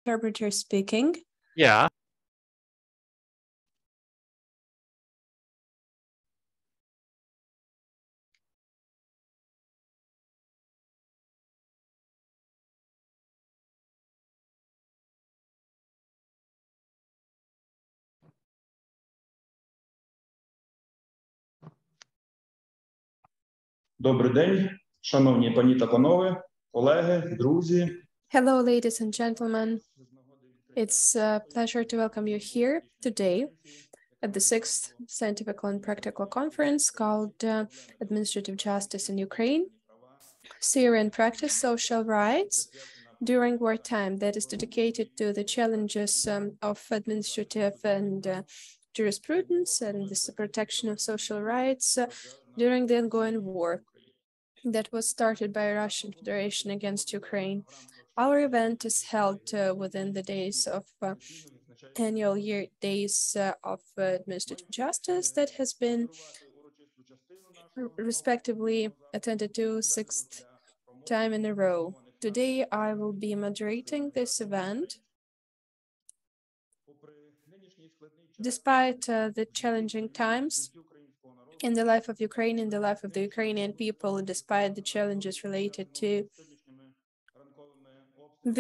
Interpreter speaking. Yeah. Добрий день, шановні пані та панове, колеги, друзі. Hello, ladies and gentlemen. It's a pleasure to welcome you here today at the 6th Scientific and Practical Conference called Administrative Justice in Ukraine, Theory and Practice Social Rights During Wartime, that is dedicated to the challenges of administrative and jurisprudence and the protection of social rights during the ongoing war that was started by Russian Federation against Ukraine. Our event is held within the days of annual year days of administrative justice that has been respectively attended to 6th time in a row. Today I will be moderating this event. Despite the challenging times in the life of Ukraine, in the life of the Ukrainian people, despite the challenges related to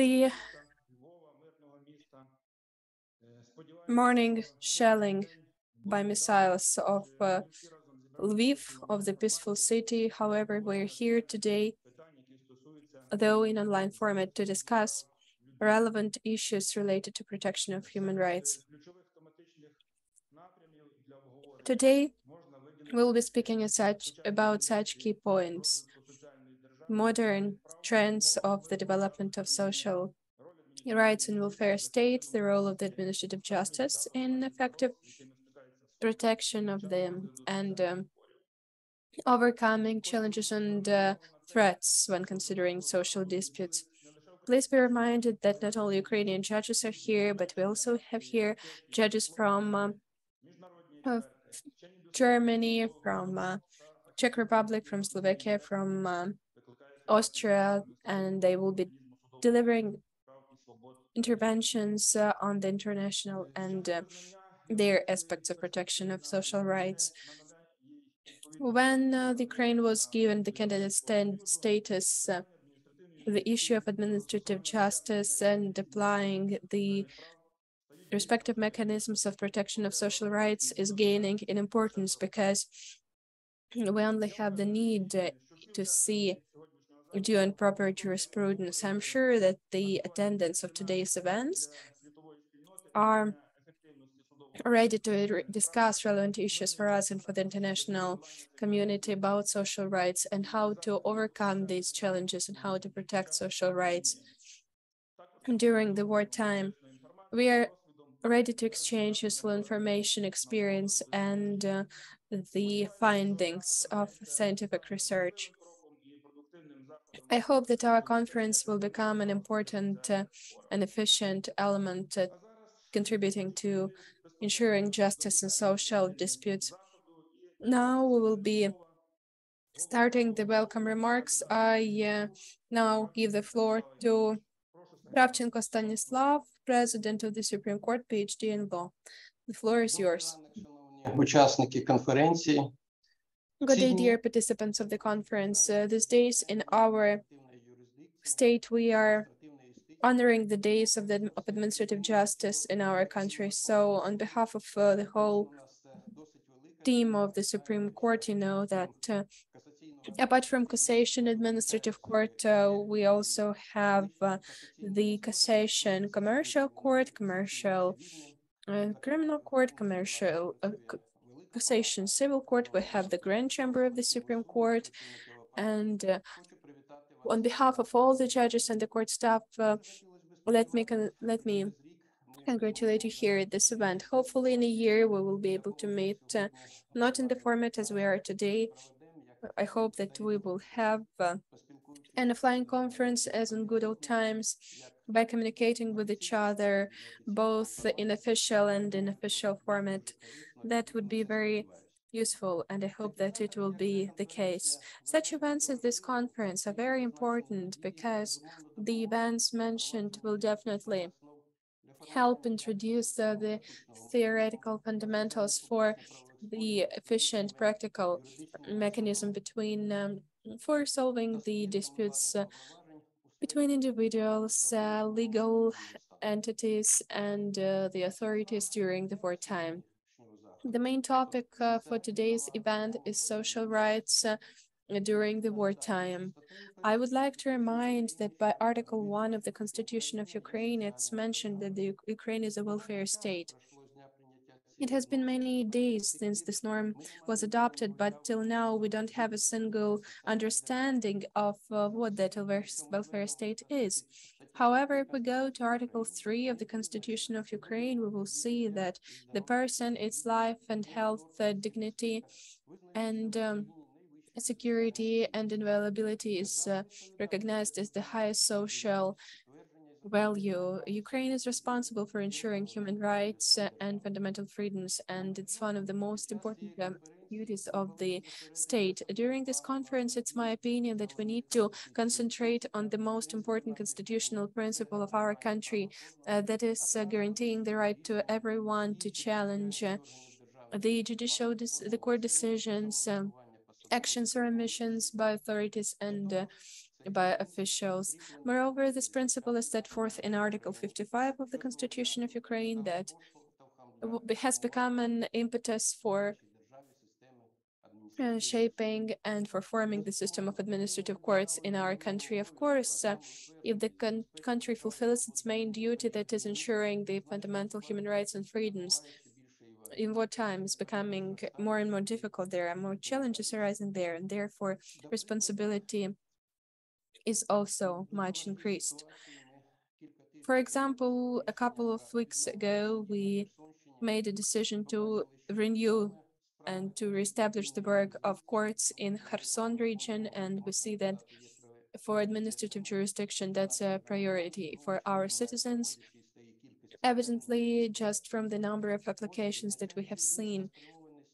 the morning shelling by missiles of Lviv, of the peaceful city. However, we're here today, though in online format, to discuss relevant issues related to protection of human rights. Today, we'll be speaking about such key points: modern trends of the development of social rights and welfare state, the role of the administrative justice in effective protection of them, and overcoming challenges and threats when considering social disputes. Please be reminded that not only Ukrainian judges are here, but we also have here judges from Germany, from Czech Republic, from Slovakia, from Austria, and they will be delivering interventions on the international and their aspects of protection of social rights. When the Ukraine was given the candidate status, the issue of administrative justice and applying the respective mechanisms of protection of social rights is gaining in importance because we only have the need to see due and proper jurisprudence. I'm sure that the attendants of today's events are ready to discuss relevant issues for us and for the international community about social rights and how to overcome these challenges and how to protect social rights during the wartime. We are ready to exchange useful information, experience, and the findings of scientific research. I hope that our conference will become an important and efficient element contributing to ensuring justice in social disputes. Now we will be starting the welcome remarks. I now give the floor to Kravchenko Stanislav, President of the Supreme Court, PhD in law. The floor is yours. Good day, dear participants of the conference. These days in our state, we are honoring the days of administrative justice in our country. So on behalf of the whole team of the Supreme Court, you know that apart from cassation administrative court, we also have the cassation commercial court, commercial criminal court, commercial cassation civil court. We have the grand chamber of the Supreme Court. And on behalf of all the judges and the court staff, let me congratulate you here at this event. Hopefully in a year we will be able to meet not in the format as we are today. I hope that we will have an offline conference as in good old times by communicating with each other, both in official and unofficial format. That would be very useful, and I hope that it will be the case. Such events as this conference are very important because the events mentioned will definitely help introduce the theoretical fundamentals for the efficient practical mechanism between for solving the disputes between individuals, legal entities, and the authorities during the wartime. The main topic for today's event is social rights during the wartime. I would like to remind that by Article 1 of the Constitution of Ukraine, it's mentioned that the Ukraine is a welfare state. It has been many days since this norm was adopted, but till now we don't have a single understanding of what that welfare state is. However, if we go to Article 3 of the Constitution of Ukraine, we will see that the person, its life and health, dignity, and security and inviolability is recognized as the highest social value. Ukraine is responsible for ensuring human rights and fundamental freedoms, and it's one of the most important duties of the state. During this conference, it's my opinion that we need to concentrate on the most important constitutional principle of our country, that is guaranteeing the right to everyone to challenge the court decisions, actions or omissions by authorities and by officials. Moreover, this principle is set forth in Article 55 of the Constitution of Ukraine that has become an impetus for shaping and for forming the system of administrative courts in our country. Of course, if the country fulfills its main duty, that is ensuring the fundamental human rights and freedoms, in wartime is becoming more and more difficult. There are more challenges arising there, and therefore responsibility is also much increased. For example, a couple of weeks ago, we made a decision to renew and to reestablish the work of courts in Kherson region, and we see that for administrative jurisdiction, that's a priority for our citizens, evidently just from the number of applications that we have seen.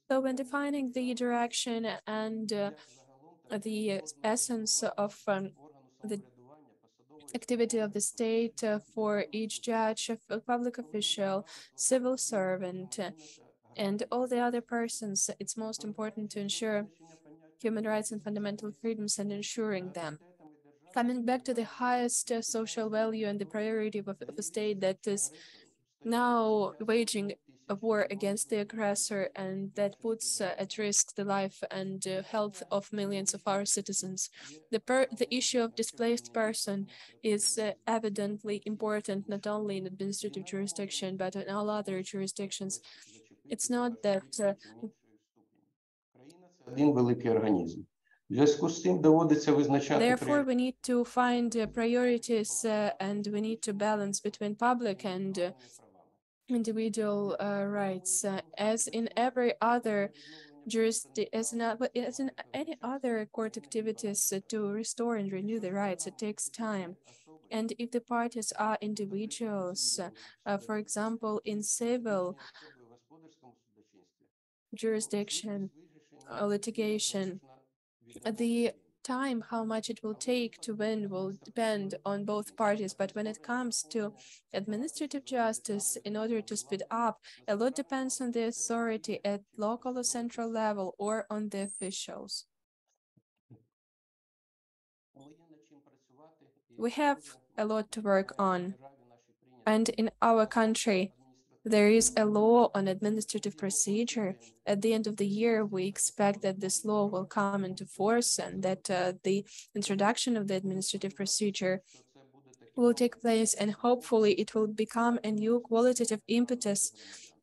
So when defining the direction and the essence of the activity of the state for each judge, a public official, civil servant, and all the other persons, it's most important to ensure human rights and fundamental freedoms and ensuring them. Coming back to the highest social value and the priority of a state that is now waging a war against the aggressor and that puts at risk the life and health of millions of our citizens. The issue of displaced person is evidently important not only in administrative jurisdiction but in all other jurisdictions. It's not that один великий організм. В зв'язку з цим доводиться визначати therefore we need to find priorities and we need to balance between public and individual rights, as in every other as in any other court activities. To restore and renew the rights, it takes time. And if the parties are individuals, for example, in civil jurisdiction litigation, the time, how much it will take to win, will depend on both parties. But when it comes to administrative justice, in order to speed up, a lot depends on the authority at local or central level or on the officials. We have a lot to work on. And in our country, there is a law on administrative procedure. At the end of the year, we expect that this law will come into force and that the introduction of the administrative procedure will take place, and hopefully it will become a new qualitative impetus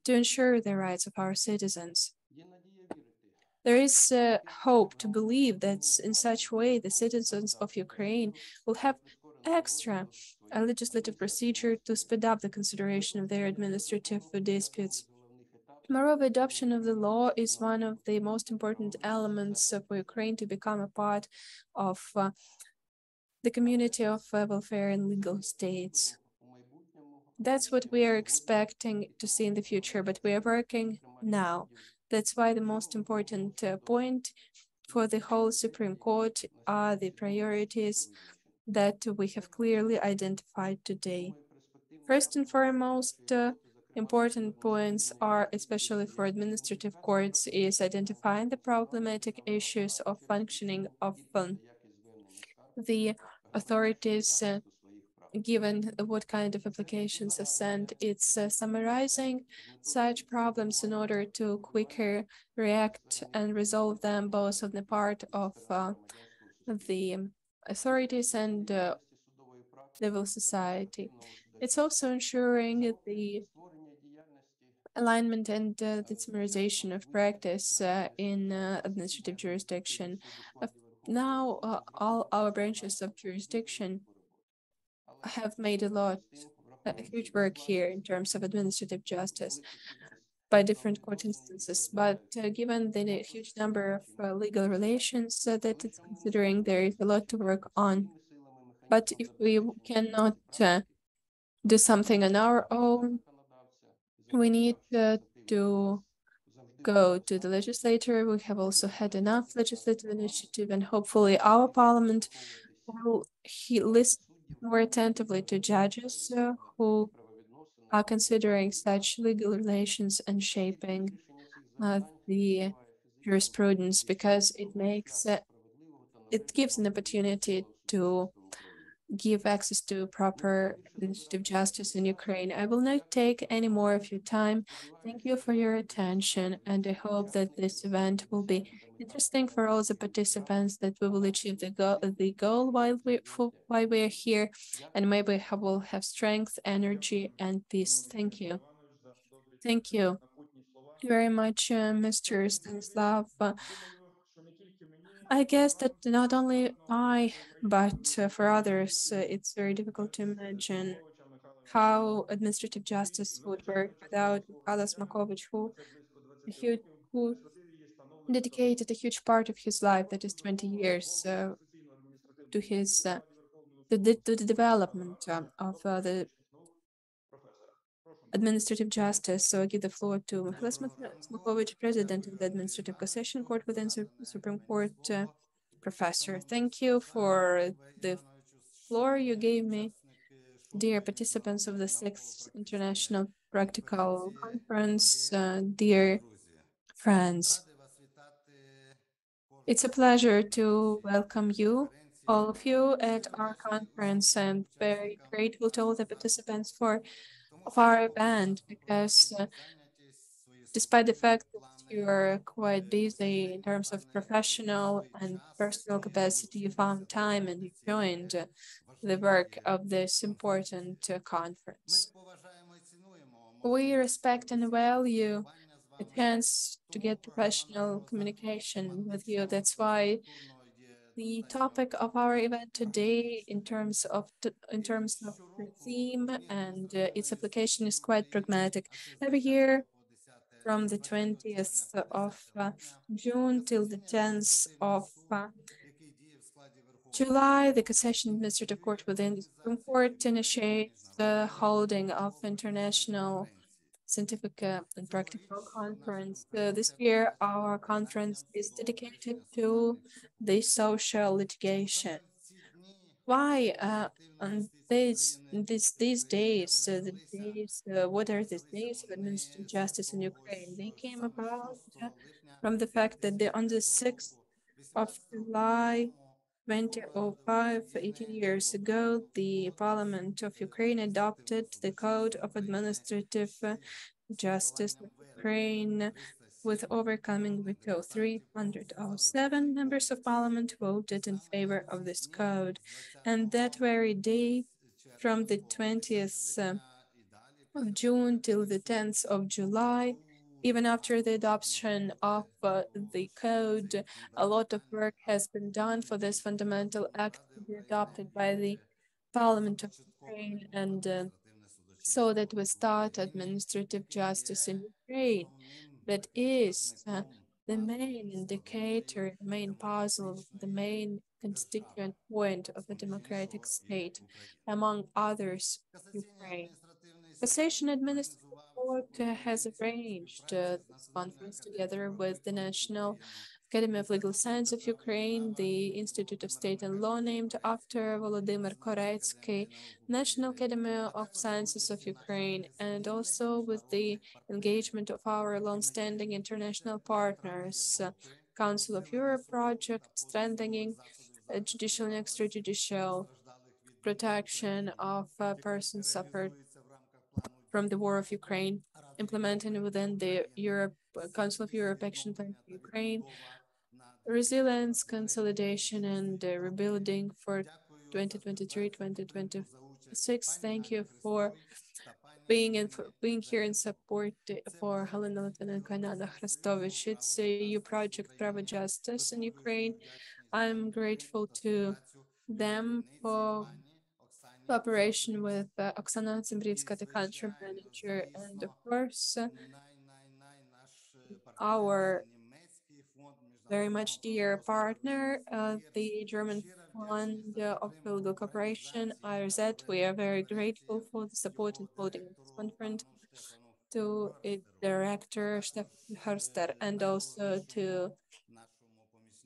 to ensure the rights of our citizens. There is hope to believe that in such way the citizens of Ukraine will have extra a legislative procedure to speed up the consideration of their administrative disputes. Moreover, adoption of the law is one of the most important elements for Ukraine to become a part of the community of welfare and legal states. That's what we are expecting to see in the future, but we are working now. That's why the most important point for the whole Supreme Court are the priorities that we have clearly identified today. First and foremost, important points are, especially for administrative courts, is identifying the problematic issues of functioning of the authorities, given what kind of applications are sent. It's summarizing such problems in order to quicker react and resolve them both on the part of the authorities and civil society. It's also ensuring the alignment and the summarization of practice in administrative jurisdiction. Now, all our branches of jurisdiction have made a huge work here in terms of administrative justice by different court instances. But given the huge number of legal relations that it's considering, there is a lot to work on. But if we cannot do something on our own, we need to go to the legislature. We have also had enough legislative initiative, and hopefully our parliament will listen more attentively to judges who are considering such legal relations and shaping the jurisprudence, because it gives an opportunity to give access to proper administrative justice in Ukraine. I will not take any more of your time. Thank you for your attention, and I hope that this event will be interesting for all the participants, that we will achieve the goal while we are here, and maybe will have strength, energy, and peace. Thank you. Thank you very much, Mr. Stanislav. I guess that not only I, but for others, it's very difficult to imagine how administrative justice would work without Mikhail Smakovich, who dedicated a huge part of his life, that is 20 years, to his to the development of the administrative justice. So I give the floor to Mikhail Smakovich, President of the Administrative Cassation Court within the Supreme Court. Professor, thank you for the floor you gave me. Dear participants of the Sixth International Practical Conference, dear friends, it's a pleasure to welcome you, all of you, at our conference. I'm very grateful to all the participants of our event, because despite the fact that you are quite busy in terms of professional and personal capacity, you found time and you joined the work of this important conference. We respect and value the chance to get professional communication with you. That's why the topic of our event today, in terms of the theme and its application, is quite pragmatic. Every year, from the 20th of June till the 10th of July, the Cassation Administrative Court within the Supreme Court initiates the holding of international scientific and practical conference. This year, our conference is dedicated to the social litigation. Why on these days, what are these days of administrative justice in Ukraine? They came about from the fact that on the 6th of July 2005, 18 years ago, the Parliament of Ukraine adopted the Code of Administrative Justice of Ukraine with overcoming veto. 307 members of parliament voted in favor of this code. And that very day, from the 20th of June till the 10th of July, even after the adoption of the code, a lot of work has been done for this fundamental act to be adopted by the Parliament of Ukraine, and so that we start administrative justice in Ukraine. That is the main indicator, the main puzzle, the main constituent point of a democratic state, among others, Ukraine. Cassation Administrative Court has arranged this conference together with the National Academy of Legal Science of Ukraine, the Institute of State and Law named after Volodymyr Koretsky, National Academy of Sciences of Ukraine, and also with the engagement of our long-standing international partners, Council of Europe project, strengthening judicial and extrajudicial protection of persons suffered from the war of Ukraine, implemented within the Europe Council of Europe Action Plan for Ukraine, resilience, consolidation, and rebuilding for 2023-2026. Thank you for being here in support for Helena Litvinenko and Anna Khrestovich. It's a EU project Prava Justice in Ukraine. I'm grateful to them for cooperation with Oksana Zimbrivska, the country manager, and of course, our very much dear partner, the German Fund of Legal Cooperation, IRZ. We are very grateful for the support and holding of this conference, to its director, Stefan Herster, and also to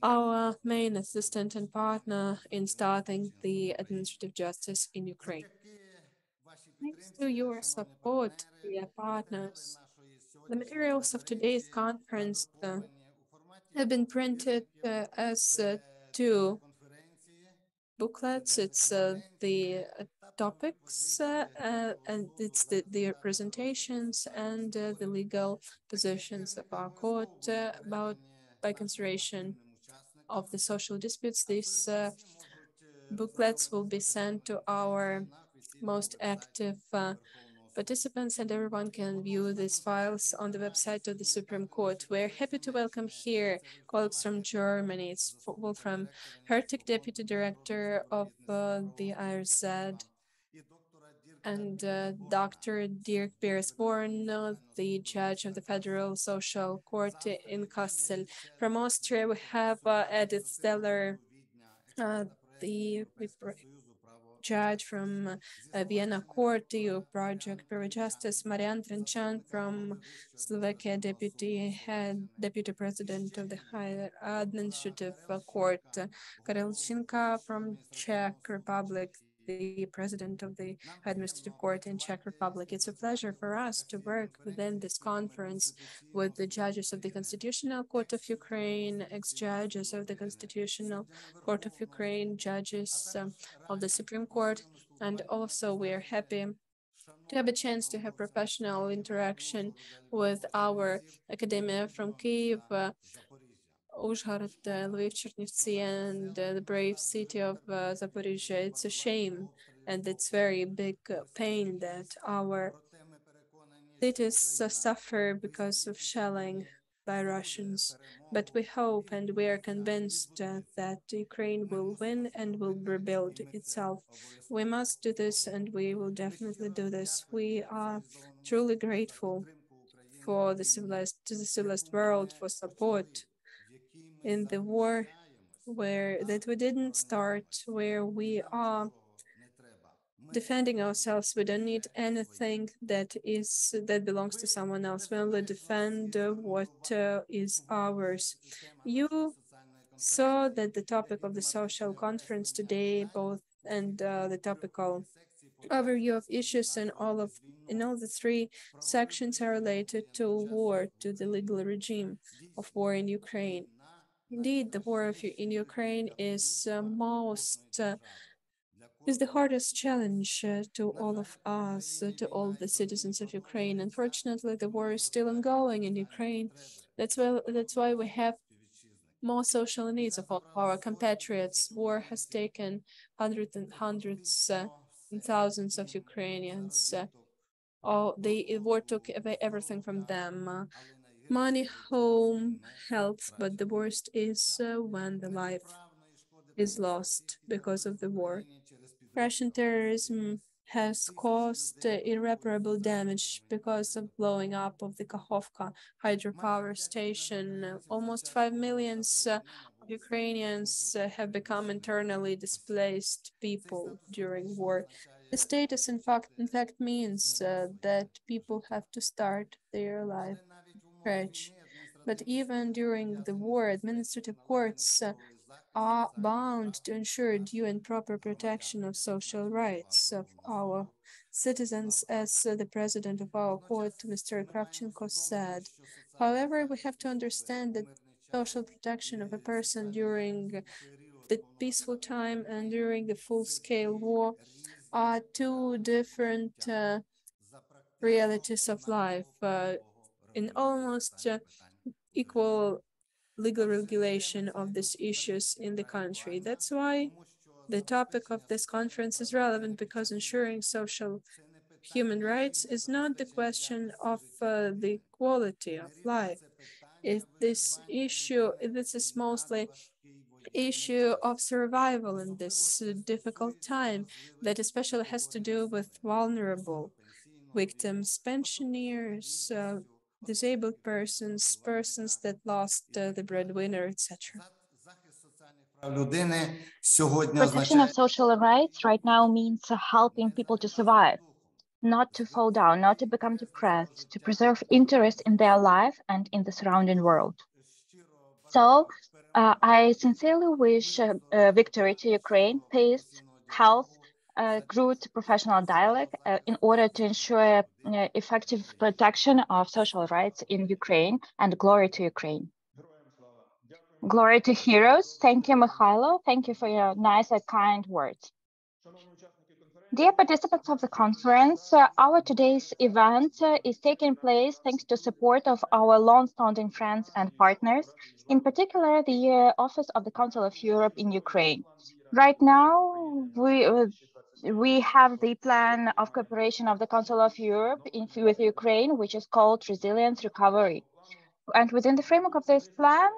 our main assistant and partner in starting the administrative justice in Ukraine. Thanks to your support, dear partners, the materials of today's conference have been printed as two booklets. It's the topics and it's the presentations and the legal positions of our court about by consideration of the social disputes. These booklets will be sent to our most active participants, and everyone can view these files on the website of the Supreme Court. We're happy to welcome here colleagues from Germany. It's Wolfram Hertig, Deputy Director of the IRZ, and Dr. Dirk Beresborn, the judge of the Federal Social Court in Kassel. From Austria, we have Edith Steller, the judge from Vienna Court, EU Project Pro Justice, Marian Trenchan from Slovakia, Deputy President of the Higher Administrative Court, Karel Shinka from Czech Republic, the President of the Administrative Court in Czech Republic. It's a pleasure for us to work within this conference with the judges of the Constitutional Court of Ukraine, ex-judges of the Constitutional Court of Ukraine, judges of the Supreme Court, and also we are happy to have a chance to have professional interaction with our academia from Kyiv, Uzhhorod, Lviv, Chernivtsi, and the brave city of Zaporizhia. It's a shame and it's very big pain that our cities suffer because of shelling by Russians. But we hope and we are convinced that Ukraine will win and will rebuild itself. We must do this and we will definitely do this. We are truly grateful for the civilized world for support in the war that we didn't start, where we are defending ourselves. We don't need anything that belongs to someone else. We only defend what is ours. You saw that the topic of the social conference today, both and the topical overview of issues in all the three sections are related to war, to the legal regime of war in Ukraine. Indeed, the war in Ukraine is is the hardest challenge to all of us, to all the citizens of Ukraine. Unfortunately, the war is still ongoing in Ukraine. That's why we have more social needs of all our compatriots. War has taken hundreds and hundreds and thousands of Ukrainians. The war took away everything from them. Money, home, health, but the worst is when the life is lost because of the war. Russian terrorism has caused irreparable damage because of blowing up of the Kakhovka hydropower station. Almost 5 million Ukrainians have become internally displaced people during war. The status, in fact, means that people have to start their life fresh. But even during the war, administrative courts are bound to ensure due and proper protection of social rights of our citizens, as the president of our court, Mr. Kravchenko, said. However, we have to understand that social protection of a person during the peaceful time and during the full-scale war are two different realities of life in almost equal legal regulation of these issues in the country. That's why the topic of this conference is relevant, because ensuring social human rights is not the question of the quality of life. This is mostly issue of survival in this difficult time that especially has to do with vulnerable victims, pensioners, disabled persons, persons that lost the breadwinner, etc. Protection of social rights right now means helping people to survive, not to fall down, not to become depressed, to preserve interest in their life and in the surrounding world. So I sincerely wish victory to Ukraine, peace, health, good professional dialogue in order to ensure effective protection of social rights in Ukraine, and glory to Ukraine. Glory to heroes. Thank you, Mikhailo. Thank you for your nice and kind words. Dear participants of the conference, our today's event is taking place thanks to support of our long-standing friends and partners, in particular the Office of the Council of Europe in Ukraine. Right now, we have the plan of cooperation of the Council of Europe with Ukraine, which is called Resilience Recovery. And within the framework of this plan,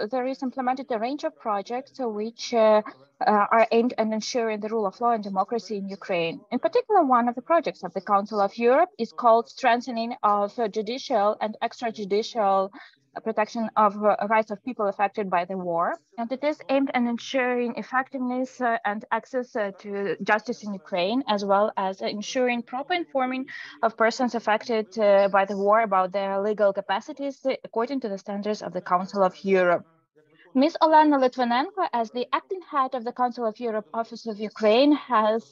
there is implemented a range of projects which are aimed at ensuring the rule of law and democracy in Ukraine. In particular, one of the projects of the Council of Europe is called Strengthening of Judicial and Extrajudicial Protection of Rights of People Affected by the War. And it is aimed at ensuring effectiveness and access to justice in Ukraine, as well as ensuring proper informing of persons affected by the war about their legal capacities according to the standards of the Council of Europe. Ms. Olena Litvinenko, as the acting head of the Council of Europe Office of Ukraine, has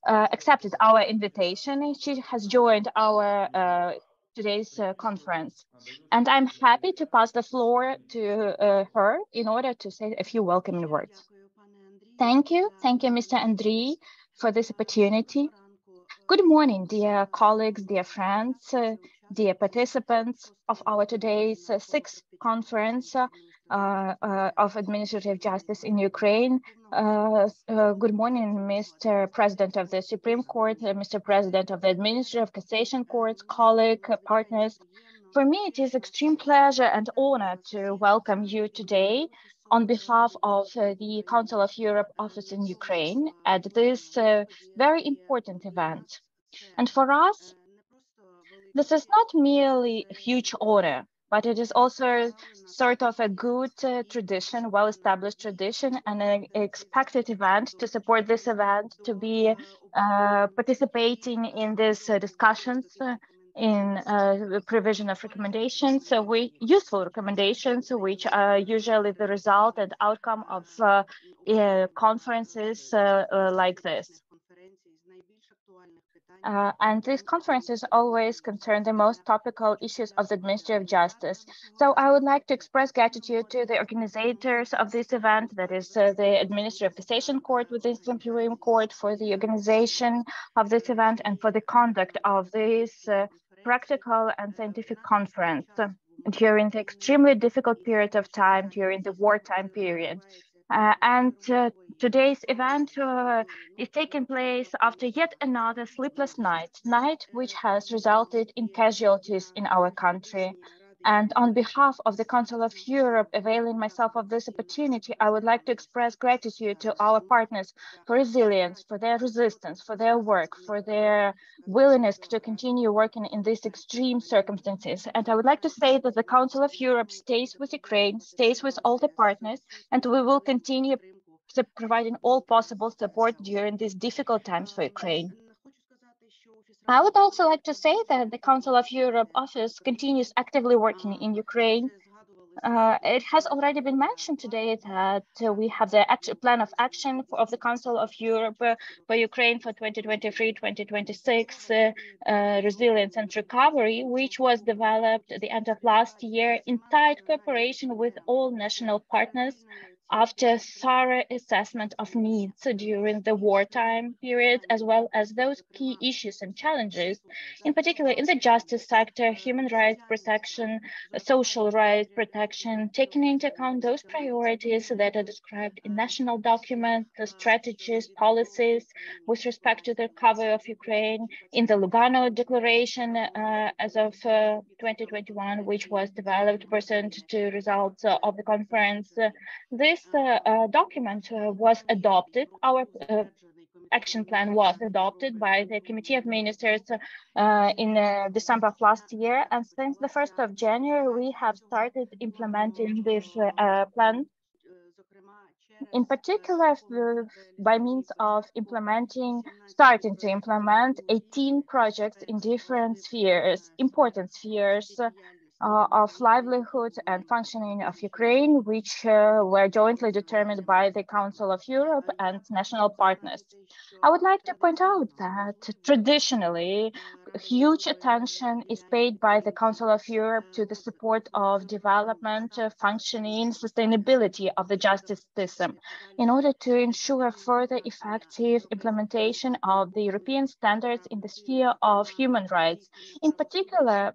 accepted our invitation. She has joined our today's conference. And I'm happy to pass the floor to her in order to say a few welcoming words. Thank you, Mr. Andriy, for this opportunity. Good morning, dear colleagues, dear friends, dear participants of our today's sixth conference of administrative justice in Ukraine. Good morning, Mr. President of the Supreme Court, Mr. President of the Administrative Cassation Courts, colleagues, partners. For me, it is extreme pleasure and honor to welcome you today on behalf of the Council of Europe office in Ukraine at this very important event. And for us, this is not merely a huge honor, but it is also sort of a good tradition, well-established tradition, and an expected event to support this event, to be participating in these discussions in the provision of recommendations, useful recommendations, which are usually the result and outcome of conferences like this. And these conferences always concern the most topical issues of the administrative justice. So I would like to express gratitude to the organizers of this event, that is the Administrative Cassation Court with the Supreme Court, for the organization of this event and for the conduct of this practical and scientific conference during the extremely difficult period of time, during the wartime period. Today's event is taking place after yet another sleepless night which has resulted in casualties in our country. And on behalf of the Council of Europe, availing myself of this opportunity, I would like to express gratitude to our partners for resilience, for their resistance, for their work, for their willingness to continue working in these extreme circumstances. And I would like to say that the Council of Europe stays with Ukraine, stays with all the partners, and we will continue providing all possible support during these difficult times for Ukraine. I would also like to say that the Council of Europe office continues actively working in Ukraine. It has already been mentioned today that we have the plan of action of the Council of Europe for Ukraine for 2023-2026, resilience and recovery, which was developed at the end of last year in tight cooperation with all national partners after thorough assessment of needs during the wartime period, as well as those key issues and challenges, in particular in the justice sector, human rights protection, social rights protection, taking into account those priorities that are described in national documents, the strategies, policies with respect to the recovery of Ukraine, in the Lugano Declaration as of 2021, which was developed pursuant to results of the conference. This document was adopted. Our action plan was adopted by the Committee of Ministers in December of last year. And since the 1st of January, we have started implementing this plan, in particular by means of starting to implement 18 projects in different spheres, important spheres of livelihood and functioning of Ukraine, which were jointly determined by the Council of Europe and national partners. I would like to point out that traditionally, huge attention is paid by the Council of Europe to the support of development, functioning, sustainability of the justice system in order to ensure further effective implementation of the European standards in the sphere of human rights, in particular,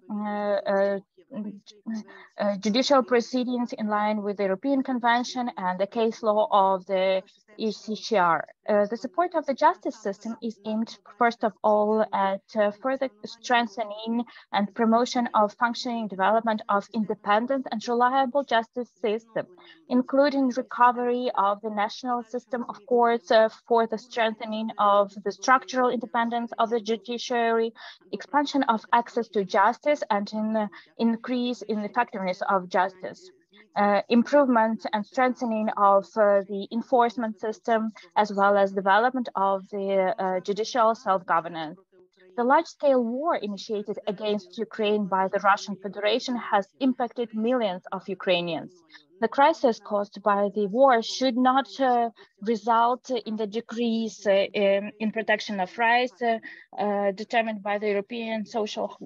judicial proceedings in line with the European Convention and the case law of the ECHR. The support of the justice system is aimed, first of all, at further strengthening and promotion of functioning development of independent and reliable justice system, including recovery of the national system of courts for the strengthening of the structural independence of the judiciary, expansion of access to justice, and an increase in the effectiveness of justice. Improvement and strengthening of the enforcement system, as well as development of the judicial self-governance. The large-scale war initiated against Ukraine by the Russian Federation has impacted millions of Ukrainians. The crisis caused by the war should not result in the decrease in protection of rights determined by the European Social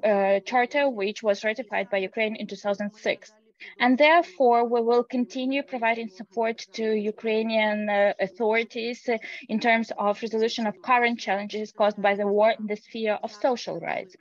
Charter, which was ratified by Ukraine in 2006. And therefore, we will continue providing support to Ukrainian authorities in terms of resolution of current challenges caused by the war in the sphere of social rights,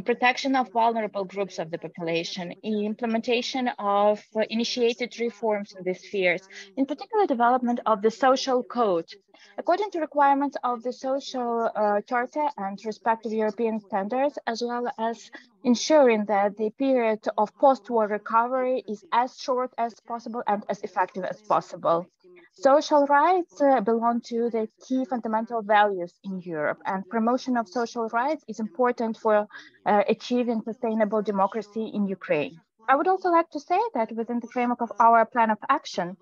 protection of vulnerable groups of the population, implementation of initiated reforms in these spheres, in particular development of the social code. According to requirements of the social charter and respective European standards, as well as ensuring that the period of post-war recovery is as short as possible and as effective as possible. Social rights belong to the key fundamental values in Europe, and promotion of social rights is important for achieving sustainable democracy in Ukraine. I would also like to say that within the framework of our plan of action,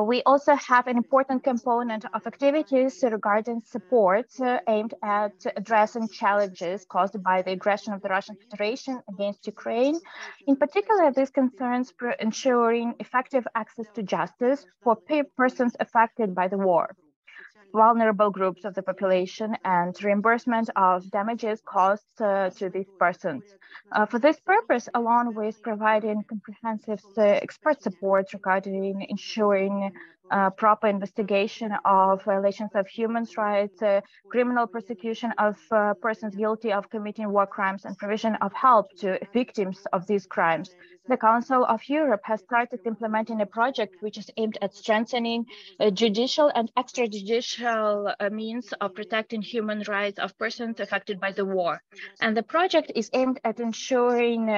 we also have an important component of activities regarding support aimed at addressing challenges caused by the aggression of the Russian Federation against Ukraine. In particular, this concerns ensuring effective access to justice for persons affected by the war, vulnerable groups of the population, and reimbursement of damages caused to these persons. For this purpose, along with providing comprehensive expert support regarding ensuring proper investigation of violations of human rights, criminal prosecution of persons guilty of committing war crimes, and provision of help to victims of these crimes, the Council of Europe has started implementing a project which is aimed at strengthening judicial and extrajudicial means of protecting human rights of persons affected by the war. And the project is aimed at ensuring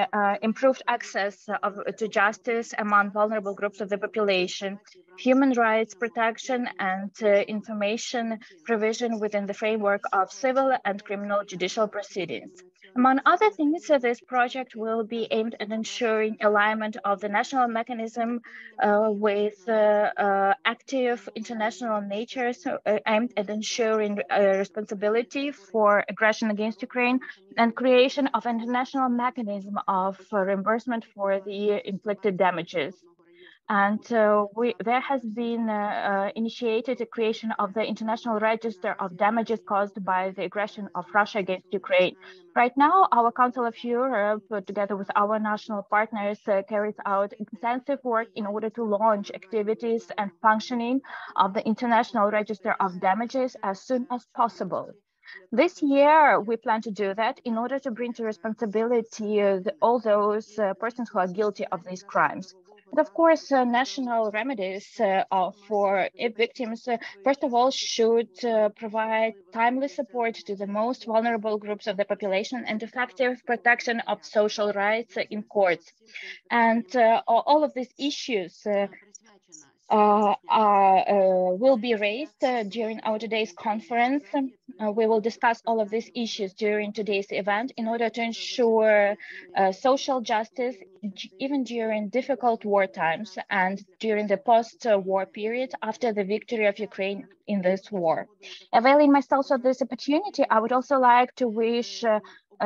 improved access to justice among vulnerable groups of the population, human rights protection and information provision within the framework of civil and criminal judicial proceedings. Among other things, this project will be aimed at ensuring alignment of the national mechanism with active international nature, aimed at ensuring responsibility for aggression against Ukraine and creation of an international mechanism of reimbursement for the inflicted damages. And there has been initiated a creation of the International Register of Damages caused by the aggression of Russia against Ukraine. Right now, our Council of Europe, together with our national partners, carries out intensive work in order to launch activities and functioning of the International Register of Damages as soon as possible. This year, we plan to do that in order to bring to responsibility all those persons who are guilty of these crimes. But of course, national remedies for victims, first of all, should provide timely support to the most vulnerable groups of the population and effective protection of social rights in courts. And all of these issues will be raised during our today's conference. We will discuss all of these issues during today's event in order to ensure social justice, even during difficult war times and during the post-war period after the victory of Ukraine in this war. Availing myself of this opportunity, I would also like to wish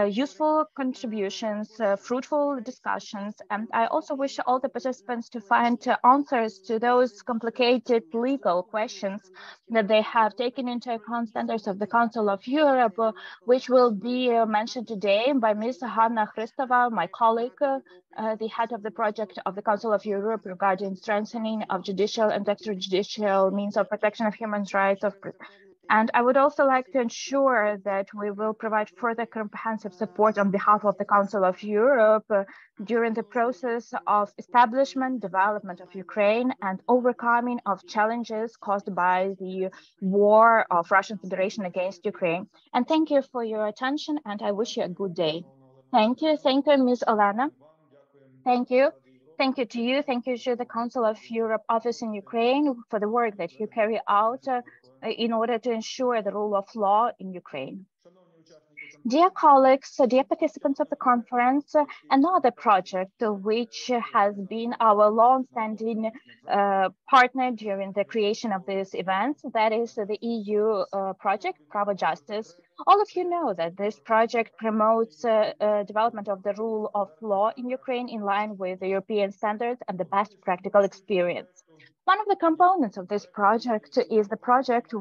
useful contributions, fruitful discussions, and I also wish all the participants to find answers to those complicated legal questions that they have taken into account standards of the Council of Europe, which will be mentioned today by Ms. Hanna Hristova, my colleague, the head of the project of the Council of Europe regarding strengthening of judicial and extrajudicial means of protection of human rights. And I would also like to ensure that we will provide further comprehensive support on behalf of the Council of Europe during the process of establishment, development of Ukraine and overcoming of challenges caused by the war of Russian Federation against Ukraine. And thank you for your attention, and I wish you a good day. Thank you, Ms. Olena. Thank you. Thank you to you. Thank you to the Council of Europe office in Ukraine for the work that you carry out in order to ensure the rule of law in Ukraine. Dear colleagues, dear participants of the conference, another project which has been our long-standing partner during the creation of this event, that is the EU project, Pravo Justice. All of you know that this project promotes development of the rule of law in Ukraine in line with the European standards and the best practical experience. One of the components of this project is the project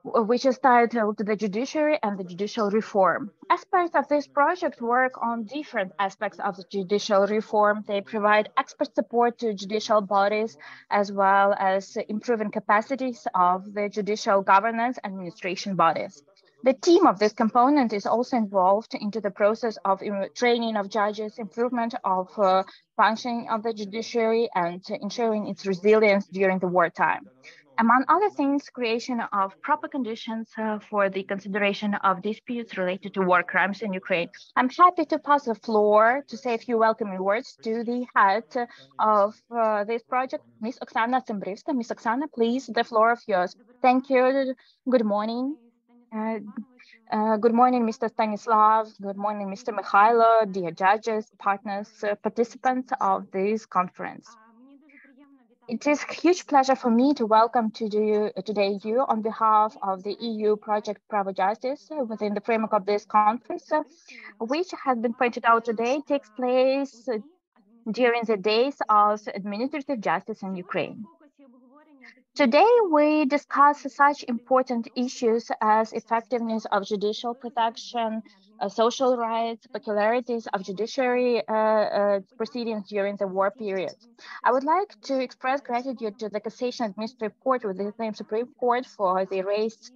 which is titled The Judiciary and the Judicial Reform. Experts of this project work on different aspects of the judicial reform. They provide expert support to judicial bodies, as well as improving capacities of the judicial governance and administration bodies. The team of this component is also involved into the process of training of judges, improvement of functioning of the judiciary, and ensuring its resilience during the wartime. Among other things, creation of proper conditions for the consideration of disputes related to war crimes in Ukraine. I'm happy to pass the floor to say a few welcoming words to the head of this project, Ms. Oksana Tsembrivska. Ms. Oksana, please, the floor of yours. Thank you. Good morning. Good morning, Mr. Stanislav. Good morning, Mr. Mikhailo, dear judges, partners, participants of this conference. It is a huge pleasure for me to welcome today you on behalf of the EU project Pravo Justice within the framework of this conference, which has been pointed out today, takes place during the days of administrative justice in Ukraine. Today, we discuss such important issues as effectiveness of judicial protection, social rights, peculiarities of judiciary proceedings during the war period. I would like to express gratitude to the Cassation Administrative Court with the same Supreme Court for the raised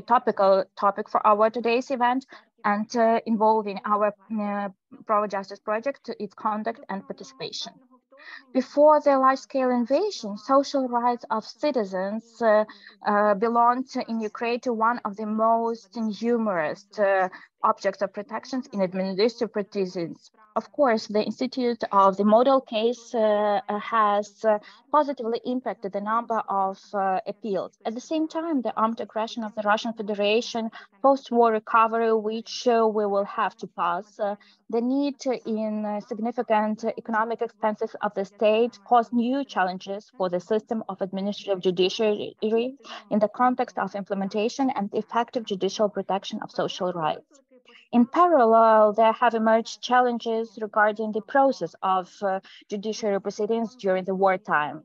topic for our today's event and involving our Pravo Justice project, its conduct and participation. Before the large-scale invasion, social rights of citizens belonged in Ukraine to one of the most numerous objects of protections in administrative proceedings. Of course, the Institute of the model case has positively impacted the number of appeals. At the same time, the armed aggression of the Russian Federation, post-war recovery, which we will have to pass, the need in significant economic expenses of the state cause new challenges for the system of administrative judiciary in the context of implementation and effective judicial protection of social rights. In parallel, there have emerged challenges regarding the process of judiciary proceedings during the wartime.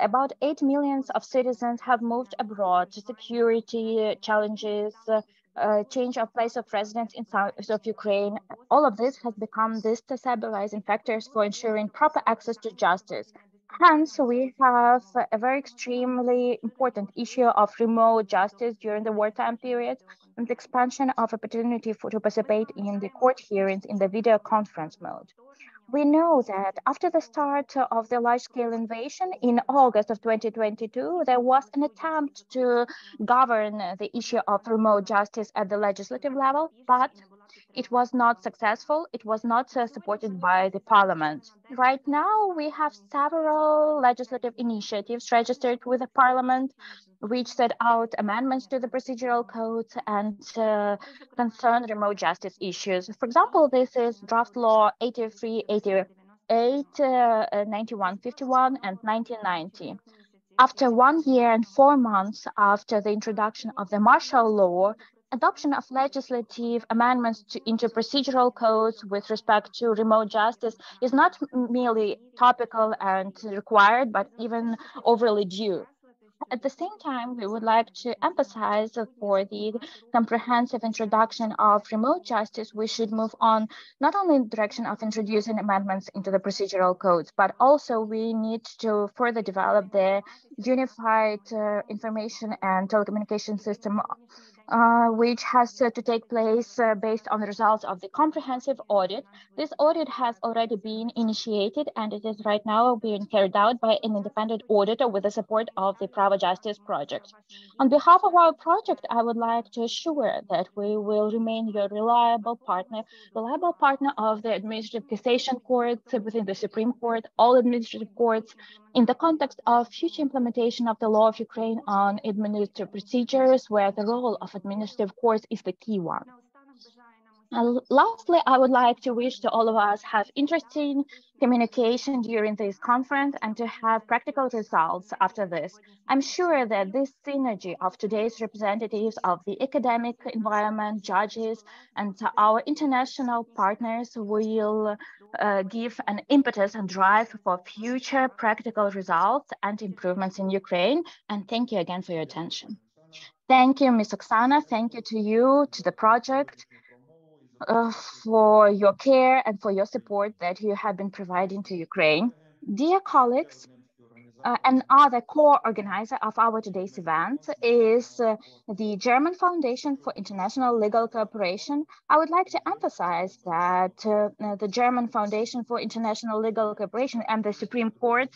About 8 million of citizens have moved abroad. Security challenges, change of place of residence in south of Ukraine. All of this has become destabilizing factors for ensuring proper access to justice. Hence, we have a very extremely important issue of remote justice during the wartime period and the expansion of opportunity to participate in the court hearings in the video conference mode. We know that after the start of the large-scale invasion in August of 2022, there was an attempt to govern the issue of remote justice at the legislative level, but it was not successful. It was not supported by the parliament. Right now, we have several legislative initiatives registered with the parliament, which set out amendments to the procedural codes and concern remote justice issues. For example, this is draft law 8388, 9151, and 1990. After 1 year and 4 months after the introduction of the martial law, adoption of legislative amendments into procedural codes with respect to remote justice is not merely topical and required, but even overly due. At the same time, we would like to emphasize that for the comprehensive introduction of remote justice, we should move on not only in the direction of introducing amendments into the procedural codes, but also we need to further develop the unified information and telecommunication system, which has to take place based on the results of the comprehensive audit. This audit has already been initiated and it is right now being carried out by an independent auditor with the support of the Prava Justice Project. On behalf of our project, I would like to assure that we will remain your reliable partner of the Administrative Cassation Courts within the Supreme Court, all administrative courts, in the context of future implementation of the law of Ukraine on administrative procedures, where the role of administrative courts is the key one. Lastly, I would like to wish to all of us have interesting communication during this conference and to have practical results after this. I'm sure that this synergy of today's representatives of the academic environment, judges, and our international partners will give an impetus and drive for future practical results and improvements in Ukraine. And thank you again for your attention. Thank you, Ms. Oksana. Thank you to you, to the project, for your care and for your support that you have been providing to Ukraine. Dear colleagues, another core organizer of our today's event is the German Foundation for International Legal Cooperation. I would like to emphasize that the German Foundation for International Legal Cooperation and the Supreme Court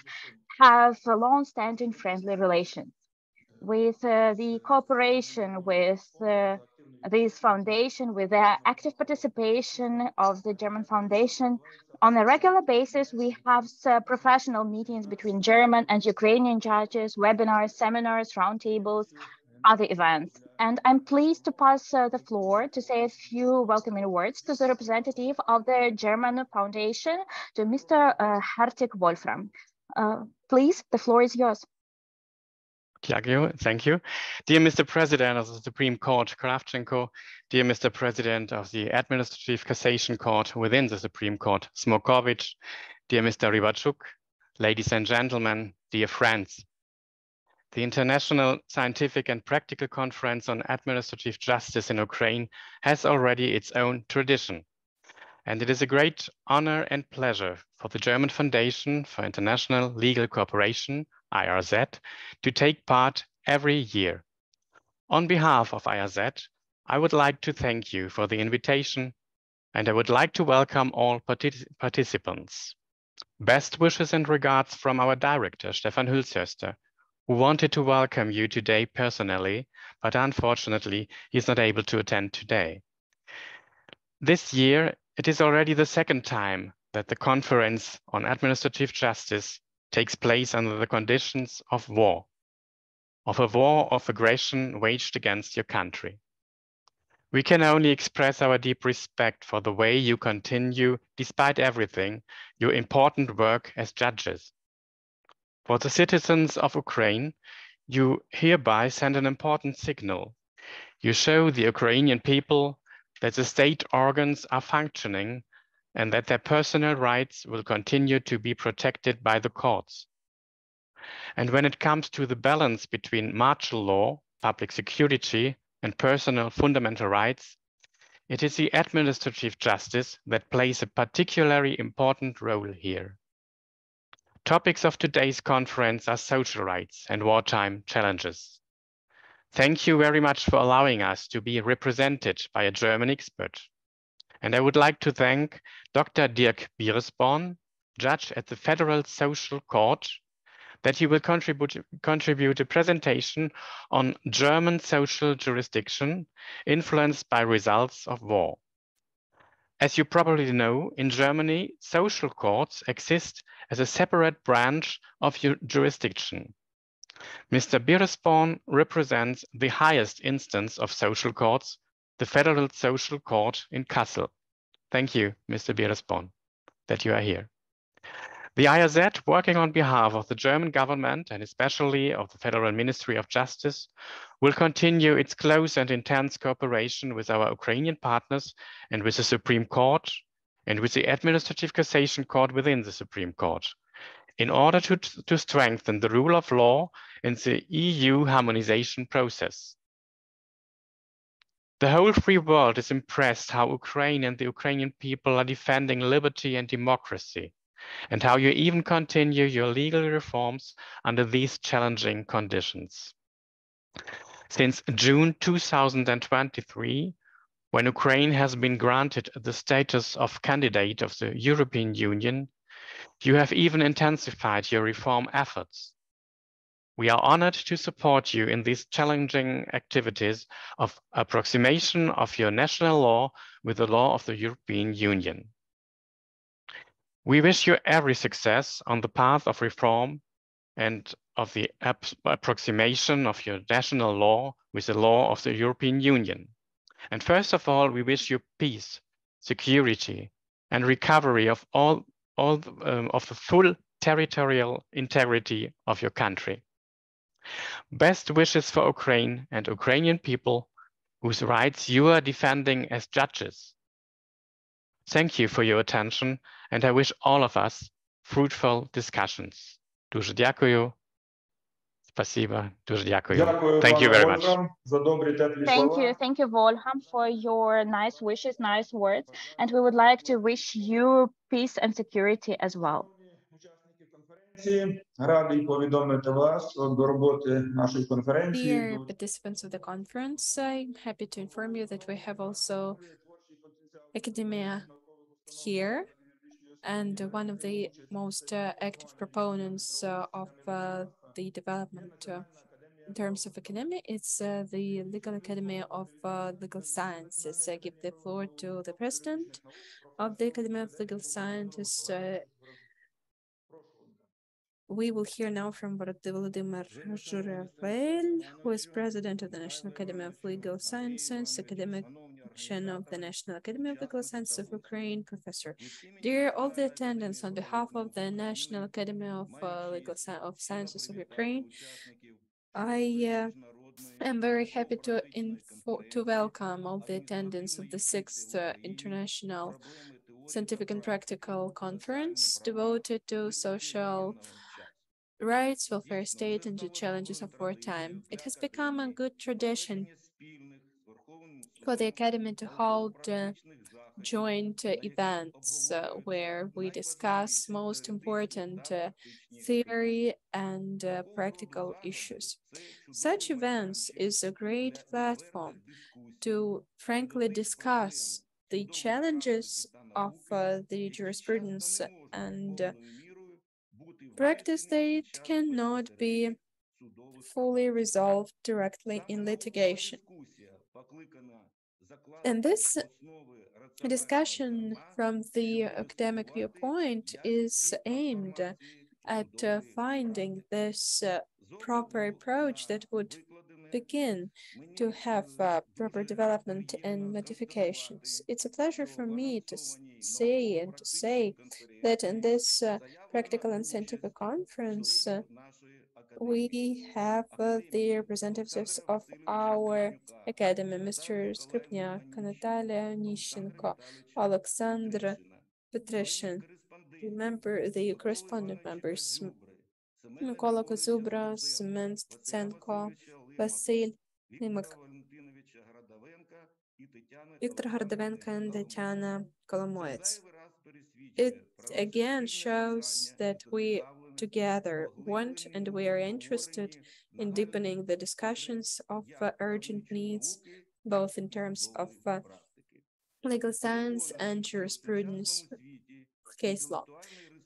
have long-standing friendly relations. With the cooperation with this foundation, with the active participation of the German Foundation, on a regular basis, we have professional meetings between German and Ukrainian judges, webinars, seminars, roundtables, other events. And I'm pleased to pass the floor to say a few welcoming words to the representative of the German Foundation, to Mr. Hertig Wolfram. Please, the floor is yours. Thank you. Dear Mr. President of the Supreme Court, Kravchenko, dear Mr. President of the Administrative Cassation Court within the Supreme Court, Smokovich, dear Mr. Rybachuk, ladies and gentlemen, dear friends. The International Scientific and Practical Conference on Administrative Justice in Ukraine has already its own tradition. And it is a great honor and pleasure for the German Foundation for International Legal Cooperation, IRZ, to take part every year. On behalf of IRZ, I would like to thank you for the invitation, and I would like to welcome all participants. Best wishes and regards from our director, Stefan Hülshöster, who wanted to welcome you today personally, but unfortunately, he is not able to attend today. This year, it is already the second time that the Conference on Administrative Justice takes place under the conditions of war, of a war of aggression waged against your country. We can only express our deep respect for the way you continue, despite everything, your important work as judges. For the citizens of Ukraine, you hereby send an important signal. You show the Ukrainian people that the state organs are functioning and that their personal rights will continue to be protected by the courts. And when it comes to the balance between martial law, public security, and personal fundamental rights, it is the administrative justice that plays a particularly important role here. Topics of today's conference are social rights and wartime challenges. Thank you very much for allowing us to be represented by a German expert. And I would like to thank Dr. Dirk Bieresborn, judge at the Federal Social Court, that he will contribute a presentation on German social jurisdiction influenced by results of war. As you probably know, in Germany, social courts exist as a separate branch of your jurisdiction. Mr. Bieresborn represents the highest instance of social courts, the Federal Social Court in Kassel. Thank you, Mr. Bieresborn, that you are here. The IAZ, working on behalf of the German government and especially of the Federal Ministry of Justice, will continue its close and intense cooperation with our Ukrainian partners and with the Supreme Court and with the Administrative Cassation Court within the Supreme Court in order to strengthen the rule of law in the EU harmonization process. The whole free world is impressed how Ukraine and the Ukrainian people are defending liberty and democracy, and how you even continue your legal reforms under these challenging conditions. Since June 2023, when Ukraine has been granted the status of candidate of the European Union, you have even intensified your reform efforts. We are honored to support you in these challenging activities of approximation of your national law with the law of the European Union. We wish you every success on the path of reform and of the approximation of your national law with the law of the European Union. And first of all, we wish you peace, security, and recovery of of the full territorial integrity of your country. Best wishes for Ukraine and Ukrainian people whose rights you are defending as judges. Thank you for your attention, and I wish all of us fruitful discussions. Дуже дякую. Спасибо. Дуже дякую. Дякую, Thank you пане very much. Вольфрам, за добрі теплі слова. Thank you, Volham, for your nice wishes, nice words. And we would like to wish you peace and security as well. Радий повідомити вас до роботи нашої конференції. Dear participants of the conference, I'm happy to inform you that we have also academia here, and one of the most active proponents of the development in terms of academia is the Legal Academy of Legal Sciences. I give the floor to the president of the Academy of Legal Sciences. We will hear now from Volodymyr Zhuravell, who is president of the National Academy of Legal Sciences, academic of the National Academy of Legal Sciences of Ukraine, professor. Dear all the attendants, on behalf of the National Academy of Sciences of Ukraine, I am very happy to welcome all the attendants of the 6th International Scientific and Practical Conference devoted to social rights, welfare state, and the challenges of wartime. It has become a good tradition for the Academy to hold joint events where we discuss most important theory and practical issues. Such events is a great platform to frankly discuss the challenges of the jurisprudence and practice that cannot be fully resolved directly in litigation. And this discussion from the academic viewpoint is aimed at finding this proper approach that would begin to have proper development and notifications. It's a pleasure for me to say that in this practical and scientific conference, we have the representatives of our academy, Mr. Skripniak, Natalia Nищенко, Alexandra Petreshin, remember the correspondent members, Mykola Kozubra, Semen Stutsenko, Vasil Nimak, Viktor Hardavenko, and Tatiana Kolomoets. It again shows that we together want and we are interested in deepening the discussions of urgent needs, both in terms of legal science and jurisprudence case law.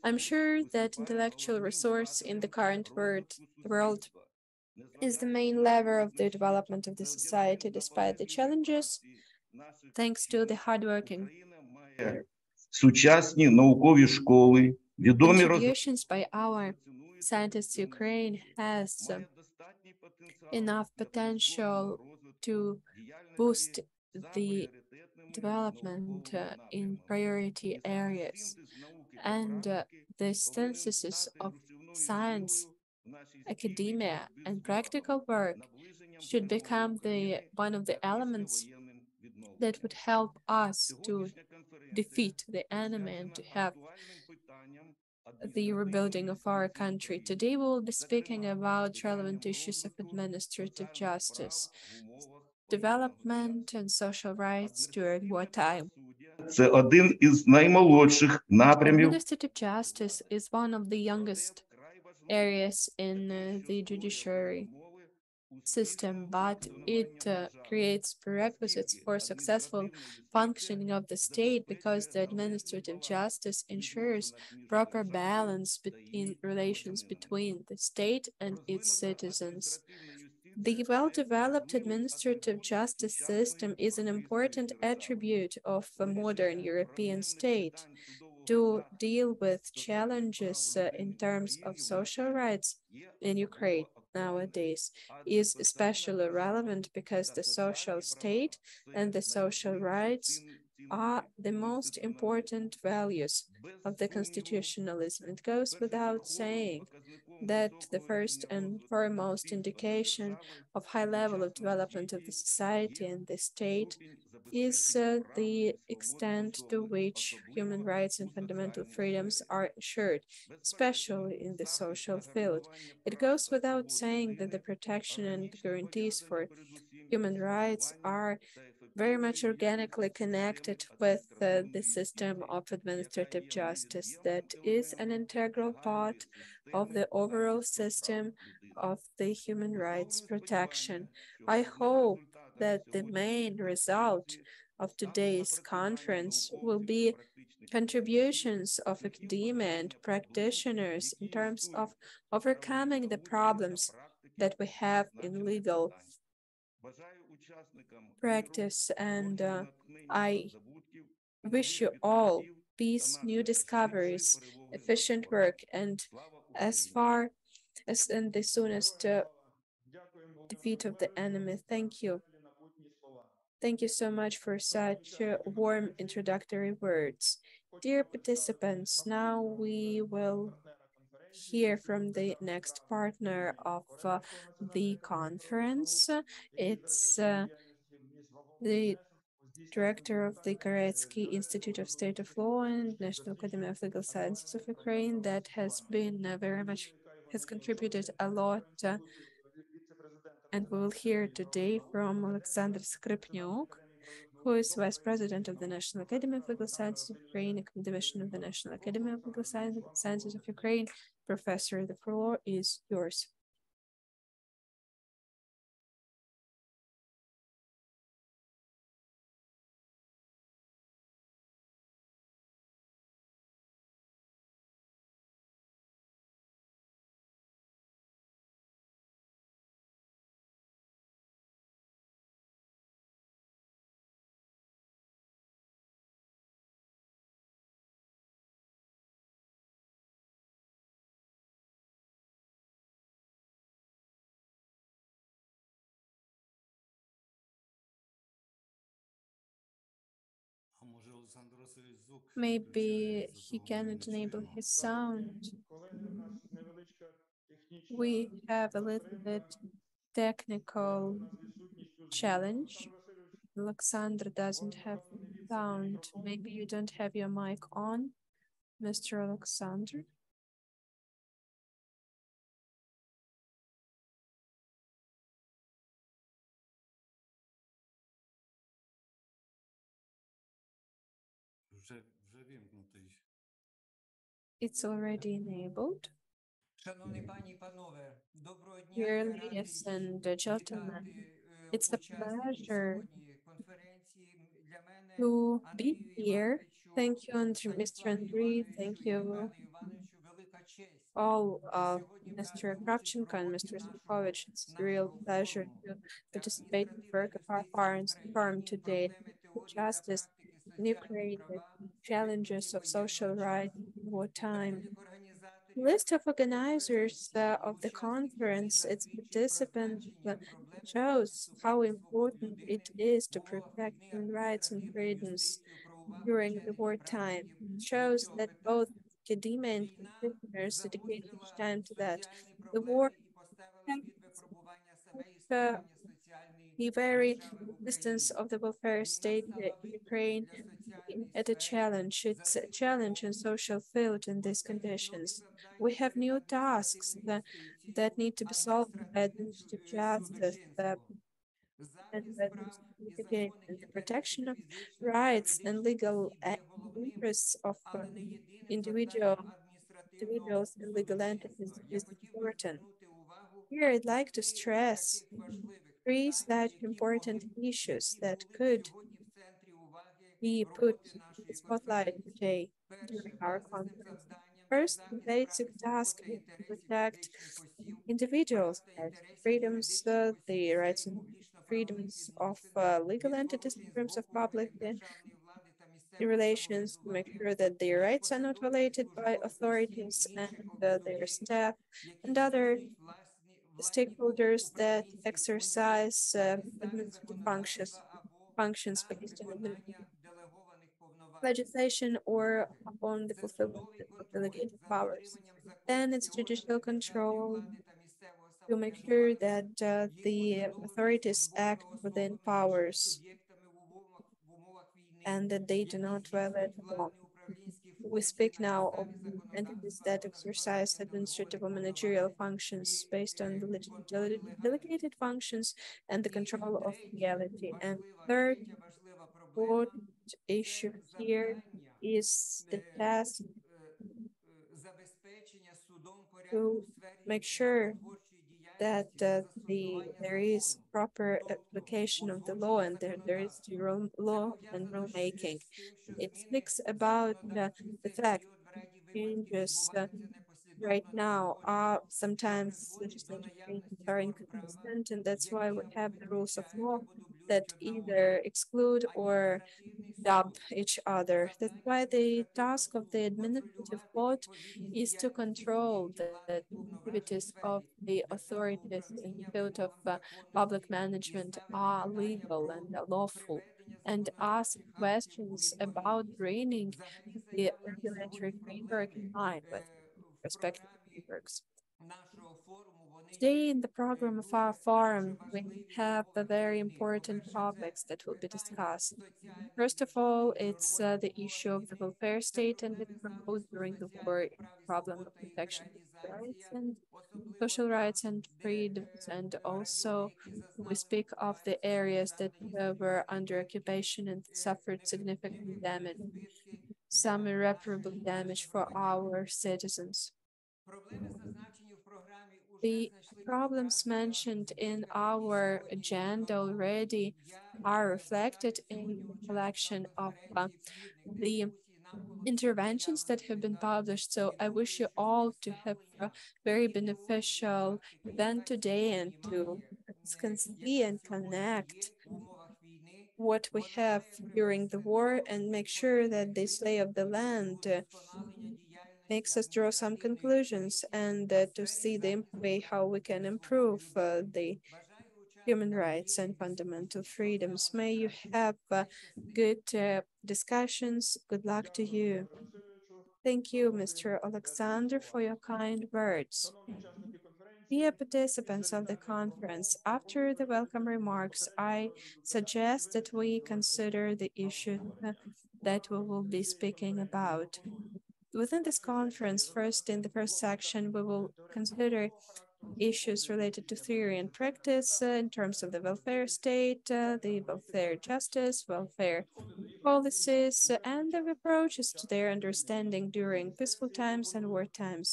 I'm sure that intellectual resource in the current world is the main lever of the development of the society despite the challenges, thanks to the hardworking сучасні наукові школи, відомі contributions by our scientists. Ukraine has enough potential to boost the development in priority areas, and the synthesis of science, academia, and practical work should become one of the elements that would help us to defeat the enemy and to have the rebuilding of our country. Today we will be speaking about relevant issues of administrative justice, development and social rights during wartime. це один із наймолодших напрямів. Administrative justice is one of the youngest areas in the judiciary system, but it creates prerequisites for successful functioning of the state because the administrative justice ensures proper balance in relations between the state and its citizens. The well-developed administrative justice system is an important attribute of a modern European state. To deal with challenges in terms of social rights in Ukraine nowadays is especially relevant because the social state and the social rights are the most important values of the constitutionalism. It goes without saying that the first and foremost indication of high level of development of the society and the state is the extent to which human rights and fundamental freedoms are assured, especially in the social field. It goes without saying that the protection and guarantees for human rights are very much organically connected with the system of administrative justice that is an integral part of the overall system of the human rights protection. I hope that the main result of today's conference will be contributions of academia and practitioners in terms of overcoming the problems that we have in legal practice, and I wish you all peace, new discoveries, efficient work, and as far as in the soonest defeat of the enemy. Thank you. Thank you so much for such warm introductory words. Dear participants, now we will hear from the next partner of the conference. It's the director of the Koretsky Institute of State of Law and National Academy of Legal Sciences of Ukraine that has been has contributed a lot. And we will hear today from Alexander Skripniuk, who is Vice President of the National Academy of Legal Sciences of Ukraine, a division of the National Academy of Legal Sciences of Ukraine. Professor, the floor is yours. Maybe he cannot enable his sound. Колеги, у нас невеличка технічна We have a little bit проблема у technical нас відсутність у звуку. challenge. Олександр Васильович, Alexander doesn't може have раптом не він самий sound. мікрофон? Maybe you don't have your mic on, Mr. Alexander. It's already enabled. Шановні пані і панове, доброго дня. Dear Я ladies радий and gentlemen, вітати it's a учасників pleasure сьогодні конференції. Для мене to be Андрію here. Івановичу, Thank you, Mr. Станіславу Andriy. Івановичу Thank і you, Євгену Івановичу велика честь all сьогодні Mr. брати участь в Kravchenko and роботі Mr. нашого Smukovich. It's a real pleasure форуму. to participate in the Адміністративна work of our юстиція в forum Україні, today. проблеми теорії та Justice практики in соціальних Ukraine, the права у challenges віднині of social воєнного rights часу. in wartime. Перелік організаторів List of organizers of the учасників, conference, який its засвідчує про participants, значення проблеми shows захисту how прав і свобод important it людини is в to умовах protect війни, human rights and адміністративної freedoms юстиції, правовах during the вчених і wartime. практиків It до shows цього that питання. both academia and Війна practitioners dedicate much загострила time to that. соціальні The war проблеми і поставила can під випробування себе the існування соціальної very держави в existence Україні. of the welfare Війна state стала in викликом Ukraine для соціальної at a сфери, challenge. It's a challenge in social field in these conditions. We have new tasks that need to be solved by administrative justice and by investigation. The protection of rights and legal interests of individuals and legal entities is important. Here, I'd like to stress three such important issues that could be put in the spotlight today during our conference. First, the basic task is to protect individuals' rights, freedoms, the rights and freedoms of legal entities in terms of public relations, to make sure that their rights are not violated by authorities and their staff and other stakeholders that exercise administrative functions based on administrative legislation or upon the fulfillment of delegated powers. Then it's judicial control to make sure that the authorities act within powers and that they do not violate the law. We speak now of entities that exercise administrative or managerial functions based on the delegated functions and the control of legality. And third important issue here is the task to make sure that there is proper application of the law and there is law and rulemaking. It speaks about the fact changes right now are sometimes legislative changes are inconsistent, and that's why we have the rules of law that either exclude or dub each other. That's why the task of the administrative court is to control the activities of the authorities in the field of public management are legal and lawful, and ask questions about bringing the regulatory framework in line with respective frameworks. Today in the program of our forum, we have the very important topics that will be discussed. First of all, it's the issue of the welfare state and its role during the war, problem of protection of rights and social rights and freedoms. And also we speak of the areas that were under occupation and suffered significant damage, some irreparable damage for our citizens. The problems mentioned in our agenda already are reflected in the collection of the interventions that have been published. So I wish you all to have a very beneficial event today and to see and connect what we have during the war and make sure that this lay of the land makes us draw some conclusions and to see the way how we can improve the human rights and fundamental freedoms. May you have good discussions. Good luck to you. Thank you, Mr. Alexander, for your kind words. Dear participants of the conference, after the welcome remarks, I suggest that we consider the issue that we will be speaking about. Within this conference, in the first section, we will consider issues related to theory and practice in terms of the welfare state, the welfare justice, welfare policies, and the approaches to their understanding during peaceful times and war times.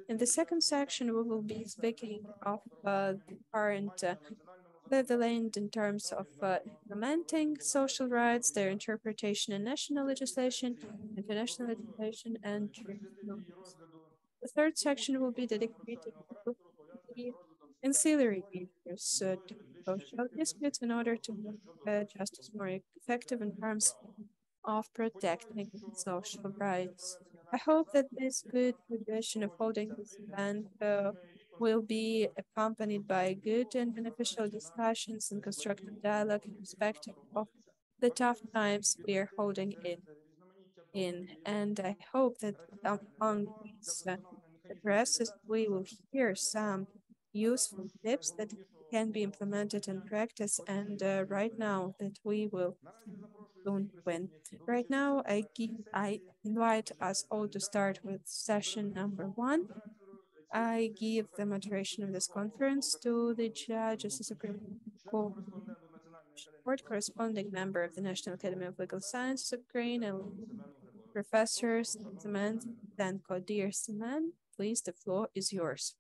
In the second section, we will be speaking of the current lay of the land in terms of implementing social rights, their interpretation in national legislation, international legislation, and traditional laws. The third section will be dedicated to the ancillary issues to social disputes in order to make justice more effective in terms of protecting social rights. I hope that this good tradition of holding this event will be accompanied by good and beneficial discussions and constructive dialogue in respect of the tough times we are holding it in. And I hope that among these addresses, we will hear some useful tips that can be implemented in practice. And right now, that we will soon win. Right now, I invite us all to start with session number 1. I give the moderation of this conference to the judge of the Supreme Court, corresponding member of the National Academy of Legal Sciences of Ukraine, and Professor Semen Danko. Dear Semen, please, the floor is yours.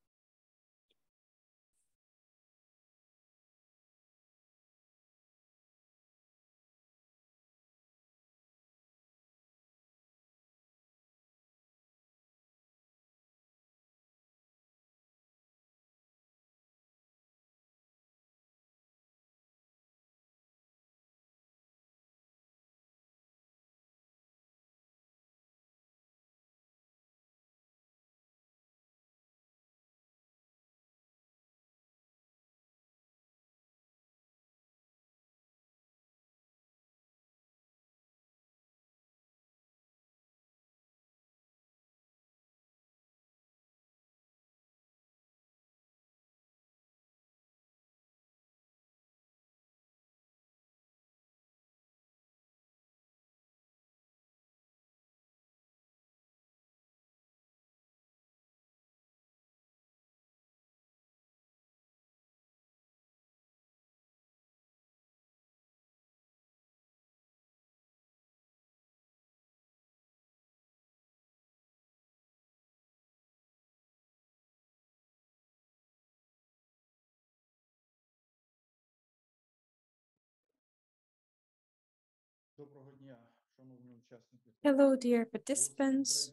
Hello, dear participants.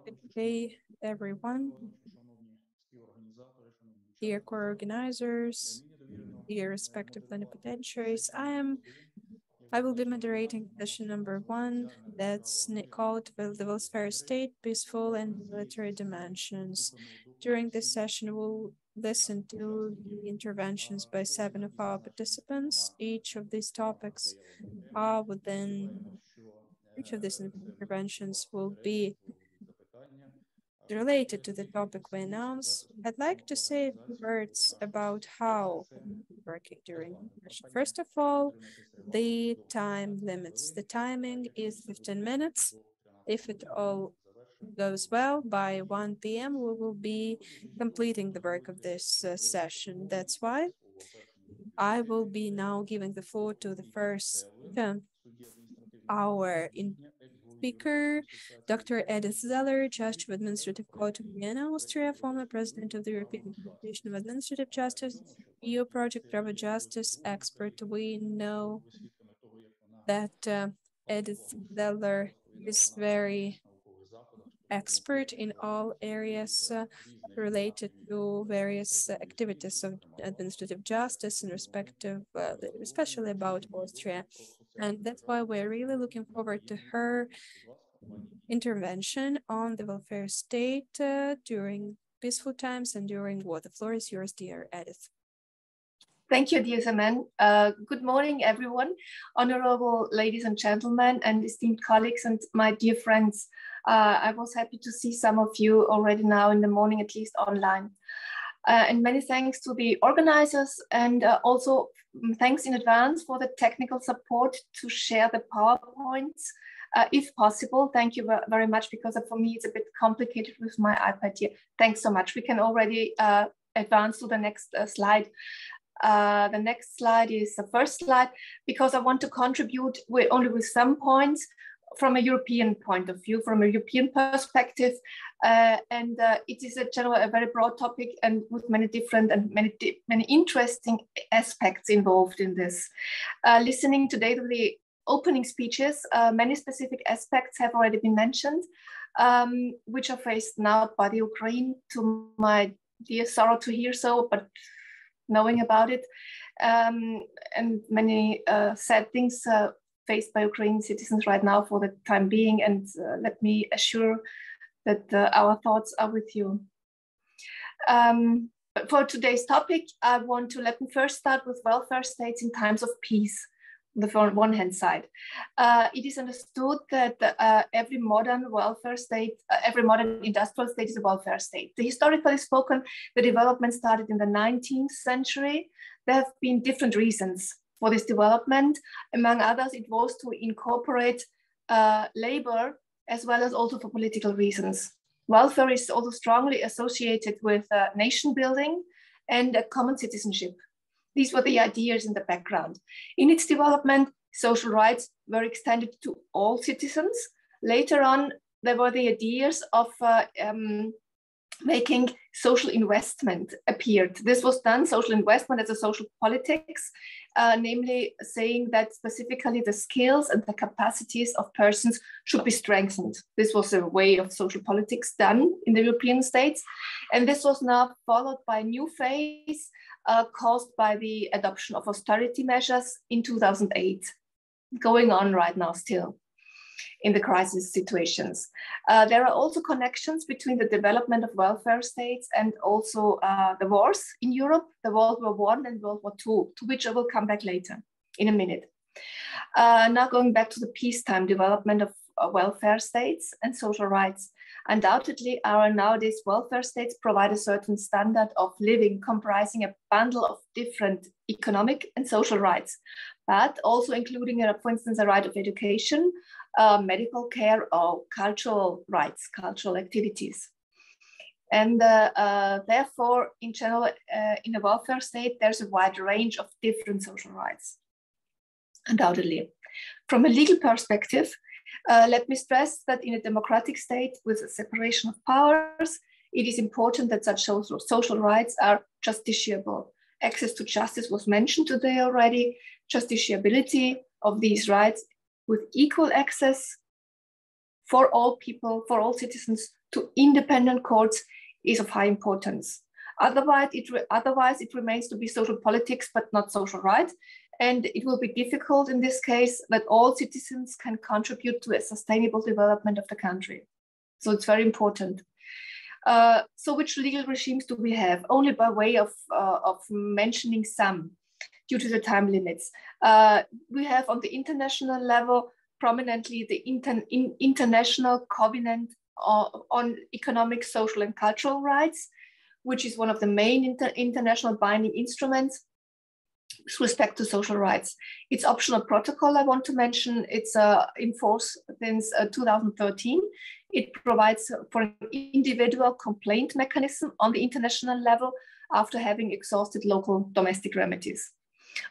Good day, everyone. Dear co-organizers, dear respective plenipotentiaries, I will be moderating session number 1 that's called the Welfare State, Peaceful and Military Dimensions. During this session, we'll listen to the interventions by 7 of our participants. Each of these topics are within, each of these interventions will be related to the topic we announced. I'd like to say a few words about how we're working during the session. First of all, the time limits. The timing is 15 minutes. If it all goes well, by 1 p.m., we will be completing the work of this session. That's why I will be now giving the floor to the first our speaker, Dr. Edith Zeller, Judge of Administrative Court of Vienna, Austria, former President of the European Association of Administrative Justice, EU Project Bravo Justice expert. We know that Edith Zeller is very expert in all areas related to various activities of administrative justice in respect of, especially about Austria. And that's why we're really looking forward to her intervention on the welfare state during peaceful times and during war. The floor is yours, dear Edith. Thank you, dear Zaman. Good morning, everyone, honorable ladies and gentlemen, and esteemed colleagues and my dear friends. I was happy to see some of you already now in the morning, at least online. And many thanks to the organizers, and also thanks in advance for the technical support to share the PowerPoints. If possible, thank you very much, because for me it's a bit complicated with my iPad here. Thanks so much. We can already advance to the next slide. The next slide is the first slide, because I want to contribute only with some points from a European point of view, from a European perspective. It is a very broad topic, and with many different and many interesting aspects involved in this. Listening today to the opening speeches, many specific aspects have already been mentioned, which are faced now by the Ukraine, to my dear sorrow to hear so, but knowing about it, and many sad things faced by Ukrainian citizens right now for the time being. And let me assure that our thoughts are with you. For today's topic, let me first start with welfare states in times of peace. On the one hand side, it is understood that every modern welfare state, every modern industrial state is a welfare state. Historically spoken, the development started in the 19th century. There have been different reasons for this development. Among others, it was to incorporate labor, as well as also for political reasons. Welfare is also strongly associated with nation building and a common citizenship. These were the ideas in the background. In its development, social rights were extended to all citizens. Later on, there were the ideas of making social investment appeared. This was done, social investment as a social politics, namely saying that specifically the skills and the capacities of persons should be strengthened. This was a way of social politics done in the European states. And this was now followed by a new phase caused by the adoption of austerity measures in 2008, going on right now still in the crisis situations. There are also connections between the development of welfare states and also the wars in Europe, the World War I and World War II, to which I will come back later in a minute. Now going back to the peacetime development of welfare states and social rights. Undoubtedly, our nowadays welfare states provide a certain standard of living comprising a bundle of different economic and social rights, but also including, for instance, a right of education, medical care, or cultural rights, cultural activities. And therefore, in general, in a welfare state, there's a wide range of different social rights, undoubtedly. From a legal perspective, let me stress that in a democratic state with a separation of powers, it is important that such social rights are justiciable. Access to justice was mentioned today already. Justiciability of these rights with equal access for all people, for all citizens, to independent courts is of high importance. Otherwise, it remains to be social politics, but not social rights. And it will be difficult in this case that all citizens can contribute to a sustainable development of the country. So it's very important. So which legal regimes do we have? Only by way of mentioning some, due to the time limits. We have on the international level, prominently the International Covenant on Economic, Social and Cultural Rights, which is one of the main international binding instruments with respect to social rights. Its optional protocol I want to mention, it's in force since 2013. It provides for an individual complaint mechanism on the international level after having exhausted local domestic remedies.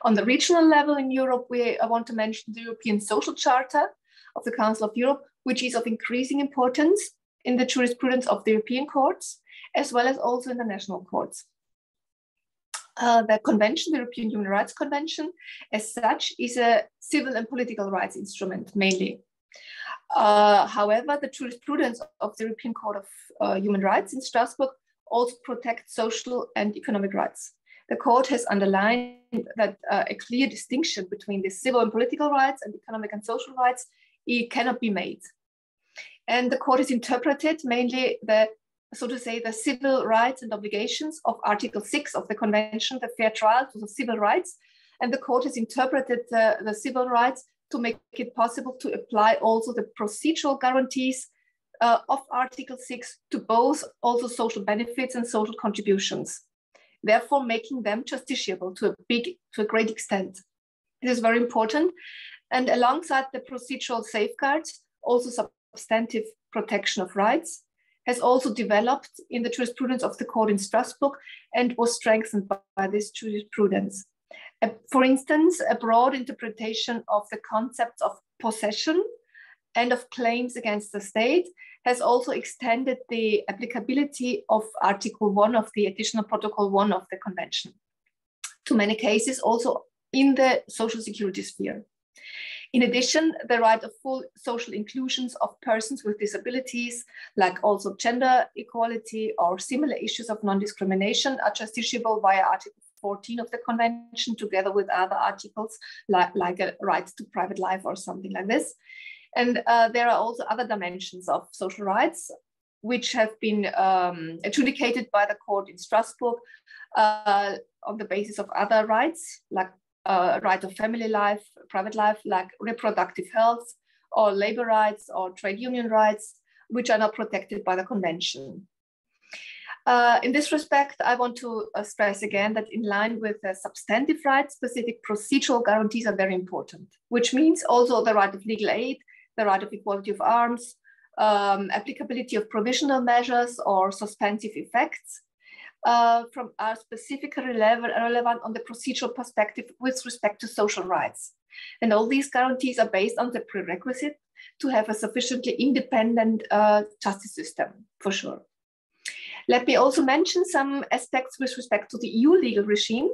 On the regional level in Europe, I want to mention the European Social Charter of the Council of Europe, which is of increasing importance in the jurisprudence of the European courts, as well as also in the national courts. The convention, the European Human Rights Convention, as such, is a civil and political rights instrument mainly. However, the jurisprudence of the European Court of Human Rights in Strasbourg also protects social and economic rights. The court has underlined that a clear distinction between the civil and political rights and economic and social rights, it cannot be made. And the court has interpreted mainly the so to say, the civil rights and obligations of Article 6 of the Convention, the fair trial to the civil rights. And the court has interpreted the civil rights to make it possible to apply also the procedural guarantees of Article 6 to both also social benefits and social contributions, therefore making them justiciable to a great extent. It is very important. And alongside the procedural safeguards, also substantive protection of rights has also developed in the jurisprudence of the court in Strasbourg and was strengthened by this jurisprudence. For instance, a broad interpretation of the concepts of possession and of claims against the state has also extended the applicability of Article 1 of the Additional Protocol 1 of the Convention to many cases also in the social security sphere. In addition, the right of full social inclusions of persons with disabilities, like also gender equality or similar issues of non-discrimination, are justiciable via Article 14 of the Convention, together with other articles like a right to private life or something like this. And there are also other dimensions of social rights, which have been adjudicated by the court in Strasbourg on the basis of other rights, like right of family life, private life, like reproductive health, or labor rights, or trade union rights, which are not protected by the Convention. In this respect, I want to stress again that in line with the substantive rights, specific procedural guarantees are very important, which means also the right of legal aid, the right of equality of arms, applicability of provisional measures or suspensive effects are specifically relevant on the procedural perspective with respect to social rights. And all these guarantees are based on the prerequisite to have a sufficiently independent justice system, for sure. Let me also mention some aspects with respect to the EU legal regime.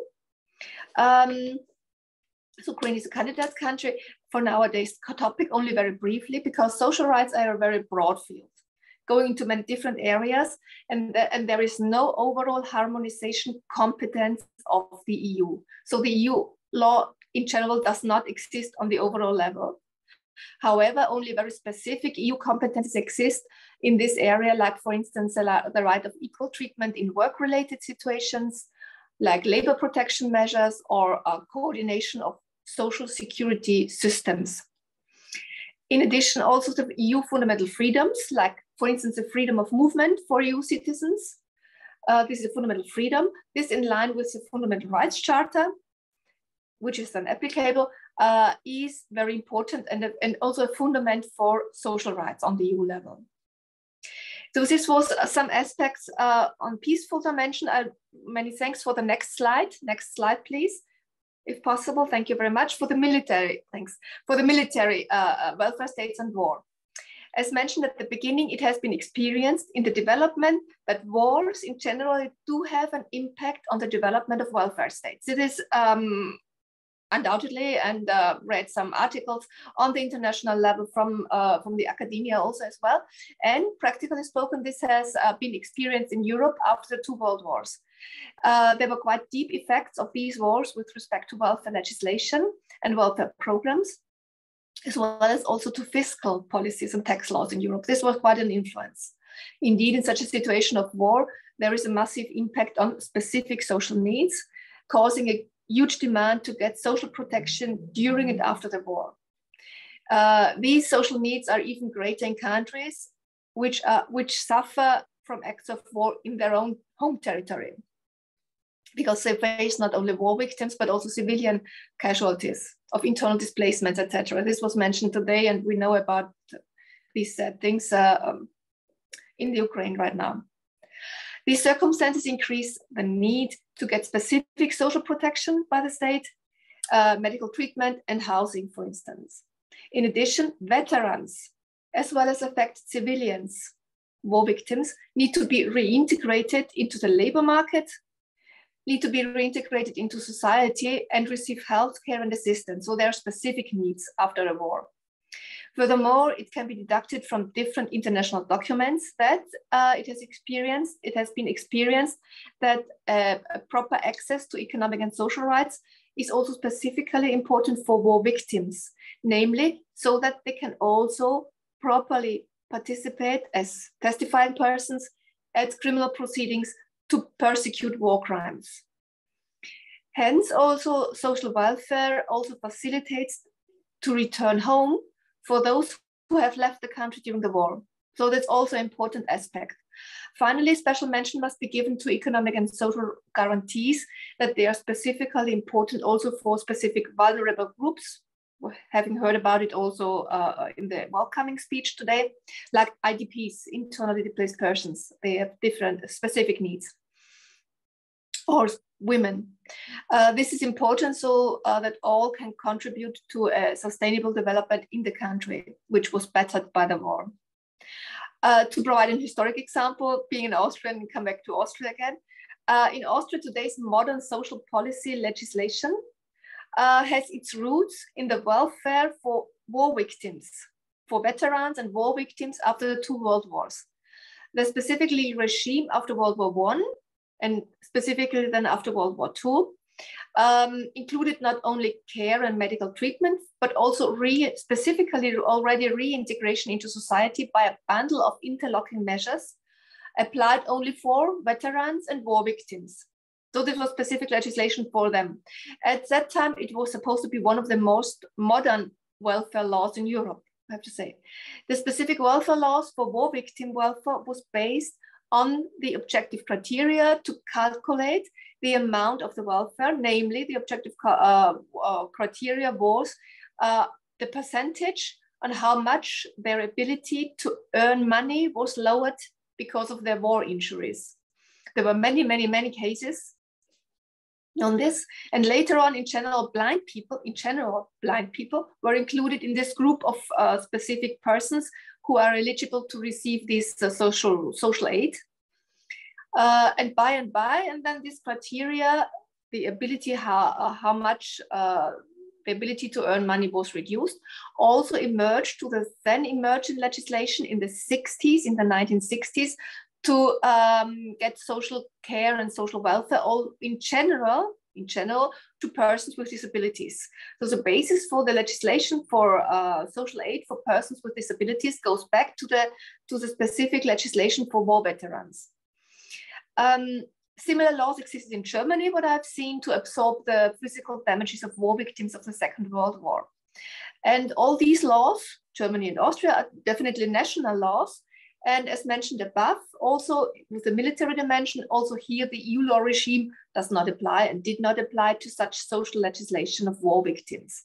So Ukraine is a candidate country for nowadays topic only very briefly, because social rights are a very broad field, going into many different areas, and there is no overall harmonization competence of the EU. So the EU law in general does not exist on the overall level. However, only very specific EU competences exist in this area, like for instance, the right of equal treatment in work-related situations, like labor protection measures or coordination of social security systems. In addition, also the EU fundamental freedoms, like for instance, the freedom of movement for EU citizens. This is a fundamental freedom. This in line with the Fundamental Rights Charter, which is then applicable, is very important and also a fundament for social rights on the EU level. So this was some aspects on peaceful dimension. Many thanks for the next slide. Next slide, please, if possible. Thank you very much. For the military, thanks. For the military, welfare states and war. As mentioned at the beginning, it has been experienced in the development that wars in general do have an impact on the development of welfare states. It is undoubtedly, and read some articles on the international level from the academia also as well. And practically spoken, this has been experienced in Europe after the 2 world wars. There were quite deep effects of these wars with respect to welfare legislation and welfare programs, as well as also to fiscal policies and tax laws in Europe. This was quite an influence. Indeed, in such a situation of war, there is a massive impact on specific social needs, causing a huge demand to get social protection during and after the war. These social needs are even greater in countries which suffer from acts of war in their own home territory, because they face not only war victims, but also civilian casualties of internal displacements, etc. This was mentioned today, and we know about these things in the Ukraine right now. These circumstances increase the need to get specific social protection by the state, medical treatment and housing, for instance. In addition, veterans, as well as affected civilians, war victims, need to be reintegrated into the labor market, need to be reintegrated into society and receive healthcare and assistance. So there are specific needs after a war. Furthermore, it can be deducted from different international documents that it has been experienced that proper access to economic and social rights is also specifically important for war victims, namely so that they can also properly participate as testifying persons at criminal proceedings to persecute war crimes. Hence, also social welfare also facilitates to return home for those who have left the country during the war. So that's also an important aspect. Finally, special mention must be given to economic and social guarantees, that they are specifically important also for specific vulnerable groups, having heard about it also in the welcoming speech today, like IDPs, internally displaced persons. They have different specific needs. Or women. This is important so that all can contribute to a sustainable development in the country, which was battered by the war. To provide an historic example, being an Austrian and come back to Austria again. In Austria, today's modern social policy legislation has its roots in the welfare for war victims, for veterans and war victims after the 2 world wars. The specifically regime after World War I, and specifically then after World War II, included not only care and medical treatment, but also specifically already reintegration into society by a bundle of interlocking measures applied only for veterans and war victims. So this was specific legislation for them. At that time, it was supposed to be one of the most modern welfare laws in Europe, I have to say. The specific welfare laws for war victim welfare was based on the objective criteria to calculate the amount of the welfare, namely the objective criteria was the percentage on how much their ability to earn money was lowered because of their war injuries. There were many, many, many cases on this. And later on, in general, blind people were included in this group of specific persons who are eligible to receive this social aid. And then this criteria, the ability, how much the ability to earn money was reduced, also emerged to the then emergent legislation in the 1960s, to get social care and social welfare, all in general, to persons with disabilities. So the basis for the legislation for social aid for persons with disabilities goes back to the specific legislation for war veterans. Similar laws existed in Germany, what I've seen, to absorb the physical damages of war victims of the Second World War. And all these laws, Germany and Austria, are definitely national laws. And as mentioned above, also with the military dimension, also here the EU law regime does not apply and did not apply to such social legislation of war victims.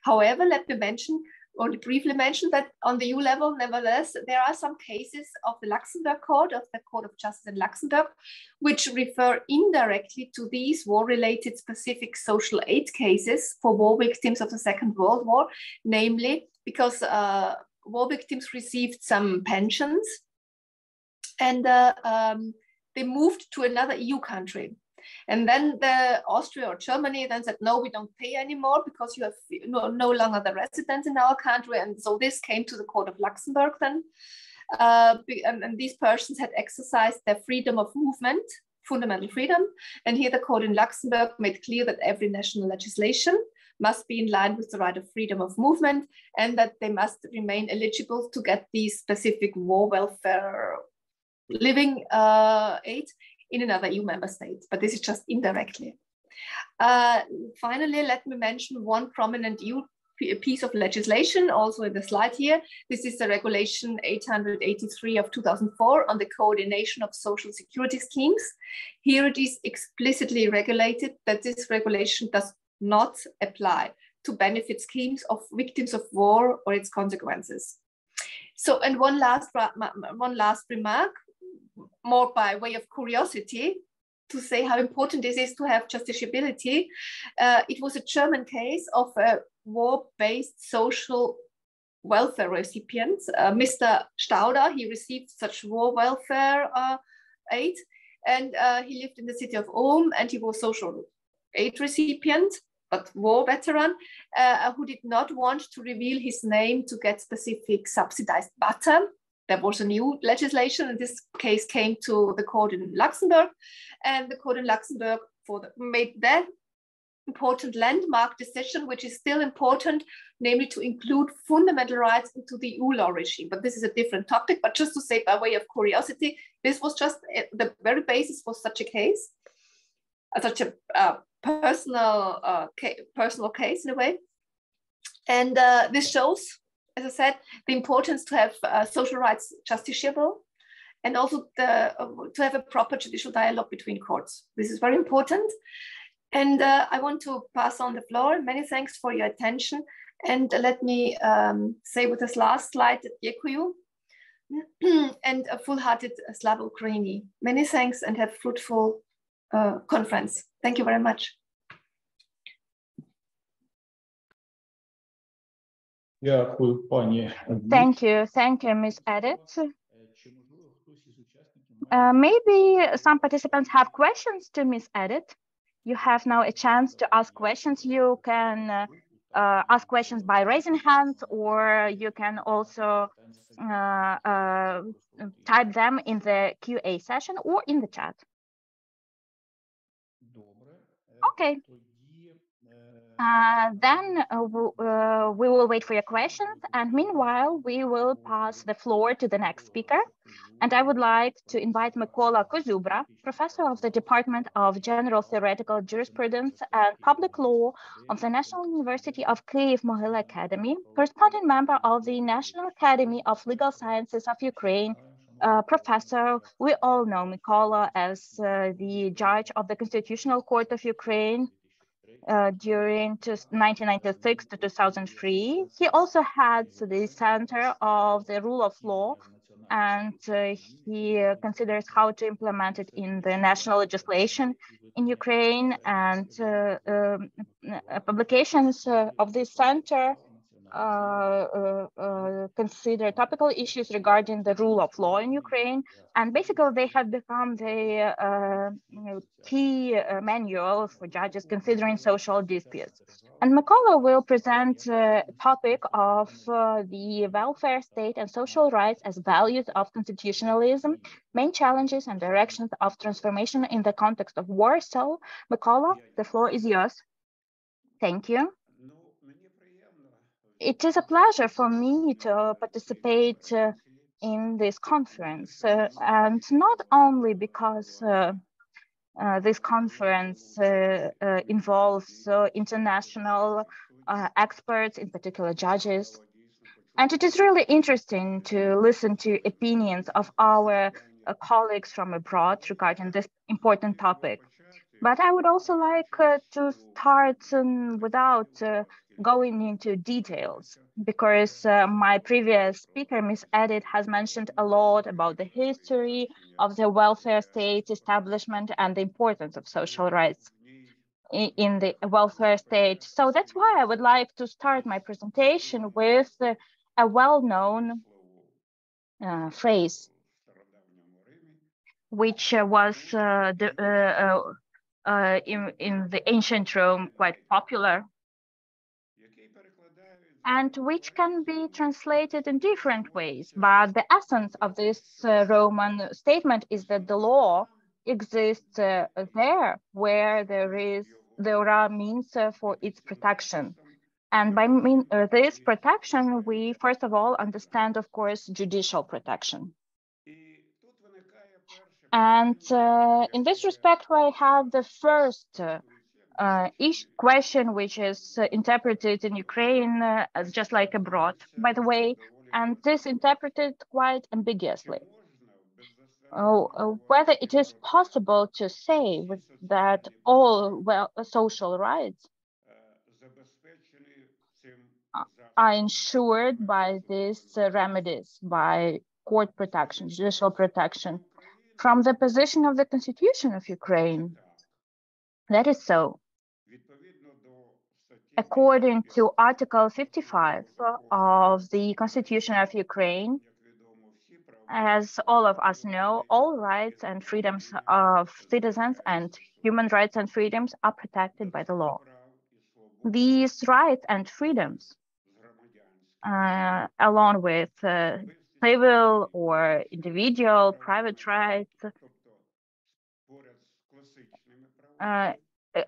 However, let me mention, only briefly mention, that on the EU level, nevertheless, there are some cases of the Luxembourg Court, of the Court of Justice in Luxembourg, which refer indirectly to these war-related specific social aid cases for war victims of the Second World War, namely because war victims received some pensions and they moved to another EU country. And then the Austria or Germany then said, no, we don't pay anymore because you have no longer the residents in our country. And so this came to the Court of Luxembourg then. And these persons had exercised their freedom of movement, fundamental freedom. And here the court in Luxembourg made clear that every national legislation must be in line with the right of freedom of movement, and that they must remain eligible to get these specific war welfare living aid in another EU member state, but this is just indirectly. Finally, let me mention one prominent EU piece of legislation, also in the slide here. This is the Regulation 883 of 2004 on the coordination of social security schemes. Here it is explicitly regulated that this regulation does not apply to benefit schemes of victims of war or its consequences. So, and one last remark, more by way of curiosity, to say how important it is to have justiciability. It was a German case of a war-based social welfare recipient, Mr. Stauder. He received such war welfare aid, and he lived in the city of Ulm, and he was social aid recipient, but war veteran, who did not want to reveal his name to get specific subsidized butter. There was a new legislation, and this case came to the court in Luxembourg, and the court in Luxembourg made that important landmark decision, which is still important, namely to include fundamental rights into the EU law regime. But this is a different topic. But just to say, by way of curiosity, this was just the very basis for such a case, such a personal case in a way. And this shows, as I said, the importance to have social rights justiciable, and also to have a proper judicial dialogue between courts. This is very important. And I want to pass on the floor. Many thanks for your attention. And let me say with this last slide, Děkuju, and a full-hearted Slava Ukraini. Many thanks and have fruitful conference. Thank you very much. Дякую, пані. Thank you, Ms. Edith. Maybe some participants have questions to Ms. Edith. You have now a chance to ask questions. You can ask questions by raising hands, or you can also type them in the QA session or in the chat. Okay. Then we will wait for your questions, and meanwhile we will pass the floor to the next speaker. And I would like to invite Mykola Kozubra, professor of the Department of General Theoretical Jurisprudence and Public Law of the National University of Kyiv-Mohyla Academy, corresponding member of the National Academy of Legal Sciences of Ukraine. Professor, we all know Mykola as the judge of the Constitutional Court of Ukraine during 1996 to 2003. He also heads the Center of the Rule of Law, and he considers how to implement it in the national legislation in Ukraine. And publications of this center consider topical issues regarding the rule of law in Ukraine, and basically they have become the key manual for judges considering social disputes. And Mykola will present a topic of the welfare state and social rights as values of constitutionalism, main challenges and directions of transformation in the context of war. So, Mykola, the floor is yours. Thank you. It is a pleasure for me to participate in this conference, and not only because this conference involves international experts, in particular judges, and it is really interesting to listen to opinions of our colleagues from abroad regarding this important topic. But I would also like to start without going into details, because my previous speaker, Ms. Edith, has mentioned a lot about the history of the welfare state establishment and the importance of social rights in the welfare state. So that's why I would like to start my presentation with a well-known phrase, which was in the ancient Rome quite popular, and which can be translated in different ways. But the essence of this Roman statement is that the law exists there where there are means for its protection. And by this protection, we first of all understand, of course, judicial protection. And in this respect, I have the first question, which is interpreted in Ukraine as just like abroad, by the way, and this interpreted quite ambiguously. Whether it is possible to say that all social rights are ensured by these remedies, by court protection, judicial protection. From the position of the Constitution of Ukraine, that is so. According to Article 55 of the Constitution of Ukraine, as all of us know, all rights and freedoms of citizens and human rights and freedoms are protected by the law. These rights and freedoms, along with civil or individual private rights,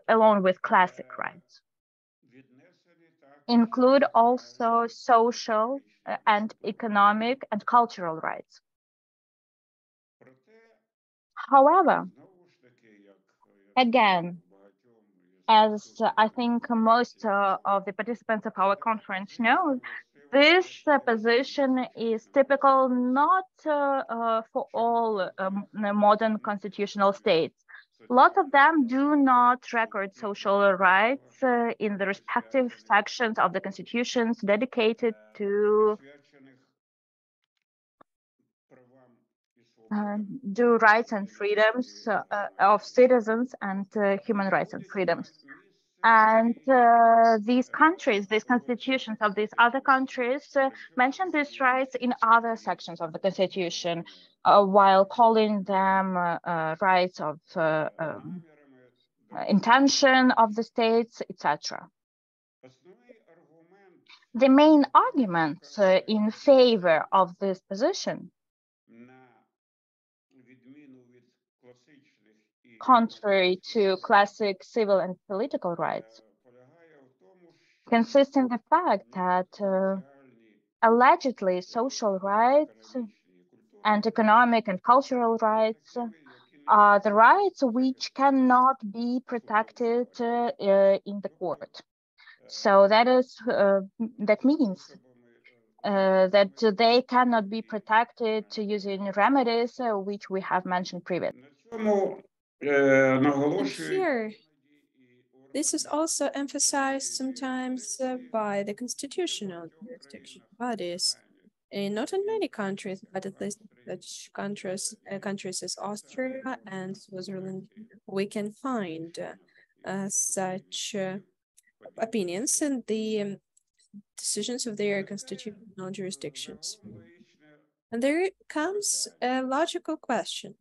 along with classic rights. Include also social and economic and cultural rights. However, again, as I think most of the participants of our conference know, this position is typical not for all modern constitutional states. Lots of them do not record social rights in the respective sections of the constitutions dedicated to do rights and freedoms of citizens and human rights and freedoms. And these countries, these constitutions of these other countries mention these rights in other sections of the constitution while calling them rights of intention of the states, etc. The main argument in favor of this position, contrary to classic civil and political rights, consists in the fact that allegedly social rights and economic and cultural rights are the rights which cannot be protected in the court. So that means that they cannot be protected using remedies which we have mentioned previously. And here, this is also emphasized sometimes by the constitutional jurisdiction bodies, not in many countries, but at least such countries as Austria and Switzerland, we can find such opinions in the decisions of their constitutional jurisdictions. And there comes a logical question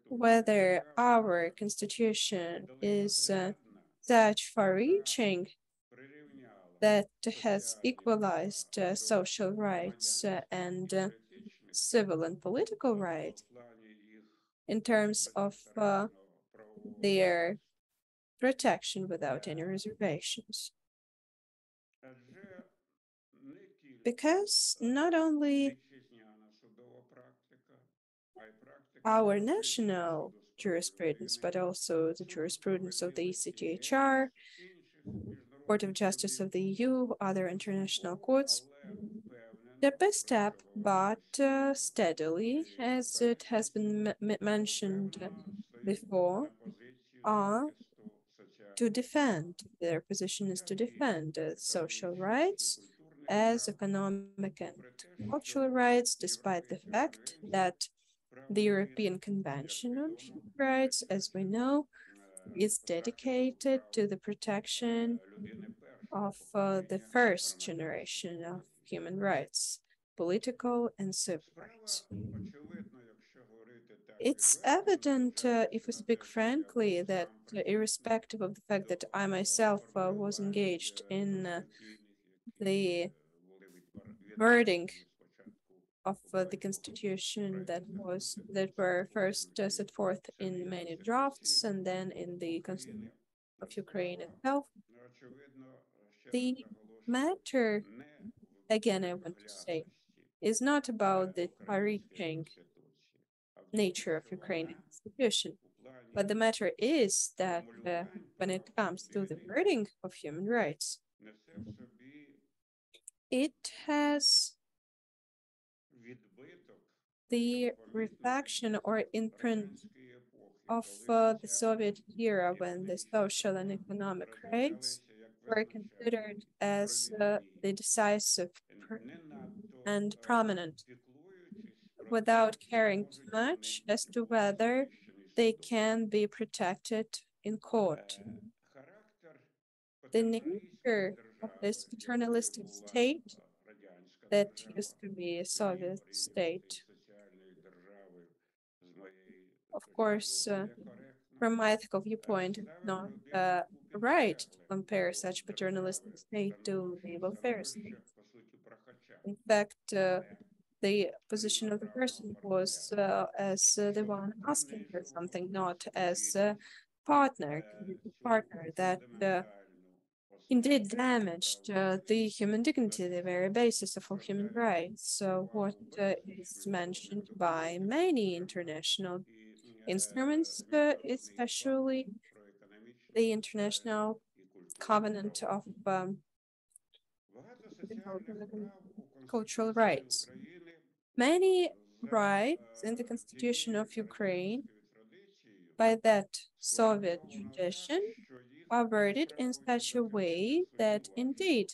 whether our constitution is such far-reaching that has equalized social rights and civil and political rights in terms of their protection without any reservations. Because not only our national jurisprudence, but also the jurisprudence of the ECTHR, Court of Justice of the EU, other international courts, step by step, but steadily, as it has been mentioned before, are to defend. Their position is to defend social rights as economic and cultural rights, despite the fact that the European Convention on Human Rights, as we know, is dedicated to the protection of the first generation of human rights, political and civil rights. It's evident, if we speak frankly, that irrespective of the fact that I myself was engaged in the wording of the constitution that were first set forth in many drafts and then in the constitution of Ukraine itself, the matter, again, I want to say, is not about the far-reaching nature of Ukrainian constitution, but the matter is that when it comes to the wording of human rights, it has the reflection or imprint of the Soviet era when the social and economic rights were considered as the decisive and prominent, without caring too much as to whether they can be protected in court. The nature of this paternalistic state that used to be a Soviet state, of course, from my ethical viewpoint, not right to compare such paternalistic state to the welfare state. In fact, the position of the person was as the one asking for something, not as partner that indeed damaged the human dignity, the very basis of all human rights. So what is mentioned by many international instruments, especially the International Covenant of Cultural Rights. Many rights in the Constitution of Ukraine by that Soviet tradition are worded in such a way that indeed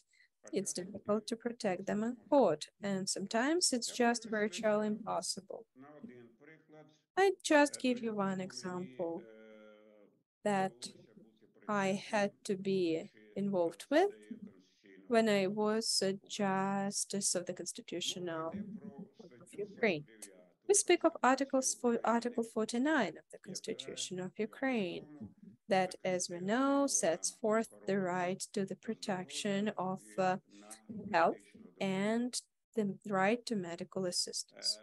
it's difficult to protect them in court, and sometimes it's just virtually impossible. I just give you one example that I had to be involved with when I was a Justice of the Constitutional Court of Ukraine. We speak of Article 49 of the Constitution of Ukraine, that, as we know, sets forth the right to the protection of health and the right to medical assistance.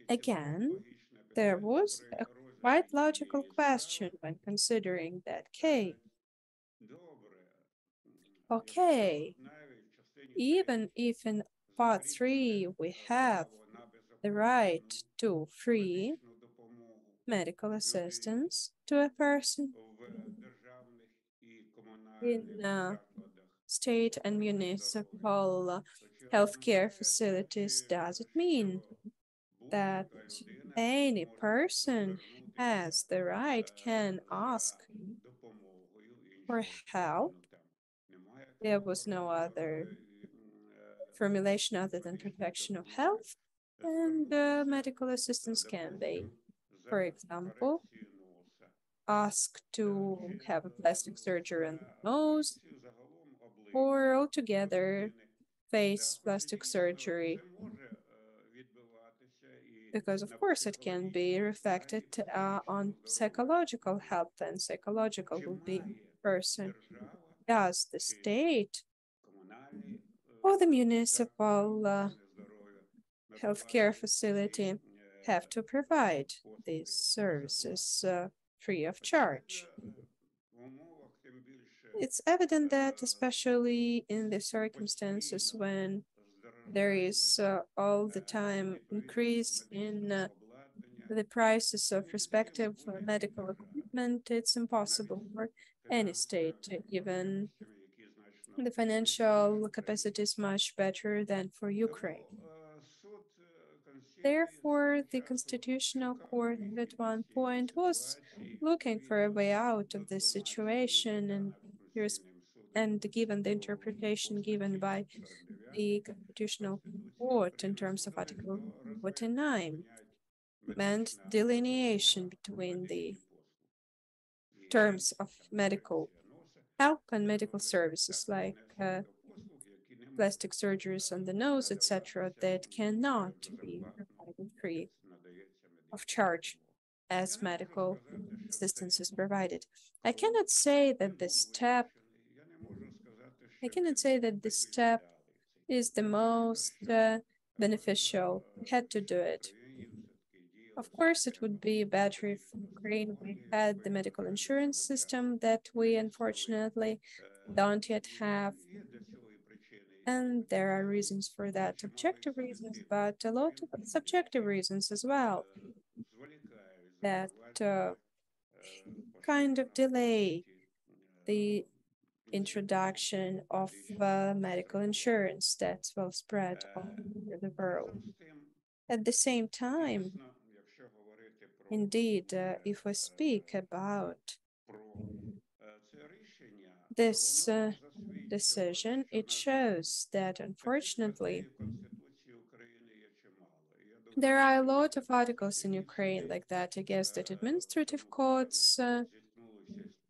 Again, there was a quite logical question when considering that case. Okay, even if in Part 3 we have the right to free medical assistance to a person in state and municipal healthcare facilities, does it mean that any person has the right, can ask for help? There was no other formulation other than protection of health, and medical assistance can be, for example, ask to have a plastic surgery on the nose, or altogether face plastic surgery, because of course it can be reflected on psychological health and psychological well-being person. Does the state or the municipal healthcare facility have to provide these services free of charge? It's evident that, especially in the circumstances when there is all the time increase in the prices of respective medical equipment, it's impossible for any state, even the financial capacity is much better than for Ukraine. Therefore, the Constitutional Court at one point was looking for a way out of this situation, and given the interpretation given by the Constitutional Court in terms of Article 49, meant delineation between the terms of medical help and medical services like plastic surgeries on the nose, etc., that cannot be provided free of charge as medical assistance is provided. I cannot say that this step is the most beneficial. We had to do it. Of course, it would be better if Ukraine we had the medical insurance system that we unfortunately don't yet have. And there are reasons for that, objective reasons, but a lot of subjective reasons as well, that kind of delay the introduction of medical insurance that's well spread all over the world. At the same time, indeed, if we speak about this decision, it shows that unfortunately there are a lot of articles in Ukraine like that. I guess that administrative courts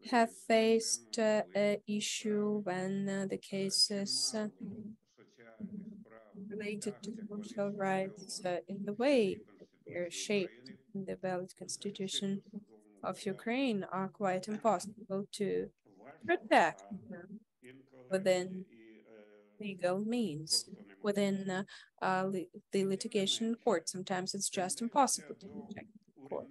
have faced an issue when the cases related to social rights in the way they're shaped in the valid constitution of Ukraine are quite impossible to protect within legal means, within the litigation court. Sometimes it's just impossible to protect the court.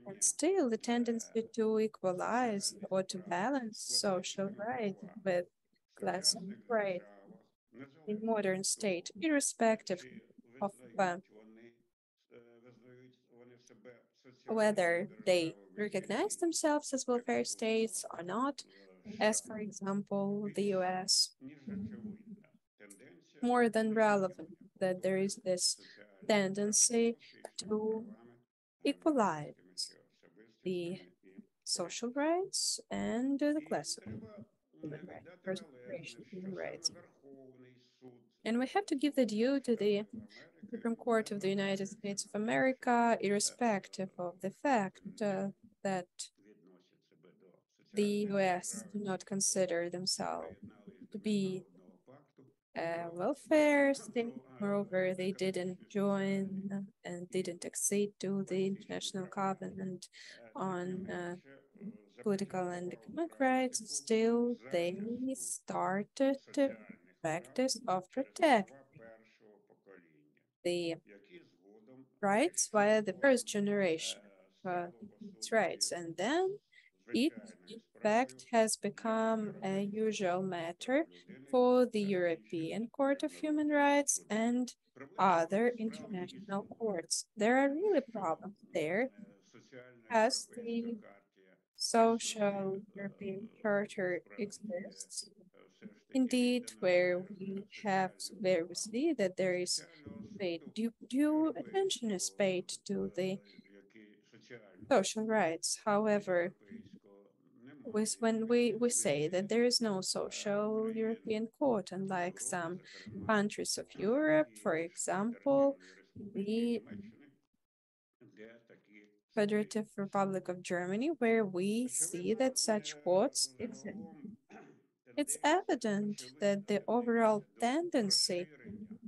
And still, the tendency to equalize or to balance social right with class right in modern state, irrespective of whether they recognize themselves as welfare states or not, as for example, the US, more than relevant that there is this tendency to equalize the social rights and the classical human rights, first generation human rights. And we have to give the due to the Supreme Court of the United States of America, irrespective of the fact that the US do not consider themselves to be a welfare state. Moreover, they didn't join and didn't accede to the International Covenant on political and economic rights. Still, they started the practice of protecting the rights via the first generation its rights, and then it in fact has become a usual matter for the European Court of Human Rights and other international courts. There are really problems there, as the social European Charter exists. Indeed, where we see that there is due attention is paid to the social rights. However, when we say that there is no social European court, unlike some countries of Europe, for example, the Federative Republic of Germany, where we see that such courts exist. It's evident that the overall tendency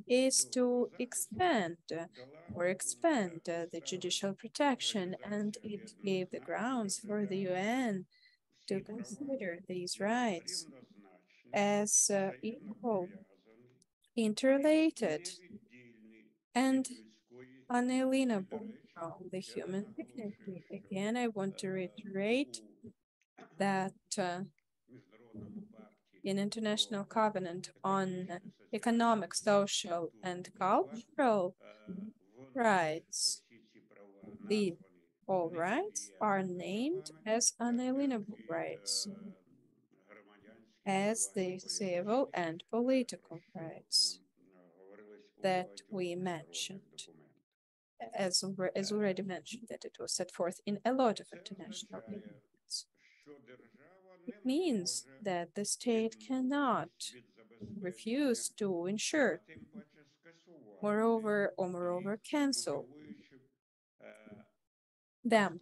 is to expand the judicial protection, and it gave the grounds for the UN to consider these rights as equal, interrelated, and unalienable from the human dignity. Again, I want to reiterate that in International Covenant on Economic, Social, and Cultural rights, the all rights are named as unalienable rights, as the civil and political rights that we mentioned, as already mentioned, that it was set forth in a lot of international agreements. It means that the state cannot refuse to ensure, moreover, cancel them,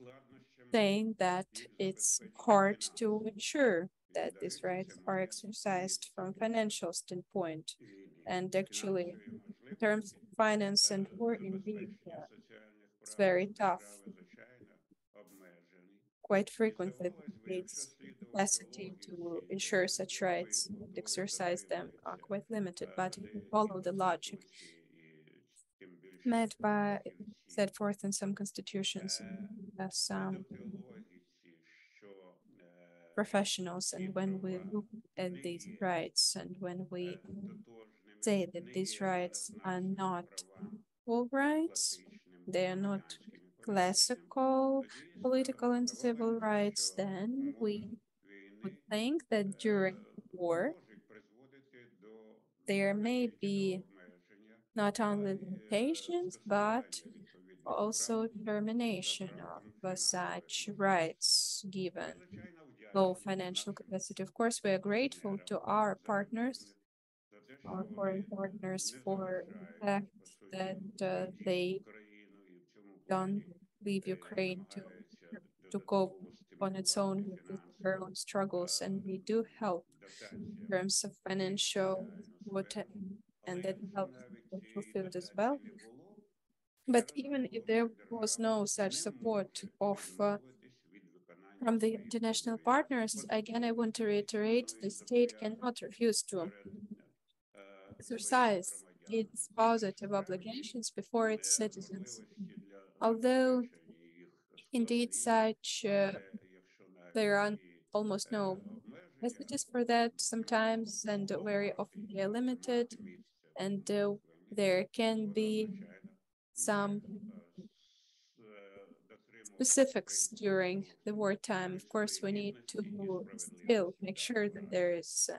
saying that it's hard to ensure that these rights are exercised from financial standpoint. And actually, in terms of finance and war, indeed, it's very tough. Quite frequently, its capacity to ensure such rights and exercise them are quite limited. But if we follow the logic set forth in some constitutions and some professionals, and when we look at these rights and when we say that these rights are not all rights, they are not classical political and civil rights, then we would think that during war there may be not only limitations but also termination of such rights given low financial capacity. Of course, we are grateful to our partners, our foreign partners, for the fact that they don't leave Ukraine to cope on its own with their own struggles, and we do help in terms of financial support, and that helps fulfilled as well. But even if there was no such support from the international partners, again, I want to reiterate the state cannot refuse to exercise its positive obligations before its citizens. Although Indeed, there are almost no messages for that sometimes, and very often they are limited, and there can be some specifics during the wartime. Of course, we need to still make sure that there is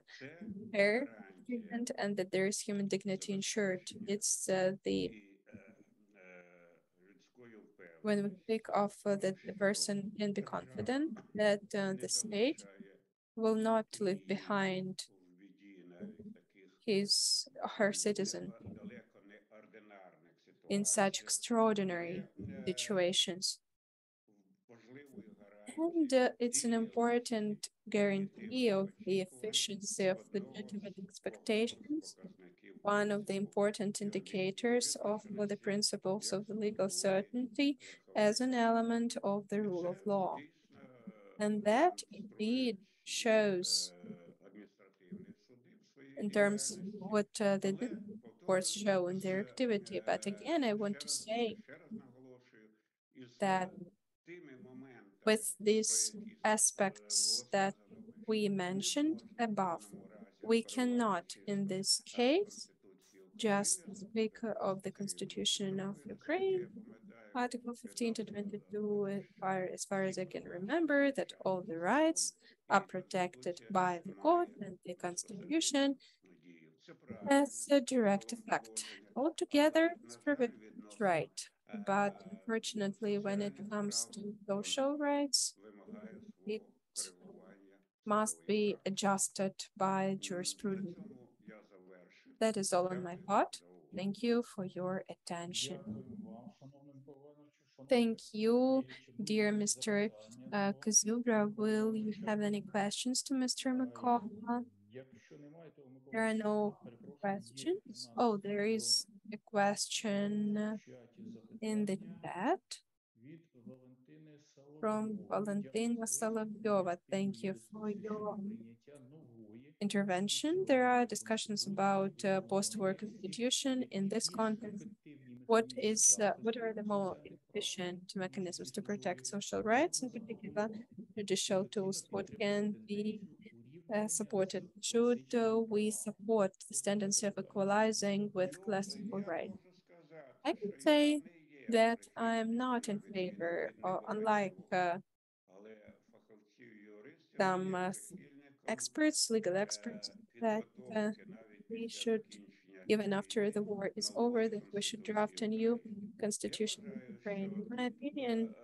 fair treatment and that there is human dignity ensured. It's the when we speak of that the person can be confident that the state will not leave behind his or her citizen in such extraordinary situations. And it's an important guarantee of the efficiency of legitimate expectations, one of the important indicators of the principles of the legal certainty as an element of the rule of law. And that indeed shows in terms of what the courts show in their activity. But again, I want to say that with these aspects that we mentioned above, we cannot, in this case, just speak of the Constitution of Ukraine, Article 15 to 22, as far as I can remember, that all the rights are protected by the court and the Constitution as a direct effect. Altogether, it's perfect right. But unfortunately, when it comes to social rights, it must be adjusted by jurisprudence. That is all on my part. Thank you for your attention. Thank you, dear Mr. Kazubra. Will you have any questions to Mr. McCall? There are no questions. Oh, there is a question in the chat from Valentina Solovyova. Thank you for your intervention. There are discussions about post-war constitution in this context. What are the more efficient mechanisms to protect social rights, in particular judicial tools? What can be supported? Should we support this tendency of equalizing with classical rights? I can say that I'm not in favor, or unlike some experts, legal experts, that we should, even after the war is over, that we should draft a new constitution of Ukraine. In my opinion,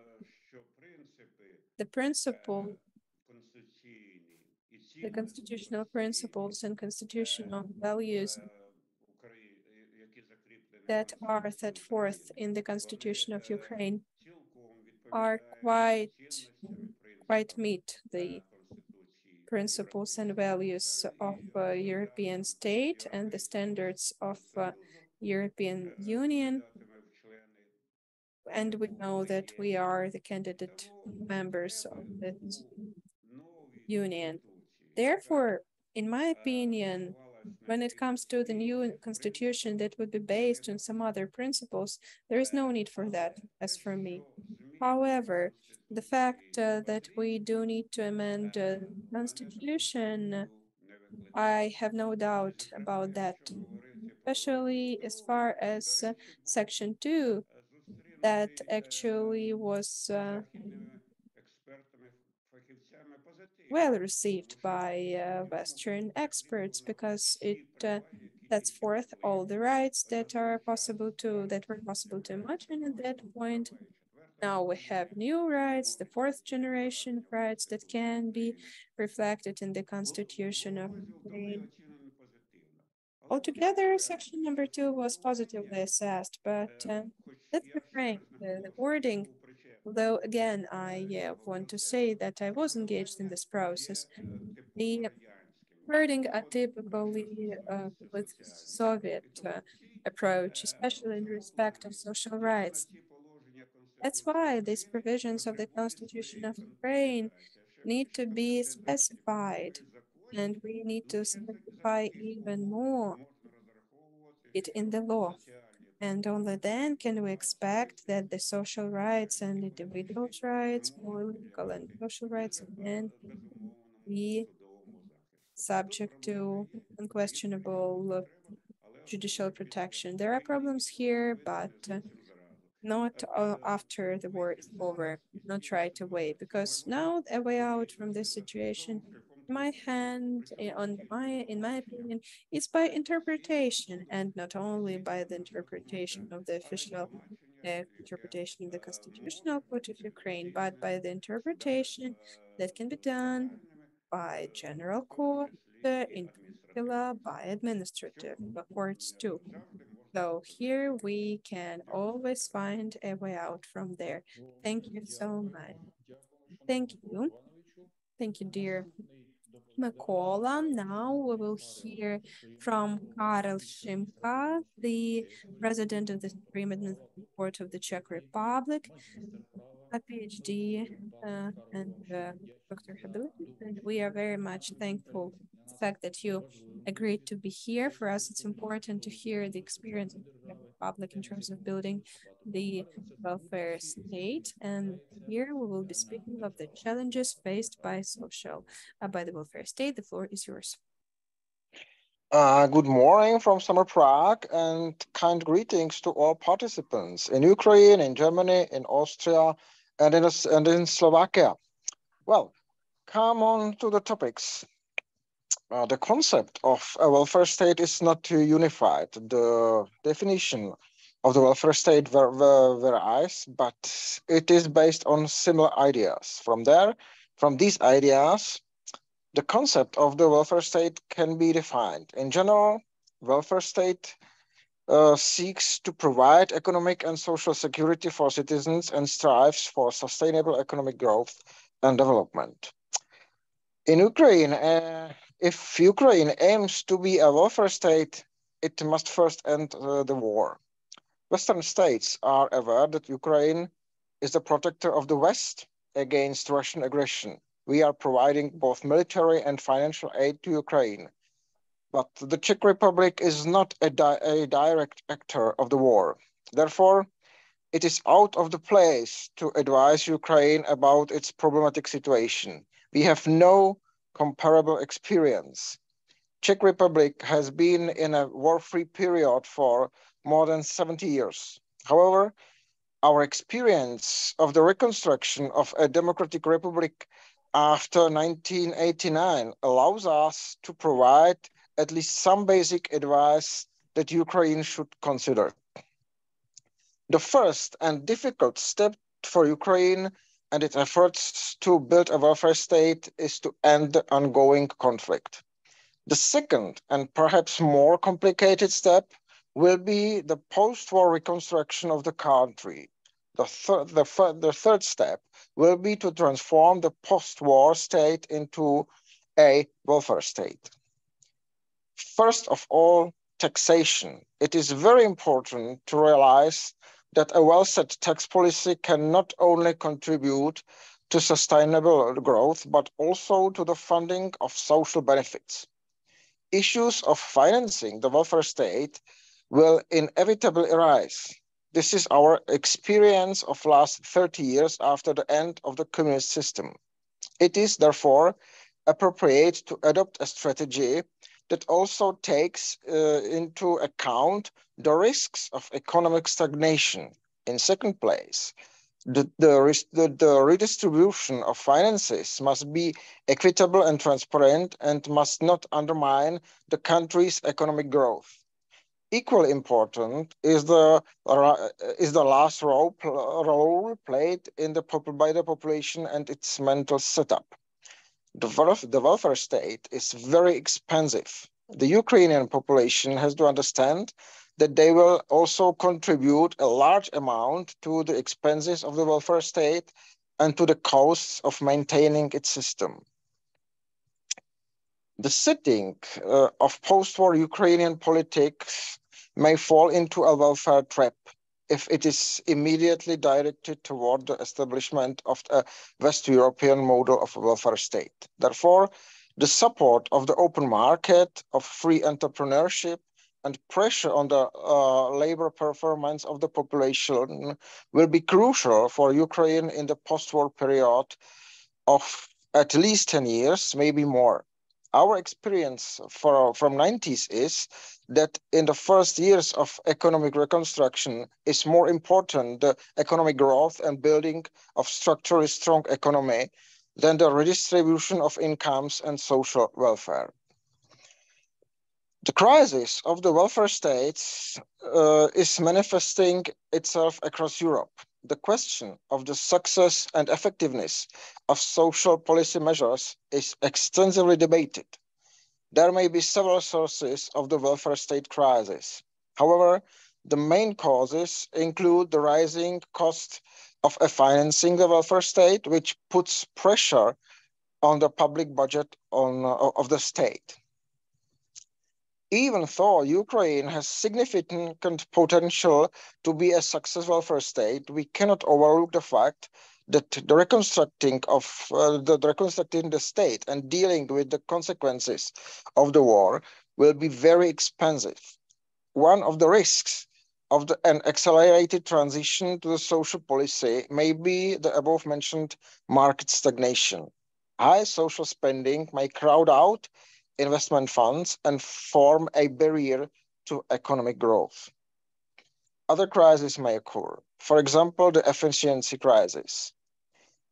the principle, the constitutional principles and constitutional values that are set forth in the Constitution of Ukraine are quite meet the principles and values of European state and the standards of European Union. And we know that we are the candidate members of the Union. Therefore, in my opinion, when it comes to the new constitution that would be based on some other principles, there is no need for that, as for me. However, the fact that we do need to amend the constitution, I have no doubt about that, especially as far as Section 2, that actually was well received by Western experts because it sets forth all the rights that were possible to imagine at that point. Now we have new rights, the fourth generation rights that can be reflected in the Constitution of Ukraine. Altogether, section number 2 was positively assessed, but let's be frank, the wording, although again, I want to say that I was engaged in this process, the wording are typically with Soviet approach, especially in respect of social rights. That's why these provisions of the Constitution of Ukraine need to be specified, and we need to specify even more it in the law. And only then can we expect that the social rights and individuals' rights, political and social rights, can be subject to unquestionable judicial protection. There are problems here, but not after the war is over, not right away, because now a way out from this situation, in my opinion, is by interpretation, and not only by the interpretation of the official interpretation of the Constitutional Court of Ukraine, but by the interpretation that can be done by general court, in particular by administrative courts too. So here we can always find a way out from there. Thank you so much. Thank you. Thank you, dear Mykola. Now we will hear from Karel Šimka, the president of the Supreme Administrative Court of the Czech Republic, a PhD and Dr. Habilitant. And we are very much thankful for the fact that you agreed to be here. For us, it's important to hear the experience of the Czech Republic in terms of building the welfare state. And here we will be speaking of the challenges faced by by the welfare state. The floor is yours. Good morning from summer Prague, and kind greetings to all participants in Ukraine, in Germany, in Austria, and in Slovakia. Well, come on to the topics. The concept of a welfare state is not unified. The definition of the welfare state varies, but it is based on similar ideas. From these ideas, the concept of the welfare state can be defined. In general, welfare state seeks to provide economic and social security for citizens and strives for sustainable economic growth and development. In Ukraine, if Ukraine aims to be a welfare state, it must first end the war. Western states are aware that Ukraine is the protector of the West against Russian aggression. We are providing both military and financial aid to Ukraine. But the Czech Republic is not a direct actor of the war. Therefore, it is out of the place to advise Ukraine about its problematic situation. We have no comparable experience. Czech Republic has been in a war-free period for more than 70 years. However, our experience of the reconstruction of a democratic republic after 1989 allows us to provide at least some basic advice that Ukraine should consider. The first and difficult step for Ukraine and its efforts to build a welfare state is to end the ongoing conflict. The second and perhaps more complicated step will be the post-war reconstruction of the country. The third step will be to transform the post-war state into a welfare state. First of all, taxation. It is very important to realize that a well-set tax policy can not only contribute to sustainable growth, but also to the funding of social benefits. Issues of financing the welfare state will inevitably arise. This is our experience of last 30 years after the end of the communist system. It is therefore appropriate to adopt a strategy that also takes into account the risks of economic stagnation. In second place, the redistribution of finances must be equitable and transparent and must not undermine the country's economic growth. Equally important is the last role played by the population and its mental setup. The welfare state is very expensive. The Ukrainian population has to understand that they will also contribute a large amount to the expenses of the welfare state and to the costs of maintaining its system. The setting of post-war Ukrainian politics may fall into a welfare trap if it is immediately directed toward the establishment of a West European model of a welfare state. Therefore, the support of the open market, of free entrepreneurship, and pressure on the labor performance of the population will be crucial for Ukraine in the post-war period of at least 10 years, maybe more. Our experience from 90s is that in the first years of economic reconstruction is more important the economic growth and building of structurally strong economy than the redistribution of incomes and social welfare. The crisis of the welfare states is manifesting itself across Europe. The question of the success and effectiveness of social policy measures is extensively debated. There may be several sources of the welfare state crisis. However, the main causes include the rising cost of financing the welfare state, which puts pressure on the public budget of the state. Even though Ukraine has significant potential to be a successful welfare state, we cannot overlook the fact that the reconstructing the state and dealing with the consequences of the war will be very expensive. One of the risks of an accelerated transition to the social policy may be the above mentioned market stagnation. High social spending may crowd out investment funds and form a barrier to economic growth. Other crises may occur. For example, the efficiency crisis.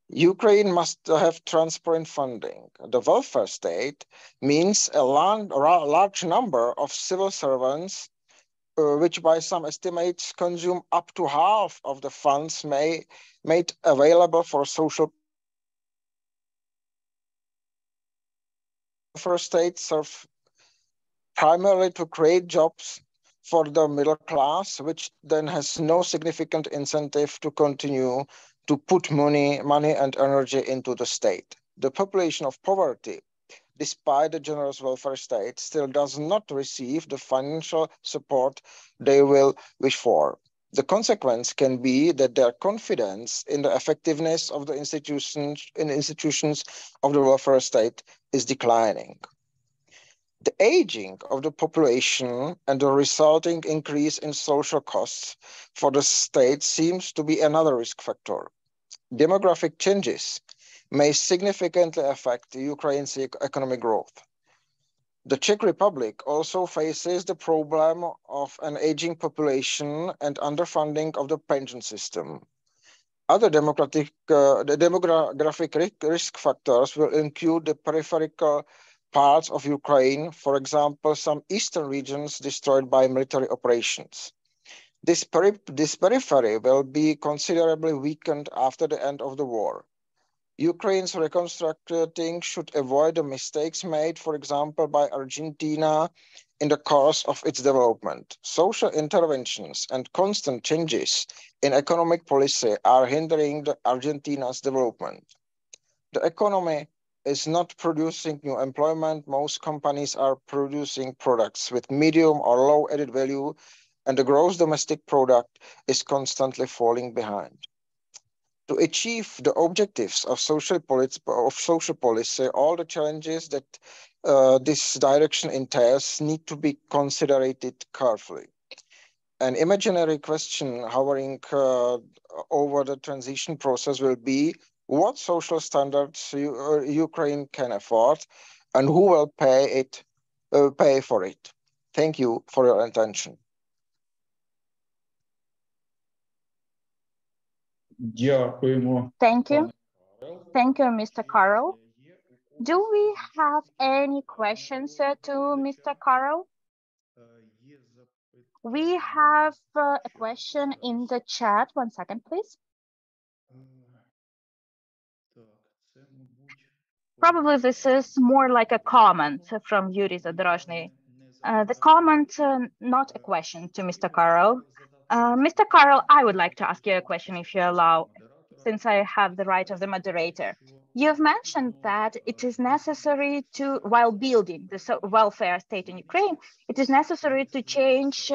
Ukraine must have transparent funding. The welfare state means a large number of civil servants, which by some estimates consume up to half of the funds made available for social. Welfare state serve primarily to create jobs for the middle class, which then has no significant incentive to continue to put money and energy into the state. The population of poverty, despite the generous welfare state, still does not receive the financial support they will wish for. The consequence can be that their confidence in the effectiveness of the institutions of the welfare state is declining. The aging of the population and the resulting increase in social costs for the state seems to be another risk factor. Demographic changes may significantly affect Ukraine's economic growth. The Czech Republic also faces the problem of an aging population and underfunding of the pension system. Other demographic risk factors will include the peripheral parts of Ukraine, for example, some eastern regions destroyed by military operations. This periphery will be considerably weakened after the end of the war. Ukraine's reconstructing should avoid the mistakes made, for example, by Argentina in the course of its development. Social interventions and constant changes in economic policy are hindering Argentina's development. The economy is not producing new employment. Most companies are producing products with medium or low added value, and the gross domestic product is constantly falling behind. To achieve the objectives of social policy, all the challenges that this direction entails need to be considered carefully. An imaginary question hovering over the transition process will be what social standards Ukraine can afford and who will pay for it. Thank you for your attention. Дякуємо. Thank you. Thank you, Mr. Karol. Do we have any questions to Mr. Karol? We have a question in the chat. 1 second, please. Probably this is more like a comment from Yuri Zadorozhny. The comment, not a question to Mr. Karol. Mr. Karol, I would like to ask you a question if you allow, since I have the right of the moderator. You've mentioned that it is necessary to, while building the welfare state in Ukraine, it is necessary to change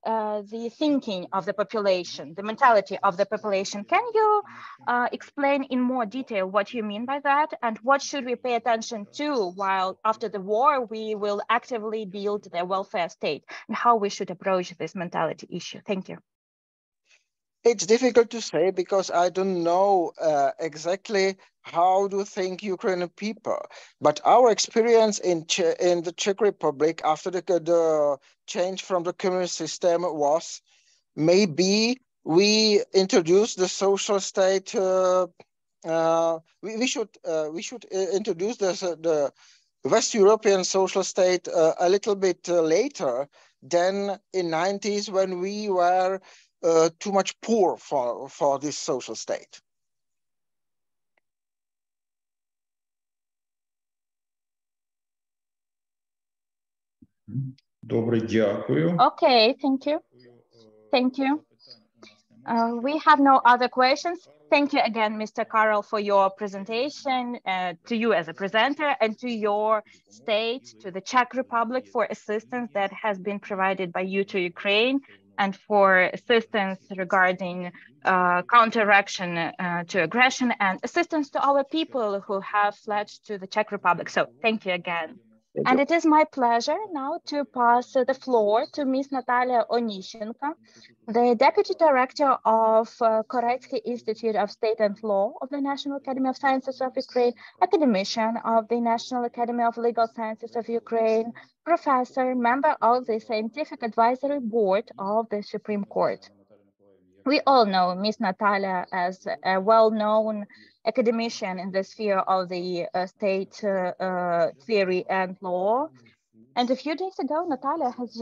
the thinking of the population, the mentality of the population. Can you explain in more detail what you mean by that, and what should we pay attention to while after the war we will actively build the welfare state, and how we should approach this mentality issue? Thank you. It's difficult to say because I don't know exactly how do think Ukrainian people, but our experience in the Czech Republic after the change from the communist system was maybe we introduce the social state. We should introduce the West European social state a little bit later than in 90s when we were too much poor for this social state. Добре, дякую. Okay, thank you. Thank you. We have no other questions. Thank you again, Mr. Karol, for your presentation, to you as a presenter, and to your state, to the Czech Republic, for assistance that has been provided by you to Ukraine, and for assistance regarding counteraction to aggression, and assistance to our people who have fled to the Czech Republic. So thank you again. And it is my pleasure now to pass the floor to Ms. Natalia Onищенko, the Deputy Director of Koretsky Institute of State and Law of the National Academy of Sciences of Ukraine, academician of the National Academy of Legal Sciences of Ukraine, professor, member of the Scientific Advisory Board of the Supreme Court. We all know Ms. Natalia as a well-known academician in the sphere of the state theory and law. And a few days ago, Natalia has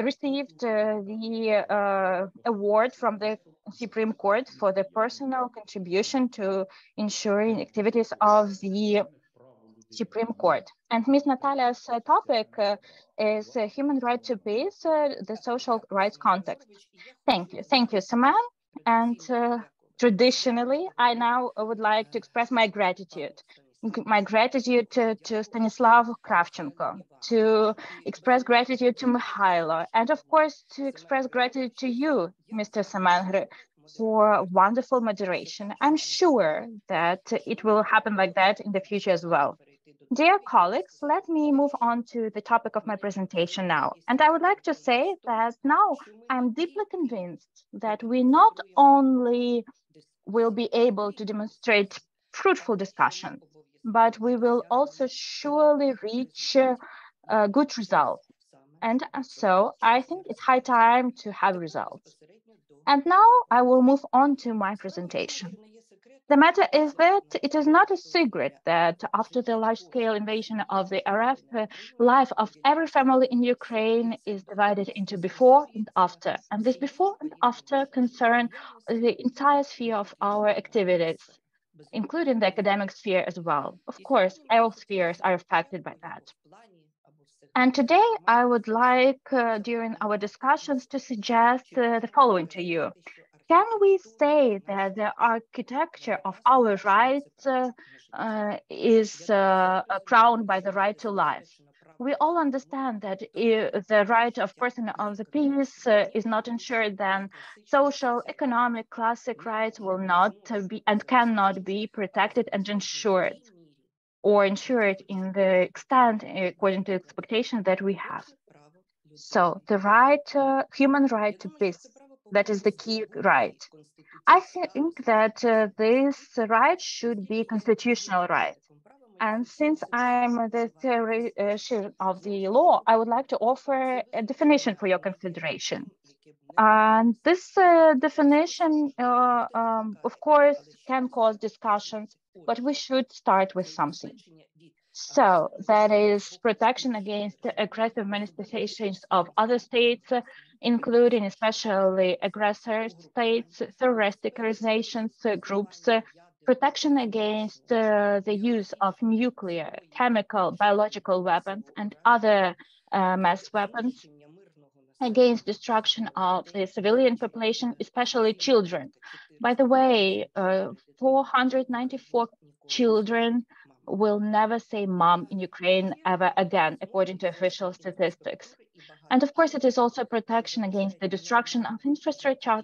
received the award from the Supreme Court for the personal contribution to ensuring activities of the Supreme Court. And Ms. Natalia's topic is human right to peace, the social rights context. Thank you. Thank you, Saman. And traditionally, I now would like to express my gratitude to Stanislav Kravchenko, to express gratitude to Mikhailo, and of course, to express gratitude to you, Mr. Saman, for wonderful moderation. I'm sure that it will happen like that in the future as well. Dear colleagues, let me move on to the topic of my presentation now. And I would like to say that now I'm deeply convinced that we not only will be able to demonstrate fruitful discussion, but we will also surely reach good results. And so I think it's high time to have results. And now I will move on to my presentation. The matter is that it is not a secret that after the large-scale invasion of the RF, life of every family in Ukraine is divided into before and after. And this before and after concern the entire sphere of our activities, including the academic sphere as well. Of course, all spheres are affected by that. And today I would like, during our discussions, to suggest the following to you. Can we say that the architecture of our rights is crowned by the right to life? We all understand that if the right of person of the peace is not ensured, then social, economic, classic rights will not be and cannot be protected and ensured, or ensured in the extent according to expectations that we have. So the right, human right to peace, that is the key right. I think that this right should be constitutional right. And since I'm the theoretician of the law, I would like to offer a definition for your consideration. And this definition, of course, can cause discussions, but we should start with something. So that is protection against aggressive manifestations of other states, including especially aggressor states, terroristic organizations, groups, protection against the use of nuclear, chemical, biological weapons, and other mass weapons, against destruction of the civilian population, especially children. By the way, 494 children will never say mom in Ukraine ever again, according to official statistics. And of course, it is also protection against the destruction of infrastructure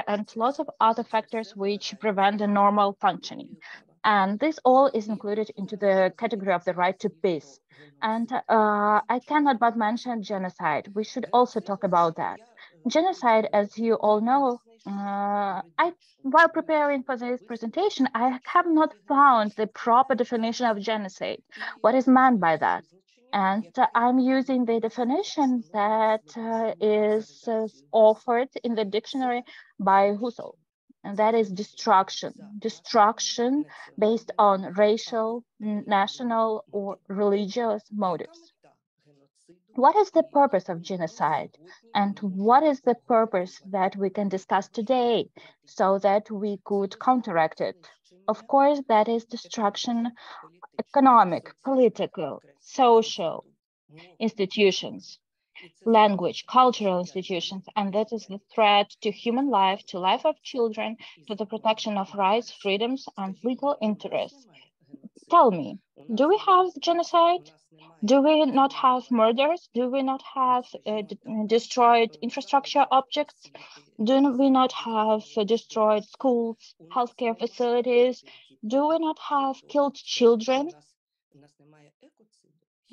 and lots of other factors which prevent the normal functioning. And this all is included into the category of the right to peace. And I cannot but mention genocide. We should also talk about that. Genocide, as you all know, while preparing for this presentation, I have not found the proper definition of genocide. What is meant by that? And I'm using the definition that is offered in the dictionary by Husserl, and that is destruction. Destruction based on racial, national, or religious motives. What is the purpose of genocide? And what is the purpose that we can discuss today so that we could counteract it? Of course, that is destruction, economic, political, social institutions, language, cultural institutions, and that is the threat to human life, to life of children, to the protection of rights, freedoms, and legal interests. Tell me, do we have genocide? Do we not have murders? Do we not have destroyed infrastructure objects? Do we not have destroyed schools, healthcare facilities? Do we not have killed children?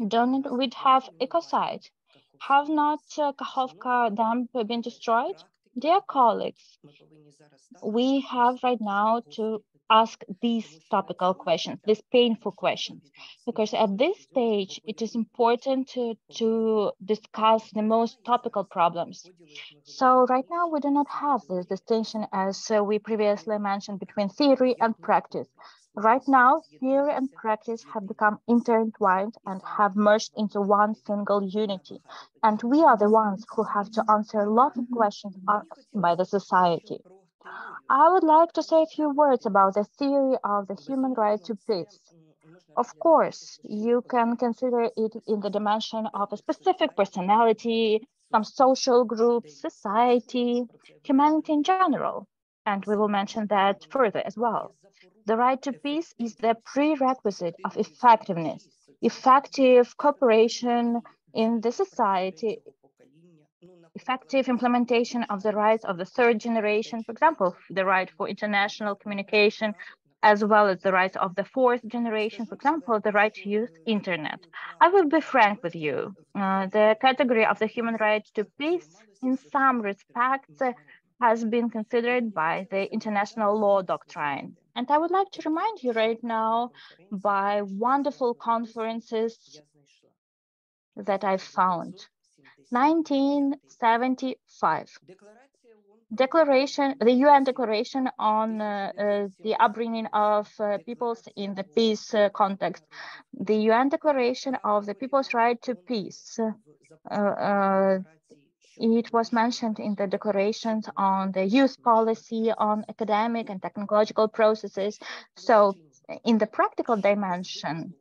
Don't we have ecocide? Have not Kakhovka Dam been destroyed? Dear colleagues, we have right now to ask these topical questions, these painful questions, because at this stage, it is important to discuss the most topical problems. So right now, we do not have this distinction as we previously mentioned between theory and practice. Right now, theory and practice have become intertwined and have merged into one single unity. And we are the ones who have to answer lots of questions asked by the society. I would like to say a few words about the theory of the human right to peace. Of course, you can consider it in the dimension of a specific personality, some social group, society, humanity in general. And we will mention that further as well. The right to peace is the prerequisite of effectiveness, effective cooperation in the society, effective implementation of the rights of the third generation, for example, the right for international communication, as well as the rights of the fourth generation, for example, the right to use internet. I will be frank with you. The category of the human right to peace, in some respects, has been considered by the international law doctrine. And I would like to remind you right now by wonderful conferences that I found. 1975. The UN Declaration on the upbringing of peoples in the peace context. The UN Declaration of the People's Right to Peace. It was mentioned in the declarations on the youth policy, on academic and technological processes. So in the practical dimension,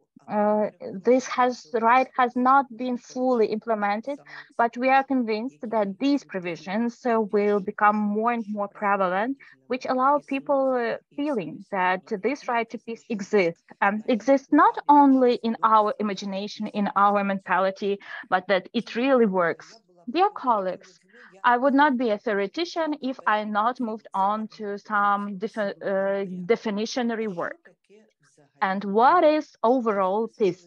this right has not been fully implemented, but we are convinced that these provisions will become more and more prevalent, which allow people feeling that this right to peace exists, and exists not only in our imagination, in our mentality, but that it really works. Dear colleagues, I would not be a theoretician if I not moved on to some definitionary work. And what is overall peace?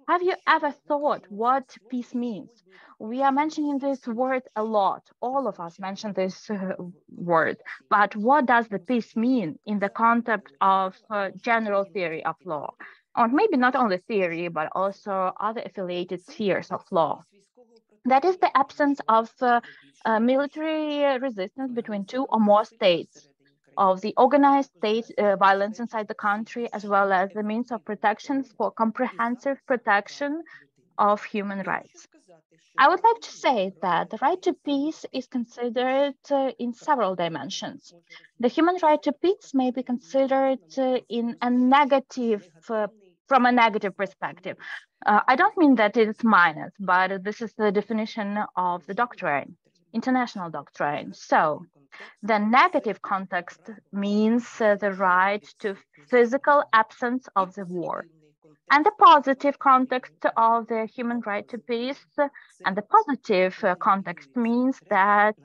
Have you ever thought what peace means? We are mentioning this word a lot. All of us mention this word. But what does the peace mean in the context of general theory of law? Or maybe not only theory, but also other affiliated spheres of law. That is the absence of military resistance between two or more states, of the organized state violence inside the country, as well as the means of protection for comprehensive protection of human rights. I would like to say that the right to peace is considered in several dimensions. The human right to peace may be considered in a negative, from a negative perspective. I don't mean that it's minus, but this is the definition of the doctrine, international doctrine. So the negative context means the right to physical absence of the war. And the positive context of the human right to peace, and the positive context means that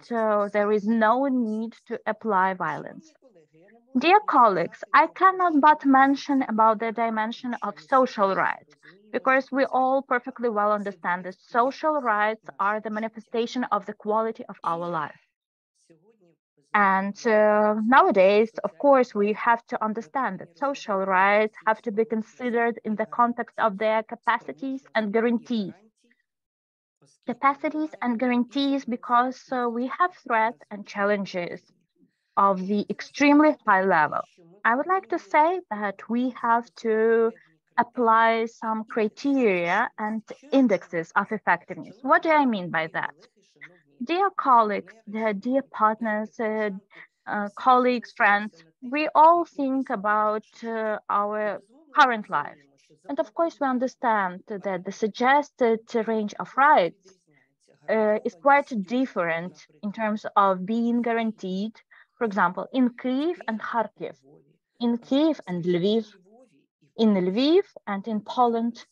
there is no need to apply violence. Dear colleagues, I cannot but mention about the dimension of social rights, because we all perfectly well understand that social rights are the manifestation of the quality of our life. And nowadays, of course, we have to understand that social rights have to be considered in the context of their capacities and guarantees. Capacities and guarantees because we have threats and challenges of the extremely high level. I would like to say that we have to apply some criteria and indexes of effectiveness. What do I mean by that? Dear colleagues, dear partners, colleagues, friends, we all think about our current life. And of course, we understand that the suggested range of rights is quite different in terms of being guaranteed, for example, in Kyiv and Kharkiv, in Kyiv and Lviv, in Lviv and in Poland,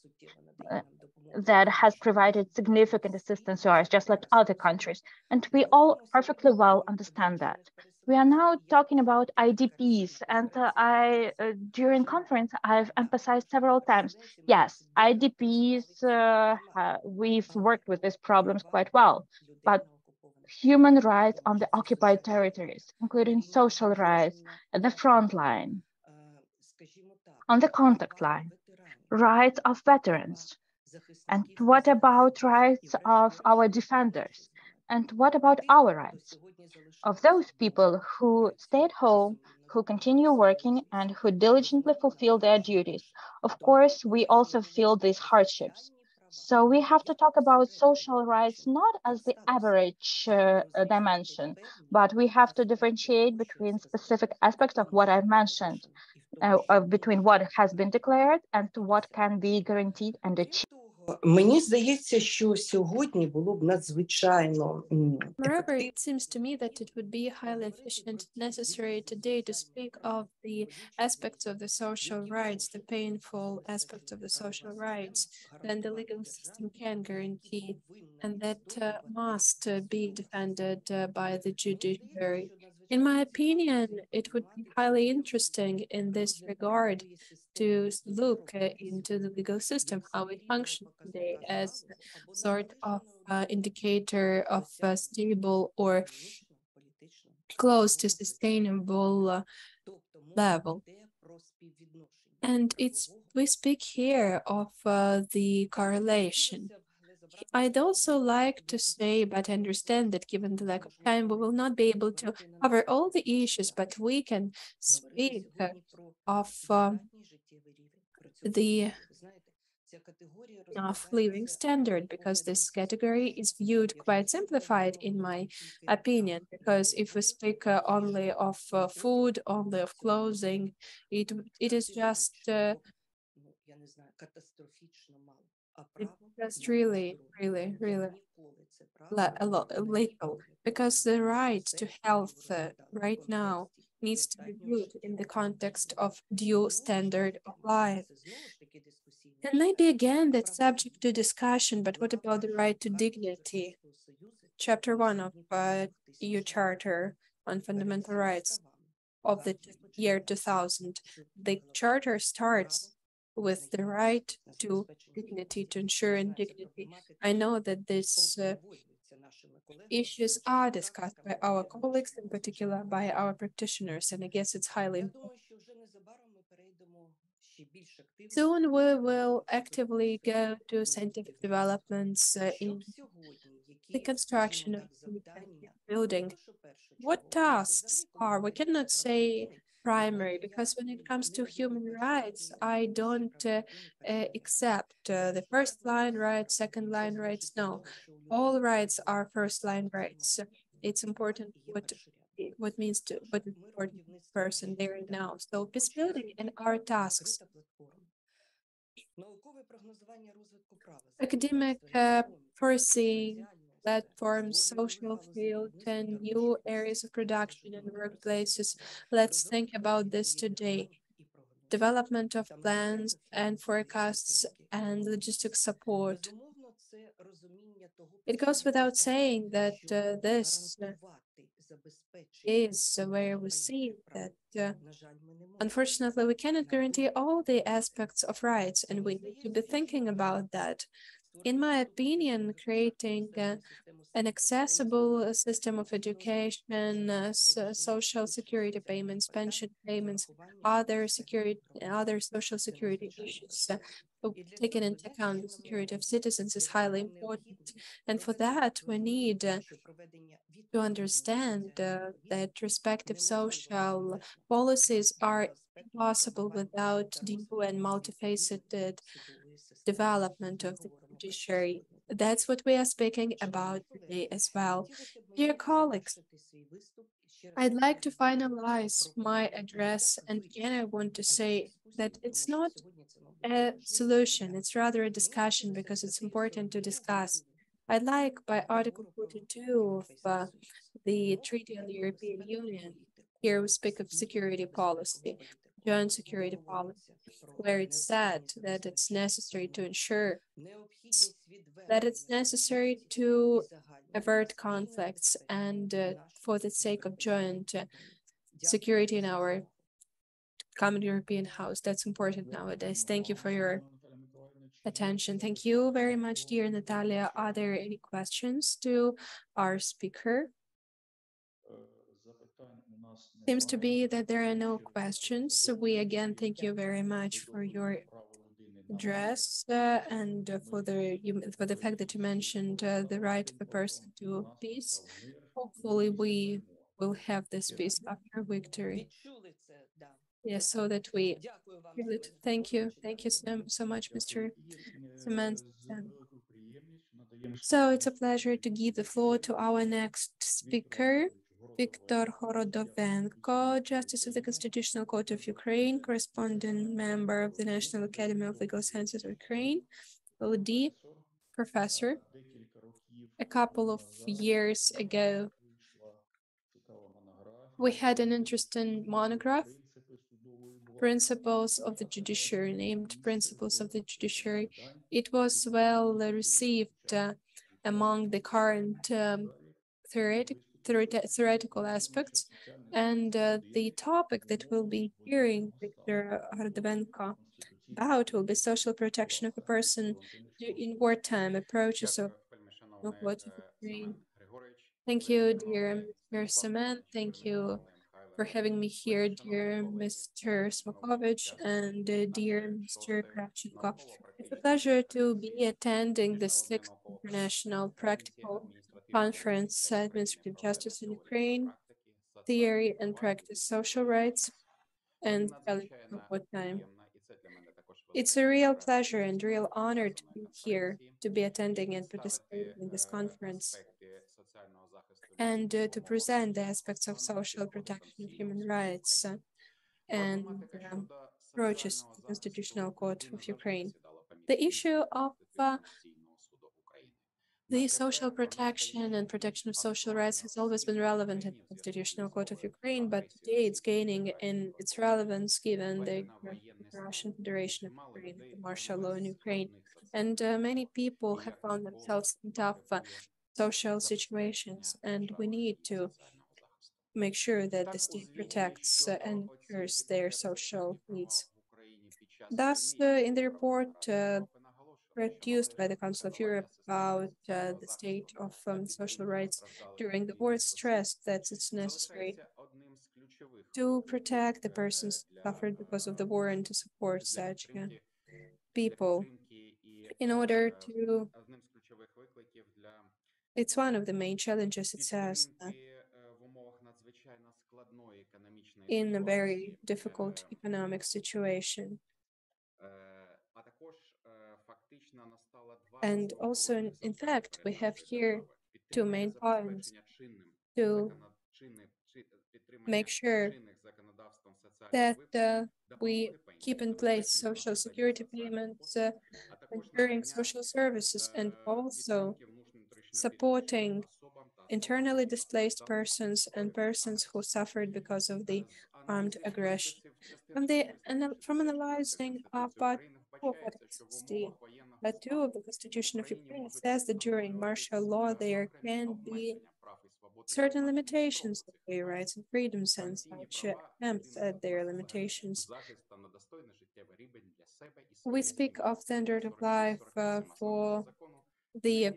that has provided significant assistance to us, just like other countries. And we all perfectly well understand that. We are now talking about IDPs, and during conference, I've emphasized several times, yes, IDPs, we've worked with these problems quite well, but human rights on the occupied territories, including social rights at the front line, on the contact line, rights of veterans. And what about rights of our defenders? And what about our rights? Of those people who stay at home, who continue working, and who diligently fulfill their duties. Of course, we also feel these hardships. So we have to talk about social rights not as the average dimension, but we have to differentiate between specific aspects of what I've mentioned, between what has been declared and what can be guaranteed and achieved. Мені здається, що сьогодні було б надзвичайно Moreover, it seems to me that it would be highly efficient and necessary today to speak of the aspects of the social rights, the painful aspects of the social rights, that the legal system can guarantee, and that must be defended by the judiciary. In my opinion, it would be highly interesting in this regard to look into the legal system, how it functions today as a sort of indicator of stable or close to sustainable level. And we speak here of the correlation. I'd also like to say, but understand that given the lack of time, we will not be able to cover all the issues, but we can speak of the living standard, because this category is viewed quite simplified in my opinion, because if we speak only of food, only of clothing, it is just really little, because the right to health right now needs to be viewed in the context of due standard of life. And maybe again that's subject to discussion, but what about the right to dignity? Chapter 1 of EU Charter on Fundamental Rights of the year 2000. The Charter starts with the right to dignity, to ensure dignity. I know that these issues are discussed by our colleagues, in particular by our practitioners, and I guess it's highly important. Soon we will actively go to scientific developments in the construction of the building. What tasks are? We cannot say primary, because when it comes to human rights, I don't accept the first line rights, second line rights. No, all rights are first line rights. It's important what means to what is important person there and now. So peace building and our tasks. Academic foreseeing platforms, social field, and new areas of production and workplaces. Let's think about this today. development of plans and forecasts, and logistics support. It goes without saying that this is where we see that unfortunately we cannot guarantee all the aspects of rights, and we need to be thinking about that. In my opinion, creating an accessible system of education, social security payments, pension payments, other social security issues, taking into account the security of citizens is highly important. And for that, we need to understand that respective social policies are impossible without due and multifaceted development of the judiciary. That's what we are speaking about today as well. Dear colleagues, I'd like to finalize my address, and again, I want to say that it's not a solution, it's rather a discussion because it's important to discuss. I'd like, by Article 42 of the Treaty on the European Union, here we speak of security policy, joint security policy, where it's said that it's necessary to ensure that it's necessary to avert conflicts and for the sake of joint security in our common European house. That's important nowadays. Thank you for your attention. Thank you very much, dear Natalia. Are there any questions to our speaker? Seems to be that there are no questions. So we again thank you very much for your address and for the fact that you mentioned the right of a person to peace. Hopefully, we will have this peace after victory. Yes, so that we feel it. Thank you. Thank you so much, Mr. Cement. So it's a pleasure to give the floor to our next speaker, Viktor Horodovenko, Justice of the Constitutional Court of Ukraine, correspondent member of the National Academy of Legal Sciences of Ukraine, LD, professor. A couple of years ago, we had an interesting monograph, Principles of the Judiciary, named Principles of the Judiciary. It was well received among the current theoretical aspects, and the topic that we'll be hearing Viktor Horodovenko about will be social protection of a person in wartime, approaches of Ukraine. Thank you, dear Mr. Semen. Thank you for having me here, dear Mr. Smokovich and dear Mr. Kravchenko. It's a pleasure to be attending the 6th International Practical Conference, Administrative Justice in Ukraine, Theory and Practice Social Rights, and Wartime. It's a real pleasure and real honor to be here, to be attending and participating in this conference, and to present the aspects of social protection of human rights and approaches to the Constitutional Court of Ukraine. The issue of the social protection and protection of social rights has always been relevant in the Constitutional Court of Ukraine, but today it's gaining in its relevance given the Russian Federation of Ukraine, the martial law in Ukraine. And many people have found themselves in tough social situations, and we need to make sure that the state protects and ensures their social needs. Thus, in the report produced by the Council of Europe about the state of social rights during the war, it's stressed that it's necessary to protect the persons suffered because of the war and to support such people in order to. It's one of the main challenges, it says, in a very difficult economic situation. And also, in fact, we have here two main points to make sure that we keep in place social security payments, ensuring social services, and also supporting internally displaced persons and persons who suffered because of the armed aggression. From analyzing Part 4 of Article 62 of the Constitution of Ukraine, it says that during martial law there can be certain limitations of their rights and freedoms, and such attempts at their limitations. We speak of standard of life for the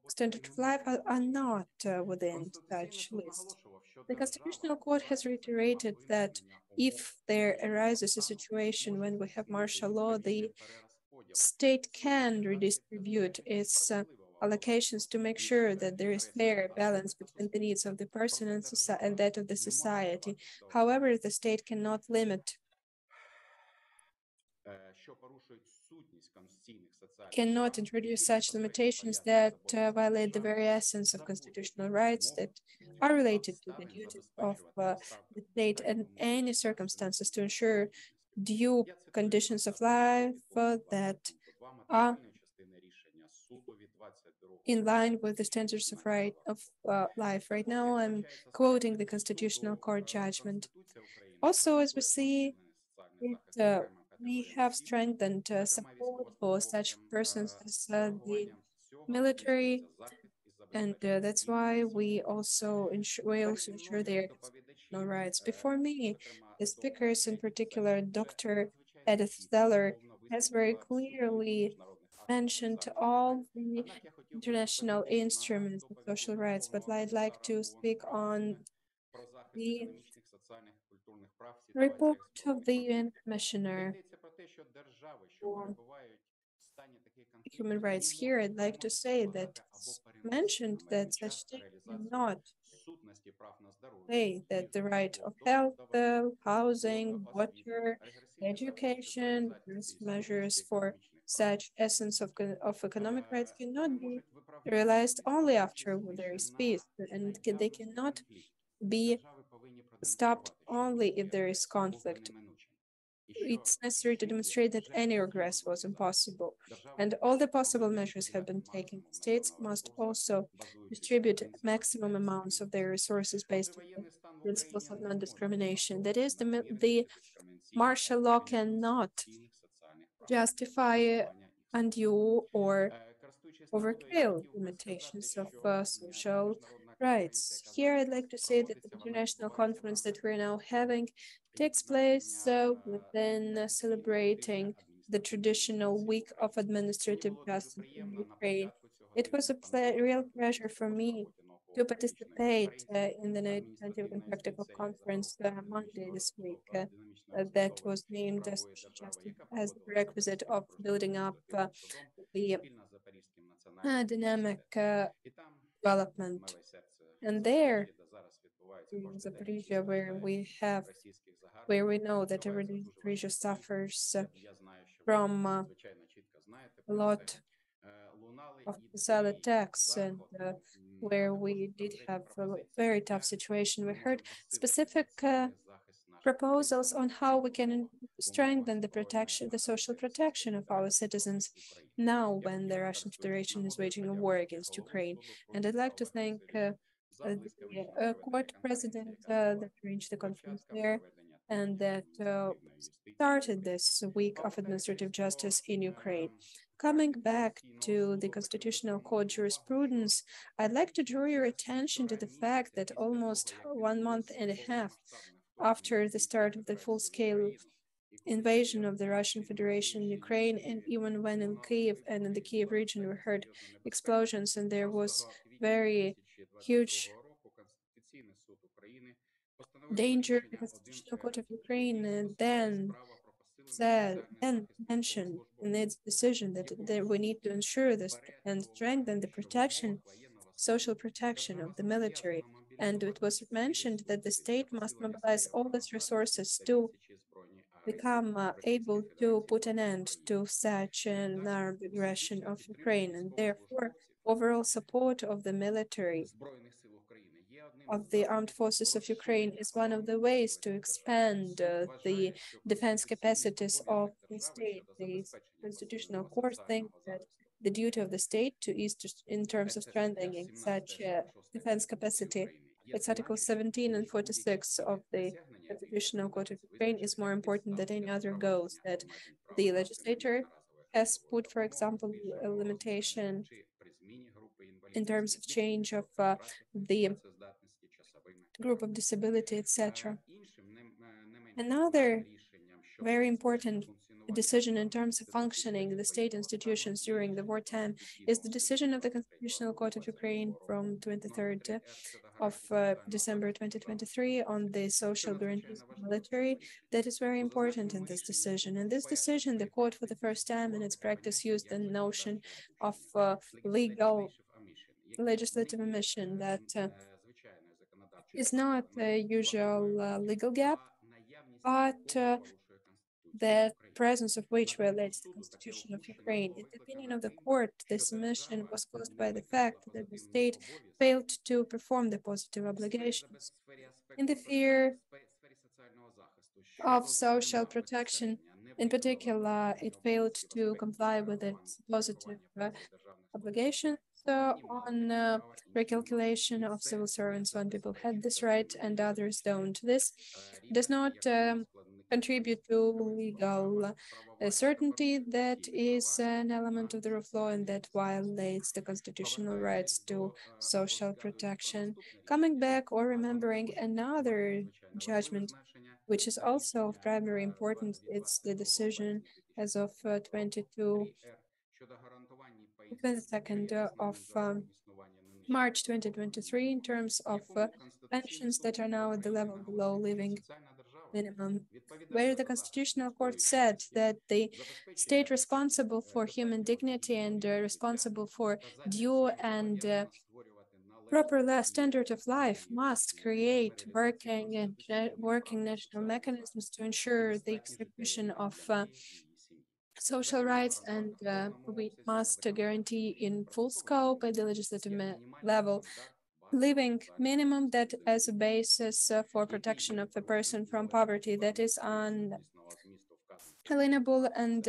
standard of life are not within such list. The Constitutional Court has reiterated that if there arises a situation when we have martial law, the state can redistribute its allocations to make sure that there is fair balance between the needs of the person and that of the society. However, the state cannot limit cannot introduce such limitations that violate the very essence of constitutional rights that are related to the duties of the state and any circumstances to ensure due conditions of life that are in line with the standards of life. Right now, I'm quoting the Constitutional Court judgment. Also, as we see, we have strengthened support for such persons as the military, and that's why we also ensure their constitutional rights. Before me, the speakers, in particular, Dr. Edith Steller, has very clearly mentioned all the international instruments of social rights, but I'd like to speak on the report of the UN Commissioner for Human Rights. Here, I'd like to say that it's mentioned that such things cannot say that the right of health, housing, water, education, measures for such essence of economic rights cannot be realized only after there is peace, and they cannot be stopped only if there is conflict. It's necessary to demonstrate that any regress was impossible, and all the possible measures have been taken. States must also distribute maximum amounts of their resources based on the principles of non-discrimination. That is, the martial law cannot justify undue or overkill limitations of social rights. Here, I'd like to say that the international conference that we're now having takes place within celebrating the traditional week of administrative justice in Ukraine. It was a real pleasure for me to participate in the 19th Practical Conference Monday this week that was named as justice as the prerequisite of building up the dynamic development. And there, in Zaporizhia, where we know that Zaporizhia suffers from a lot of missile attacks, and where we did have a very tough situation. We heard specific proposals on how we can strengthen the social protection of our citizens now when the Russian Federation is waging a war against Ukraine. And I'd like to thank the court president that arranged the conference there and that started this week of administrative justice in Ukraine. Coming back to the Constitutional Court jurisprudence, I'd like to draw your attention to the fact that almost 1.5 months after the start of the full-scale invasion of the Russian Federation in Ukraine, and even when in Kyiv and in the Kyiv region we heard explosions and there was very huge danger, the Constitutional Court of Ukraine then mentioned in its decision that we need to ensure this and strengthen the social protection of the military. And it was mentioned that the state must mobilize all its resources to become able to put an end to such an armed aggression of Ukraine, and therefore overall support of the military of the armed forces of Ukraine is one of the ways to expand the defense capacities of the state. The Constitutional Court thinks that the duty of the state is in terms of strengthening such defense capacity It's Article 17 and 46 of the Constitutional Code of Ukraine is more important than any other goals that the legislator has put, for example, a limitation in terms of change of the group of disability, etc. Another very important decision in terms of functioning the state institutions during the wartime is the decision of the Constitutional Court of Ukraine from 23rd of December 2023 on the social guarantees of the military. That is very important in this decision. In this decision, the court for the first time in its practice used the notion of legal legislative omission that is not a usual legal gap, but the presence of which violates the Constitution of Ukraine. In the opinion of the court, this omission was caused by the fact that the state failed to perform the positive obligations. In the sphere of social protection, in particular, it failed to comply with its positive obligations on recalculation of civil servants when people had this right and others don't. This does not contribute to legal certainty. That is an element of the rule of law and that violates the constitutional rights to social protection. Coming back or remembering another judgment, which is also of primary importance, it's the decision as of 22nd of March 2023 in terms of pensions that are now at the level below living minimum, where the Constitutional Court said that the state responsible for human dignity and responsible for due and proper standard of life must create working national mechanisms to ensure the execution of social rights, and we must guarantee in full scope at the legislative level living minimum that as a basis for protection of a person from poverty that is unalienable and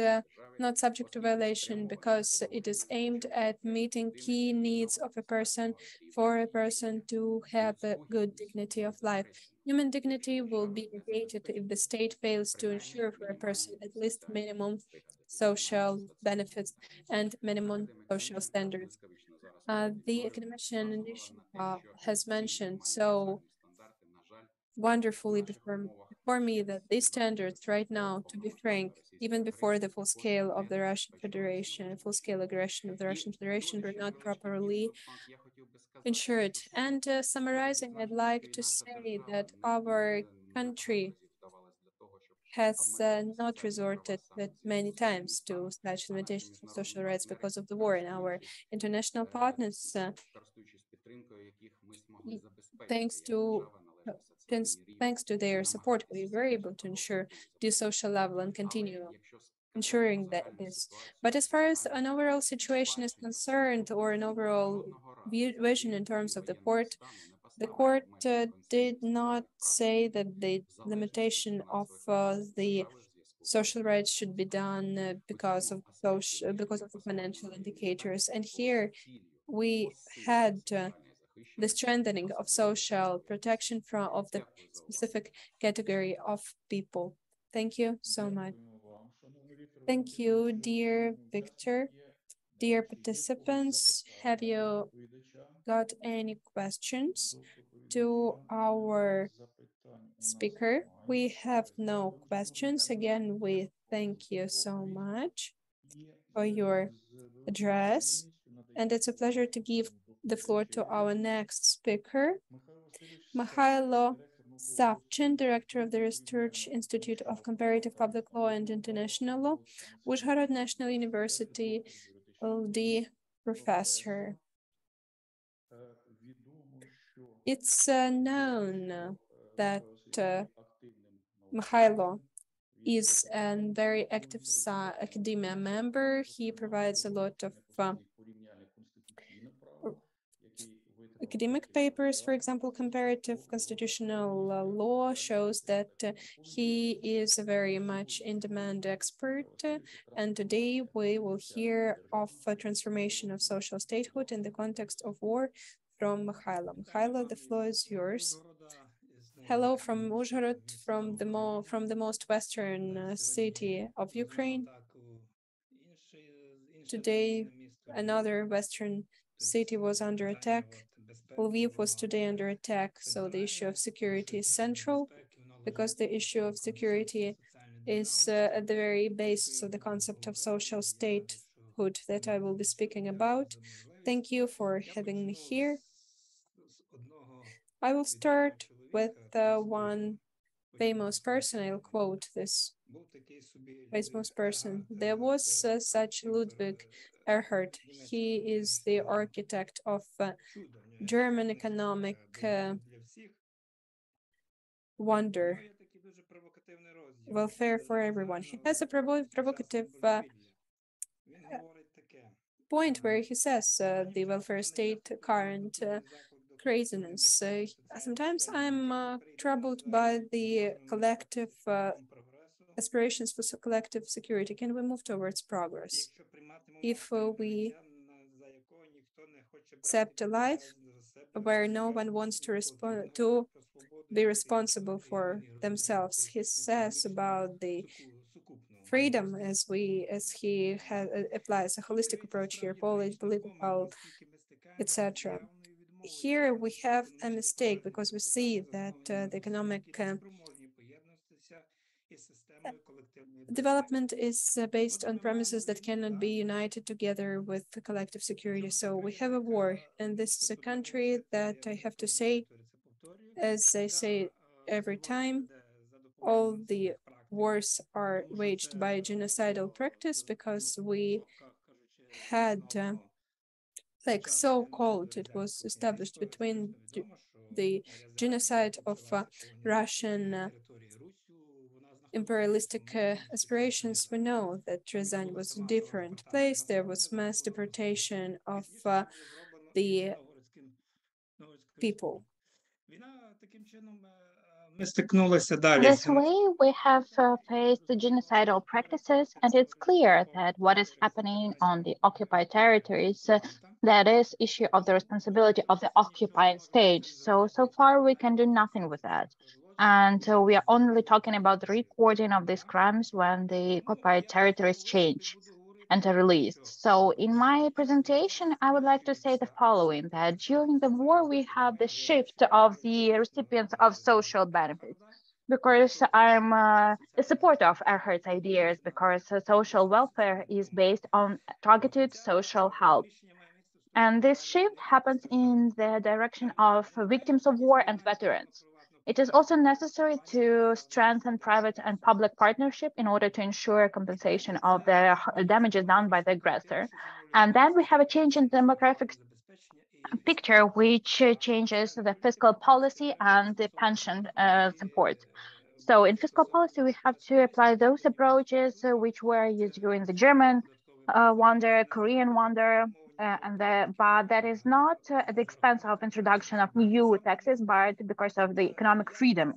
not subject to violation because it is aimed at meeting key needs of a person for a person to have a good dignity of life. Human dignity will be negated if the state fails to ensure for a person at least minimum social benefits and minimum social standards. The academician has mentioned so wonderfully before me that these standards right now, to be frank, even before the full scale of the Russian Federation, full-scale aggression of the Russian Federation were not properly ensured. And summarizing, I'd like to say that our country has not resorted that many times to such limitations of social rights because of the war, and our international partners, thanks to their support, we were able to ensure the social level and continue ensuring that this. But as far as an overall situation is concerned, or an overall vision in terms of the court did not say that the limitation of the social rights should be done because of the financial indicators. And here we had the strengthening of social protection of the specific category of people. Thank you so much. Thank you, dear Victor. Dear participants, have you got any questions to our speaker? We have no questions. Again, we thank you so much for your address. And it's a pleasure to give the floor to our next speaker, Mikhailo Savchin, Director of the Research Institute of Comparative Public Law and International Law, Uzhhorod National University, LD professor. It's known that Mikhailo is a very active academia member. He provides a lot of academic papers. For example, comparative constitutional law shows that he is a very much in-demand expert. And today we will hear of a transformation of social statehood in the context of war from Mikhailo. Mikhailo, the floor is yours. Hello from Uzhhorod, from the most western city of Ukraine. Today, another western city was under attack. Lviv was today under attack, so the issue of security is central, because the issue of security is at the very basis of the concept of social statehood that I will be speaking about. Thank you for having me here. I will start with one famous person. I'll quote this famous person. There was such Ludwig Erhard. He is the architect of German economic wonder, welfare for everyone. He has a provocative point where he says the welfare state current craziness. Sometimes I'm troubled by the collective aspirations for collective security. Can we move towards progress? If we accept a life where no one wants to be responsible for themselves, he says about the freedom as he applies a holistic approach here, political, etc. Here we have a mistake because we see that the economic development is based on premises that cannot be united together with the collective security. So we have a war, and this is a country that I have to say, as I say every time, all the wars are waged by genocidal practice, because we had like so-called, it was established between the genocide of Russian imperialistic aspirations. We know that Ryazan was a different place. There was mass deportation of the people. This way, we have faced the genocidal practices, and it's clear that what is happening on the occupied territories, that is issue of the responsibility of the occupying state. So far, we can do nothing with that. And we are only talking about the recording of these crimes when the occupied territories change and are released. So in my presentation, I would like to say the following, that during the war, we have the shift of the recipients of social benefits, because I'm a supporter of Erhard's ideas, because social welfare is based on targeted social help. And this shift happens in the direction of victims of war and veterans. It is also necessary to strengthen private and public partnership in order to ensure compensation of the damages done by the aggressor. And then we have a change in demographic picture, which changes the fiscal policy and the pension support. So in fiscal policy, we have to apply those approaches which were used during the German wonder, Korean wonder, but that is not at the expense of introduction of new taxes, but because of the economic freedom.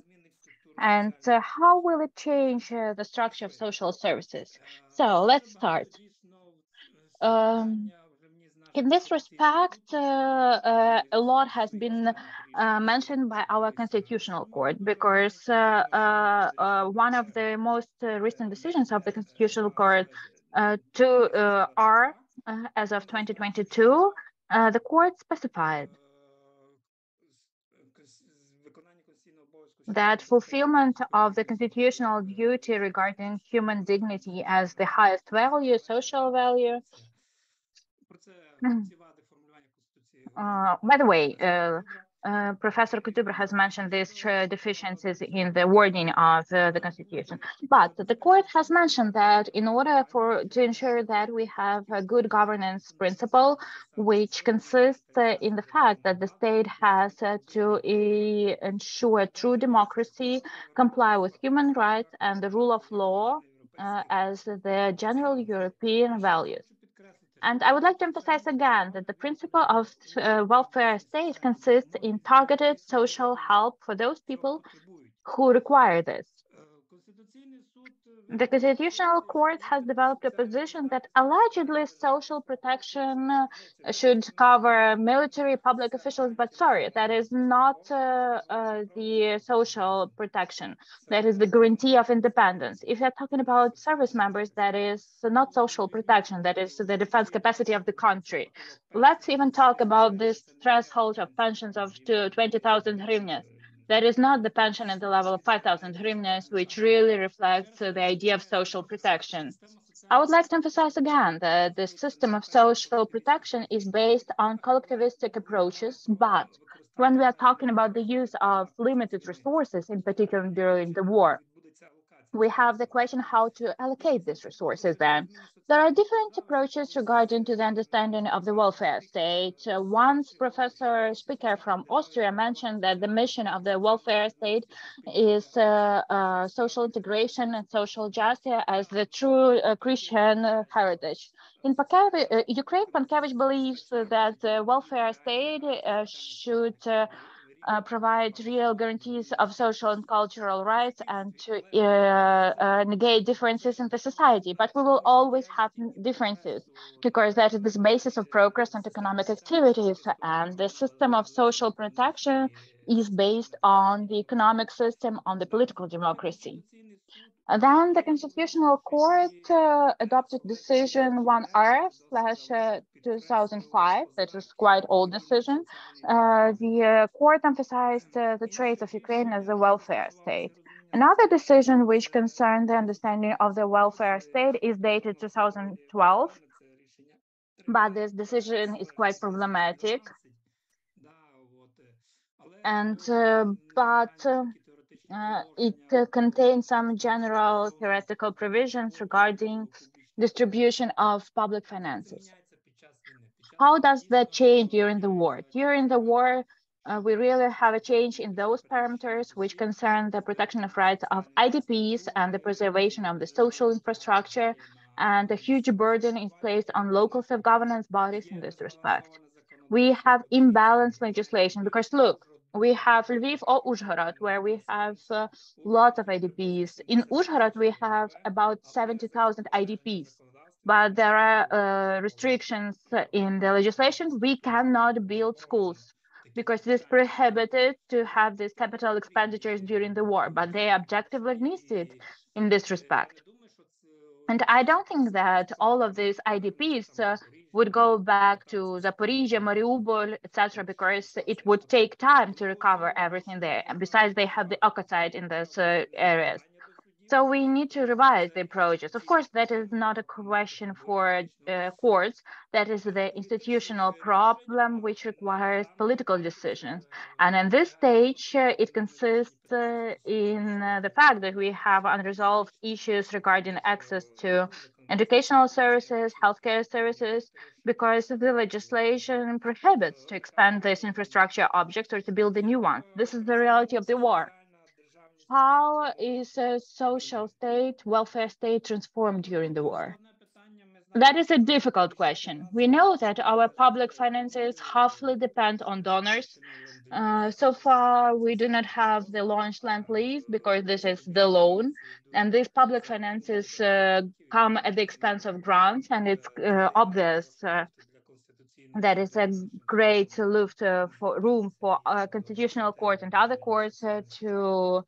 And how will it change the structure of social services? So let's start. In this respect, a lot has been mentioned by our Constitutional Court, because one of the most recent decisions of the Constitutional Court as of 2022, the court specified that fulfillment of the constitutional duty regarding human dignity as the highest value, social value. By the way, Professor Kutubra has mentioned these deficiencies in the wording of the Constitution. But the court has mentioned that in order to ensure that we have a good governance principle, which consists in the fact that the state has to ensure true democracy, comply with human rights and the rule of law as the general European values. And I would like to emphasize again that the principle of welfare state consists in targeted social help for those people who require this. The Constitutional Court has developed a position that allegedly social protection should cover military public officials, but sorry, that is not the social protection. That is the guarantee of independence. If you're talking about service members, that is not social protection, that is the defense capacity of the country. Let's even talk about this threshold of pensions of 20,000 hryvnias. That is not the pension at the level of 5,000 hryvnias, which really reflects the idea of social protection. I would like to emphasize again that the system of social protection is based on collectivistic approaches, but when we are talking about the use of limited resources, in particular during the war, we have the question how to allocate these resources then. There are different approaches regarding to the understanding of the welfare state. Once Professor Spicker from Austria mentioned that the mission of the welfare state is social integration and social justice as the true Christian heritage. In Ukraine, Pankevich believes that the welfare state should provide real guarantees of social and cultural rights and to negate differences in the society. But we will always have differences because that is the basis of progress and economic activities. And the system of social protection is based on the economic system, on the political democracy. Then the Constitutional Court adopted decision 1R/2005, that is quite old decision. The court emphasized the traits of Ukraine as a welfare state. Another decision which concerned the understanding of the welfare state is dated 2012, but this decision is quite problematic. And it contains some general theoretical provisions regarding distribution of public finances. How does that change during the war? During the war, we really have a change in those parameters which concern the protection of rights of IDPs and the preservation of the social infrastructure, and a huge burden is placed on local self-governance bodies in this respect. We have imbalanced legislation because look, we have Lviv or Uzhhorod, where we have lots of IDPs. In Uzhhorod, we have about 70,000 IDPs, but there are restrictions in the legislation. We cannot build schools because it is prohibited to have these capital expenditures during the war, but they objectively needed in this respect. And I don't think that all of these IDPs would go back to Zaporizhia, Mariupol, etc., because it would take time to recover everything there. And besides, they have the ecocide in those areas. So we need to revise the approaches. Of course, that is not a question for courts. That is the institutional problem which requires political decisions. And in this stage, it consists in the fact that we have unresolved issues regarding access to educational services, healthcare services, because the legislation prohibits to expand these infrastructure objects or to build a new one. This is the reality of the war. How is a social state, welfare state transformed during the war? That is a difficult question. We know that our public finances halfly depend on donors. So far, we do not have the launched land lease because this is the loan. And these public finances come at the expense of grants. And it's obvious that is a great room for Constitutional Court and other courts to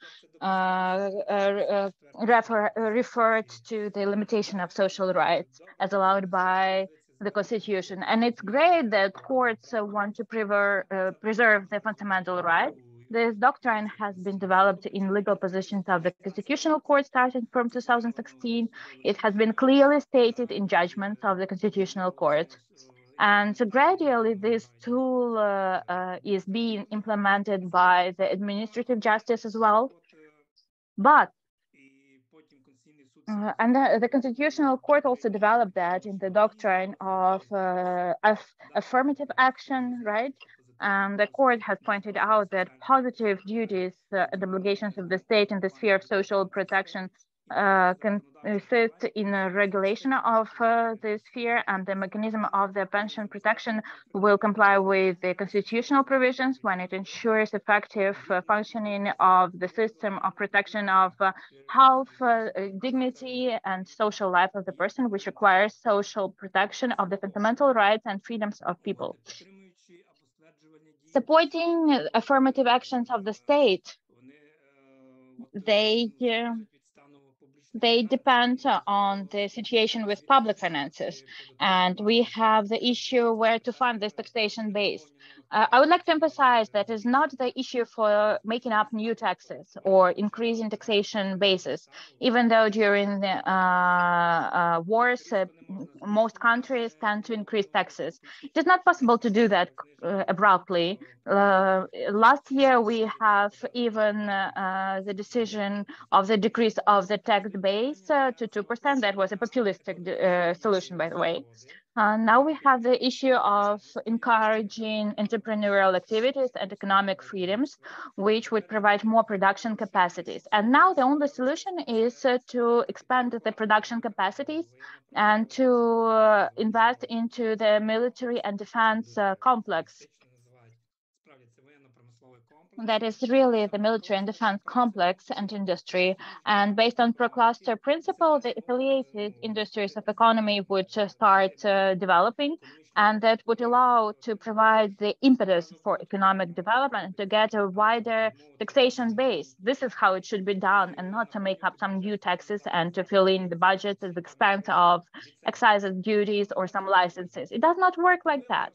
refer to the limitation of social rights as allowed by the Constitution. And it's great that courts want to preserve the fundamental rights. This doctrine has been developed in legal positions of the Constitutional Court starting from 2016. It has been clearly stated in judgments of the Constitutional Court. And so gradually, this tool is being implemented by the administrative justice as well. But, and the Constitutional Court also developed that in the doctrine of affirmative action, right? And the court has pointed out that positive duties and obligations of the state in the sphere of social protection consists in a regulation of this sphere, and the mechanism of the pension protection will comply with the constitutional provisions when it ensures effective functioning of the system of protection of health, dignity, and social life of the person, which requires social protection of the fundamental rights and freedoms of people. Supporting affirmative actions of the state, they depend on the situation with public finances, and we have the issue where to find this taxation base. I would like to emphasize that is not the issue for making up new taxes or increasing taxation bases, even though during the wars, most countries tend to increase taxes. It is not possible to do that abruptly. Last year, we have even the decision of the decrease of the tax base to 2%. That was a populistic solution, by the way. Now we have the issue of encouraging entrepreneurial activities and economic freedoms, which would provide more production capacities. And now the only solution is to expand the production capacities and to invest into the military and defense complex. That is really the military and defense complex and industry. And based on pro-cluster principle, the affiliated industries of economy would start developing, and that would allow to provide the impetus for economic development to get a wider taxation base. This is how it should be done, and not to make up some new taxes and to fill in the budget at the expense of excises, duties, or some licenses. It does not work like that.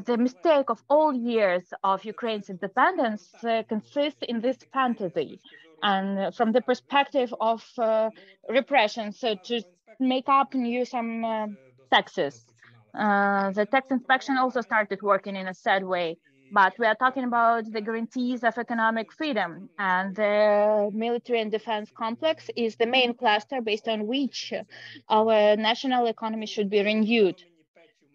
The mistake of all years of Ukraine's independence consists in this fantasy. And from the perspective of repression, so to make up new some taxes. The tax inspection also started working in a sad way. But we are talking about the guarantees of economic freedom, and the military and defense complex is the main cluster based on which our national economy should be renewed.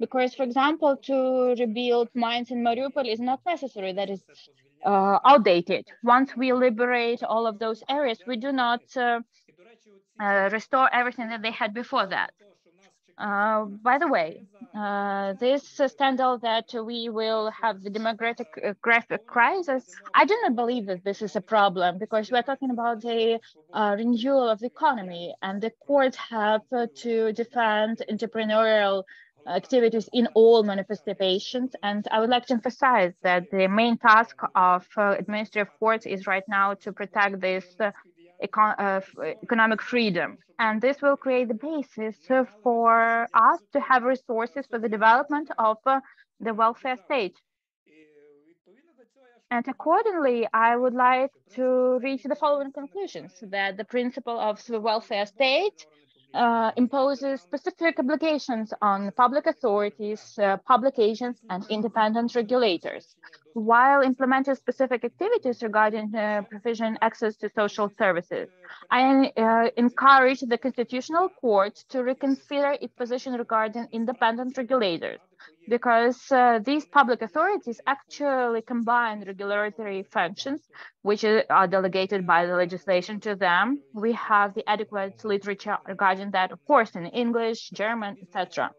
Because, for example, to rebuild mines in Mariupol is not necessary. That is outdated. Once we liberate all of those areas, we do not restore everything that they had before that. By the way, this scandal that we will have the demographic crisis, I do not believe that this is a problem, because we're talking about the renewal of the economy, and the courts have to defend entrepreneurial activities in all manifestations. And I would like to emphasize that the main task of administrative courts is right now to protect this economic freedom. And this will create the basis for us to have resources for the development of the welfare state. And accordingly, I would like to reach the following conclusions: that the principle of the welfare state imposes specific obligations on public authorities, public agents, and independent regulators, while implementing specific activities regarding provision access to social services. I encourage the Constitutional Court to reconsider its position regarding independent regulators, because these public authorities actually combine regulatory functions, which are delegated by the legislation to them. We have the adequate literature regarding that, of course, in English, German, etc.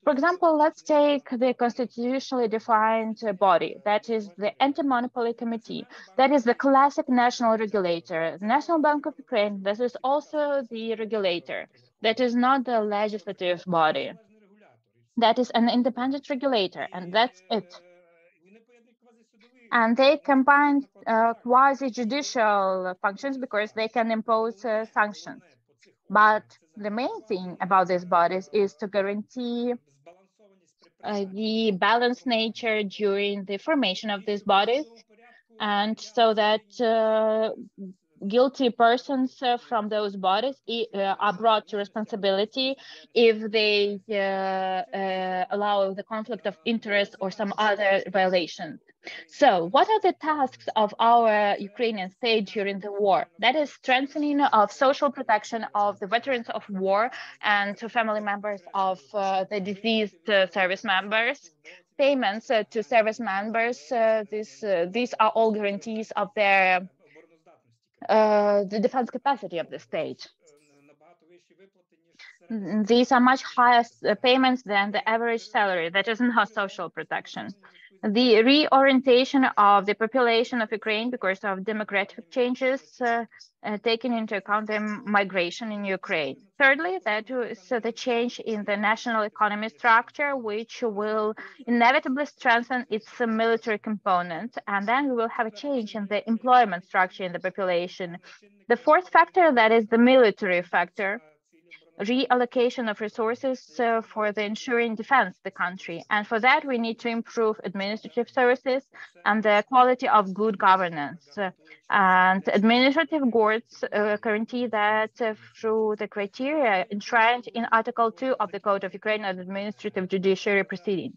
For example, let's take the constitutionally defined body, that is the Anti-Monopoly Committee. That is the classic national regulator. The National Bank of Ukraine, this is also the regulator. That is not the legislative body. That is an independent regulator, and that's it. And they combine quasi-judicial functions because they can impose sanctions. But the main thing about these bodies is to guarantee the balanced nature during the formation of these bodies, and so that guilty persons from those bodies are brought to responsibility if they allow the conflict of interest or some other violation. So what are the tasks of our Ukrainian state during the war? That is strengthening of social protection of the veterans of war and to family members of the deceased service members. Payments to service members, these are all guarantees of their the defense capacity of the state. These are much higher payments than the average salary. That isn't her social protection. The reorientation of the population of Ukraine because of demographic changes taking into account the migration in Ukraine. Thirdly, that is the change in the national economy structure, which will inevitably strengthen its military component. And then we will have a change in the employment structure in the population. The fourth factor, that is the military factor, reallocation of resources for the ensuring defense of the country. And for that, we need to improve administrative services and the quality of good governance. And administrative courts guarantee that through the criteria enshrined in Article 2 of the Code of Ukrainian Administrative Judiciary Proceeding.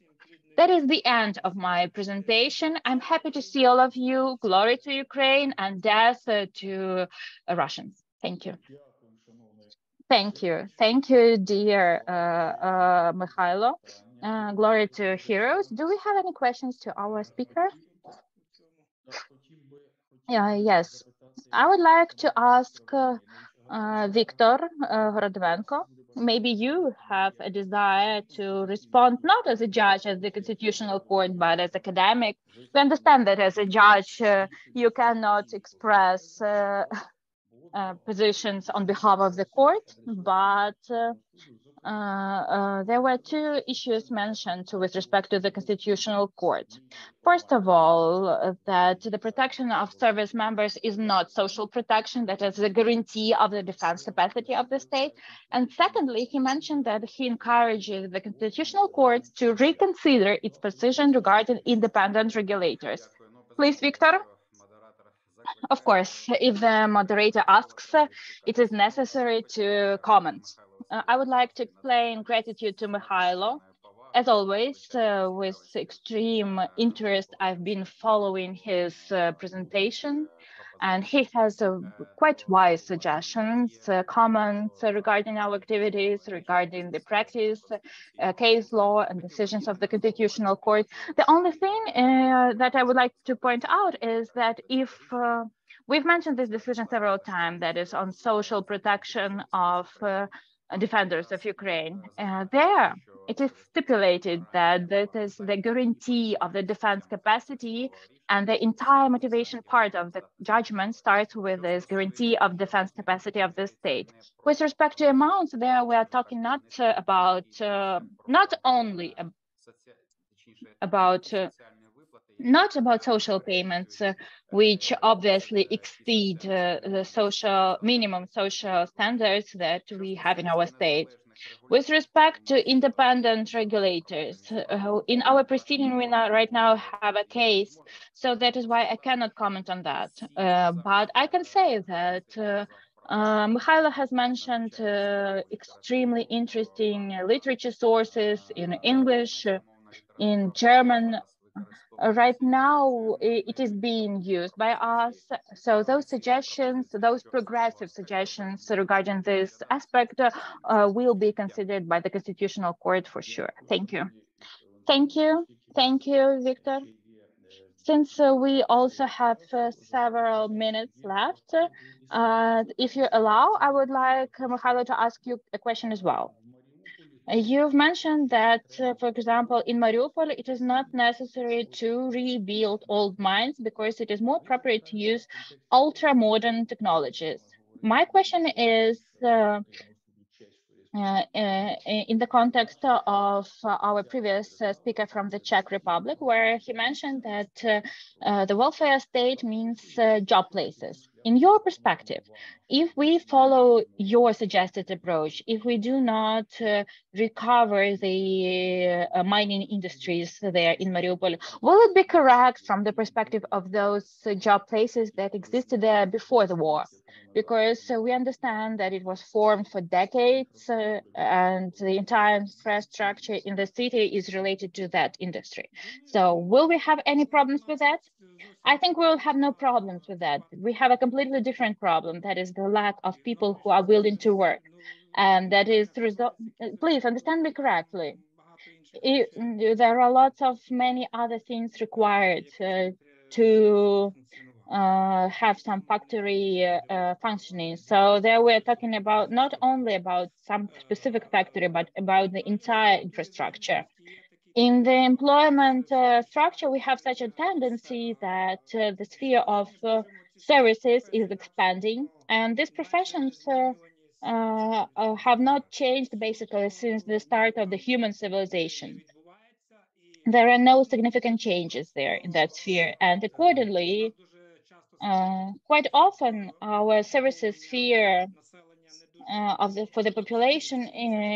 That is the end of my presentation. I'm happy to see all of you. Glory to Ukraine and death to Russians. Thank you. Thank you. Thank you, dear Mikhailo. Glory to heroes. Do we have any questions to our speaker? Yes. I would like to ask Viktor Hrodvenko. Maybe you have a desire to respond not as a judge at the Constitutional Court, but as academic. We understand that as a judge, you cannot express positions on behalf of the court, but there were two issues mentioned with respect to the Constitutional Court. First of all, that the protection of service members is not social protection, that is a guarantee of the defense capacity of the state. And secondly, he mentioned that he encourages the Constitutional Court to reconsider its position regarding independent regulators. Please, Viktor. Of course, if the moderator asks, it is necessary to comment. I would like to explain gratitude to Mikhailo. As always, with extreme interest, I've been following his presentation, and he has quite wise suggestions, comments regarding our activities, regarding the practice, case law, and decisions of the Constitutional Court. The only thing that I would like to point out is that if we've mentioned this decision several times, that is on social protection of defenders of Ukraine. There, it is stipulated that that is the guarantee of the defense capacity, and the entire motivation part of the judgment starts with this guarantee of defense capacity of the state. With respect to amounts, there we are talking not only about social payments, which obviously exceed the minimum social standards that we have in our state. With respect to independent regulators, in our proceeding, we right now have a case, so that is why I cannot comment on that. But I can say that Mikhailo has mentioned extremely interesting literature sources in English, in German. Right now, it is being used by us. So those suggestions, those progressive suggestions regarding this aspect will be considered by the Constitutional Court for sure. Thank you. Thank you. Thank you, Viktor. Since we also have several minutes left, if you allow, I would like Mikhailo to ask you a question as well. You've mentioned that, for example, in Mariupol, it is not necessary to rebuild old mines because it is more appropriate to use ultra-modern technologies. My question is, in the context of our previous speaker from the Czech Republic, where he mentioned that the welfare state means job places. In your perspective, if we follow your suggested approach, if we do not recover the mining industries there in Mariupol, will it be correct from the perspective of those job places that existed there before the war? Because we understand that it was formed for decades and the entire infrastructure in the city is related to that industry. So will we have any problems with that? I think we will have no problems with that. We have a completely different problem, that is the lack of people who are willing to work. And that is the result. Please understand me correctly. There are lots of many other things required to have some factory functioning. So there we're talking about not only about some specific factory, but about the entire infrastructure. In the employment structure, we have such a tendency that the sphere of services is expanding, and these professions have not changed basically since the start of the human civilization. There are no significant changes there in that sphere, and accordingly, quite often our services sphere for the population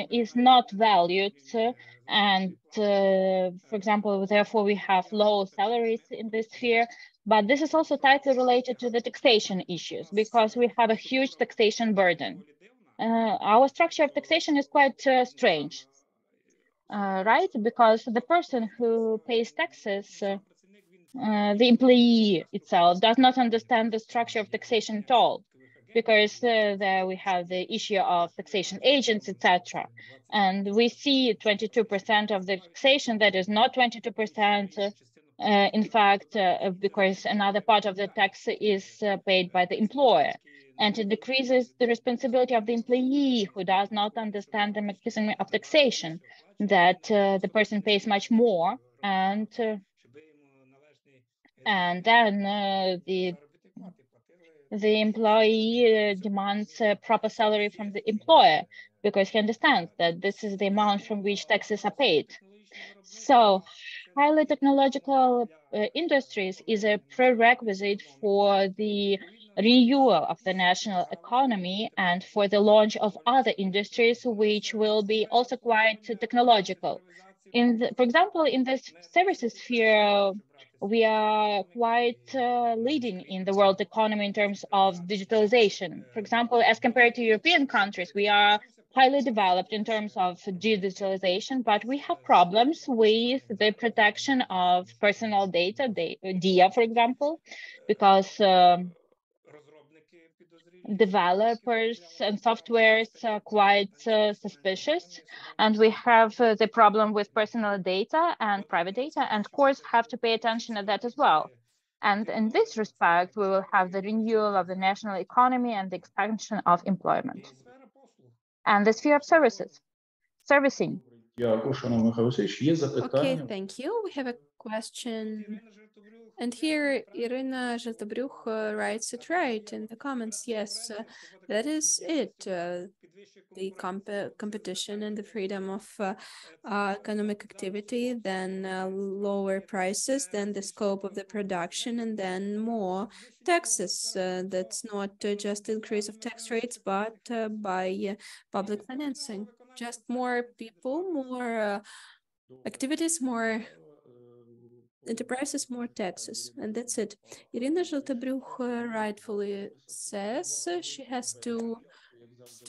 is not valued, and for example, therefore we have low salaries in this sphere. But this is also tightly related to the taxation issues, because we have a huge taxation burden. Our structure of taxation is quite strange, right? Because the person who pays taxes, the employee itself, does not understand the structure of taxation at all, because there we have the issue of taxation agents, etc. And we see 22% of the taxation that is not 22%, in fact, because another part of the tax is paid by the employer. And it decreases the responsibility of the employee, who does not understand the mechanism of taxation, that the person pays much more, and then the employee demands a proper salary from the employer, because he understands that this is the amount from which taxes are paid. So highly technological industries is a prerequisite for the renewal of the national economy and for the launch of other industries which will be also quite technological. For example, in this services sphere, we are quite leading in the world economy in terms of digitalization. For example, as compared to European countries, we are highly developed in terms of digitalization, but we have problems with the protection of personal data, DIA, for example, because developers and softwares are quite suspicious, and we have the problem with personal data and private data, and courts have to pay attention to that as well. And in this respect, we will have the renewal of the national economy and the expansion of employment. And the sphere of servicing. Okay, thank you. We have a question. And here, Irina Zheltobruch writes it right in the comments. Yes, that is it. The competition and the freedom of economic activity, then lower prices, then the scope of the production, and then more taxes. That's not just increase of tax rates, but by public financing. Just more people, more activities, more enterprises, more taxes, and that's it. Irina Zheltobruch rightfully says she has two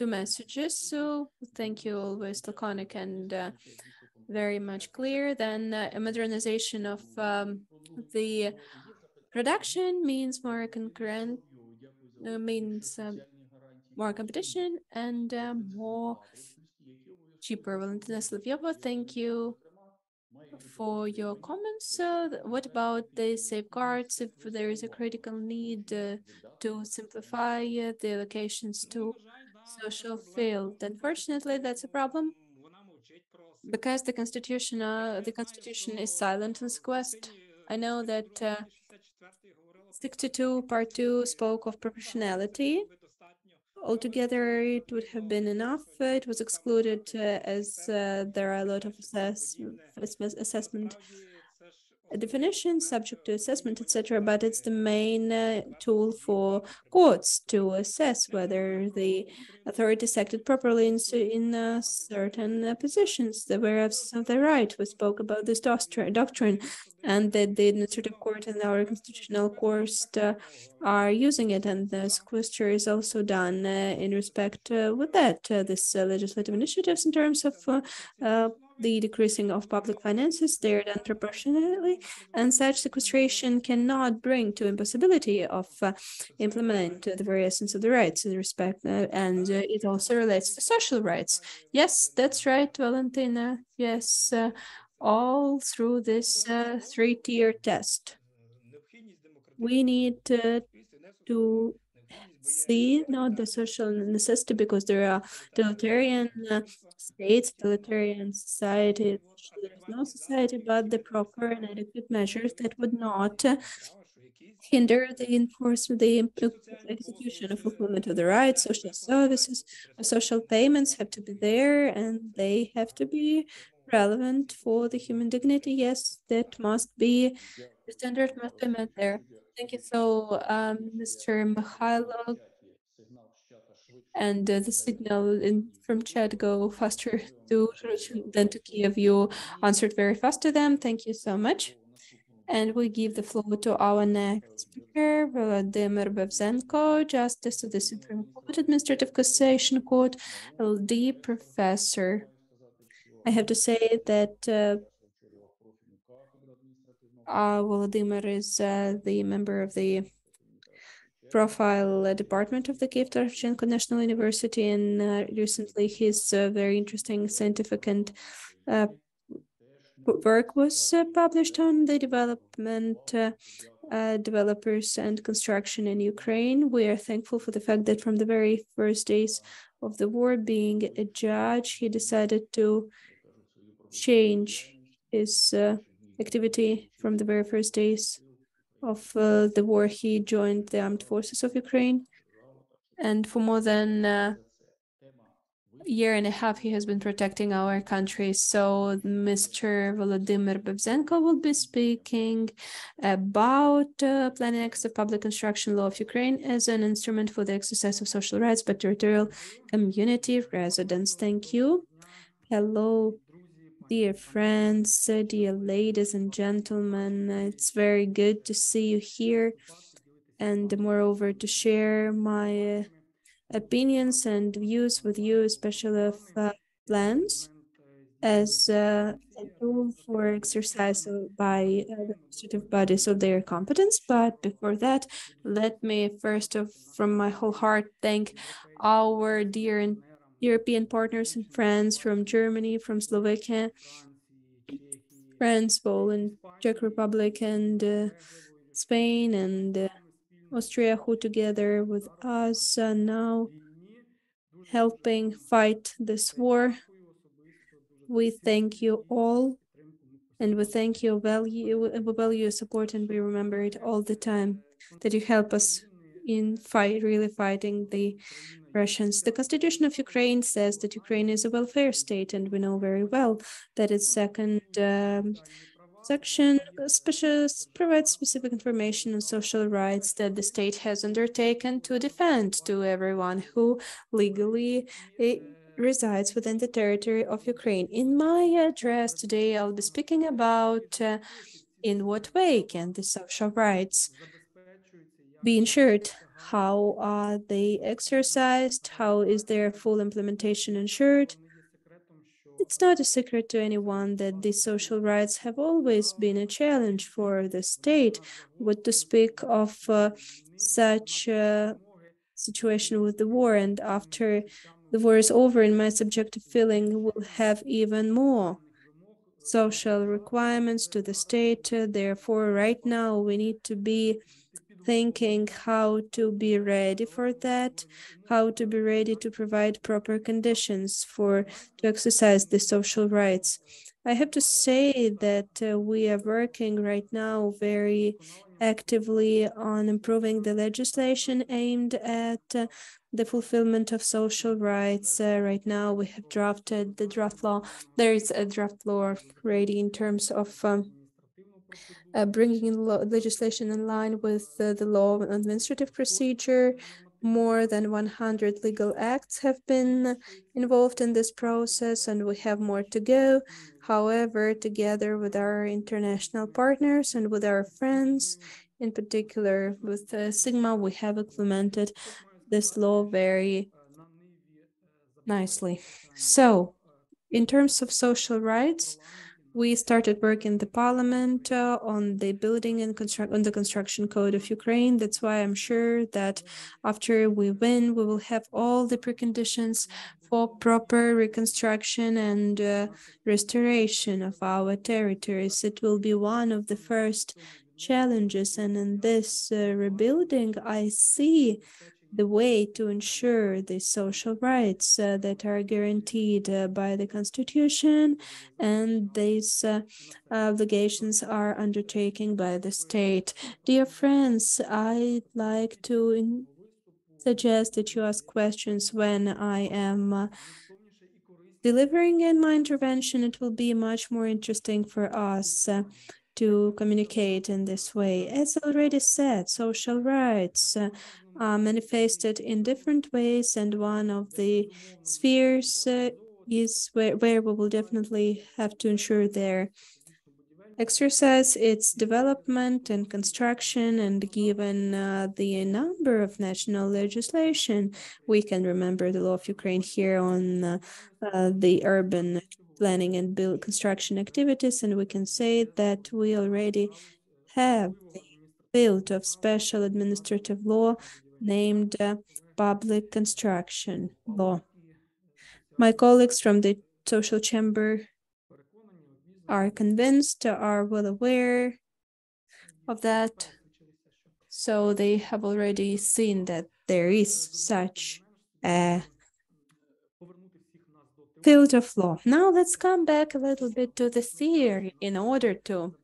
messages, so thank you, always laconic and very much clear. Then a modernization of the production means more concurrent, means more competition and more cheaper. Valentina Slavyeva, thank you for your comments. What about the safeguards if there is a critical need to simplify the allocations to social field? Unfortunately, that's a problem because the constitution is silent on this quest. I know that 62 part 2 spoke of proportionality. Altogether, it would have been enough. It was excluded as there are a lot of assessment definitions subject to assessment, etc. But it's the main tool for courts to assess whether the authorities acted properly in certain positions. The whereas of the right, we spoke about this doctrine, and that the administrative court and our constitutional court are using it, and the sequester is also done in respect with that. This legislative initiatives in terms of the decreasing of public finances, they're done proportionately, and such sequestration cannot bring to impossibility of implement the very essence of the rights in respect, and it also relates to social rights. Yes, that's right, Valentina. Yes, all through this three-tier test. We need to see not the social necessity, because there are totalitarian states, totalitarian society. There is no society, but the proper and adequate measures that would not hinder the enforcement, the execution of fulfillment of the rights. Social services, social payments have to be there, and they have to be relevant for the human dignity. Yes, that must be, the standard must be met there. Thank you. So, Mr. Mikhailov, and the signal from chat go faster than to Kiev. You answered very fast to them. Thank you so much. And we give the floor to our next speaker, Volodymyr Bevzenko, Justice of the Supreme Court, Administrative Cassation Court, LD professor. I have to say that Volodymyr is the member of the profile department of the Kiev Tarashenko National University, and recently his very interesting scientific and work was published on the development, developers and construction in Ukraine. We are thankful for the fact that from the very first days of the war, being a judge, he decided to change his activity from the very first days of the war. He joined the armed forces of Ukraine, and for more than year and a half, he has been protecting our country. So Mr. Volodymyr Bevzenko will be speaking about planning acts of public construction law of Ukraine as an instrument for the exercise of social rights by territorial community residents. Thank you. Hello, dear friends, dear ladies and gentlemen. It's very good to see you here, and moreover to share my opinions and views with you, especially of plans as a tool for exercise by the administrative bodies of their competence. But before that, let me first from my whole heart thank our dear and European partners and friends from Germany, from Slovakia, France, Poland, Czech Republic, and Spain, and Austria, who together with us are now helping fight this war. We thank you all, and we thank you, we value your support, and we remember it all the time, that you help us in really fighting the Russians. The Constitution of Ukraine says that Ukraine is a welfare state, and we know very well that its second section provides specific information on social rights that the state has undertaken to defend to everyone who legally resides within the territory of Ukraine. In my address today, I'll be speaking about in what way can the social rights be ensured, how are they exercised, how is their full implementation ensured. It's not a secret to anyone that these social rights have always been a challenge for the state. What to speak of such a situation with the war, and after the war is over, in my subjective feeling, we'll have even more social requirements to the state. Therefore, right now, we need to be thinking how to be ready for that, how to be ready to provide proper conditions to exercise the social rights. I have to say that we are working right now very actively on improving the legislation aimed at the fulfillment of social rights. Right now, we have drafted the draft law. There is a draft law ready in terms of bringing legislation in line with the law of administrative procedure. More than 100 legal acts have been involved in this process, and we have more to go. However, together with our international partners and with our friends, in particular with Sigma, we have implemented this law very nicely. So, in terms of social rights, we started work in the parliament on the building and on the construction code of Ukraine. That's why I'm sure that after we win, we will have all the preconditions for proper reconstruction and restoration of our territories. It will be one of the first challenges. And in this rebuilding, I see the way to ensure the social rights that are guaranteed by the Constitution, and these obligations are undertaken by the state. Dear friends, I'd like to suggest that you ask questions when I am delivering in my intervention. It will be much more interesting for us to communicate in this way. As already said, social rights are manifested in different ways, and one of the spheres is where we will definitely have to ensure their exercise, its development and construction. And given the number of national legislation, we can remember the law of Ukraine here on the urban planning and build construction activities, and we can say that we already have the field of special administrative law named public construction law. My colleagues from the social chamber are convinced, are well aware of that. So they have already seen that there is such a field of law. Now let's come back a little bit to the theory in order to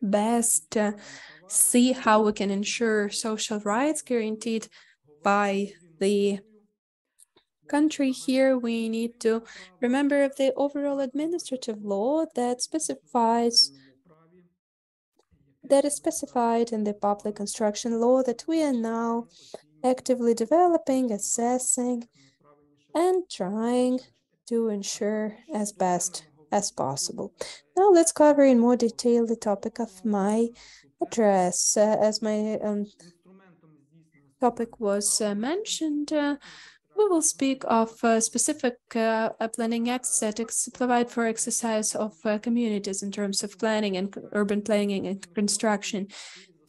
best see how we can ensure social rights guaranteed by the country. Here we need to remember the overall administrative law that is specified in the public construction law that we are now actively developing, assessing, and trying to ensure as best as possible. Now let's cover in more detail the topic of my address. As my topic was mentioned, we will speak of specific planning acts that provide for exercise of communities in terms of planning and urban planning and construction.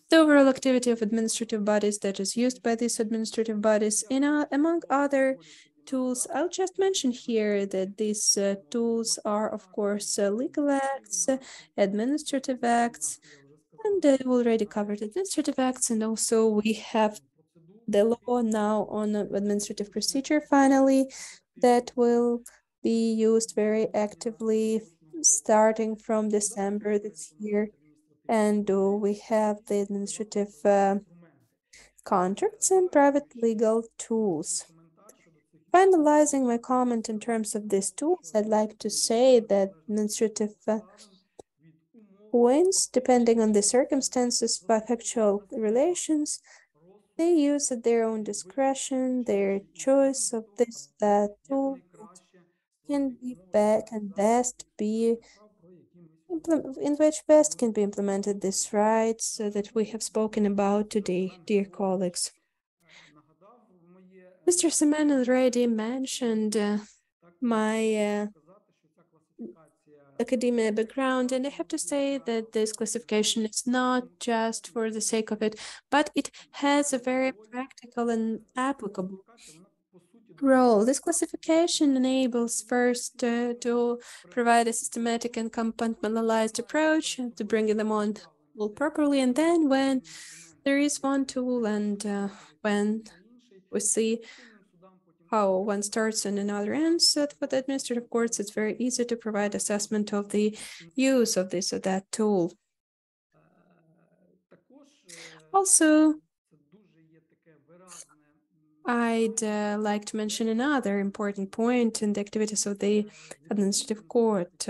The overall activity of administrative bodies that is used by these administrative bodies, among other tools. I'll just mention here that these tools are, of course, legal acts, administrative acts, and we already covered administrative acts, and also we have the law now on administrative procedure finally that will be used very actively starting from December this year. And we have the administrative contracts and private legal tools. Finalizing my comment in terms of these tools, I'd like to say that administrative points, depending on the circumstances by factual relations, they use at their own discretion their choice of that tool can best be in which best can be implemented this right, so that we have spoken about today, dear colleagues. Mr. Semen already mentioned my academia background, and I have to say that this classification is not just for the sake of it, but it has a very practical and applicable role. This classification enables first to provide a systematic and compartmentalized approach to bringing them on properly, and then when there is one tool and when we see how one starts and another ends, for the administrative courts, it's very easy to provide assessment of the use of this or that tool. Also, I'd like to mention another important point in the activities of the administrative court.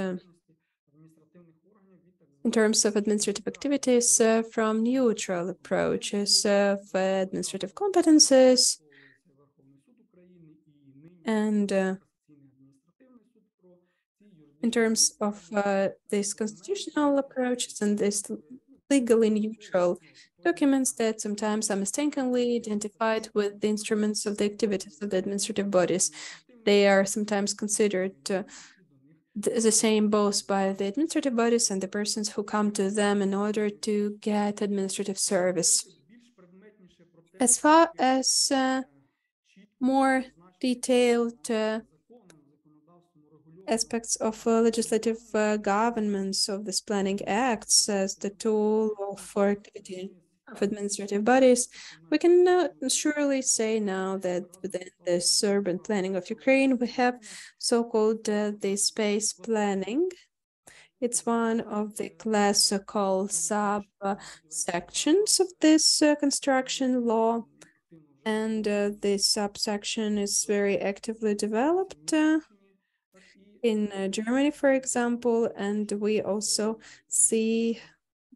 In terms of administrative activities from neutral approaches of administrative competences, and in terms of these constitutional approaches and these legally neutral documents that sometimes are mistakenly identified with the instruments of the activities of the administrative bodies. They are sometimes considered the same both by the administrative bodies and the persons who come to them in order to get administrative service. As far as more detailed aspects of legislative governance of this planning acts as the tool for activity of administrative bodies, we can surely say now that within this urban planning of Ukraine, we have so-called the space planning. It's one of the classical sub-sections of this construction law, and this subsection is very actively developed in Germany, for example, and we also see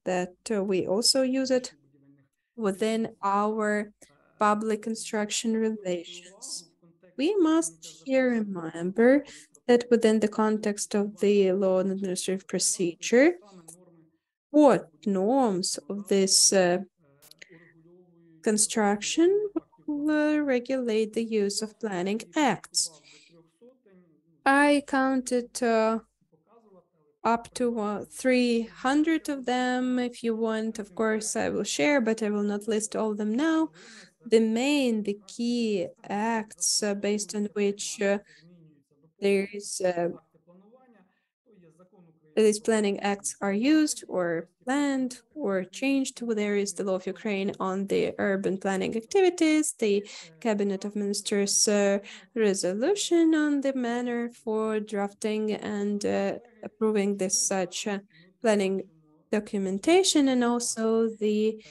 that we also use it within our public construction relations. We must here remember that within the context of the law and administrative procedure, what norms of this construction will regulate the use of planning acts. I counted up to 300 of them. If you want, of course, I will share, but I will not list all of them now. The key acts based on which there is these planning acts are used or planned or changed. There is the law of Ukraine on the urban planning activities, the Cabinet of Ministers resolution on the manner for drafting and approving this such planning documentation, and also the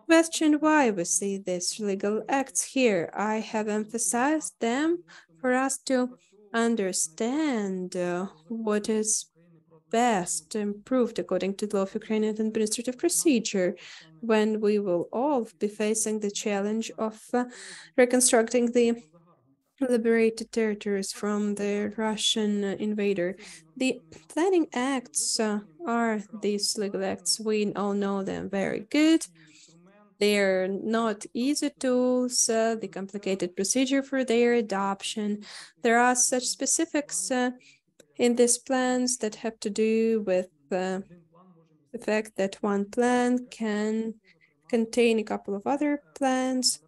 question why we see these legal acts here. I have emphasized them for us to understand what is best improved according to the law of Ukrainian administrative procedure, when we will all be facing the challenge of reconstructing the liberated territories from the Russian invader. The planning acts are these legal acts. We all know them very good. They're not easy tools, the complicated procedure for their adoption. There are such specifics in these plans that have to do with the fact that one plan can contain a couple of other plans.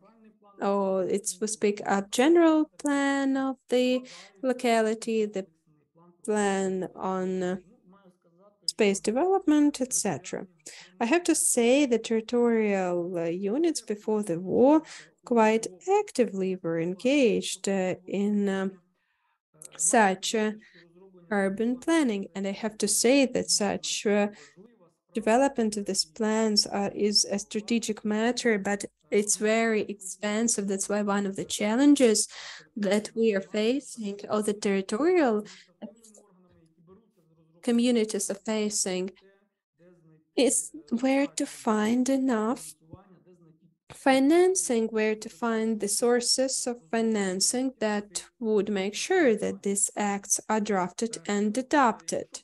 Or we speak a general plan of the locality, the plan on space development, etc. I have to say the territorial units before the war quite actively were engaged in such urban planning, and I have to say that such development of these plans is a strategic matter, but it's very expensive. That's why one of the challenges that we are facing, or the territorial communities are facing, is where to find enough financing, where to find the sources of financing that would make sure that these acts are drafted and adopted.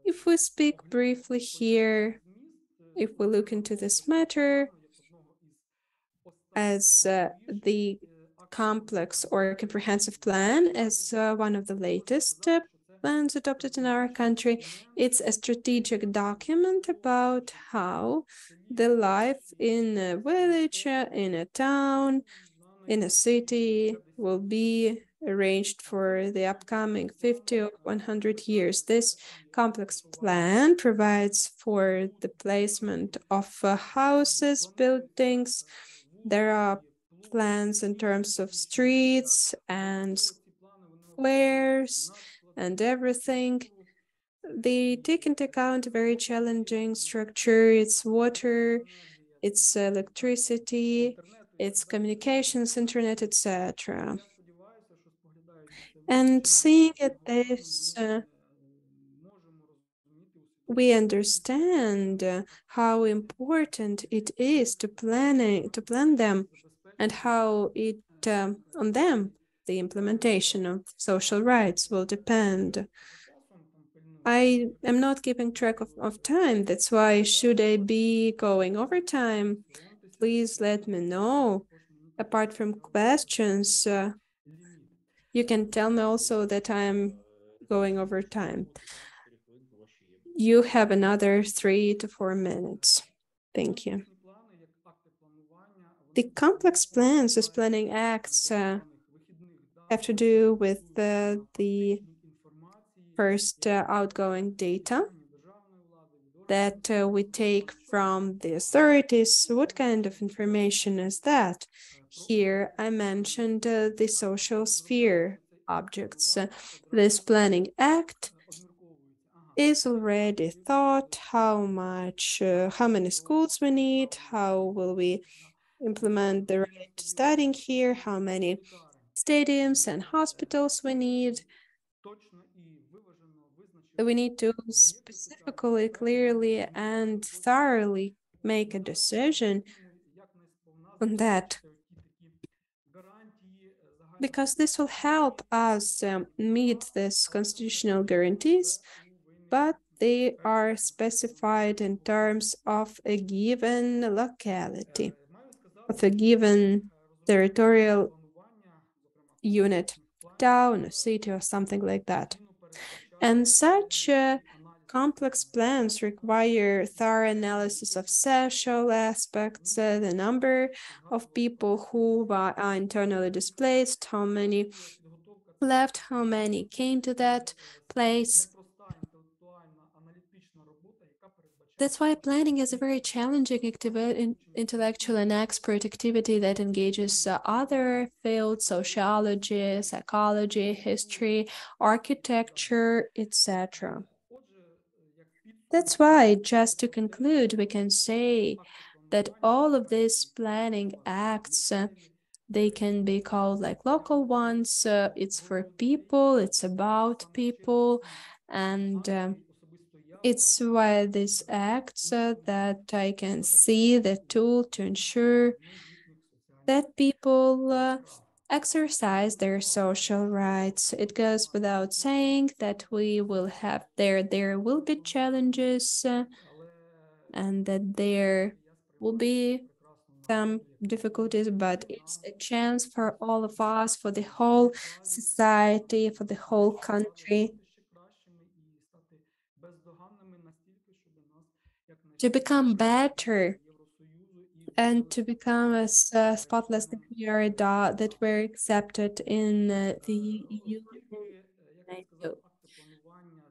If we speak briefly here, if we look into this matter as the complex or comprehensive plan, as one of the latest plans adopted in our country, it's a strategic document about how the life in a village, in a town, in a city will be arranged for the upcoming 50 or 100 years. This complex plan provides for the placement of houses, buildings. There are plans in terms of streets and squares and everything. They take into account a very challenging structure. It's water, it's electricity, it's communications, internet, etc. And seeing at this, we understand how important it is to plan them, and how it on them the implementation of social rights will depend. I am not keeping track of time. That's why, should I be going over time, please let me know. Apart from questions, you can tell me also that I'm going over time. You have another 3 to 4 minutes. Thank you. The complex plans as planning acts have to do with the first outgoing data that we take from the authorities. What kind of information is that? Here I mentioned the social sphere objects. This planning act is already thought how many schools we need, how will we implement the right to studying here, how many stadiums and hospitals we need. We need to specifically, clearly, and thoroughly make a decision on that, because this will help us meet these constitutional guarantees, but they are specified in terms of a given locality, of a given territorial unit, town, city, or something like that. And such complex plans require thorough analysis of social aspects, the number of people who are internally displaced, how many left, how many came to that place. That's why planning is a very challenging intellectual and expert activity that engages other fields, sociology, psychology, history, architecture, etc. That's why, just to conclude, we can say that all of these planning acts, they can be called like local ones. It's for people, it's about people, and it's why these acts that I can see the tool to ensure that people exercise their social rights. It goes without saying that we will have there will be challenges and that there will be some difficulties, but it's a chance for all of us, for the whole society, for the whole country to become better and to become as spotless that we are that we're accepted in the EU.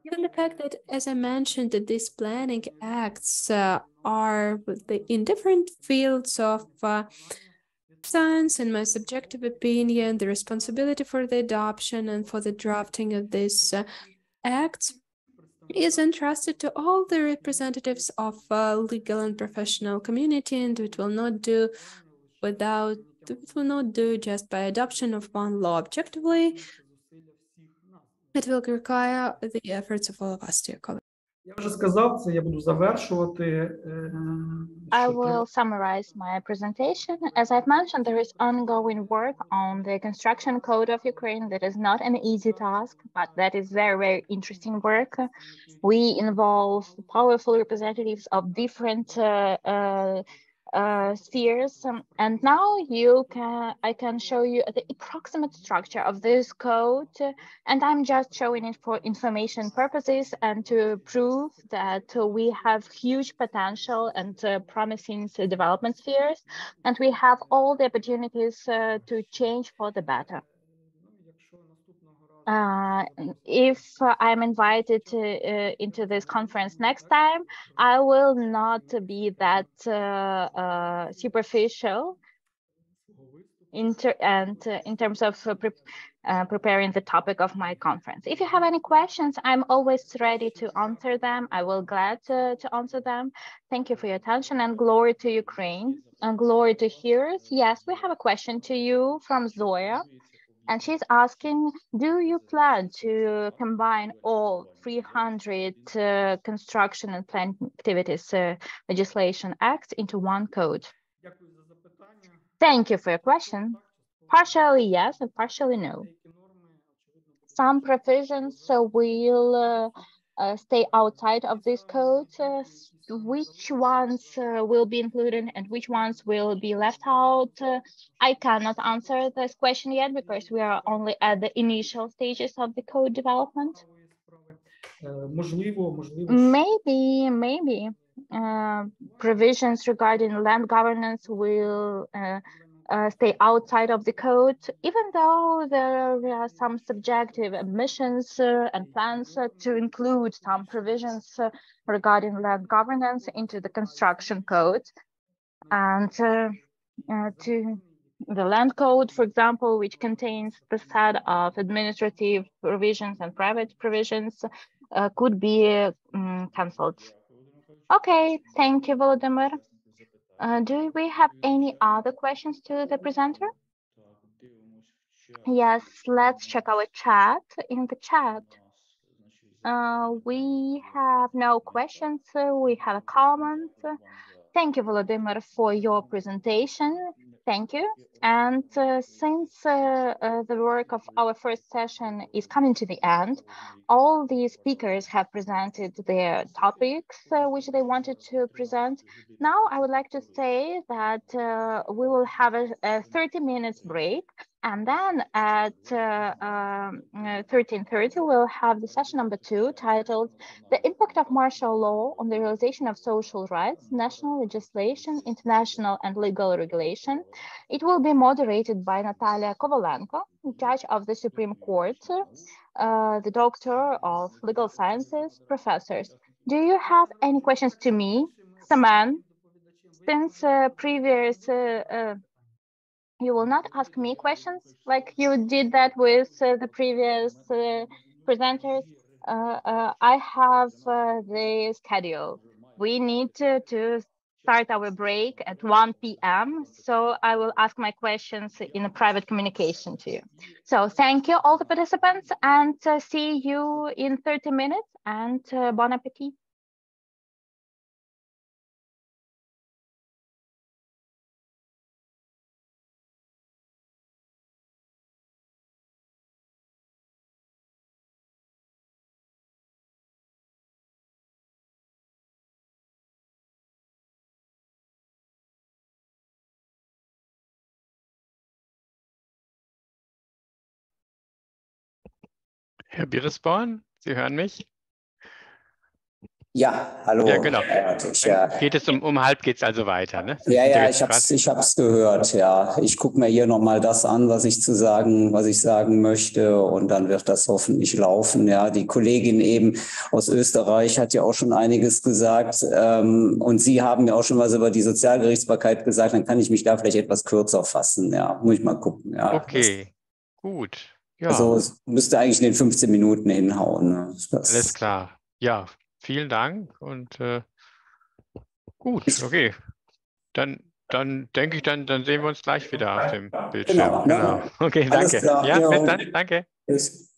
Given the fact that, as I mentioned, that these planning acts are in different fields of science, in my subjective opinion, the responsibility for the adoption and for the drafting of these acts is entrusted to all the representatives of legal and professional community, and it will not do just by adoption of one law objectively. It will require the efforts of all of us, dear colleagues. Я вже сказав це, я буду завершувати. I will summarize my presentation. As I've mentioned, there is ongoing work on the construction code of Ukraine. That is not an easy task, but that is very, very interesting work. We involve powerful representatives of different spheres, and now I can show you the approximate structure of this code, and I'm just showing it for information purposes and to prove that we have huge potential and promising development spheres, and we have all the opportunities to change for the better. If I'm invited into this conference next time, I will not be that superficial in terms of preparing the topic of my conference. If you have any questions, I'm always ready to answer them. I will glad to answer them. Thank you for your attention, and glory to Ukraine and glory to hearers. Yes, we have a question to you from Zoya. And she's asking, do you plan to combine all 300 construction and planning activities legislation acts into one code? Thank you for your question. Partially yes and partially no. Some provisions will stay outside of this code. Which ones will be included and which ones will be left out? I cannot answer this question yet because we are only at the initial stages of the code development. Maybe provisions regarding land governance will stay outside of the code, even though there are some subjective ambitions and plans to include some provisions regarding land governance into the construction code. And to the land code, for example, which contains the set of administrative provisions and private provisions, could be cancelled. Okay, thank you, Volodymyr. Do we have any other questions to the presenter? Yes, let's check our chat. In the chat, we have no questions. We have a comment. Thank you, Volodymyr, for your presentation. Thank you. And since the work of our first session is coming to the end, all the speakers have presented their topics which they wanted to present. Now I would like to say that we will have a 30 minutes break, and then at 13:30 we'll have the session number 2 titled "The Impact of Martial Law on the Realization of Social Rights, National Legislation, International and Legal Regulation." It will be moderated by Natalia Kovalenko, Judge of the Supreme Court, the Doctor of Legal Sciences, professors. Do you have any questions to me, Saman? Since previous you will not ask me questions like you did that with the previous presenters. I have the schedule. We need to start our break at 1 p.m. So I will ask my questions in a private communication to you. So thank you all the participants, and see you in 30 minutes, and bon appetit. Herr Bieresborn, Sie hören mich? Ja, hallo. Ja, genau. Ja. Geht es um halb geht's also weiter, ne? Ja, ich hab's gehört, ja. Ich gucke mir hier nochmal das an, was ich sagen möchte, und dann wird das hoffentlich laufen. Ja, die Kollegin eben aus Österreich hat ja auch schon einiges gesagt, und Sie haben ja auch schon was über die Sozialgerichtsbarkeit gesagt, dann kann ich mich da vielleicht etwas kürzer fassen. Ja, muss ich mal gucken. Ja, okay, gut. Ja. Also es müsste eigentlich in den 15 Minuten hinhauen. Ne? Alles klar. Ja, vielen Dank und gut, okay. Dann denke ich, dann sehen wir uns gleich wieder auf dem Bildschirm. Genau. Okay, danke. Klar, ja, bis dann. Danke. Tschüss.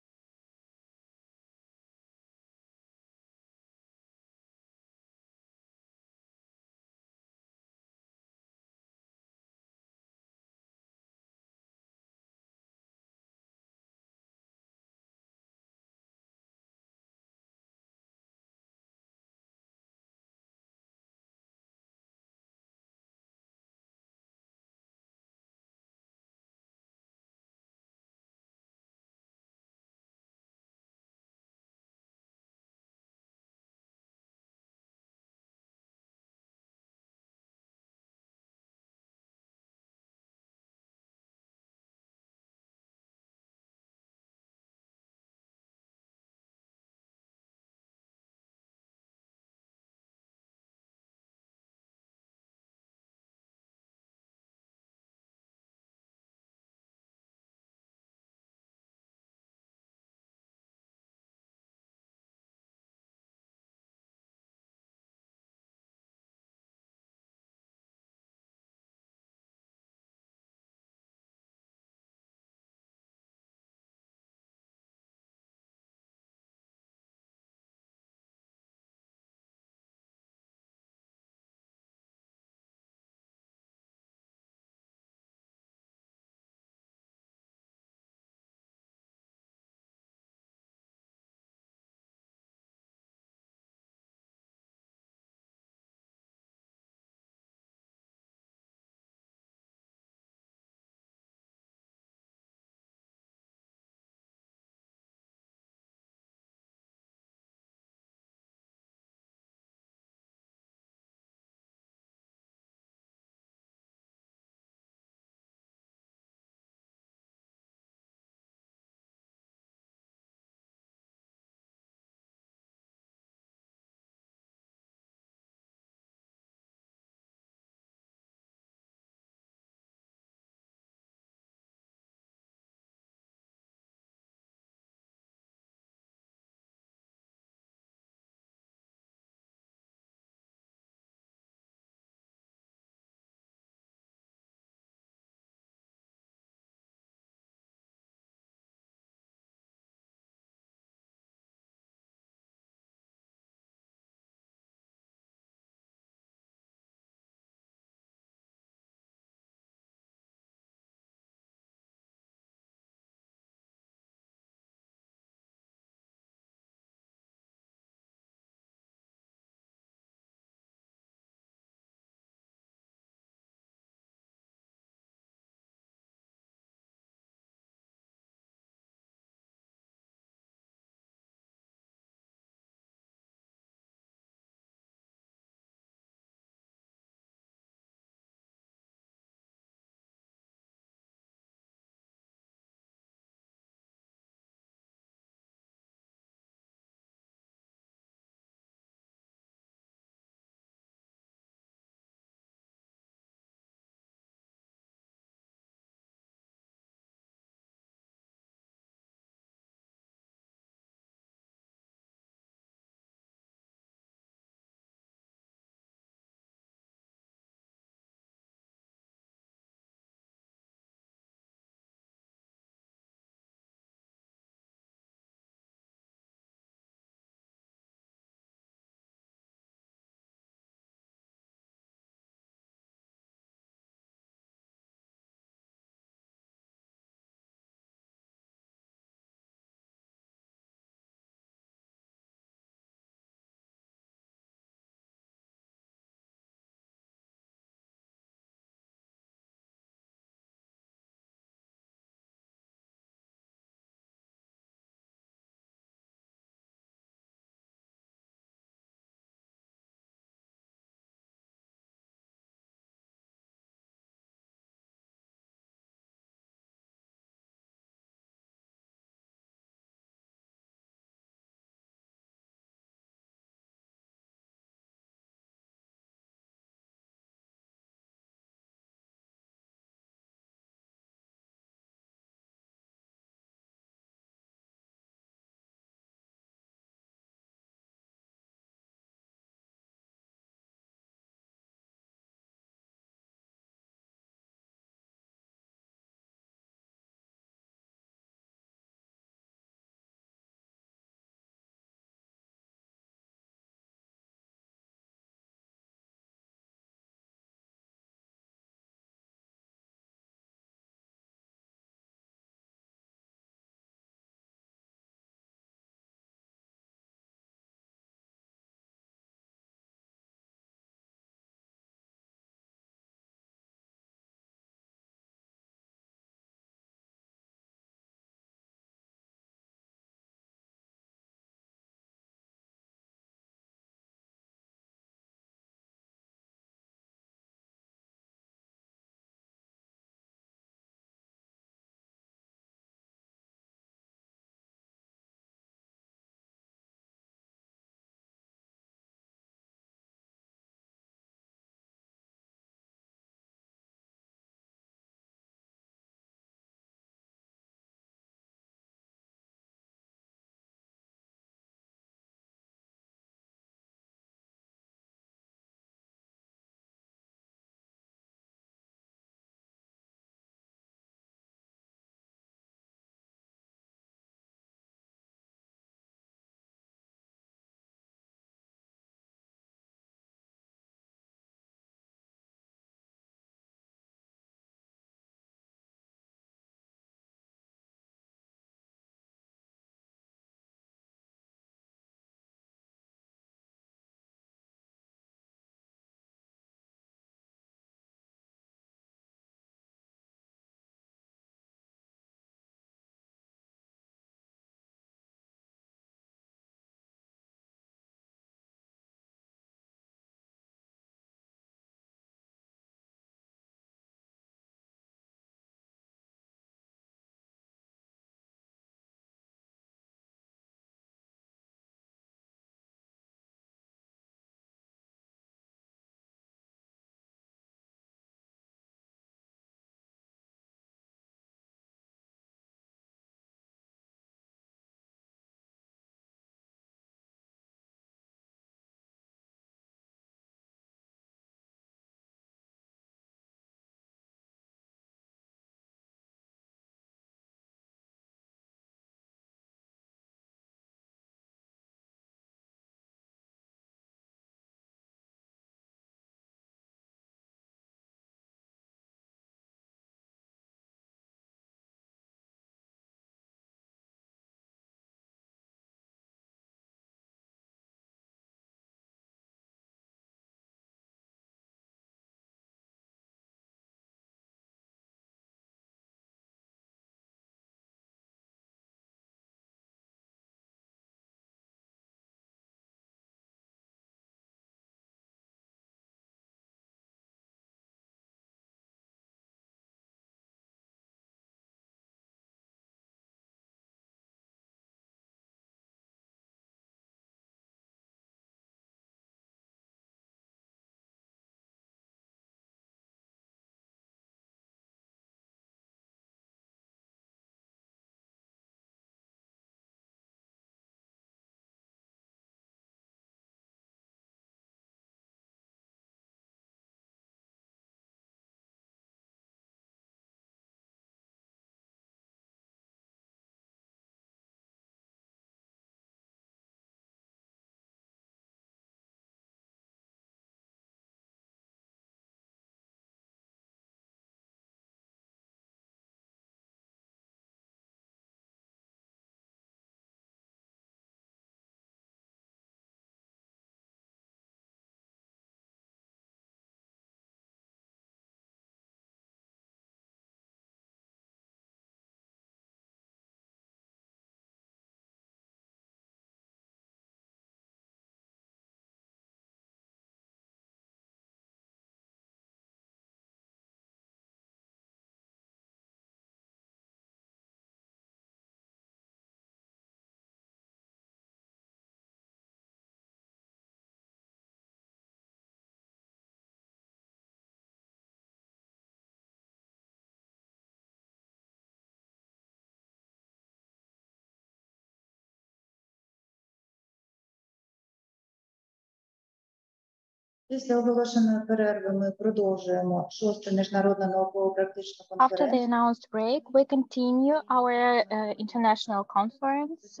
Після оголошеної перерви ми продовжуємо 6-ту міжнародну науково-практичну After the конференцію. announced break, we continue our international conference,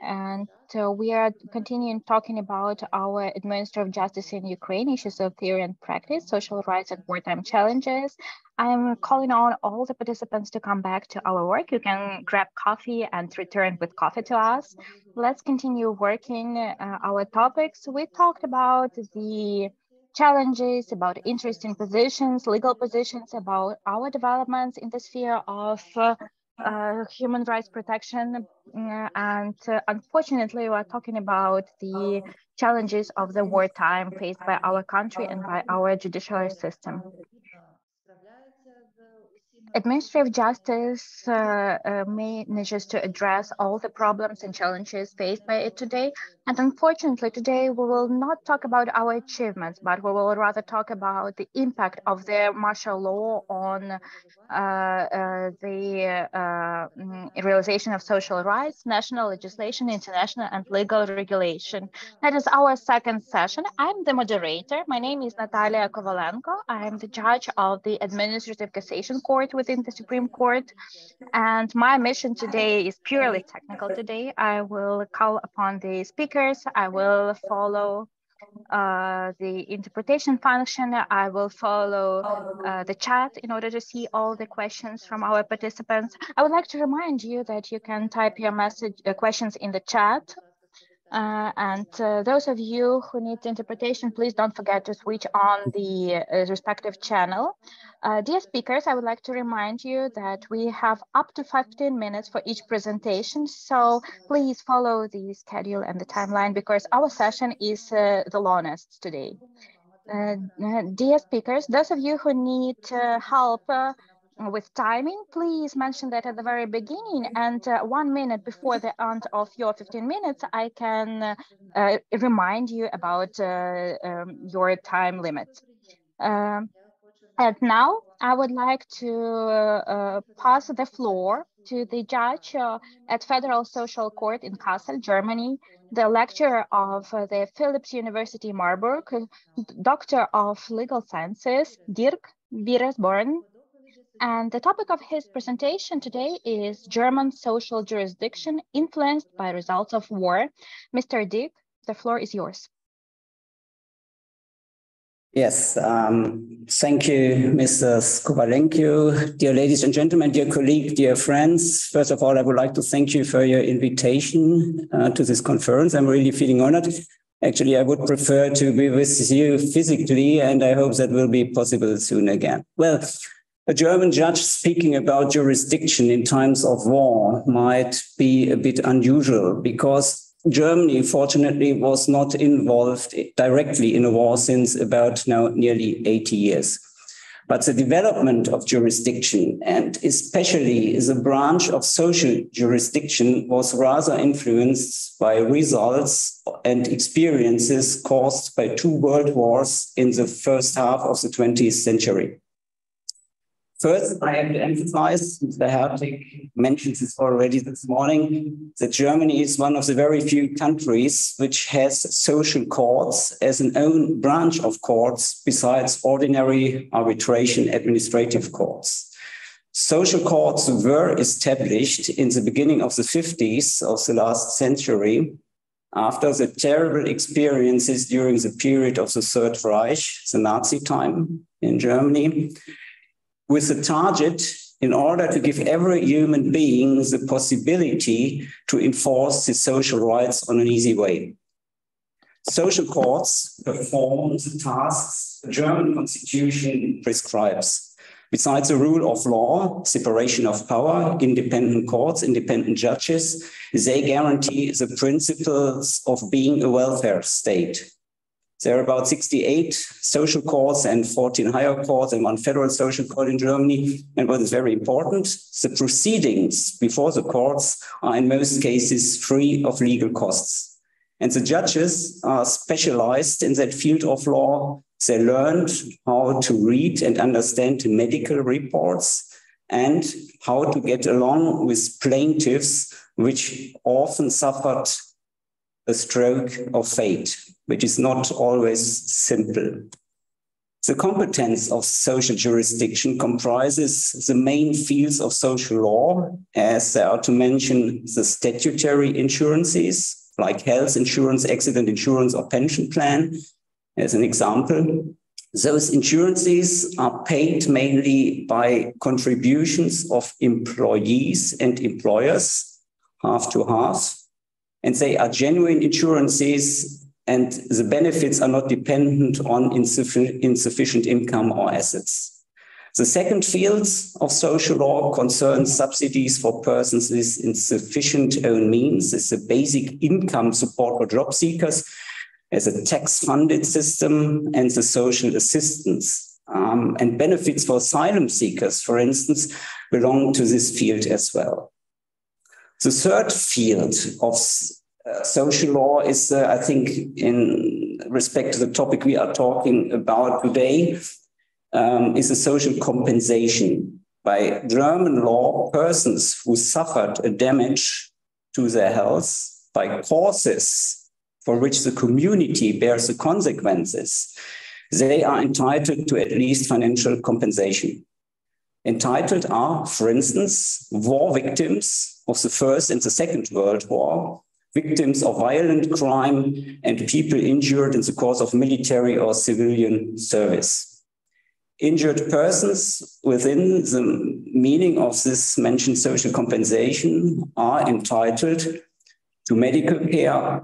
and we are continuing talking about our administrative justice in Ukraine, issues of theory and practice, social rights and wartime challenges. I'm calling on all the participants to come back to our work. You can grab coffee and return with coffee to us. Let's continue working our topics. We talked about the challenges, about interesting positions, legal positions, about our developments in the sphere of human rights protection. And unfortunately, we are talking about the challenges of the wartime faced by our country and by our judiciary system. Administrative justice manages to address all the problems and challenges faced by it today. And unfortunately, today we will not talk about our achievements, but we will rather talk about the impact of the martial law on the realization of social rights, national legislation, international and legal regulation. That is our second session. I'm the moderator. My name is Natalia Kovalenko. I am the judge of the Administrative Cassation Court within the Supreme Court. And my mission today is purely technical today. I will call upon the speakers. I will follow the interpretation function. I will follow the chat in order to see all the questions from our participants. I would like to remind you that you can type your questions in the chat. And those of you who need interpretation, please don't forget to switch on the respective channel. Dear speakers, I would like to remind you that we have up to 15 minutes for each presentation. So please follow the schedule and the timeline because our session is the longest today. Dear speakers, those of you who need help with timing, please mention that at the very beginning, and 1 minute before the end of your 15 minutes, I can remind you about your time limit. And now I would like to pass the floor to the judge at Federal Social Court in Kassel, Germany, the lecturer of the Philipps University Marburg, Doctor of Legal Sciences, Dirk Bieresborn. And the topic of his presentation today is German social jurisdiction influenced by results of war. Mr. Dirk, the floor is yours. Yes, thank you, Mr. Kovalenko. Dear ladies and gentlemen, dear colleagues, dear friends. First of all, I would like to thank you for your invitation to this conference. I'm really feeling honored. Actually, I would prefer to be with you physically, and I hope that will be possible soon again. Well, a German judge speaking about jurisdiction in times of war might be a bit unusual because Germany, fortunately, was not involved directly in a war since about now nearly 80 years. But the development of jurisdiction, and especially the branch of social jurisdiction, was rather influenced by results and experiences caused by 2 world wars in the first half of the 20th century. First, I have to emphasize, Mr. Hertig mentioned this already this morning, that Germany is one of the very few countries which has social courts as an own branch of courts besides ordinary arbitration administrative courts. Social courts were established in the beginning of the 50s of the last century after the terrible experiences during the period of the Third Reich, the Nazi time in Germany, with the target in order to give every human being the possibility to enforce his social rights on an easy way. Social courts perform the tasks the German constitution prescribes. Besides the rule of law, separation of power, independent courts, independent judges, they guarantee the principles of being a welfare state. There are about 68 social courts and 14 higher courts and 1 federal social court in Germany. And what is very important, the proceedings before the courts are in most cases free of legal costs. And the judges are specialized in that field of law. They learned how to read and understand medical reports and how to get along with plaintiffs, which often suffered a stroke of fate. which is not always simple. The competence of social jurisdiction comprises the main fields of social law, as there are to mention the statutory insurances, like health insurance, accident insurance, or pension plan, as an example. Those insurances are paid mainly by contributions of employees and employers, half to half, and they are genuine insurances, and the benefits are not dependent on insufficient income or assets. The second field of social law concerns subsidies for persons with insufficient own means. It's a basic income support for job seekers as a tax-funded system, and the social assistance and benefits for asylum seekers, for instance, belong to this field as well. The third field of social law is, I think, in respect to the topic we are talking about today, is a social compensation. By German law, persons who suffered a damage to their health by causes for which the community bears the consequences, they are entitled to at least financial compensation. Entitled are, for instance, war victims of the First and the Second World War, victims of violent crime, and people injured in the course of military or civilian service. Injured persons within the meaning of this mentioned social compensation are entitled to medical care,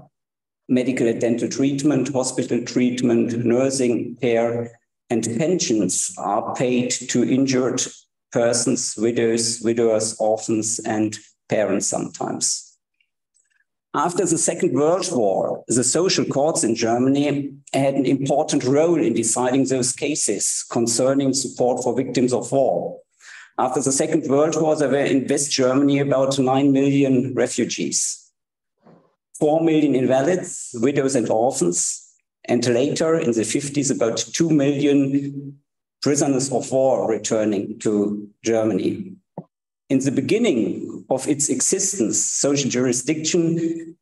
medical and dental treatment, hospital treatment, nursing care, and pensions are paid to injured persons, widows, widowers, orphans, and parents sometimes. After the Second World War, the social courts in Germany had an important role in deciding those cases concerning support for victims of war. After the Second World War, there were in West Germany about 9 million refugees, 4 million invalids, widows and orphans, and later in the 50s, about 2 million prisoners of war returning to Germany. In the beginning of its existence, social jurisdiction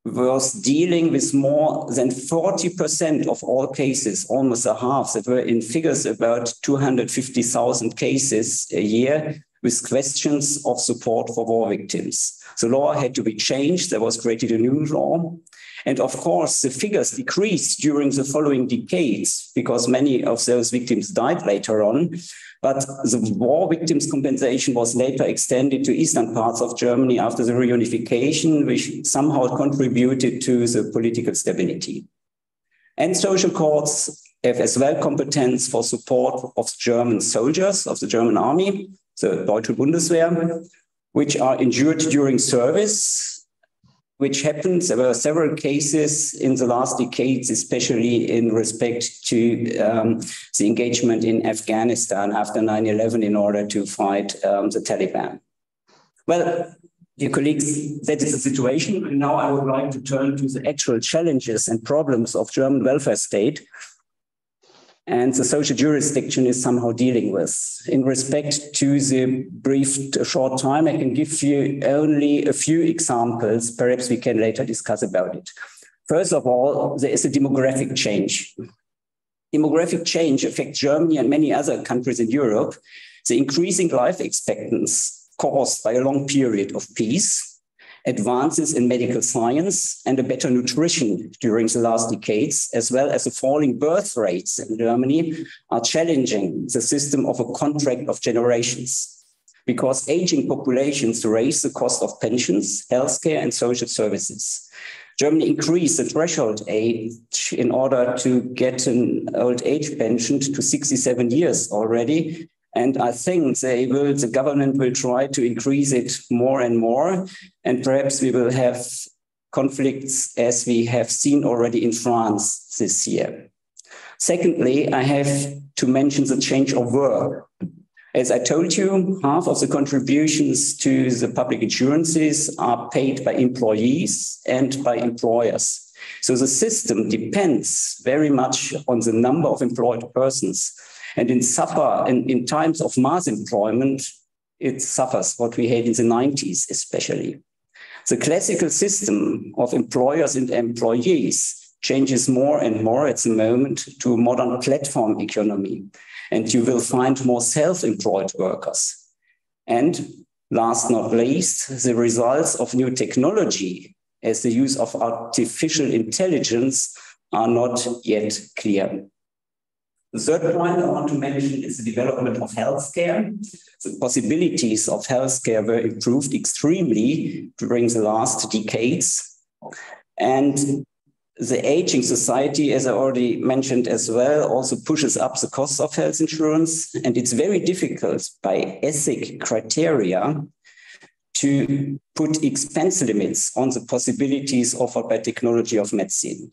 was dealing with more than 40% of all cases, almost a half, that were in figures about 250,000 cases a year, with questions of support for war victims. The law had to be changed. There was created a new law. And of course, the figures decreased during the following decades because many of those victims died later on. But the war victims compensation was later extended to eastern parts of Germany after the reunification, which somehow contributed to the political stability. And social courts have as well competence for support of German soldiers, of the German army, the Deutsche Bundeswehr, which are injured during service, which happens. There were several cases in the last decades, especially in respect to the engagement in Afghanistan after 9/11 in order to fight the Taliban. Well, dear colleagues, that is the situation. And now I would like to turn to the actual challenges and problems of German welfare state and the social jurisdiction is somehow dealing with. In respect to the short time, I can give you only a few examples. Perhaps we can later discuss about it. First of all, there is a demographic change. Demographic change affects Germany and many other countries in Europe. The increasing life expectancy caused by a long period of peace, advances in medical science, and a better nutrition during the last decades, as well as the falling birth rates in Germany, are challenging the system of a contract of generations, because aging populations raise the cost of pensions, healthcare, and social services. Germany increased the threshold age in order to get an old age pension to 67 years already. And I think the government will try to increase it more and more. And perhaps we will have conflicts as we have seen already in France this year. Secondly, I have to mention the change of work. As I told you, half of the contributions to the public insurances are paid by employees and by employers. So the system depends very much on the number of employed persons. And in times of mass employment, it suffers what we had in the 90s, especially. The classical system of employers and employees changes more and more at the moment to a modern platform economy. And you will find more self-employed workers. And last not least, the results of new technology as the use of artificial intelligence are not yet clear. The third point I want to mention is the development of healthcare. The possibilities of healthcare were improved extremely during the last decades. And the aging society, as I already mentioned as well, also pushes up the cost of health insurance. And it's very difficult by ethic criteria to put expense limits on the possibilities offered by technology of medicine.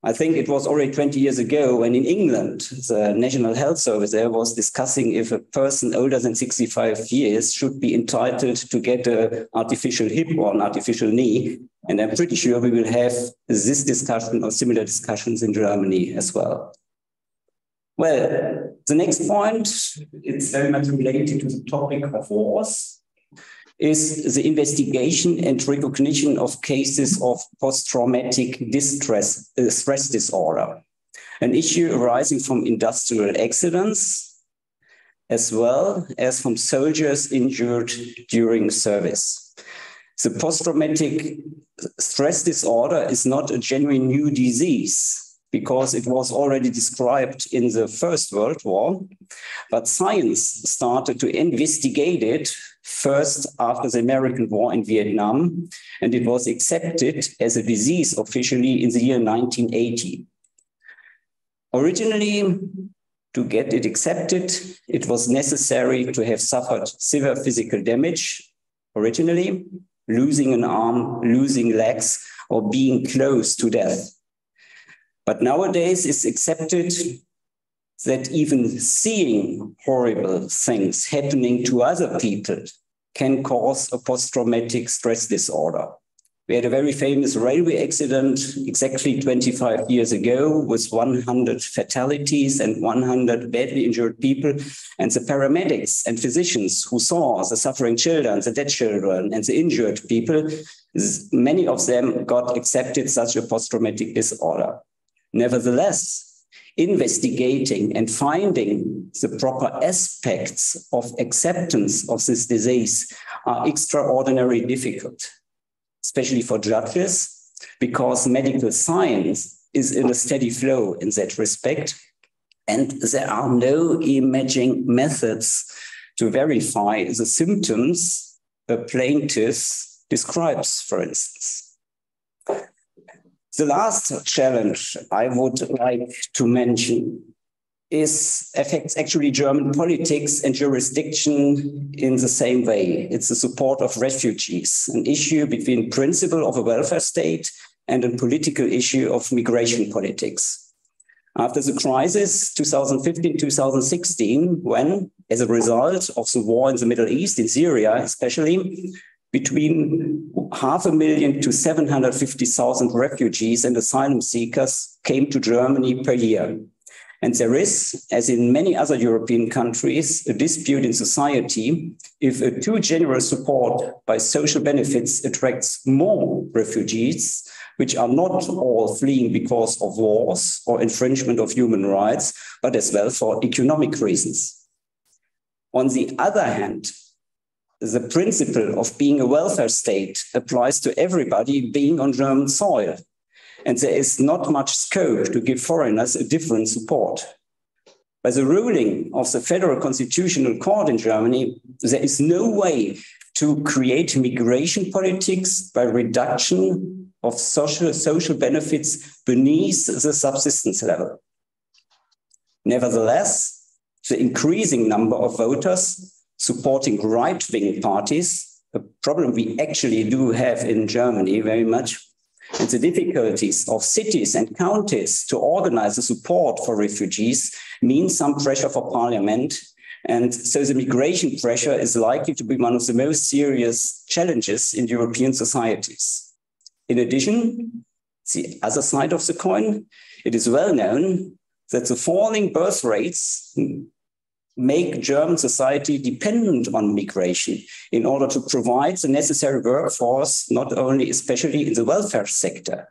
I think it was already 20 years ago when in England, the National Health Service there was discussing if a person older than 65 years should be entitled to get an artificial hip or an artificial knee. And I'm pretty sure we will have this discussion or similar discussions in Germany as well. Well, the next point, it's very much related to the topic of wars, is the investigation and recognition of cases of post-traumatic stress disorder, an issue arising from industrial accidents, as well as from soldiers injured during service. The post-traumatic stress disorder is not a genuine new disease because it was already described in the First World War, but science started to investigate it first after the American war in Vietnam, and it was accepted as a disease officially in the year 1980. Originally, to get it accepted, it was necessary to have suffered severe physical damage, originally, losing an arm, losing legs, or being close to death. But nowadays it's accepted that even seeing horrible things happening to other people can cause a post-traumatic stress disorder. We had a very famous railway accident exactly 25 years ago with 100 fatalities and 100 badly injured people. And the paramedics and physicians who saw the suffering children, the dead children, and the injured people, many of them got accepted such a post-traumatic disorder. Nevertheless, investigating and finding the proper aspects of acceptance of this disease are extraordinarily difficult, especially for judges, because medical science is in a steady flow in that respect, and there are no imaging methods to verify the symptoms a plaintiff describes, for instance. The last challenge I would like to mention affects actually German politics and jurisdiction in the same way. It's the support of refugees, an issue between principle of a welfare state and a political issue of migration politics. After the crisis, 2015-2016, when, as a result of the war in the Middle East, in Syria especially, between 500,000 to 750,000 refugees and asylum seekers came to Germany per year. And there is, as in many other European countries, a dispute in society if a too generous support by social benefits attracts more refugees, which are not all fleeing because of wars or infringement of human rights, but as well for economic reasons. On the other hand, the principle of being a welfare state applies to everybody being on German soil. And there is not much scope to give foreigners a different support. By the ruling of the Federal Constitutional Court in Germany, there is no way to create migration politics by reduction of social benefits beneath the subsistence level. Nevertheless, the increasing number of voters supporting right-wing parties, a problem we actually do have in Germany very much, and the difficulties of cities and counties to organize the support for refugees means some pressure for parliament. And so the migration pressure is likely to be one of the most serious challenges in European societies. In addition, the other side of the coin, it is well known that the falling birth rates make German society dependent on migration in order to provide the necessary workforce, not only, especially in the welfare sector.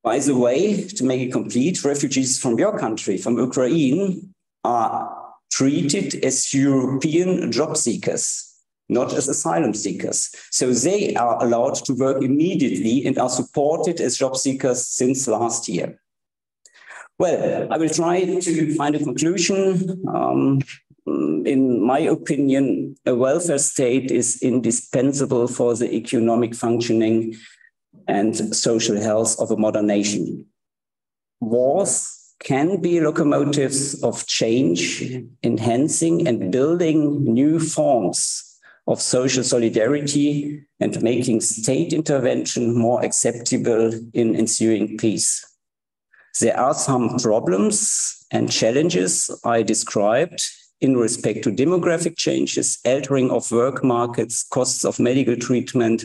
By the way, to make it complete, refugees from your country, from Ukraine, are treated as European job seekers, not as asylum seekers. So they are allowed to work immediately and are supported as job seekers since last year. Well, I will try to find a conclusion. In my opinion, a welfare state is indispensable for the economic functioning and social health of a modern nation. Wars can be locomotives of change, enhancing and building new forms of social solidarity and making state intervention more acceptable in ensuing peace. There are some problems and challenges I described in respect to demographic changes, altering of work markets, costs of medical treatment,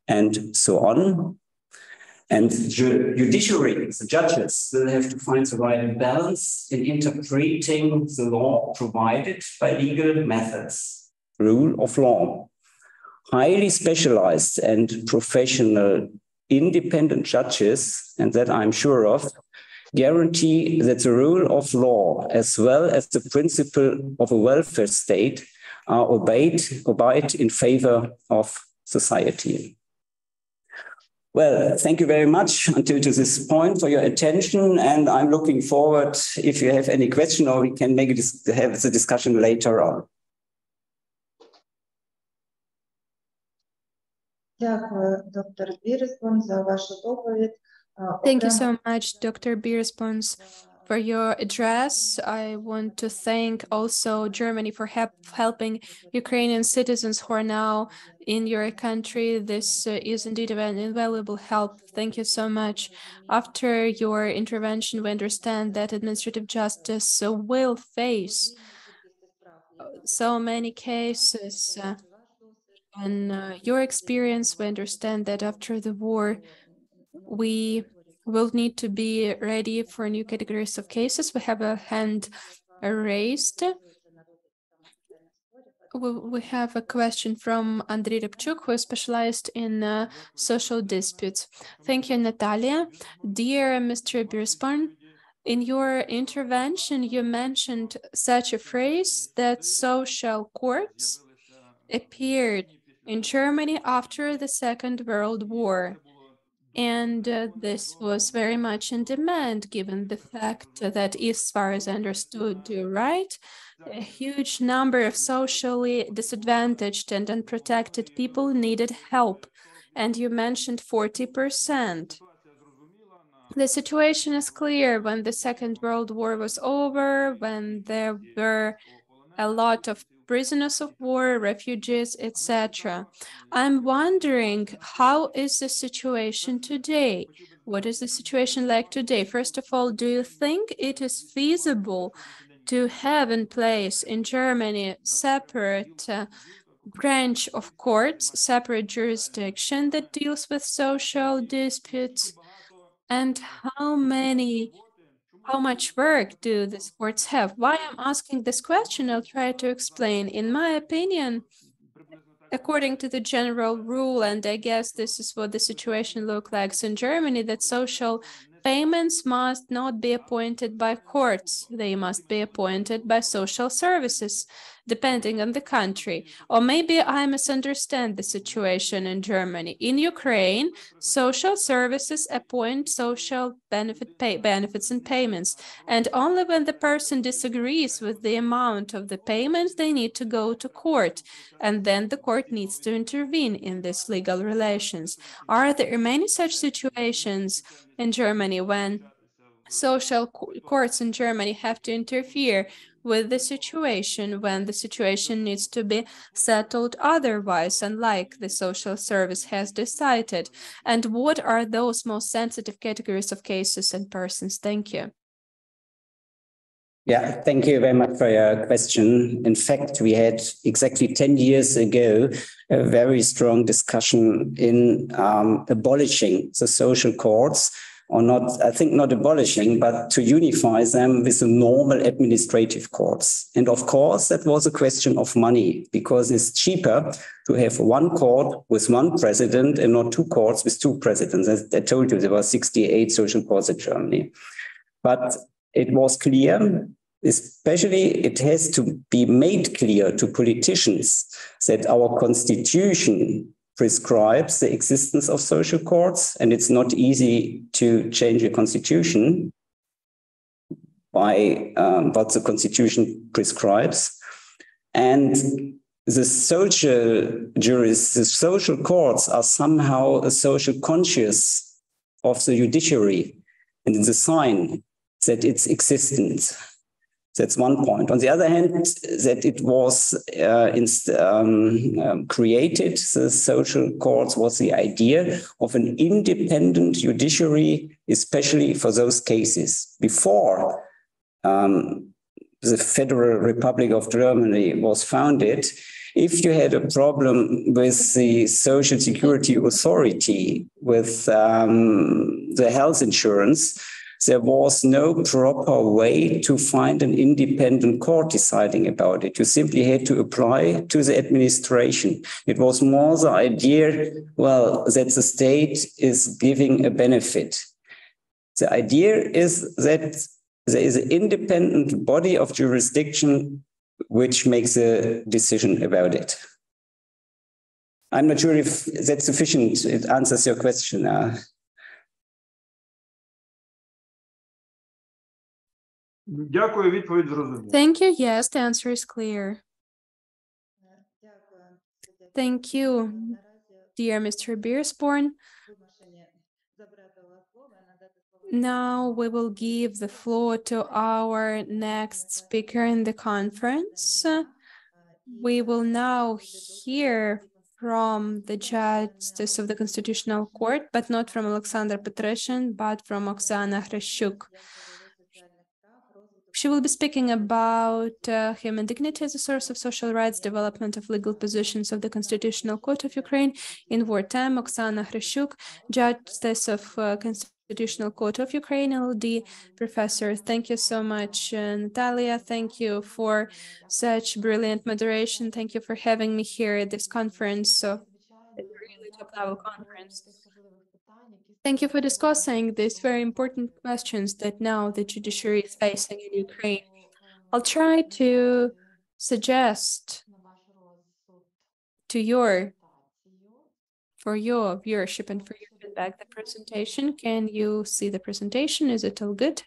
and so on. And judiciary, the judges, will have to find the right balance in interpreting the law provided by legal methods, rule of law. Highly specialized and professional independent judges, and that I'm sure of, guarantee that the rule of law, as well as the principle of a welfare state, are obeyed in favor of society. Well, thank you very much until to this point for your attention, and I'm looking forward if you have any question, or we can have the discussion later on. Thank you so much, Dr. Bierspons, for your address. I want to thank also Germany for helping Ukrainian citizens who are now in your country. This is indeed an invaluable help. Thank you so much. After your intervention, we understand that administrative justice will face so many cases. In your experience, we understand that after the war, we will need to be ready for new categories of cases. We have a hand raised. We have a question from Andrei Repchuk, who is specialized in social disputes. Thank you, Natalia. Dear Mr. Bierspon, in your intervention, you mentioned such a phrase that social courts appeared in Germany after the Second World War. And this was very much in demand, given the fact that, as far as I understood you right, a huge number of socially disadvantaged and unprotected people needed help. And you mentioned 40%. The situation is clear when the Second World War was over, when there were a lot of prisoners of war, refugees, etc. I'm wondering, how is the situation today? What is the situation like today? First of all, do you think it is feasible to have in place in Germany separate branch of courts, separate jurisdiction that deals with social disputes? And how much work do these courts have? Why I'm asking this question, I'll try to explain. In my opinion, according to the general rule, and I guess this is what the situation looks like in Germany, that social payments must not be appointed by courts. They must be appointed by social services, depending on the country. Or maybe I misunderstand the situation in Germany. In Ukraine, social services appoint social benefits and payments. And only when the person disagrees with the amount of the payment, they need to go to court. And then the court needs to intervene in these legal relations. Are there many such situations in Germany when social courts in Germany have to interfere with the situation when the situation needs to be settled otherwise, unlike the social service has decided? And what are those most sensitive categories of cases and persons? Thank you. Yeah, thank you very much for your question. In fact, we had exactly 10 years ago a very strong discussion in abolishing the social courts or not, I think not abolishing, but to unify them with the normal administrative courts. And of course, that was a question of money, because it's cheaper to have one court with one president and not two courts with two presidents. As I told you, there were 68 social courts in Germany. But it was clear, especially it has to be made clear to politicians that our constitution prescribes the existence of social courts, and it's not easy to change a constitution by what the constitution prescribes. And the social courts are somehow a social conscience of the judiciary, and it's a sign that it's existence. That's one point. On the other hand, that it was created, the social courts was the idea of an independent judiciary, especially for those cases. Before the Federal Republic of Germany was founded, if you had a problem with the Social Security Authority, with the health insurance, there was no proper way to find an independent court deciding about it. You simply had to apply to the administration. It was more the idea, well, that the state is giving a benefit. The idea is that there is an independent body of jurisdiction which makes a decision about it. I'm not sure if that's sufficient. It answers your question. Дякую, відповідь зрозуміла. Thank you. Yes, the answer is clear. Thank you, dear Mr. Beersborn. Now we will give the floor to our next speaker in the conference. We will now hear from the Justice of the Constitutional Court, but not from Alexander Petreshin, but from Oksana Hryshuk. She will be speaking about human dignity as a source of social rights, development of legal positions of the Constitutional Court of Ukraine in wartime. Oksana Hryshuk, Justice of Constitutional Court of Ukraine, LLD professor. Thank you so much, Natalia. Thank you for such brilliant moderation. Thank you for having me here at this conference, so a really top-level conference. Thank you for discussing these very important questions that now the judiciary is facing in Ukraine. I'll try to suggest to for your viewership and for your feedback, the presentation. Can you see the presentation? Is it all good?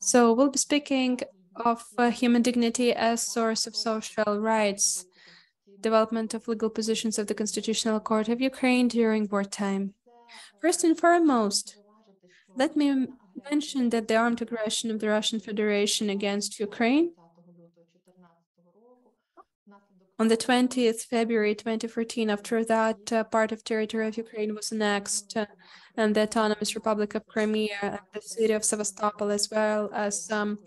So we'll be speaking of human dignity as source of social rights, development of legal positions of the Constitutional Court of Ukraine during wartime. First and foremost, let me mention that the armed aggression of the Russian Federation against Ukraine on the 20th February 2014, after that part of territory of Ukraine was annexed, and the Autonomous Republic of Crimea and the city of Sevastopol, as well as some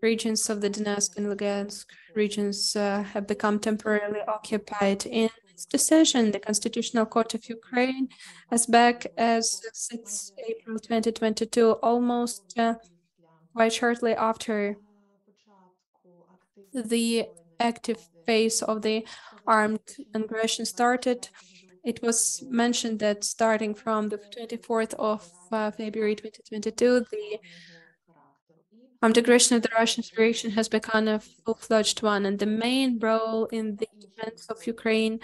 regions of the Donetsk and Lugansk regions have become temporarily occupied. In its decision, the Constitutional Court of Ukraine, as back as 6 April 2022, almost quite shortly after the active phase of the armed aggression started, it was mentioned that starting from the 24th of February 2022, the armed aggression of the Russian Federation has become a full-fledged one, and the main role in the defense of Ukraine,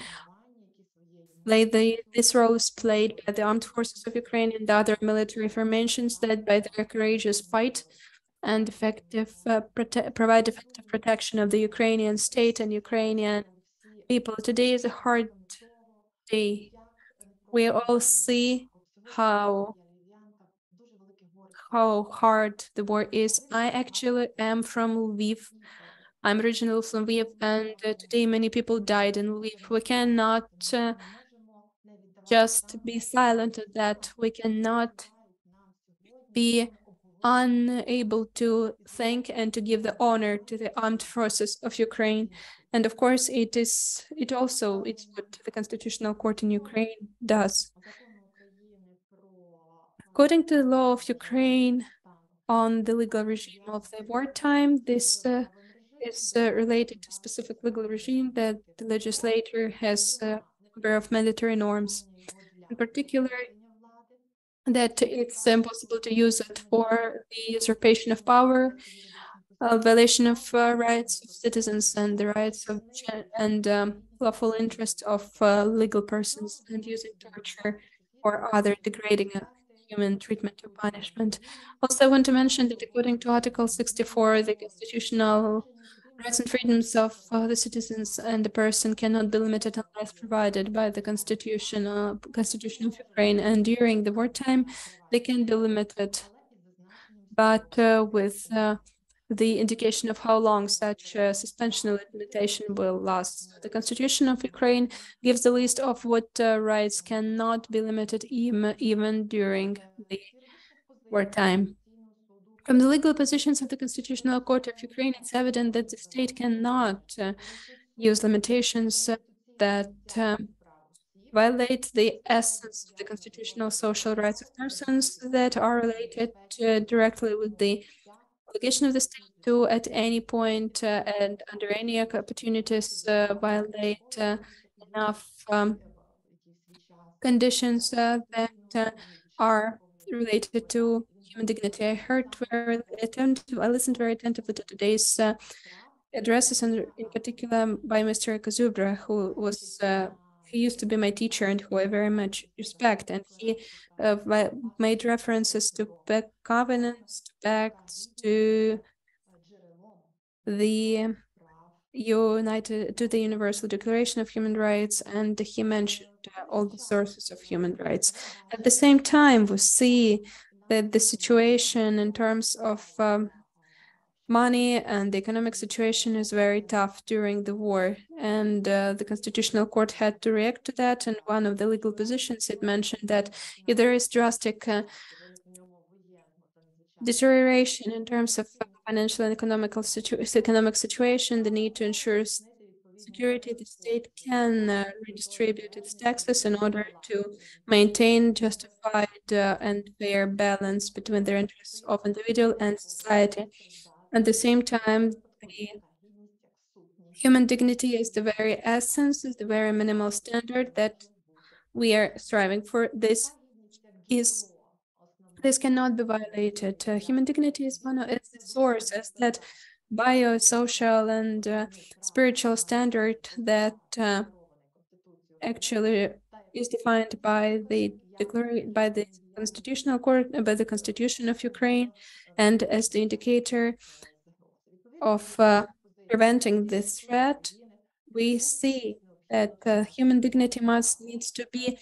this role is played by the armed forces of Ukraine and the other military formations that by their courageous fight and provide effective protection of the Ukrainian state and Ukrainian people. Today is a hard day. We all see how hard the war is. I actually am from Lviv. I'm originally from Lviv, and today many people died in Lviv. We cannot just be silent at that. We cannot be unable to thank and to give the honor to the armed forces of Ukraine. And of course, it's what the Constitutional Court in Ukraine does. According to the law of Ukraine on the legal regime of the wartime, this is related to specific legal regime that the legislator has a number of mandatory norms. In particular, that it's impossible to use it for the usurpation of power, violation of rights of citizens and the rights of lawful interest of legal persons, and using torture or other degrading human treatment or punishment. Also, I want to mention that according to Article 64, the constitutional rights and freedoms of the citizens and the person cannot be limited unless provided by the Constitution of Ukraine. And during the wartime, they can be limited, but with the indication of how long such suspension or limitation will last. The Constitution of Ukraine gives a list of what rights cannot be limited even during the wartime. From the legal positions of the Constitutional Court of Ukraine, it's evident that the state cannot use limitations that violate the essence of the constitutional social rights of persons that are related directly with the obligation of the state to, at any point and under any opportunities, violate enough conditions that are related to human dignity. I listened very attentively to today's addresses, and in particular by Mr. Kazubra, who was he used to be my teacher and who I very much respect, and he made references to covenants, to pacts, to the Universal Declaration of Human Rights, and he mentioned all the sources of human rights. At the same time, we see that the situation in terms of money and the economic situation is very tough during the war, and the Constitutional Court had to react to that. And one of the legal positions, it mentioned that if there is drastic deterioration in terms of financial and economic situation, the need to ensure security, the state can redistribute its taxes in order to maintain justified and fair balance between the interests of individual and society. At the same time, the human dignity is the very essence, is the very minimal standard that we are striving for. This cannot be violated. Human dignity is one of its sources, that biosocial and spiritual standard that actually is defined by the Constitutional Court, by the Constitution of Ukraine, and as the indicator of preventing this threat. We see that human dignity needs to be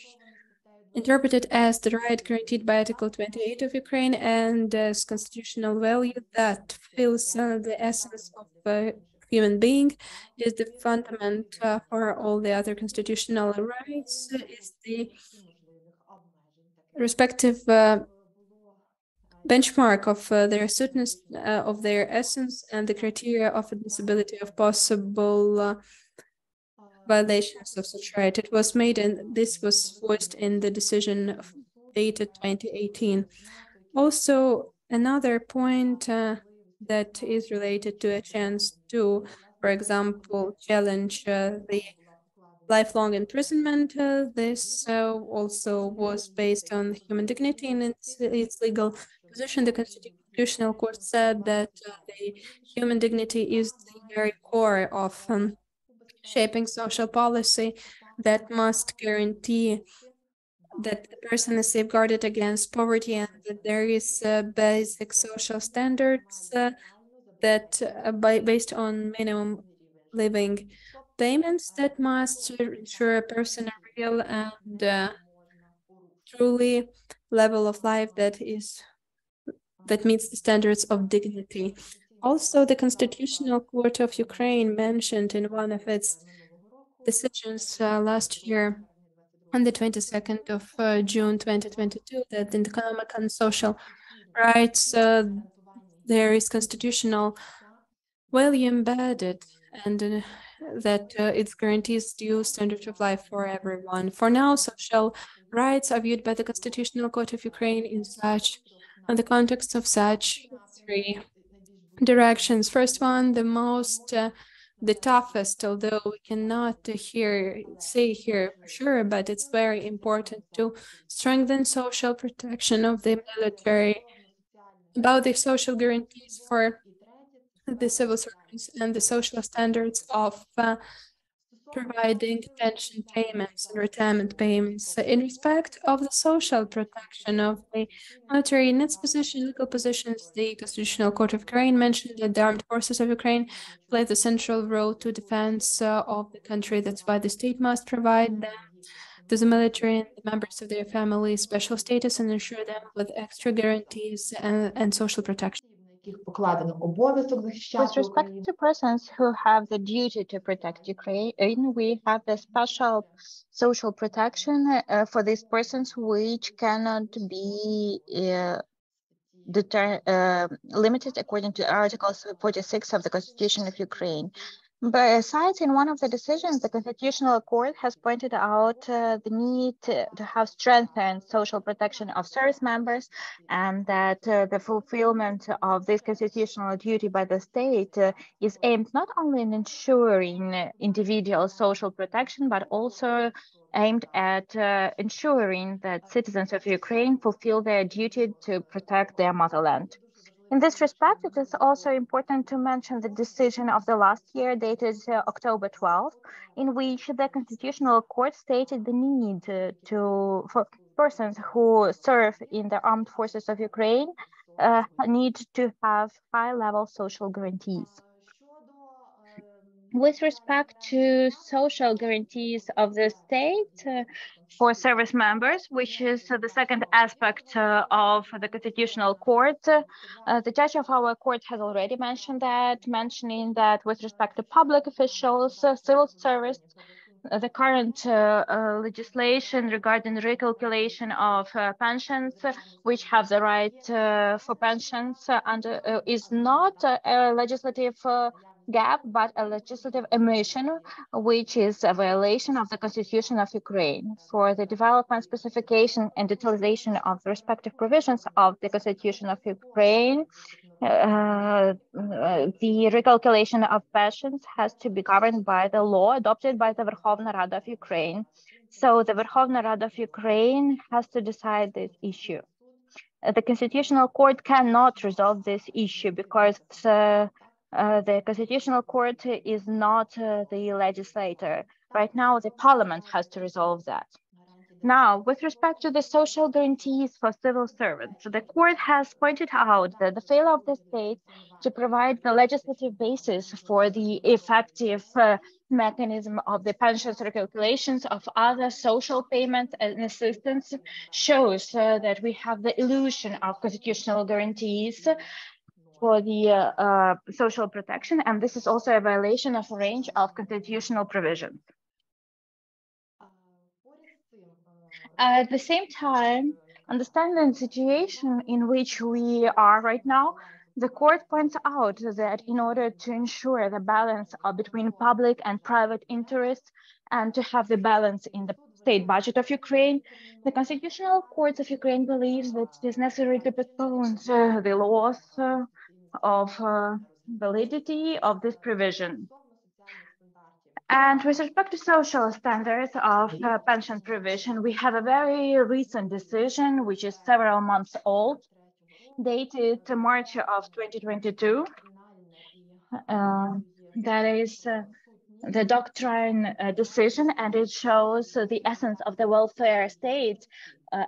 interpreted as the right guaranteed by Article 28 of Ukraine and as constitutional value that fills the essence of a human being. It is the fundament for all the other constitutional rights, is the respective benchmark of their certainty of their essence and the criteria of admissibility of possible violations of such right. It was made, and this was voiced in the decision dated 2018. Also, another point that is related to a chance to, for example, challenge the lifelong imprisonment. This also was based on human dignity in its legal position. The Constitutional Court said that the human dignity is the very core of shaping social policy that must guarantee that the person is safeguarded against poverty, and that there is basic social standards that based on minimum living payments that must ensure a person a real and truly level of life that meets the standards of dignity. Also, the Constitutional Court of Ukraine mentioned in one of its decisions last year, on the 22nd of June 2022, that in economic and social rights there is constitutional value embedded, and that it guarantees due standard of life for everyone. For now, social rights are viewed by the Constitutional Court of Ukraine in the context of such three directions. First one, the toughest, although we cannot say here for sure, but it's very important to strengthen social protection of the military, about the social guarantees for the civil servants and the social standards of providing pension payments and retirement payments. In respect of the social protection of the military in its legal positions, the Constitutional Court of Ukraine mentioned that the armed forces of Ukraine play the central role to defense of the country. That's why the state must provide them to the military and the members of their family special status and ensure them with extra guarantees and social protection. With respect to persons who have the duty to protect Ukraine, we have the special social protection for these persons which cannot be limited according to Article 46 of the Constitution of Ukraine. Besides, in one of the decisions, the Constitutional Court has pointed out the need to have strengthened social protection of service members, and that the fulfillment of this constitutional duty by the state is aimed not only in ensuring individual social protection, but also aimed at ensuring that citizens of Ukraine fulfill their duty to protect their motherland. In this respect, it is also important to mention the decision of the last year, dated October 12, in which the Constitutional Court stated the need for persons who serve in the armed forces of Ukraine need to have high-level social guarantees. With respect to social guarantees of the state for service members, which is the second aspect of the Constitutional Court, the judge of our court has already mentioned that, mentioning that with respect to public officials, civil service, the current legislation regarding recalculation of pensions, which have the right for pensions is not a legislative gap, but a legislative omission, which is a violation of the Constitution of Ukraine. For the development, specification, and utilization of the respective provisions of the Constitution of Ukraine, the recalculation of pensions has to be governed by the law adopted by the Verkhovna Rada of Ukraine. So the Verkhovna Rada of Ukraine has to decide this issue. The Constitutional Court cannot resolve this issue because the Constitutional Court is not the legislator. Right now, the Parliament has to resolve that. Now, with respect to the social guarantees for civil servants, the court has pointed out that the failure of the state to provide the legislative basis for the effective mechanism of the pensions recalculations of other social payments and assistance shows that we have the illusion of constitutional guarantees for the social protection, and this is also a violation of a range of constitutional provisions. At the same time, understanding the situation in which we are right now, the court points out that in order to ensure the balance between public and private interests and to have the balance in the state budget of Ukraine, the Constitutional Court of Ukraine believes that it is necessary to postpone the loss of validity of this provision. And with respect to social standards of pension provision, we have a very recent decision, which is several months old, dated March of 2022. That is the doctrine decision, and it shows the essence of the welfare state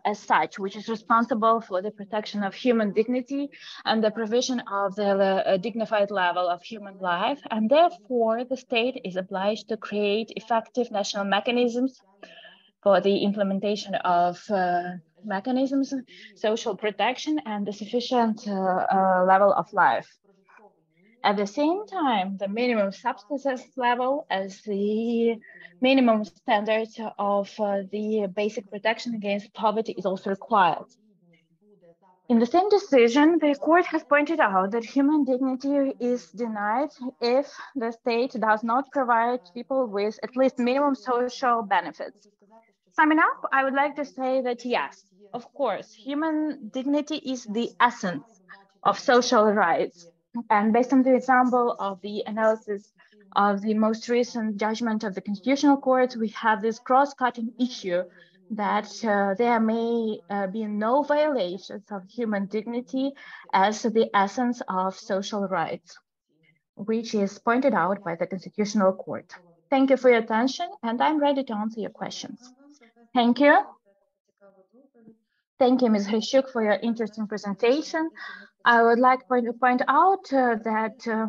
as such, which is responsible for the protection of human dignity and the provision of the dignified level of human life. And therefore, the state is obliged to create effective national mechanisms for the implementation of mechanisms, social protection, and the sufficient level of life. At the same time, the minimum subsistence level as the minimum standards of the basic protection against poverty is also required. In the same decision, the court has pointed out that human dignity is denied if the state does not provide people with at least minimum social benefits. Summing up, I would like to say that yes, of course, human dignity is the essence of social rights. And based on the example of the analysis of the most recent judgment of the Constitutional Court, we have this cross-cutting issue that there may be no violations of human dignity as the essence of social rights, which is pointed out by the Constitutional Court. Thank you for your attention, and I'm ready to answer your questions. Thank you. Thank you, Ms. Hrysiuk, for your interesting presentation. I would like to point out that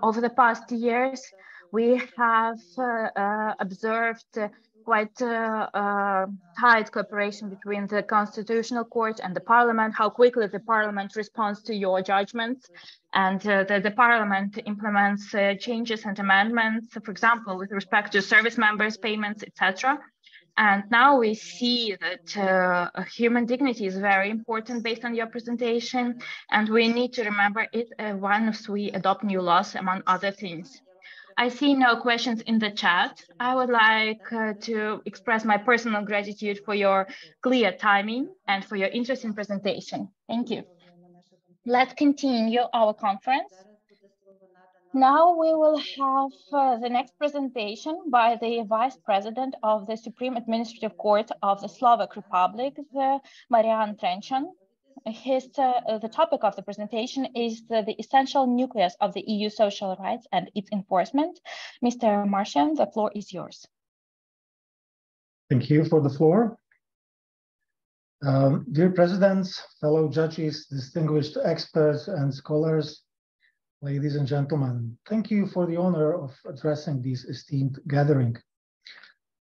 over the past years, we have observed quite tight cooperation between the Constitutional Court and the Parliament, how quickly the Parliament responds to your judgments, and the Parliament implements changes and amendments, for example, with respect to service members' payments, etc. And now we see that human dignity is very important based on your presentation, and we need to remember it once we adopt new laws, among other things. I see no questions in the chat. I would like to express my personal gratitude for your clear timing and for your interesting presentation. Thank you. Let's continue our conference. Now we will have the next presentation by the Vice President of the Supreme Administrative Court of the Slovak Republic, Marian Trenčan. The topic of the presentation is the essential nucleus of the EU social rights and its enforcement. Mr. Martian, the floor is yours. Thank you for the floor. Dear presidents, fellow judges, distinguished experts and scholars, ladies and gentlemen, thank you for the honor of addressing this esteemed gathering.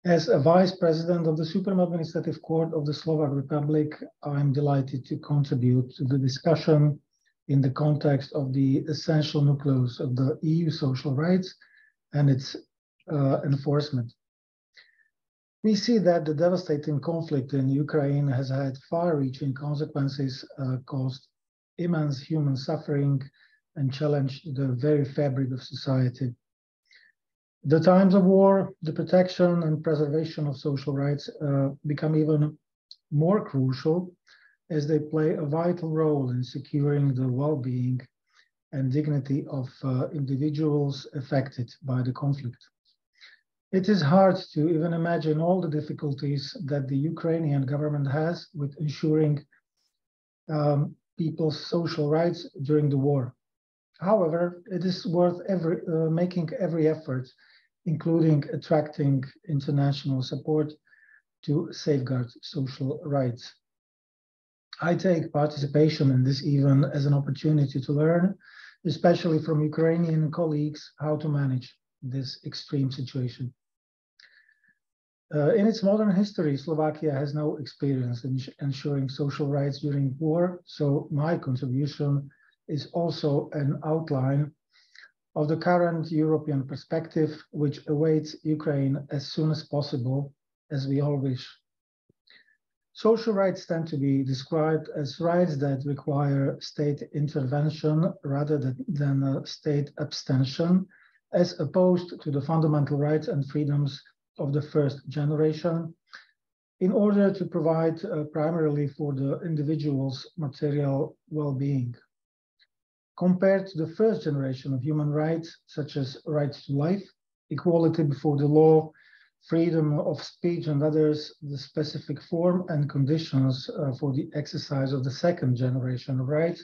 As a Vice President of the Supreme Administrative Court of the Slovak Republic, I am delighted to contribute to the discussion in the context of the essential nucleus of the EU social rights and its enforcement. We see that the devastating conflict in Ukraine has had far-reaching consequences, caused immense human suffering, and challenged the very fabric of society. The times of war, the protection and preservation of social rights become even more crucial as they play a vital role in securing the well-being and dignity of individuals affected by the conflict. It is hard to even imagine all the difficulties that the Ukrainian government has with ensuring people's social rights during the war. However, it is worth making every effort, including attracting international support to safeguard social rights. I take participation in this event as an opportunity to learn, especially from Ukrainian colleagues, how to manage this extreme situation. In its modern history, Slovakia has no experience in ensuring social rights during war, so my contribution is also an outline of the current European perspective, which awaits Ukraine as soon as possible, as we all wish. Social rights tend to be described as rights that require state intervention rather than state abstention, as opposed to the fundamental rights and freedoms of the first generation, in order to provide primarily for the individual's material well-being. Compared to the first generation of human rights, such as rights to life, equality before the law, freedom of speech and others, the specific form and conditions for the exercise of the second generation of rights,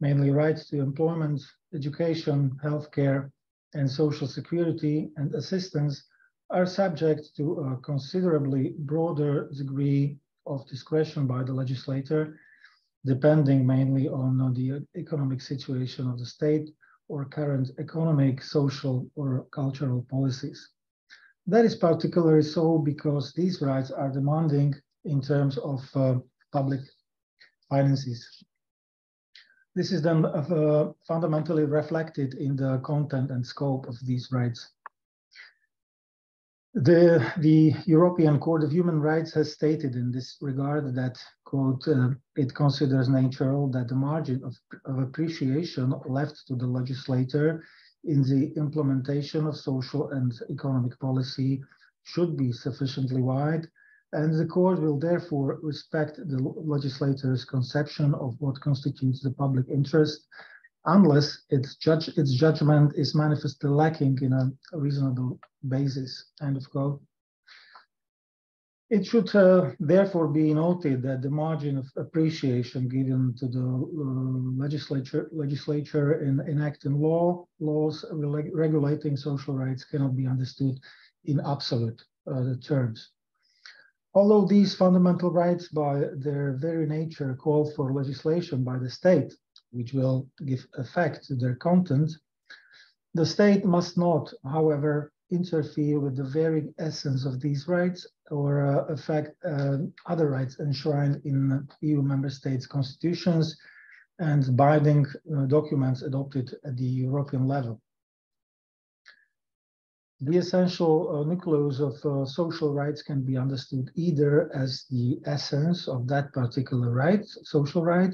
mainly rights to employment, education, healthcare, and social security and assistance, are subject to a considerably broader degree of discretion by the legislator, depending mainly on the economic situation of the state or current economic, social, or cultural policies. That is particularly so because these rights are demanding in terms of public finances. This is then fundamentally reflected in the content and scope of these rights. The European Court of Human Rights has stated in this regard that, quote, it considers natural that the margin of appreciation left to the legislator in the implementation of social and economic policy should be sufficiently wide, and the court will therefore respect the legislator's conception of what constitutes the public interest, unless its judgment is manifestly lacking in a reasonable basis, end of quote. It should therefore be noted that the margin of appreciation given to the legislature in enacting laws regulating social rights cannot be understood in absolute terms. Although these fundamental rights by their very nature call for legislation by the state, which will give effect to their content, the state must not, however, interfere with the very essence of these rights or affect other rights enshrined in EU member states' constitutions and binding documents adopted at the European level. The essential nucleus of social rights can be understood either as the essence of that particular right, social right,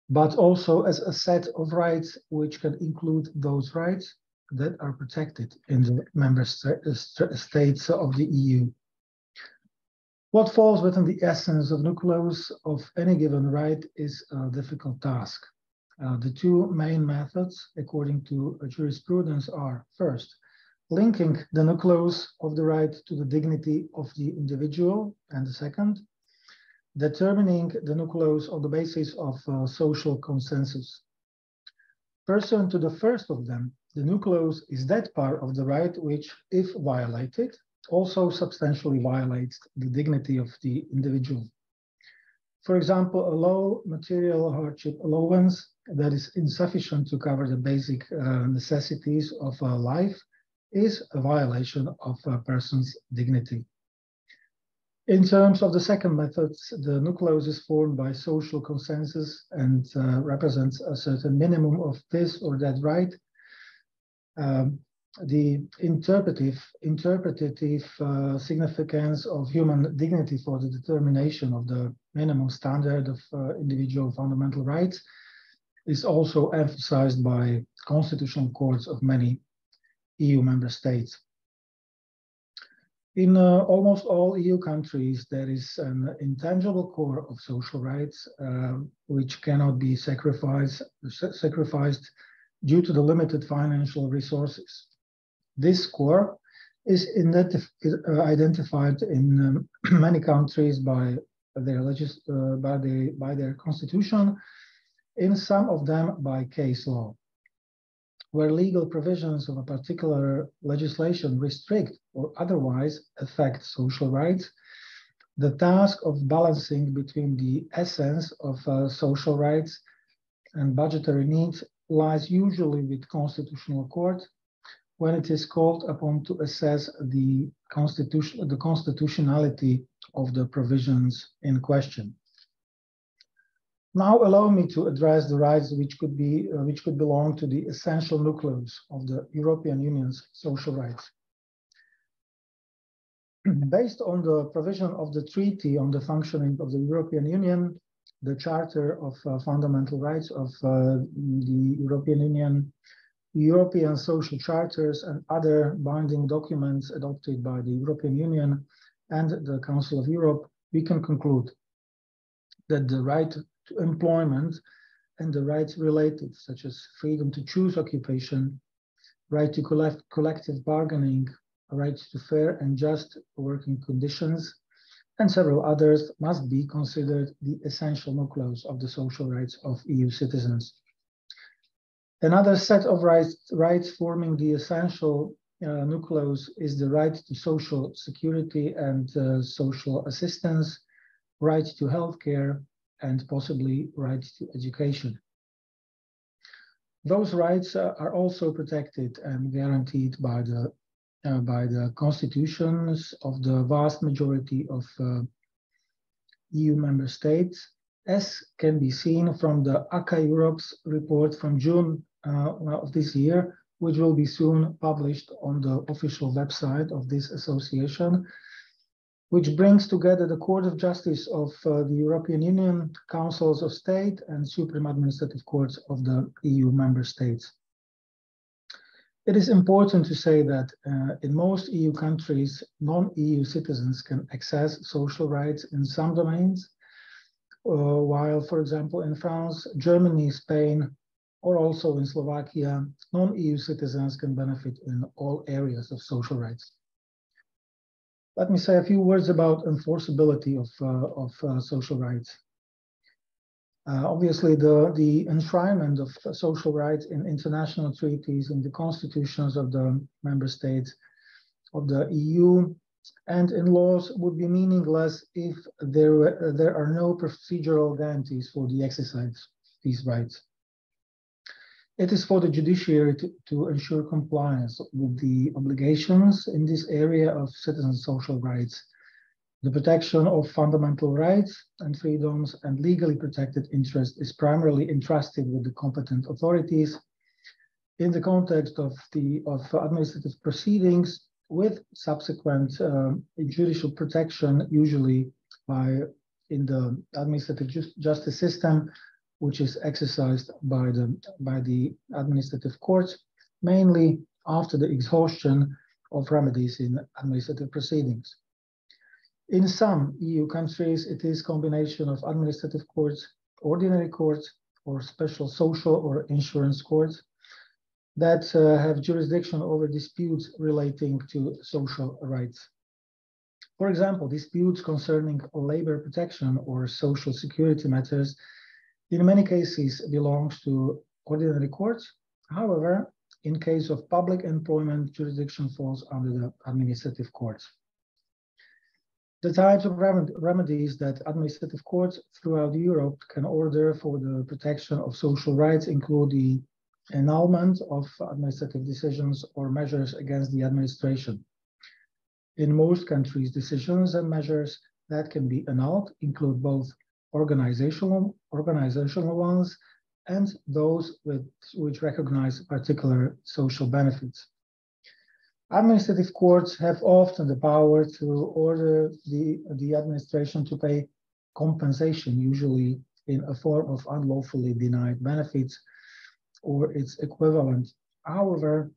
but also as a set of rights which can include those rights that are protected in the member states of the EU. What falls within the essence of nucleus of any given right is a difficult task. The two main methods, according to jurisprudence, are first, linking the nucleus of the right to the dignity of the individual, and the second, determining the nucleus on the basis of social consensus. Pursuant to the first of them, the nucleus is that part of the right which, if violated, also substantially violates the dignity of the individual. For example, a low material hardship allowance that is insufficient to cover the basic necessities of life is a violation of a person's dignity. In terms of the second method, the nucleus is formed by social consensus and represents a certain minimum of this or that right. The interpretative significance of human dignity for the determination of the minimum standard of individual fundamental rights is also emphasized by constitutional courts of many EU member states. In almost all EU countries, there is an intangible core of social rights which cannot be sacrificed due to the limited financial resources. This core is identified in many countries by their constitution, in some of them by case law. Where legal provisions of a particular legislation restrict or otherwise affect social rights, the task of balancing between the essence of social rights and budgetary needs lies usually with constitutional court when it is called upon to assess the constitutionality of the provisions in question. Now allow me to address the rights which could belong to the essential nucleus of the European Union's social rights. Based on the provision of the Treaty on the Functioning of the European Union, the Charter of Fundamental Rights of the European Union, European social charters, and other binding documents adopted by the European Union and the Council of Europe, we can conclude that the right to employment and the rights related, such as freedom to choose occupation, right to collective bargaining, right to fair and just working conditions, and several others, must be considered the essential nucleus of the social rights of EU citizens. Another set of rights forming the essential nucleus is the right to social security and social assistance, right to healthcare, and possibly right to education. Those rights are also protected and guaranteed by the constitutions of the vast majority of EU member states, as can be seen from the ACA Europe's report from June of this year, which will be soon published on the official website of this association, which brings together the Court of Justice of the European Union, Councils of State, and Supreme Administrative Courts of the EU member states. It is important to say that in most EU countries, non-EU citizens can access social rights in some domains, while, for example, in France, Germany, Spain, or also in Slovakia, non-EU citizens can benefit in all areas of social rights. Let me say a few words about enforceability of social rights. Obviously, the enshrinement of social rights in international treaties, in the constitutions of the member states of the EU, and in laws would be meaningless if there are no procedural guarantees for the exercise of these rights. It is for the judiciary to ensure compliance with the obligations in this area of citizen social rights, the protection of fundamental rights and freedoms and legally protected interest is primarily entrusted with the competent authorities in the context of administrative proceedings with subsequent judicial protection, usually in the administrative justice system, which is exercised by the administrative courts, mainly after the exhaustion of remedies in administrative proceedings. In some EU countries, it is a combination of administrative courts, ordinary courts, or special social or insurance courts that have jurisdiction over disputes relating to social rights. For example, disputes concerning labor protection or social security matters in many cases belongs to ordinary courts. However, in case of public employment, jurisdiction falls under the administrative courts. The types of remedies that administrative courts throughout Europe can order for the protection of social rights include the annulment of administrative decisions or measures against the administration. In most countries, decisions and measures that can be annulled include both organizational ones and those which recognize particular social benefits. Administrative courts have often the power to order the administration to pay compensation, usually in a form of unlawfully denied benefits or its equivalent. However,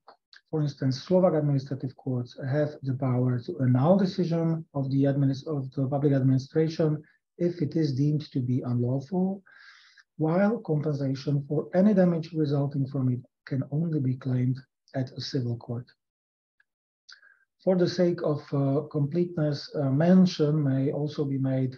for instance, Slovak administrative courts have the power to annul decision of the public administration if it is deemed to be unlawful, while compensation for any damage resulting from it can only be claimed at a civil court. For the sake of completeness, mention may also be made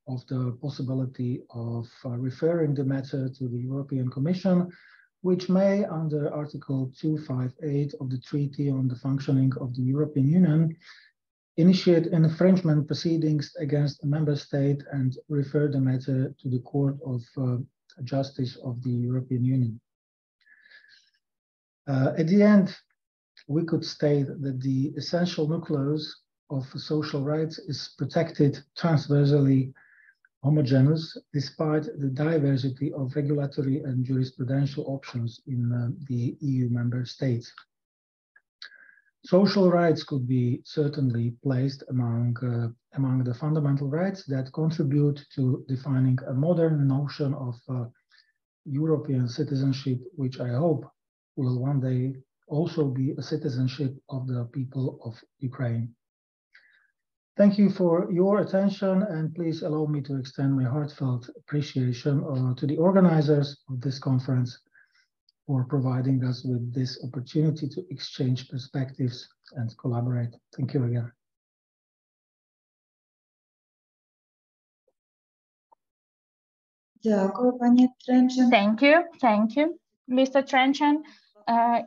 of the possibility of referring the matter to the European Commission, which may, under Article 258 of the Treaty on the Functioning of the European Union, initiate infringement proceedings against a member state and refer the matter to the Court of Justice of the European Union. At the end, we could state that the essential nucleus of social rights is protected, transversally homogeneous, despite the diversity of regulatory and jurisprudential options in the EU member states. Social rights could be certainly placed among the fundamental rights that contribute to defining a modern notion of European citizenship, which I hope will one day also be a citizenship of the people of Ukraine. Thank you for your attention, and please allow me to extend my heartfelt appreciation to the organizers of this conference for providing us with this opportunity to exchange perspectives and collaborate. Thank you again. Thank you, Mr. Trenchan.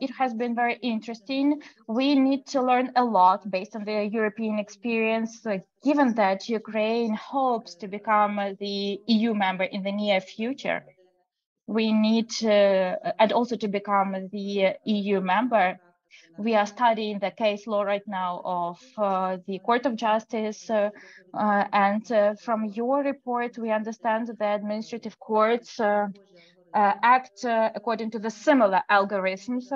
It has been very interesting. We need to learn a lot based on the European experience, given that Ukraine hopes to become the EU member in the near future. We need and also to become the EU member. We are studying the case law right now of the Court of Justice, and from your report, we understand that administrative courts act according to the similar algorithms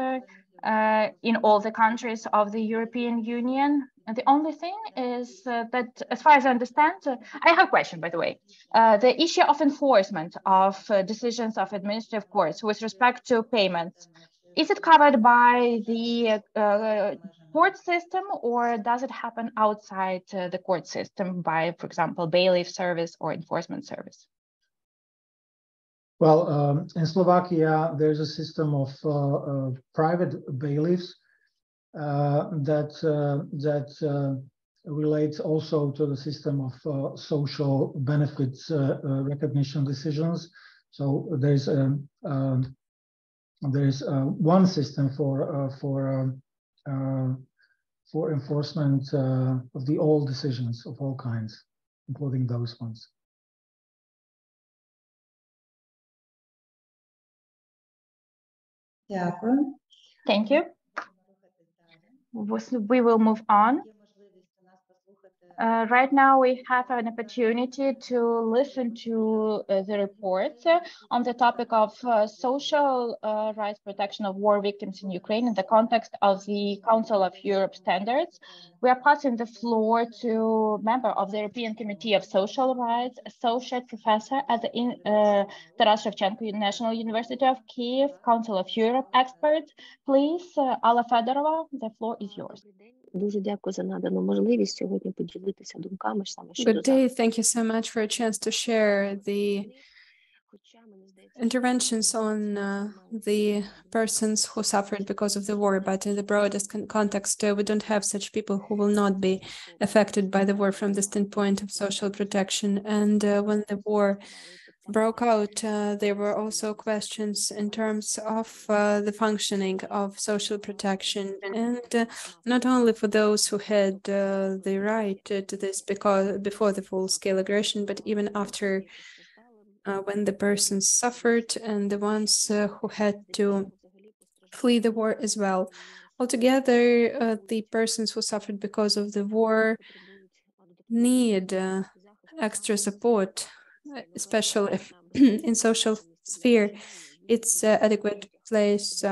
in all the countries of the European Union. And the only thing is that, as far as I understand, I have a question, by the way. The issue of enforcement of decisions of administrative courts with respect to payments, is it covered by the court system, or does it happen outside the court system by, for example, bailiff service or enforcement service? Well, in Slovakia, there's a system of private bailiffs that relates also to the system of social benefits recognition decisions. So there's one system for enforcement of the all decisions of all kinds, including those ones. Дякую. Thank you. We will move on. Right now, we have an opportunity to listen to the report on the topic of social rights protection of war victims in Ukraine in the context of the Council of Europe standards. We are passing the floor to a member of the European Committee of Social Rights, associate professor at the Taras Shevchenko National University of Kiev, Council of Europe expert. Please, Alla Fedorova, the floor is yours. Дуже дякую за надану можливість сьогодні поділитися думками саме щодо Good day. Thank you so much for a chance to share the interventions on the persons who suffered because of the war, but in the broadest context, we don't have such people who will not be affected by the war from the standpoint of social protection. And when the war broke out, there were also questions in terms of the functioning of social protection, and not only for those who had the right to this before the full-scale aggression, but even after when the persons suffered and the ones who had to flee the war as well. Altogether, the persons who suffered because of the war need extra support, especially in social sphere. It's adequate place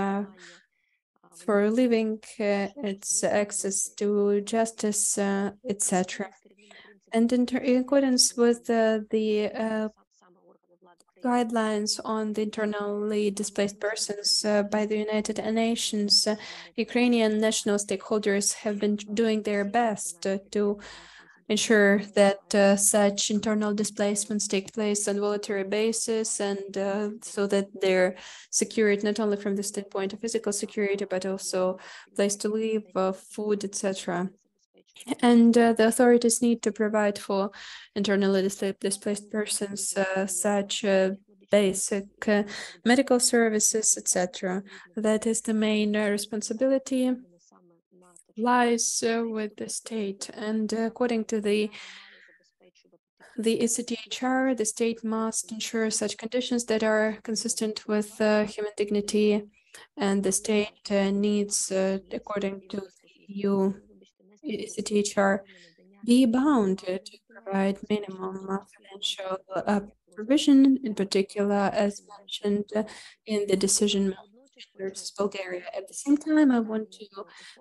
for living, its access to justice, etc. And in accordance with the guidelines on the internally displaced persons by the United Nations, Ukrainian national stakeholders have been doing their best to ensure that such internal displacements take place on voluntary basis, and so that they're secured not only from the standpoint of physical security, but also place to live, food, etc. And the authorities need to provide for internally displaced persons such basic medical services, etc. That is the main responsibility lies with the state, and according to the ECTHR, the state must ensure such conditions that are consistent with human dignity, and the state needs, according to the EU ECTHR, be bound to provide minimum financial provision, in particular, as mentioned in the decision versus Bulgaria. At the same time, I want to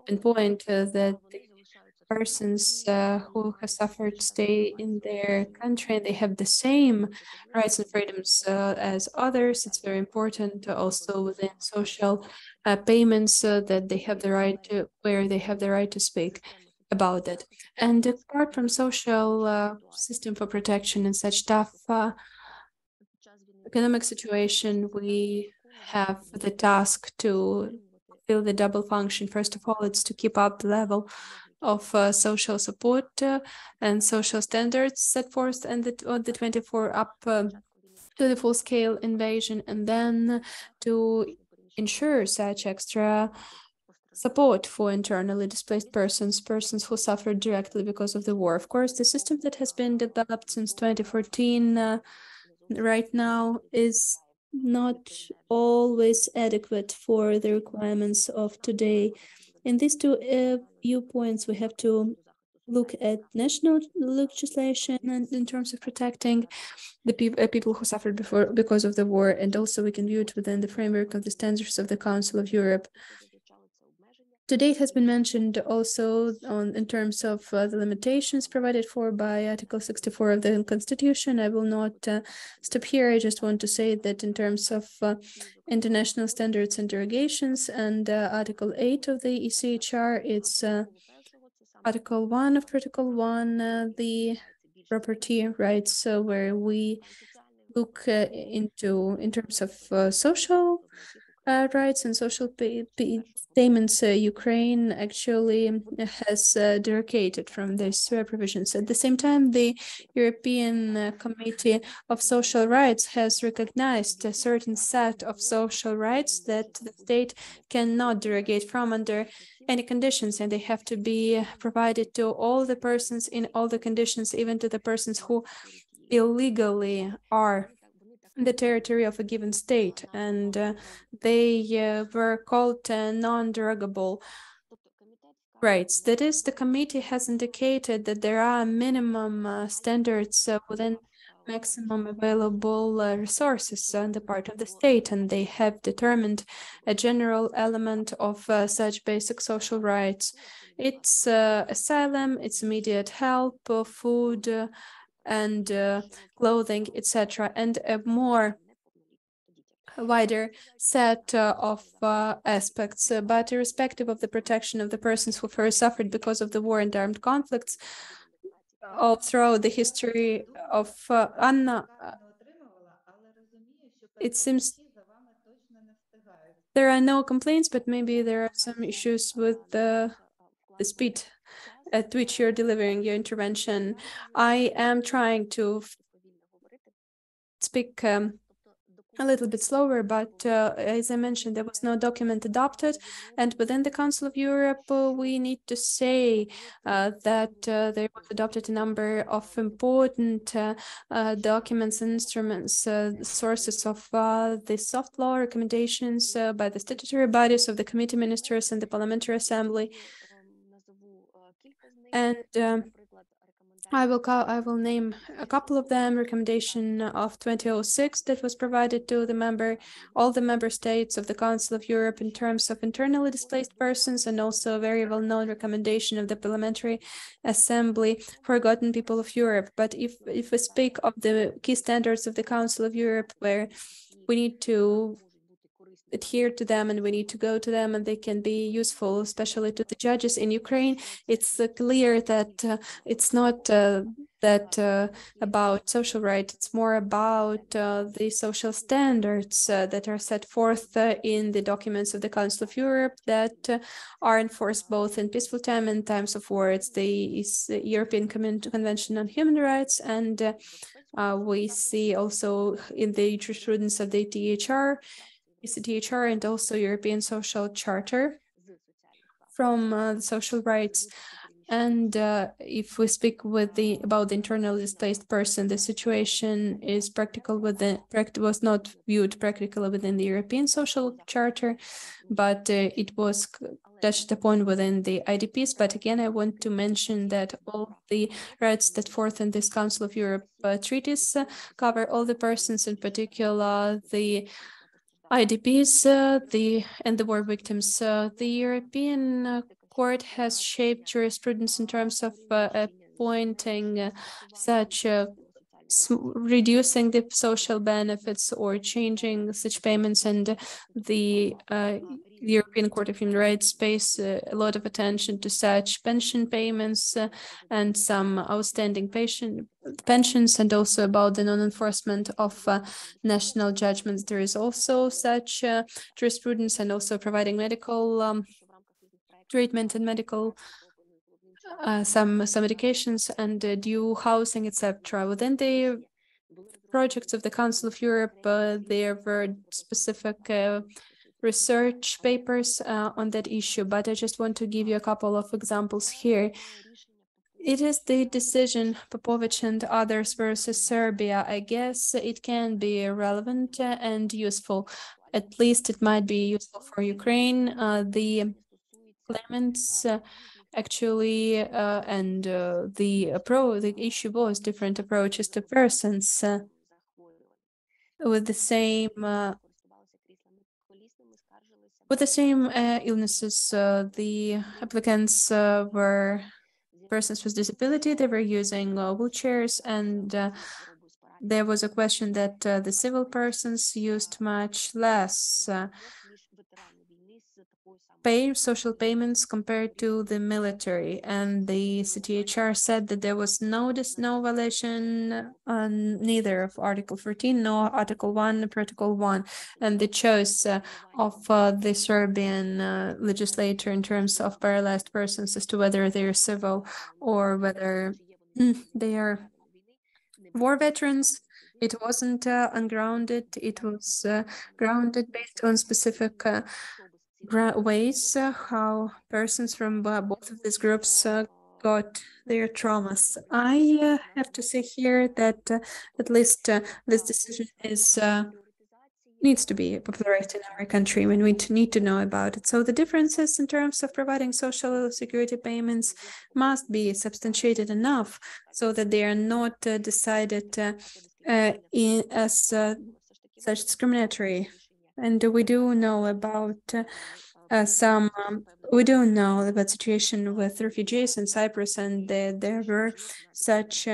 pinpoint that the persons who have suffered stay in their country, they have the same rights and freedoms as others. It's very important also within social payments that they have the right to, where they have the right to speak about it. And apart from social system for protection and such tough economic situation, we have the task to fill the double function. First of all, it's to keep up the level of social support and social standards set forth and the 24 up to the full-scale invasion, and then to ensure such extra support for internally displaced persons who suffered directly because of the war. Of course, the system that has been developed since 2014 right now is not always adequate for the requirements of today. In these two viewpoints, we have to look at national legislation and in terms of protecting the people who suffered because of the war, and also we can view it within the framework of the standards of the Council of Europe. Today it has been mentioned also in terms of the limitations provided for by Article 64 of the Constitution. I will not stop here. I just want to say that in terms of international standards and derogations and Article 8 of the ECHR, it's Article 1 of Protocol 1, the property rights, where we look in terms of social rights and social payments. Ukraine actually has derogated from these provisions. At the same time, the European Committee of Social Rights has recognized a certain set of social rights that the state cannot derogate from under any conditions, and they have to be provided to all the persons in all the conditions, even to the persons who illegally are in the territory of a given state, and they were called non-derogable rights. That is, the committee has indicated that there are minimum standards within maximum available resources on the part of the state, and they have determined a general element of such basic social rights. It's asylum, it's immediate help, food, and clothing, etc., and a more wider set of aspects. But irrespective of the protection of the persons who first suffered because of the war and armed conflicts, all throughout the history of Anna, it seems there are no complaints, but maybe there are some issues with the speed at which you're delivering your intervention. I am trying to speak a little bit slower, but as I mentioned, there was no document adopted, and within the Council of Europe, we need to say that there was adopted a number of important documents and instruments, sources of the soft law recommendations by the statutory bodies of the committee ministers and the Parliamentary Assembly. And I will name a couple of them. Recommendation of 2006 that was provided to all the member states of the Council of Europe in terms of internally displaced persons, and also a very well-known recommendation of the Parliamentary Assembly, Forgotten People of Europe. But if we speak of the key standards of the Council of Europe, where we need to adhere to them and we need to go to them, and they can be useful, especially to the judges in Ukraine, it's clear that it's not about social rights, it's more about the social standards that are set forth in the documents of the Council of Europe that are enforced both in peaceful time and times of war. It's the European Convention on Human Rights, and we see also in the jurisprudence of the ECTHR and also European Social Charter from the social rights. And if we speak about the internally displaced person, the situation is was not viewed practically within the European Social Charter, but it was touched upon within the IDPs. But again, I want to mention that all the rights set forth in this Council of Europe treaties cover all the persons, in particular the IDPs and the war victims. The European Court has shaped jurisprudence in terms of appointing such reducing the social benefits or changing such payments, and the European Court of Human Rights pays a lot of attention to such pension payments and some outstanding pensions, and also about the non-enforcement of national judgments. There is also such jurisprudence, and also providing medical treatment and medical some medications and due housing, etc. Within the projects of the Council of Europe, there were specific research papers on that issue, but I just want to give you a couple of examples here. It is the decision Popovich and others versus Serbia. I guess it can be relevant and useful. At least it might be useful for Ukraine. The claimants actually and the issue was different approaches to persons with the same With the same illnesses, the applicants were persons with disability. They were using wheelchairs, and there was a question that the civil persons used much less social payments compared to the military, and the CTHR said that there was no violation neither of Article 14 nor Article 1, Protocol 1, and the choice of the Serbian legislature in terms of paralyzed persons as to whether they are civil or whether they are war veterans. It wasn't ungrounded. It was grounded based on specific ways how persons from both of these groups got their traumas. I have to say here that at least this decision is needs to be popularized in our country. We need to know about it. So the differences in terms of providing social security payments must be substantiated enough so that they are not decided as such discriminatory. And we do know about we do know about situation with refugees in Cyprus, and there were such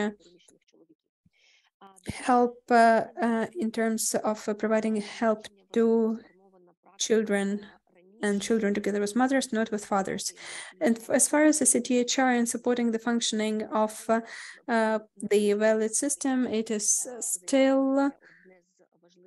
help in terms of providing help to children and children together with mothers, not with fathers. And as far as the CTHR and supporting the functioning of the valid system, it is still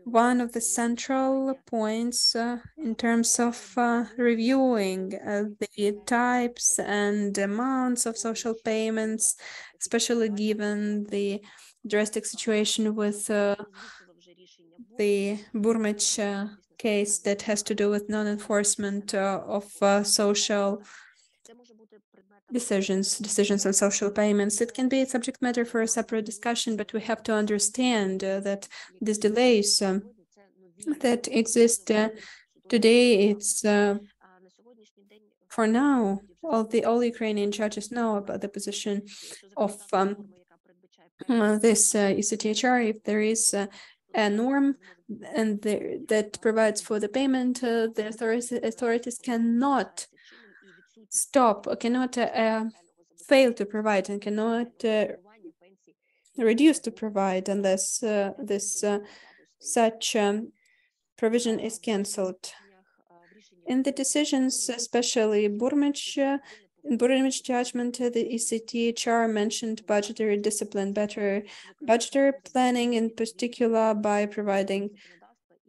one of the central points in terms of reviewing the types and amounts of social payments, especially given the drastic situation with the Burmic case that has to do with non-enforcement of social decisions on social payments. It can be a subject matter for a separate discussion, but we have to understand that these delays that exist today, it's for now, all Ukrainian judges know about the position of this ECTHR. If there is a norm and that provides for the payment, the authorities cannot stop or cannot fail to provide and cannot reduce to provide unless this such provision is cancelled. In the decisions, especially in Burmic judgment, the ECTHR mentioned budgetary discipline, better budgetary planning, in particular by providing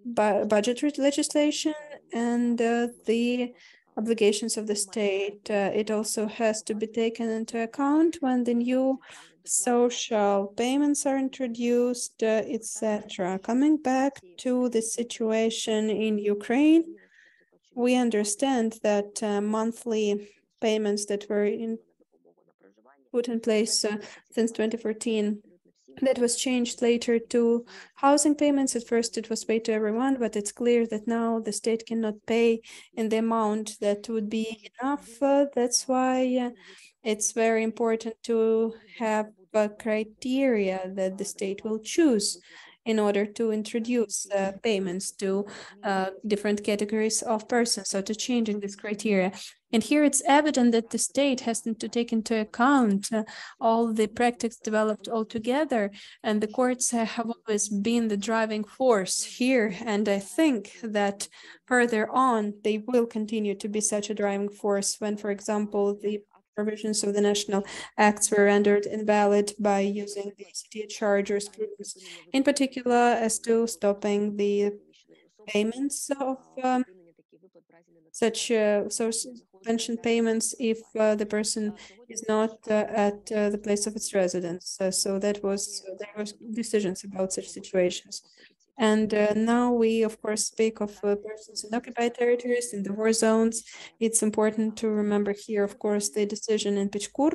budgetary legislation and the obligations of the state. It also has to be taken into account when the new social payments are introduced, etc. Coming back to the situation in Ukraine, we understand that monthly payments that were put in place since 2014, that was changed later to housing payments. At first it was paid to everyone, but it's clear that now the state cannot pay in the amount that would be enough. That's why it's very important to have a criteria that the state will choose in order to introduce payments to different categories of persons, so to changing this criteria. And here it's evident that the state has to take into account all the practice developed altogether, and the courts have always been the driving force here. And I think that further on, they will continue to be such a driving force when, for example, the provisions of the national acts were rendered invalid by using the CTHR jurisprudence, in particular as to stopping the payments of such pension payments if the person is not at the place of its residence. So there were decisions about such situations. And now we, of course, speak of persons in occupied territories, in the war zones. It's important to remember here, of course, the decision in Pichkur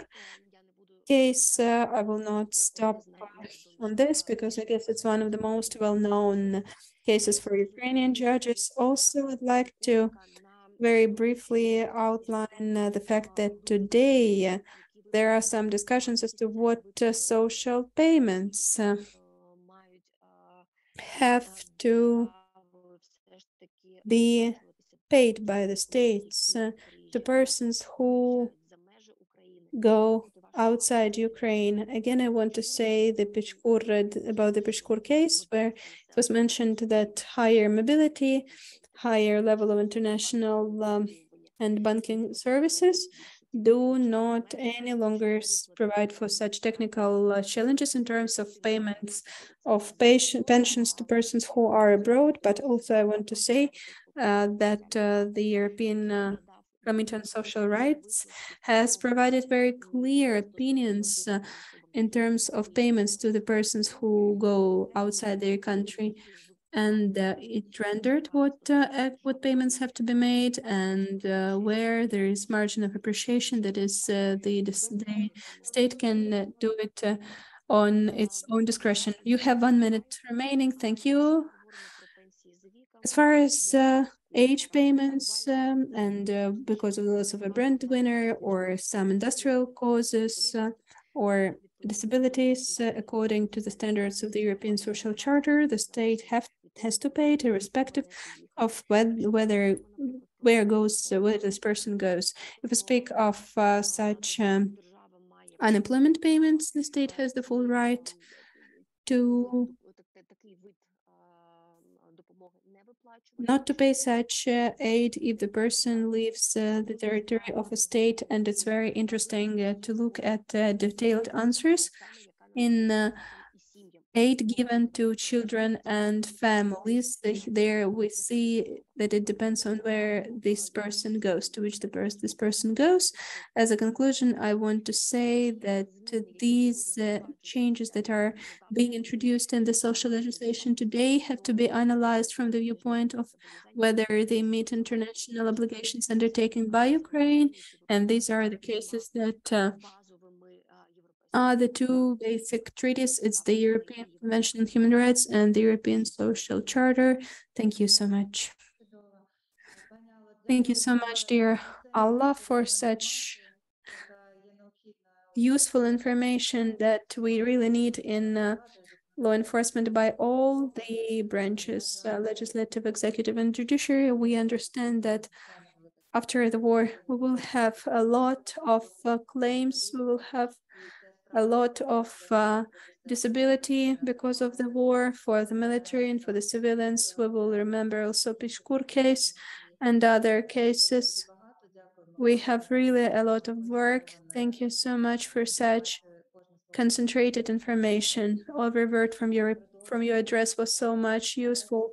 case. I will not stop on this because I guess it's one of the most well-known cases for Ukrainian judges. Also, I'd like to very briefly outline the fact that today there are some discussions as to what social payments have to be paid by the states to persons who go outside Ukraine. Again, I want to say about the Peshkur case, where it was mentioned that higher mobility, higher level of international and banking services do not any longer provide for such technical challenges in terms of payments of pensions to persons who are abroad. But also I want to say that the European Committee on Social Rights has provided very clear opinions in terms of payments to the persons who go outside their country. And it rendered what payments have to be made, and where there is margin of appreciation, that is, the state can do it on its own discretion. You have 1 minute remaining. Thank you. As far as age payments and because of the loss of a breadwinner or some industrial causes or disabilities, according to the standards of the European Social Charter, the state has to pay it irrespective of where this person goes. If we speak of such unemployment payments, the state has the full right to not to pay such aid if the person leaves the territory of a state. And it's very interesting to look at detailed answers in aid given to children and families. There we see that it depends on where this person goes, to which this person goes. As a conclusion, I want to say that these changes that are being introduced in the social legislation today have to be analyzed from the viewpoint of whether they meet international obligations undertaken by Ukraine. And these are the cases that the two basic treaties. It's the European Convention on Human Rights and the European Social Charter. Thank you so much. Thank you so much, dear Allah, for such useful information that we really need in law enforcement by all the branches, legislative, executive, and judiciary. We understand that after the war, we will have a lot of claims. We will have a lot of disability because of the war for the military and for the civilians. We will remember also Peshkur case and other cases. We have really a lot of work. Thank you so much for such concentrated information. Every word from your address was so much useful.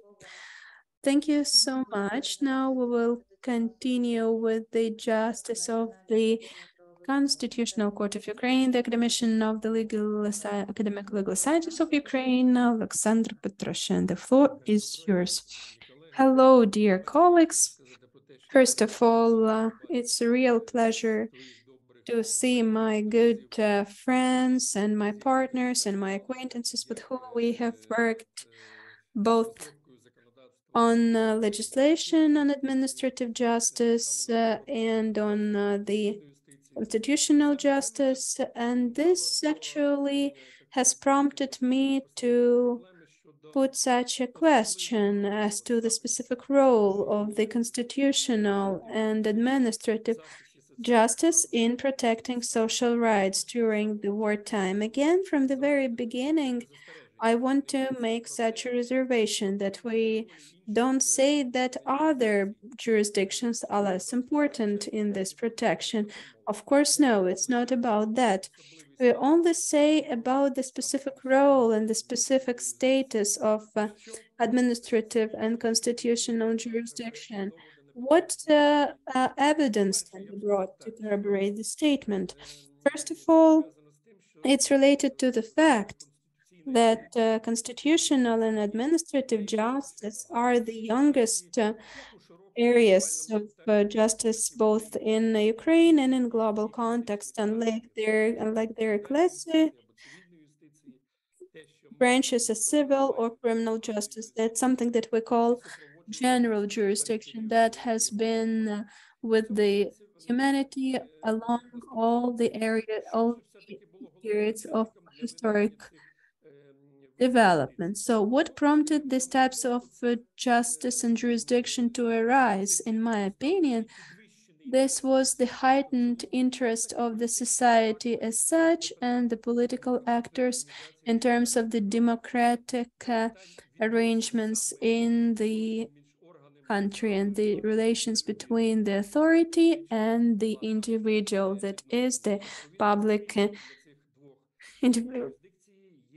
Thank you so much. Now we will continue with the Justice of the Constitutional Court of Ukraine, the Academician of the Academic Legal Sciences of Ukraine, Alexander Petrosyan. The floor is yours. Hello, dear colleagues. First of all, it's a real pleasure to see my good friends and my partners and my acquaintances with whom we have worked both on legislation on administrative justice and on the constitutional justice. And this actually has prompted me to put such a question as to the specific role of the constitutional and administrative justice in protecting social rights during the wartime. Again, from the very beginning, I want to make such a reservation that we don't say that other jurisdictions are less important in this protection. Of course, no, it's not about that. We only say about the specific role and the specific status of administrative and constitutional jurisdiction. What evidence can be brought to corroborate the statement? First of all, it's related to the fact that constitutional and administrative justice are the youngest areas of justice both in Ukraine and in global context, unlike their classic branches of civil or criminal justice. That's something that we call general jurisdiction that has been with the humanity along all the periods of historic development. So what prompted these types of justice and jurisdiction to arise? In my opinion, this was the heightened interest of the society as such and the political actors in terms of the democratic arrangements in the country and the relations between the authority and the individual, that is the public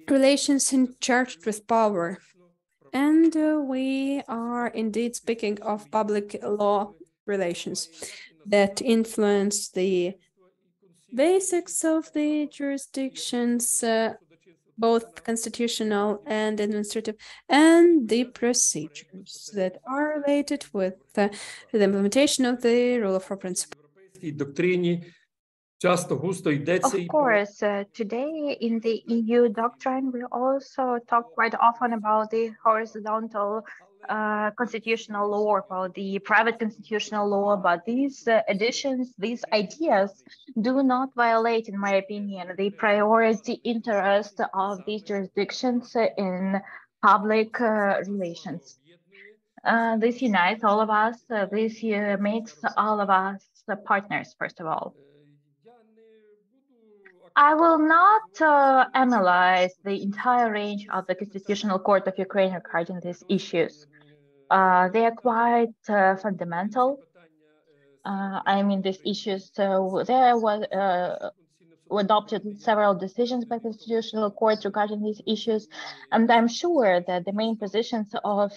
relations charged with power. And we are indeed speaking of public law relations that influence the basics of the jurisdictions, both constitutional and administrative, and the procedures that are related with the implementation of the rule of law principle. Of course, today in the EU doctrine, we also talk quite often about the horizontal constitutional law, about the private constitutional law, but these additions, these ideas do not violate, in my opinion, the priority interest of these jurisdictions in public relations. This unites all of us. This makes all of us partners, first of all. I will not analyze the entire range of the Constitutional Court of Ukraine regarding these issues. They are quite fundamental. I mean, these issues, there was adopted several decisions by the Constitutional Court regarding these issues, and I'm sure that the main positions of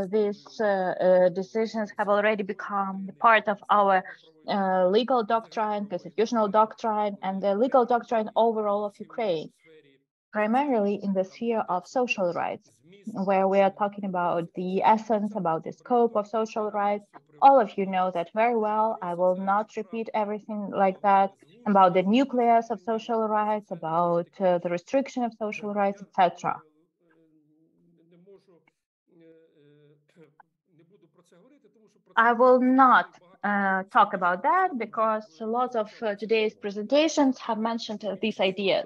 these decisions have already become part of our legal doctrine, constitutional doctrine, and the legal doctrine overall of Ukraine, primarily in the sphere of social rights, where we are talking about the essence, about the scope of social rights. All of you know that very well. I will not repeat everything like that, about the nucleus of social rights, about the restriction of social rights, etc. I will not talk about that because a lot of today's presentations have mentioned these ideas,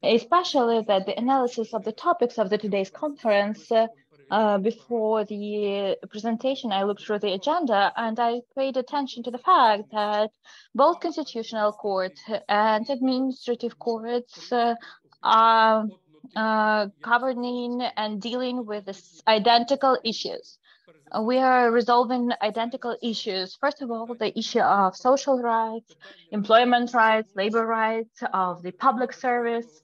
especially that the analysis of the topics of today's conference. Before the presentation, I looked through the agenda and I paid attention to the fact that both constitutional courts and administrative courts are governing and dealing with identical issues. We are resolving identical issues. First of all, the issue of social rights, employment rights, labor rights, of the public service,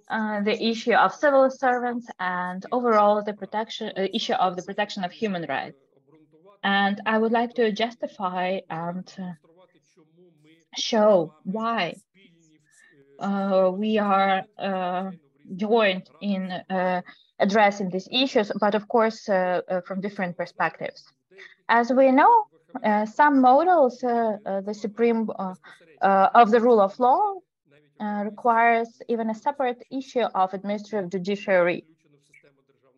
the issue of civil servants, and overall the issue of the protection of human rights. And I would like to justify and show why we are joined in addressing these issues, but of course from different perspectives. As we know, some models, the supreme of the rule of law, requires even a separate issue of administrative judiciary,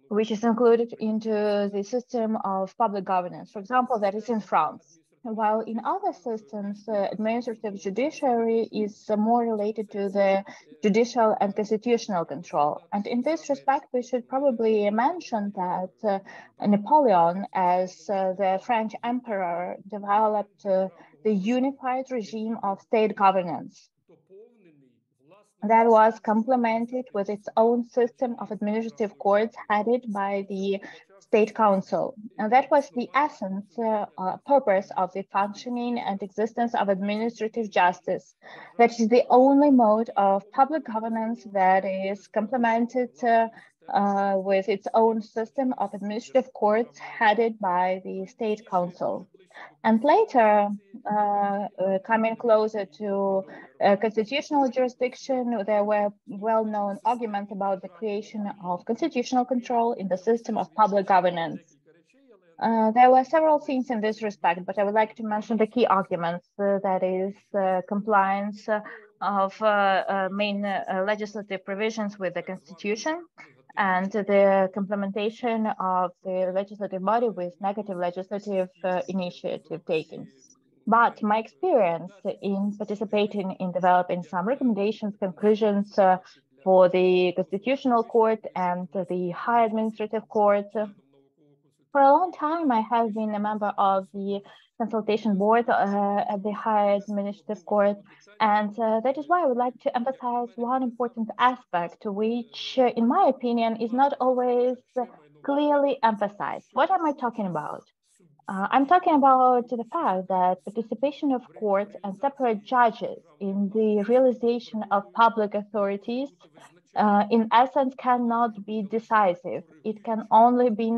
which is included into the system of public governance. For example, that is in France. While in other systems, administrative judiciary is more related to the judicial and constitutional control. And in this respect, we should probably mention that Napoleon, as the French emperor, developed the unified regime of state governance that was complemented with its own system of administrative courts headed by the State Council. And that was the essence, purpose of the functioning and existence of administrative justice. That is the only mode of public governance that is complemented with its own system of administrative courts headed by the State Council. And later, coming closer to constitutional jurisdiction, there were well-known arguments about the creation of constitutional control in the system of public governance. There were several things in this respect, but I would like to mention the key arguments, that is compliance of main legislative provisions with the Constitution, and the complementation of the legislative body with negative legislative initiative taking. But my experience in participating in developing some recommendations, conclusions for the Constitutional Court and the High Administrative Court. For a long time, I have been a member of the consultation board at the High Administrative Court, and that is why I would like to emphasize one important aspect, which, in my opinion, is not always clearly emphasized. What am I talking about? I'm talking about the fact that participation of courts and separate judges in the realization of public authorities, in essence, cannot be decisive. It can only be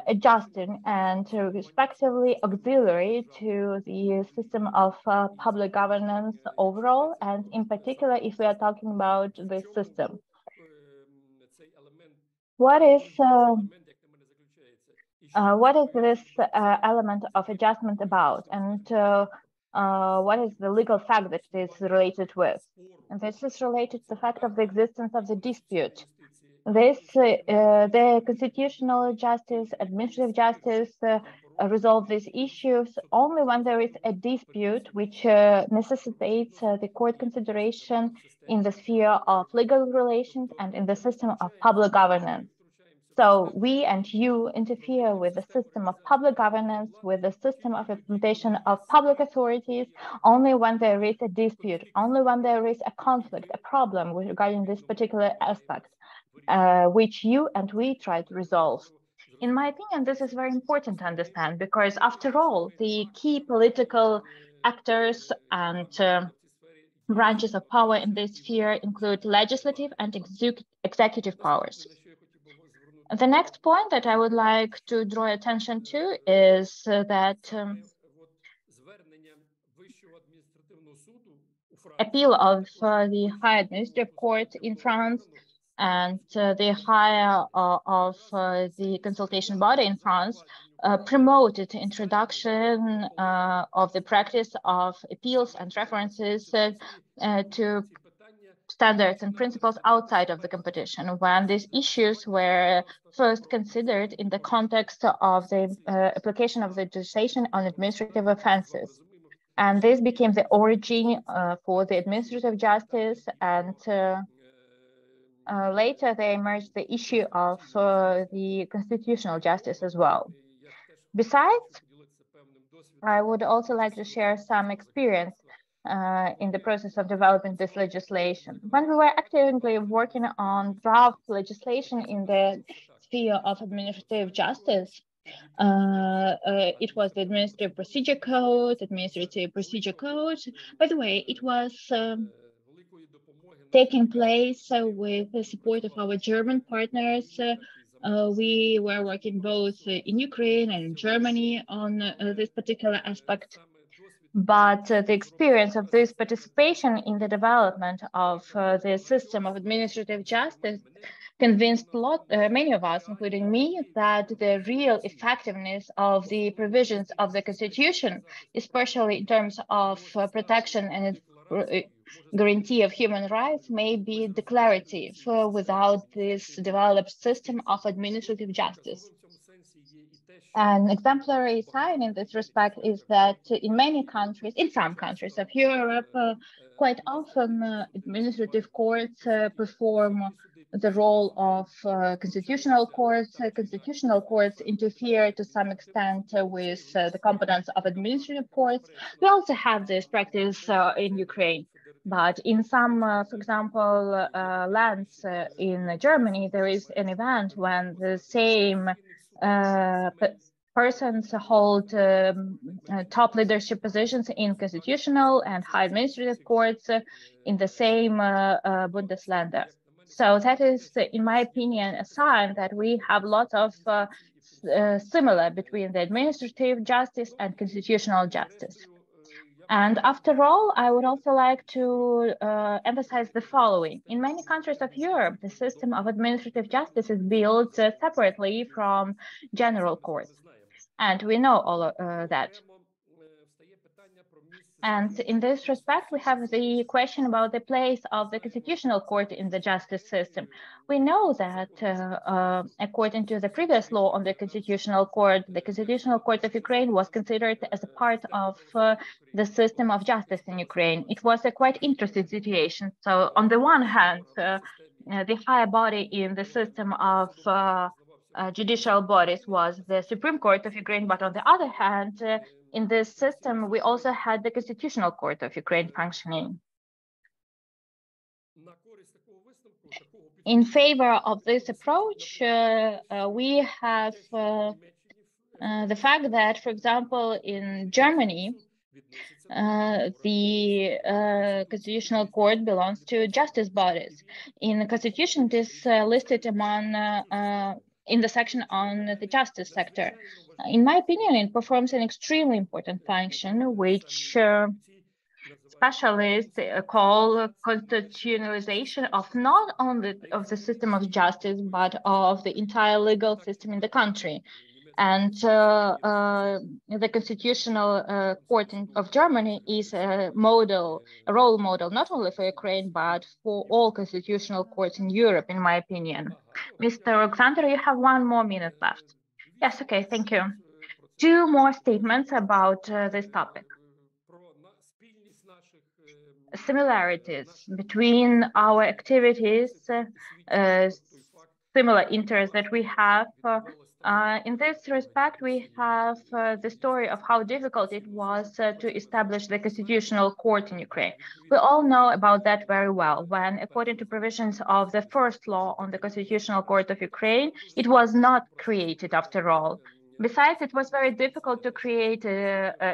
adjusting and respectively auxiliary to the system of public governance overall, and in particular, if we are talking about this system. What is this element of adjustment about, and what is the legal fact that it is related with? And this is related to the fact of the existence of the dispute. The constitutional justice, administrative justice resolve these issues only when there is a dispute which necessitates the court consideration in the sphere of legal relations and in the system of public governance. So we and you interfere with the system of public governance, with the system of implementation of public authorities, only when there is a dispute, only when there is a conflict, a problem regarding this particular aspect, which you and we try to resolve. In my opinion, this is very important to understand, because after all, the key political actors and branches of power in this sphere include legislative and executive powers. The next point that I would like to draw attention to is that appeal of the High Administrative Court in France and the higher of the consultation body in France promoted the introduction of the practice of appeals and references to standards and principles outside of the competition, when these issues were first considered in the context of the application of the legislation on administrative offenses. And this became the origin for the administrative justice, and later they emerged the issue of the constitutional justice as well. Besides, I would also like to share some experience in the process of developing this legislation. When we were actively working on draft legislation in the sphere of administrative justice, it was the Administrative Procedure Code, By the way, it was taking place with the support of our German partners. We were working both in Ukraine and in Germany on this particular aspect. But the experience of this participation in the development of the system of administrative justice convinced many of us, including me, that the real effectiveness of the provisions of the Constitution, especially in terms of protection and guarantee of human rights, may be declarative without this developed system of administrative justice. An exemplary sign in this respect is that in many countries, in some countries of Europe, quite often administrative courts perform the role of constitutional courts. Constitutional courts interfere to some extent with the competence of administrative courts. We also have this practice in Ukraine. But in some, for example, lands in Germany, there is an event when the same persons hold top leadership positions in constitutional and high administrative courts in the same Bundesländer. So that is, in my opinion, a sign that we have lots of similar between the administrative justice and constitutional justice. And after all, I would also like to emphasize the following. In many countries of Europe, the system of administrative justice is built separately from general courts. And we know all that. And in this respect, we have the question about the place of the Constitutional Court in the justice system. We know that according to the previous law on the Constitutional Court of Ukraine was considered as a part of the system of justice in Ukraine. It was a quite interesting situation. So on the one hand, the higher body in the system of judicial bodies was the Supreme Court of Ukraine, but on the other hand, in this system, we also had the Constitutional Court of Ukraine functioning. In favor of this approach, we have the fact that, for example, in Germany, the Constitutional Court belongs to justice bodies. In the Constitution, it is listed among in the section on the justice sector. In my opinion, it performs an extremely important function, which specialists call constitutionalization of not only of the system of justice, but of the entire legal system in the country. And the Constitutional Court of Germany is a role model, not only for Ukraine, but for all constitutional courts in Europe, in my opinion. Mr. Alexander, you have 1 more minute left. Yes, okay, thank you. 2 more statements about this topic. Similarities between our activities, similar interests that we have. In this respect, we have the story of how difficult it was to establish the Constitutional Court in Ukraine. We all know about that very well, when, according to provisions of the first law on the Constitutional Court of Ukraine, it was not created after all. Besides, it was very difficult to create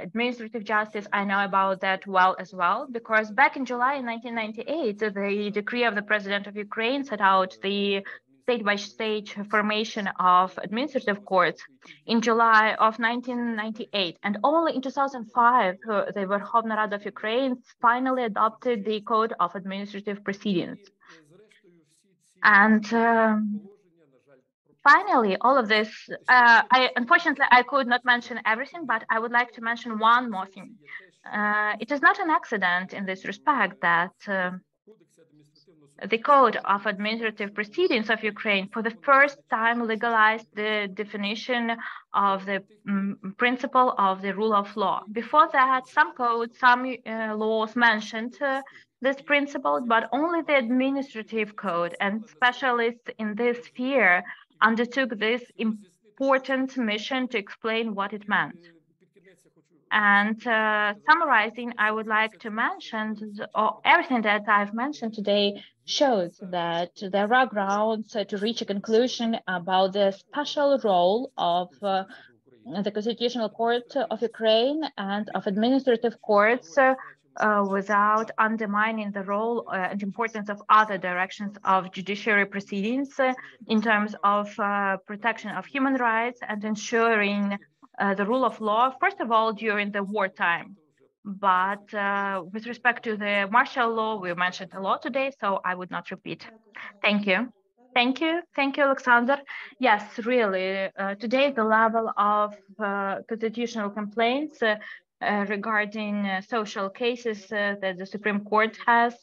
administrative justice. I know about that well as well, because back in July 1998, the decree of the President of Ukraine set out the state-by-state formation of administrative courts in July of 1998. And only in 2005, the Verkhovna Rada of Ukraine finally adopted the Code of Administrative Proceedings. And finally, all of this, unfortunately, I could not mention everything, but I would like to mention 1 more thing. It is not an accident in this respect that the Code of Administrative Proceedings of Ukraine for the first time legalized the definition of the principle of the rule of law. Before that, some codes, some laws mentioned this principle, but only the administrative code and specialists in this sphere undertook this important mission to explain what it meant. And summarizing, I would like to mention everything that I've mentioned today shows that there are grounds to reach a conclusion about the special role of the Constitutional Court of Ukraine and of administrative courts without undermining the role and importance of other directions of judiciary proceedings in terms of protection of human rights and ensuring the rule of law, first of all, during the wartime. But with respect to the martial law, we mentioned a lot today, so I would not repeat. Thank you. Thank you. Thank you, Alexander. Yes, really, today the level of constitutional complaints regarding social cases that the Supreme Court has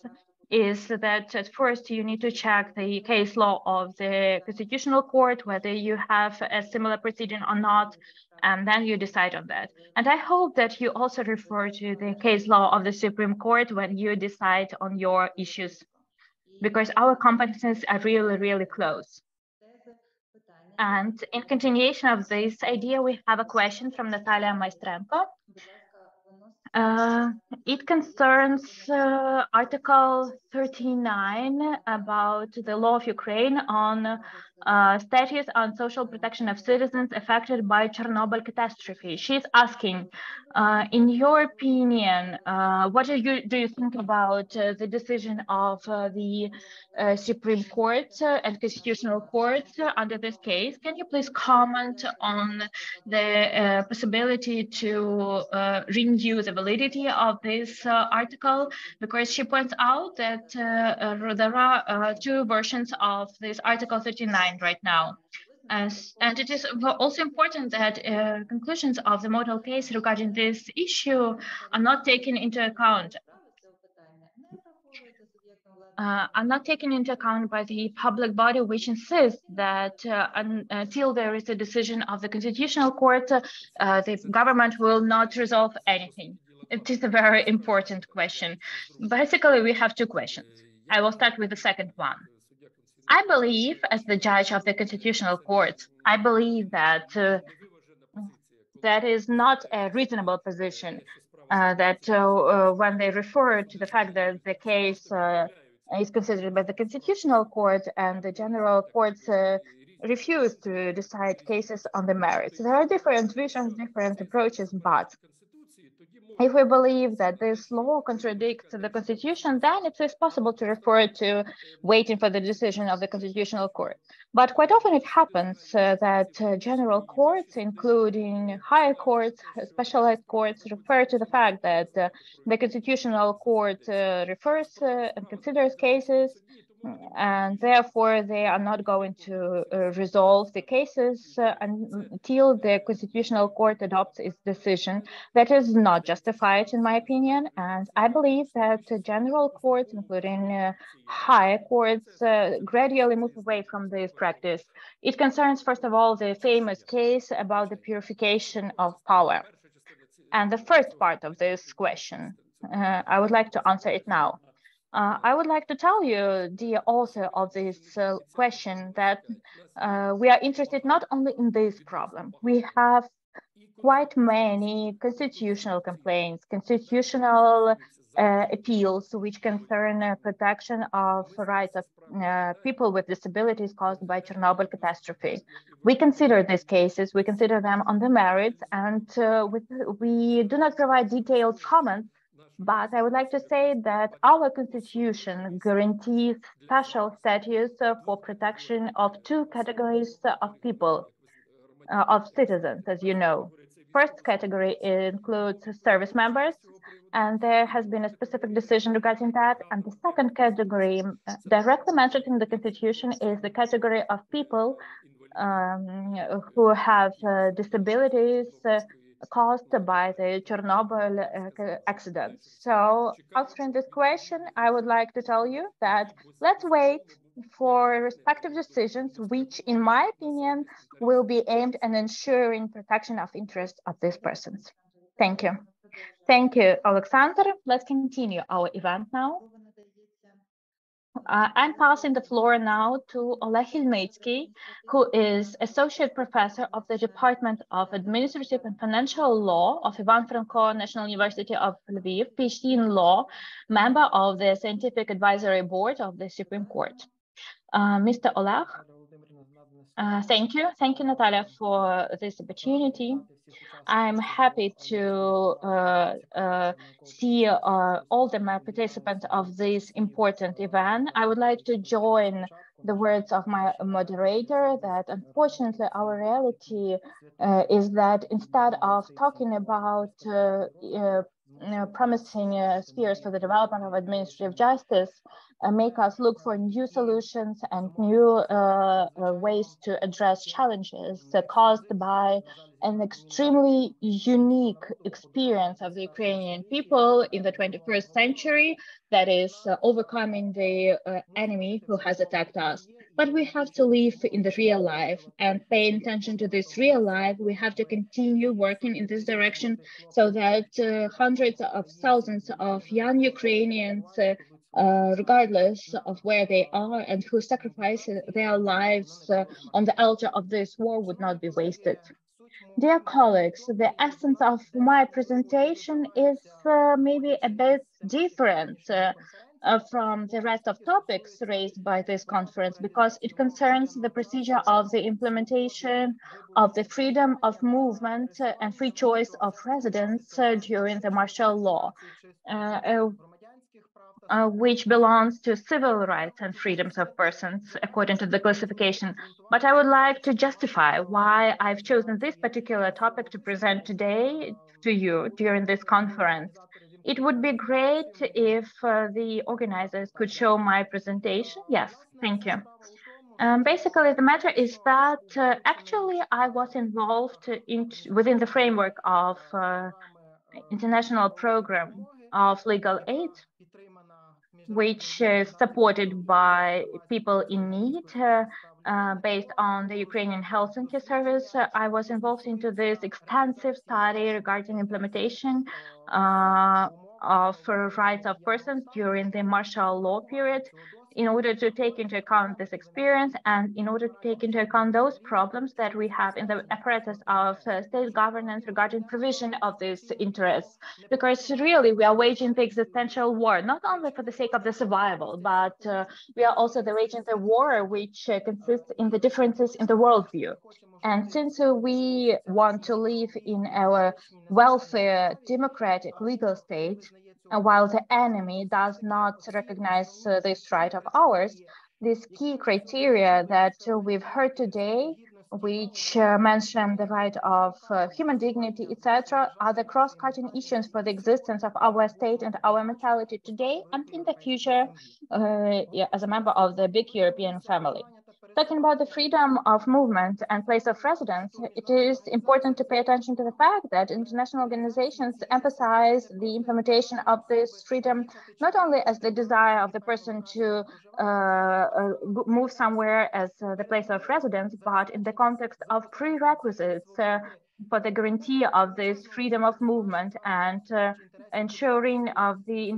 is that at first you need to check the case law of the Constitutional Court, whether you have a similar proceeding or not, and then you decide on that. And I hope that you also refer to the case law of the Supreme Court when you decide on your issues, because our competences are really, really close. And in continuation of this idea, we have a question from Natalia Maestrenko. It concerns Article 39 about the law of Ukraine on status on social protection of citizens affected by Chernobyl catastrophe. She's asking, in your opinion, what do you think about the decision of the Supreme Court and Constitutional Court under this case? Can you please comment on the possibility to renew the validity of this article? Because she points out that there are 2 versions of this Article 39 right now. And it is also important that conclusions of the model case regarding this issue are not taken into account. Are not taken into account by the public body, which insists that until there is a decision of the Constitutional Court, the government will not resolve anything. It is a very important question. Basically, we have two questions. I will start with the second one. I believe, as the judge of the Constitutional Court, I believe that that is not a reasonable position, that when they refer to the fact that the case is considered by the Constitutional Court and the general courts refuse to decide cases on the merits. There are different visions, different approaches, but if we believe that this law contradicts the Constitution, then it is possible to refer to waiting for the decision of the Constitutional Court. But quite often it happens that general courts, including higher courts, specialized courts, refer to the fact that the Constitutional Court refers and considers cases, and therefore they are not going to resolve the cases until the Constitutional Court adopts its decision. That is not justified, in my opinion, and I believe that general courts, including higher courts, gradually move away from this practice. It concerns, first of all, the famous case about the purification of power. And the first part of this question, I would like to answer it now. I would like to tell you, dear author of this question, that we are interested not only in this problem. We have quite many constitutional complaints, constitutional appeals which concern protection of rights of people with disabilities caused by Chernobyl catastrophe. We consider these cases, we consider them on the merits, and we do not provide detailed comments. But I would like to say that our constitution guarantees special status for protection of two categories of people, of citizens, as you know. First category includes service members, and there has been a specific decision regarding that. And the second category, directly mentioned in the Constitution, is the category of people who have disabilities caused by the Chernobyl accident. So answering this question, I would like to tell you that let's wait for respective decisions, which in my opinion will be aimed at ensuring protection of interests of these persons. Thank you. Thank you, Alexander. Let's continue our event now. I'm passing the floor now to Oleg Hilnitsky, who is Associate Professor of the Department of Administrative and Financial Law of Ivan Franko National University of Lviv, PhD in Law, member of the Scientific Advisory Board of the Supreme Court. Mr. Oleg, thank you. Thank you, Natalia, for this opportunity. I'm happy to see all the participants of this important event. I would like to join the words of my moderator that unfortunately our reality is that instead of talking about promising spheres for the development of administrative justice, make us look for new solutions and new ways to address challenges caused by an extremely unique experience of the Ukrainian people in the 21st century, that is overcoming the enemy who has attacked us. But we have to live in the real life and pay attention to this real life. We have to continue working in this direction so that hundreds of thousands of young Ukrainians, regardless of where they are and who sacrifice their lives on the altar of this war, would not be wasted. Dear colleagues, the essence of my presentation is maybe a bit different from the rest of topics raised by this conference, because it concerns the procedure of the implementation of the freedom of movement and free choice of residents during the martial law, which belongs to civil rights and freedoms of persons according to the classification. But I would like to justify why I've chosen this particular topic to present today to you during this conference. It would be great if the organizers could show my presentation. Yes, thank you. Basically, the matter is that actually I was involved within the framework of international program of legal aid, which is supported by people in need based on the Ukrainian Helsinki service. I was involved into this extensive study regarding implementation of rights of persons during the martial law period, in order to take into account this experience and in order to take into account those problems that we have in the apparatus of state governance regarding provision of these interests. Because really we are waging the existential war, not only for the sake of the survival, but we are also waging the war which consists in the differences in the worldview. And since we want to live in our welfare, democratic, legal state, while the enemy does not recognize this right of ours, these key criteria that we've heard today, which mention the right of human dignity, etc., are the cross-cutting issues for the existence of our state and our mentality today and in the future as a member of the big European family. Talking about the freedom of movement and place of residence, it is important to pay attention to the fact that international organizations emphasize the implementation of this freedom not only as the desire of the person to move somewhere as the place of residence, but in the context of prerequisites for the guarantee of this freedom of movement and ensuring of the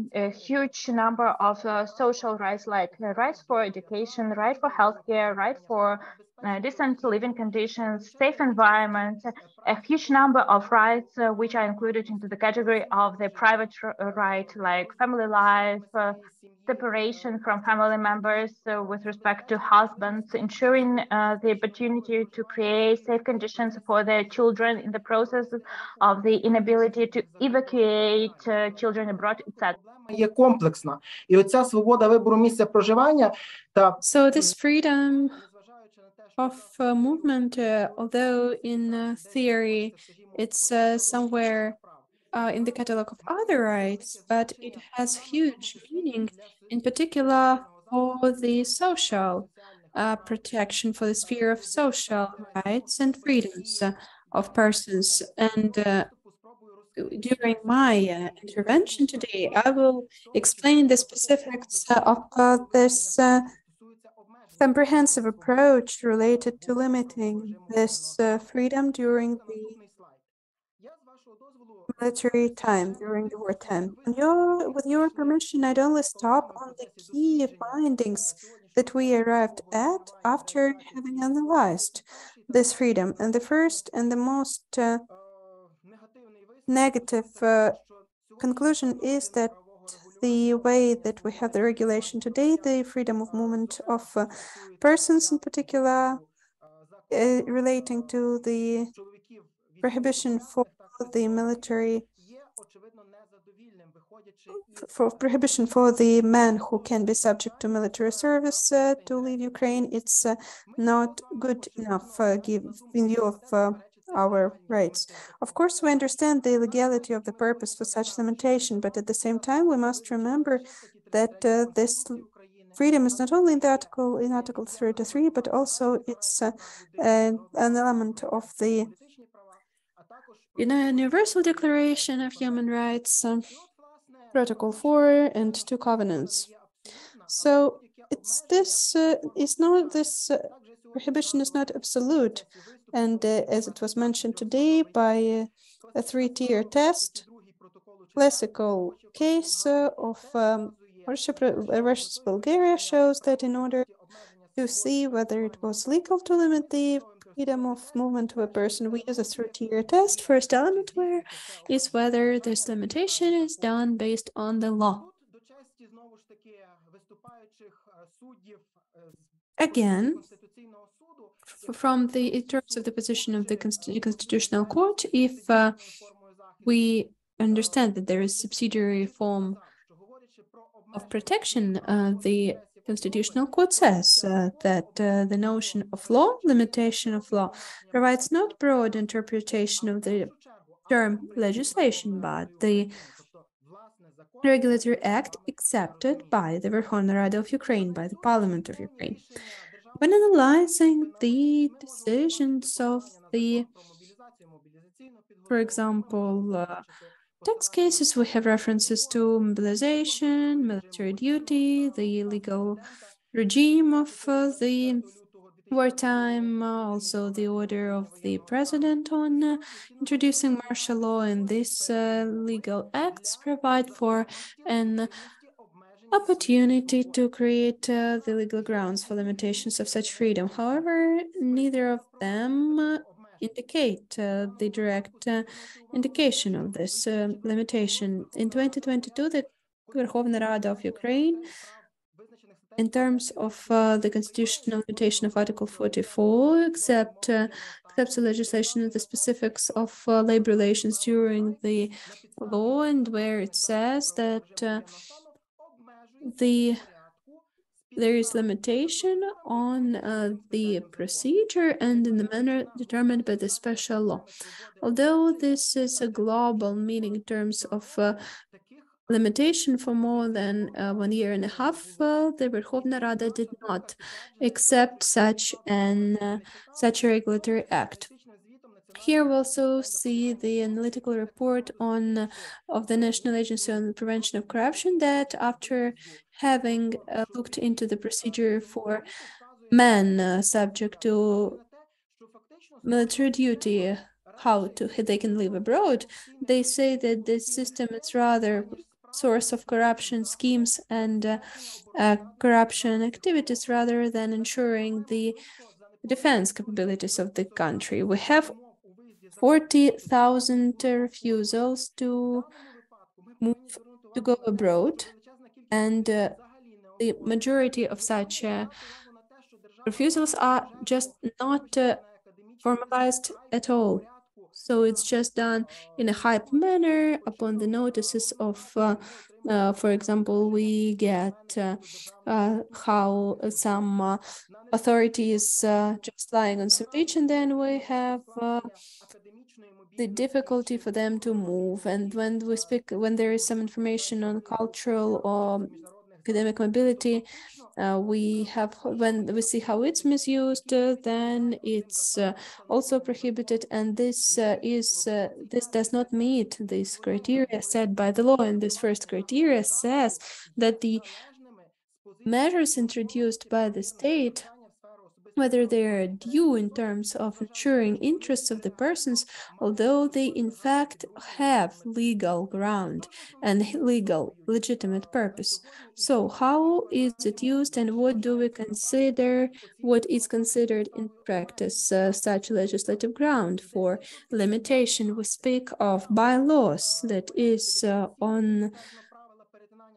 huge number of social rights, like rights for education, right for healthcare, right for decent living conditions, safe environment, a huge number of rights which are included into the category of the private right, like family life, separation from family members with respect to husbands, ensuring the opportunity to create safe conditions for their children in the process of the inability to evacuate children abroad, etc. Є комплексна. І оця свобода вибору місця проживання та So this freedom of movement, although in theory it's somewhere in the catalog of other rights, but it has huge meaning, in particular for the social protection, for the sphere of social rights and freedoms of persons. And during my intervention today, I will explain the specifics of this comprehensive approach related to limiting this freedom during the military time, during the wartime. And with your permission, I'd only stop on the key findings that we arrived at after having analyzed this freedom. And the first and the most negative conclusion is that the way that we have the regulation today, the freedom of movement of persons in particular, relating to the prohibition for the military, for prohibition for the men who can be subject to military service to leave Ukraine, it's not good enough in view of our rights. Of course, we understand the legality of the purpose for such limitation, but at the same time, we must remember that this freedom is not only in Article 33, but also it's an element of the Universal Declaration of Human Rights, Protocol 4, and 2 covenants. So it's this prohibition is not absolute, and as it was mentioned today by a 3-tier test, classical case of Russia versus Bulgaria shows that in order to see whether it was legal to limit the freedom of movement of a person, we use a 3-tier test. First element where is whether this limitation is done based on the law. Again, from the in terms of the position of the Constitutional Court, if we understand that there is subsidiary form of protection, the Constitutional Court says that the notion of law, limitation of law, provides not broad interpretation of the term legislation, but the regulatory act accepted by the Verkhovna Rada of Ukraine, by the Parliament of Ukraine. When analyzing the decisions of the, for example, tax cases, we have references to mobilization, military duty, the legal regime of the wartime, also the order of the president on introducing martial law, and these legal acts provide for an opportunity to create the legal grounds for limitations of such freedom. However, neither of them indicate the direct indication of this limitation. In 2022, the Verkhovna Rada of Ukraine, in terms of the constitutional limitation of Article 44, accepts the legislation and the specifics of labor relations during the law, and where it says that there is limitation on the procedure and in the manner determined by the special law. Although this is a global meaning in terms of limitation for more than 1 year and a half, the Verkhovna Rada did not accept such a regulatory act. Here we also see the analytical report of the National Agency on the Prevention of Corruption, that after having looked into the procedure for men subject to military duty, how they can live abroad, they say that this system is rather source of corruption schemes and corruption activities rather than ensuring the defense capabilities of the country. We have 40,000 refusals to move to go abroad, and the majority of such refusals are just not formalized at all. So it's just done in a hype manner upon the notices of, for example, we get how some authorities just lying on some beach, and then we have the difficulty for them to move. And when there is some information on cultural or academic mobility, when we see how it's misused, then it's also prohibited, and this does not meet these criteria set by the law. And this first criteria says that the measures introduced by the state, whether they are due in terms of ensuring interests of the persons, although they in fact have legal ground and legal legitimate purpose. So how is it used, and what do we consider, what is considered in practice such legislative ground for limitation? We speak of bylaws, that is on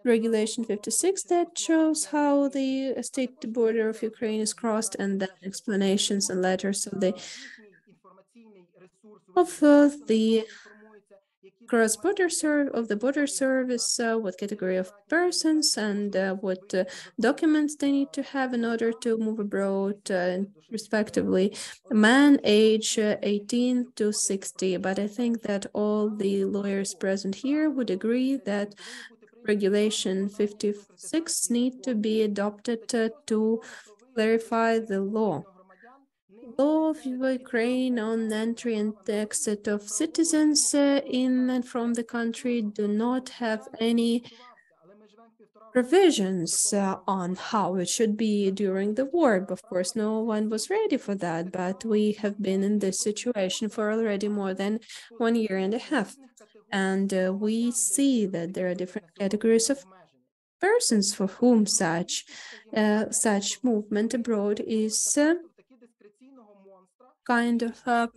Regulation 56, that shows how the state border of Ukraine is crossed, and then explanations and letters of the cross-border border service, what category of persons and what documents they need to have in order to move abroad, respectively, man age 18 to 60. But I think that all the lawyers present here would agree that Regulation 56 need to be adopted to clarify the law. Law of Ukraine on entry and exit of citizens in and from the country do not have any provisions on how it should be during the war. Of course, no one was ready for that, but we have been in this situation for already more than 1 year and a half. And we see that there are different categories of persons for whom such movement abroad is kind of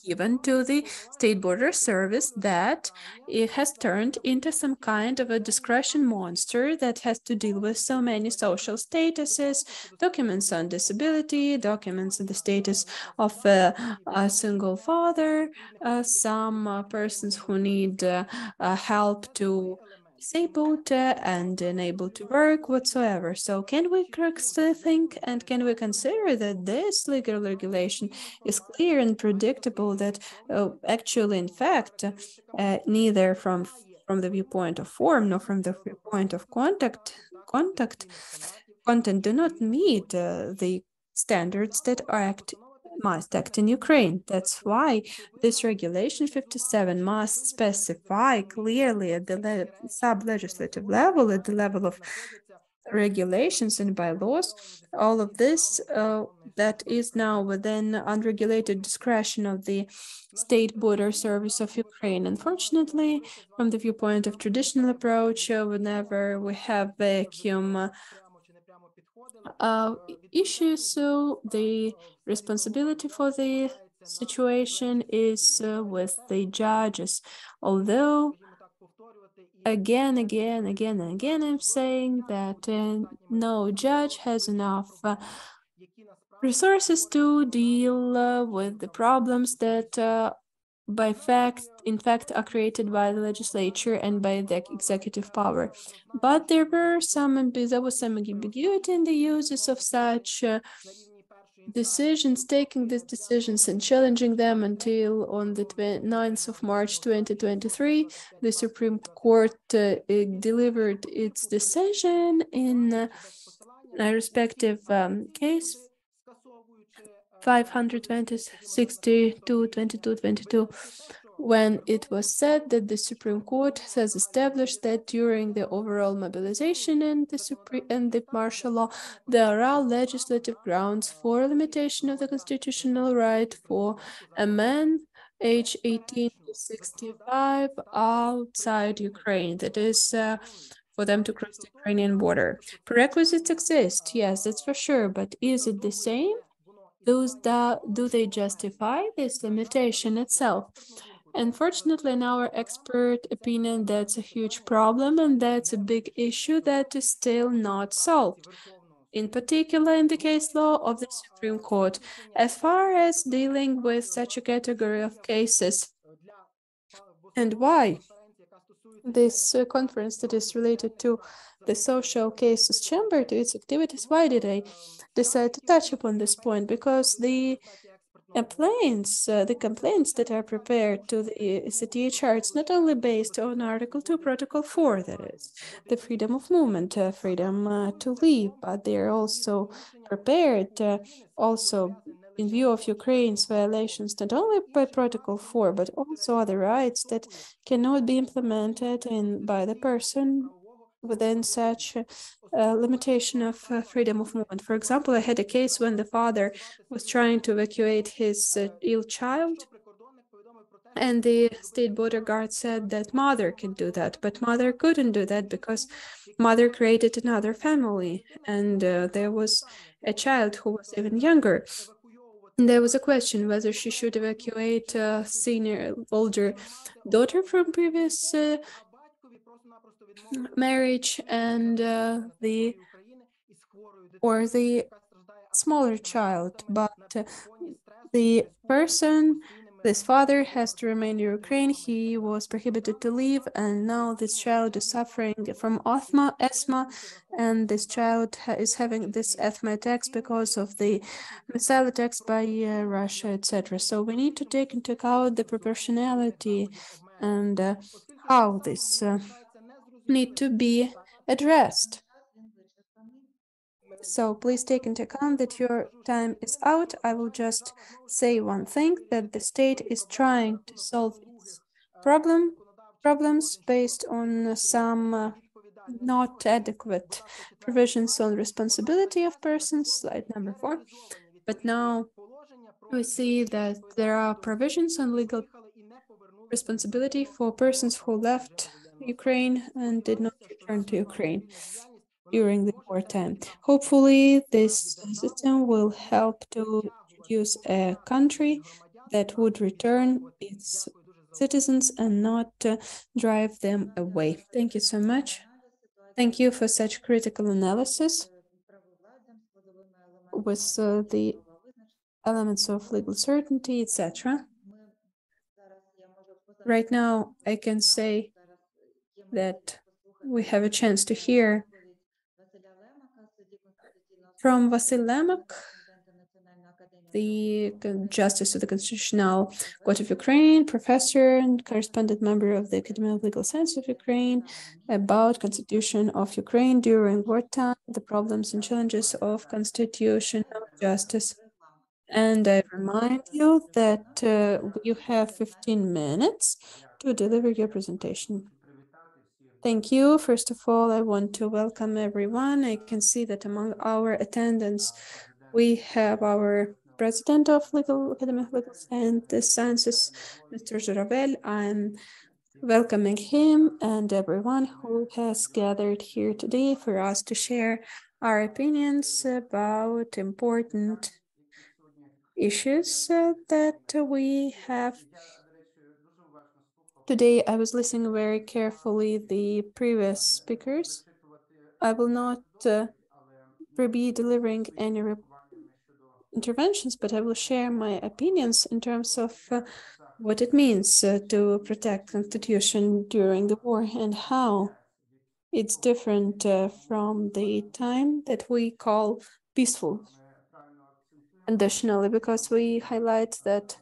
given to the State Border Service, that it has turned into some kind of a discretion monster that has to deal with so many social statuses, documents on disability, documents on the status of a single father, some persons who need help to disabled and unable to work whatsoever. So can we correctly think, and can we consider that this legal regulation is clear and predictable, that actually, in fact, neither from the viewpoint of form nor from the viewpoint of content do not meet the standards that must act in Ukraine. That's why this Regulation 57 must specify clearly at the sub-legislative level, at the level of regulations and bylaws, all of this that is now within unregulated discretion of the State Border Service of Ukraine. Unfortunately, from the viewpoint of traditional approach, whenever we have vacuum issues, so the responsibility for the situation is with the judges. Although, again, I'm saying that no judge has enough resources to deal with the problems that in fact are created by the legislature and by the executive power. But there was some ambiguity in the uses of such decisions, taking these decisions and challenging them until on the 9th of March 2023, the Supreme Court delivered its decision in a respective case 520-62-22-22, when it was said that the Supreme Court has established that during the overall mobilization and the martial law, there are legislative grounds for limitation of the constitutional right for a man age 18 to 65 outside Ukraine. That is for them to cross the Ukrainian border. Prerequisites exist, yes, that's for sure, but is it the same? Do they justify this limitation itself? Unfortunately, in our expert opinion, that's a huge problem, and that's a big issue that is still not solved, in particular in the case law of the Supreme Court. As far as dealing with such a category of cases, and why this conference that is related to the social cases chamber, to its activities, why did I decide to touch upon this point? Because the complaints that are prepared to the ECTHR, it's not only based on Article 2, Protocol 4, that is the freedom of movement, freedom to leave, but they're also prepared also in view of Ukraine's violations, not only by Protocol 4, but also other rights that cannot be implemented by the person within such limitation of freedom of movement. For example, I had a case when the father was trying to evacuate his ill child, and the state border guard said that mother can do that, but mother couldn't do that because mother created another family, and there was a child who was even younger. And there was a question whether she should evacuate a older daughter from previous marriage and the smaller child, but the person, this father, has to remain in Ukraine. He was prohibited to leave, and now this child is suffering from asthma, and this child is having this asthma attacks because of the missile attacks by Russia, etc. So we need to take into account the proportionality and how this need to be addressed. So please take into account that your time is out. I will just say one thing, that the state is trying to solve its problems based on some not adequate provisions on responsibility of persons, slide number 4. But now we see that there are provisions on legal responsibility for persons who left Ukraine and did not return to Ukraine during the wartime. Hopefully, this system will help to introduce a country that would return its citizens and not drive them away. Thank you so much. Thank you for such critical analysis with the elements of legal certainty, etc. Right now, I can say that we have a chance to hear from Vasyl Lemak, the Justice of the Constitutional Court of Ukraine, professor and correspondent member of the Academy of Legal Sciences of Ukraine, about Constitution of Ukraine during wartime, the problems and challenges of constitutional justice. And I remind you that you have 15 minutes to deliver your presentation. Thank you. First of all, I want to welcome everyone. I can see that among our attendants, we have our President of Academy of Legal Sciences, Mr. Zhuravel. I'm welcoming him and everyone who has gathered here today for us to share our opinions about important issues that we have. Today, I was listening very carefully the previous speakers. I will not be delivering any interventions, but I will share my opinions in terms of what it means to protect Constitution during the war and how it's different from the time that we call peaceful. Additionally, because we highlight that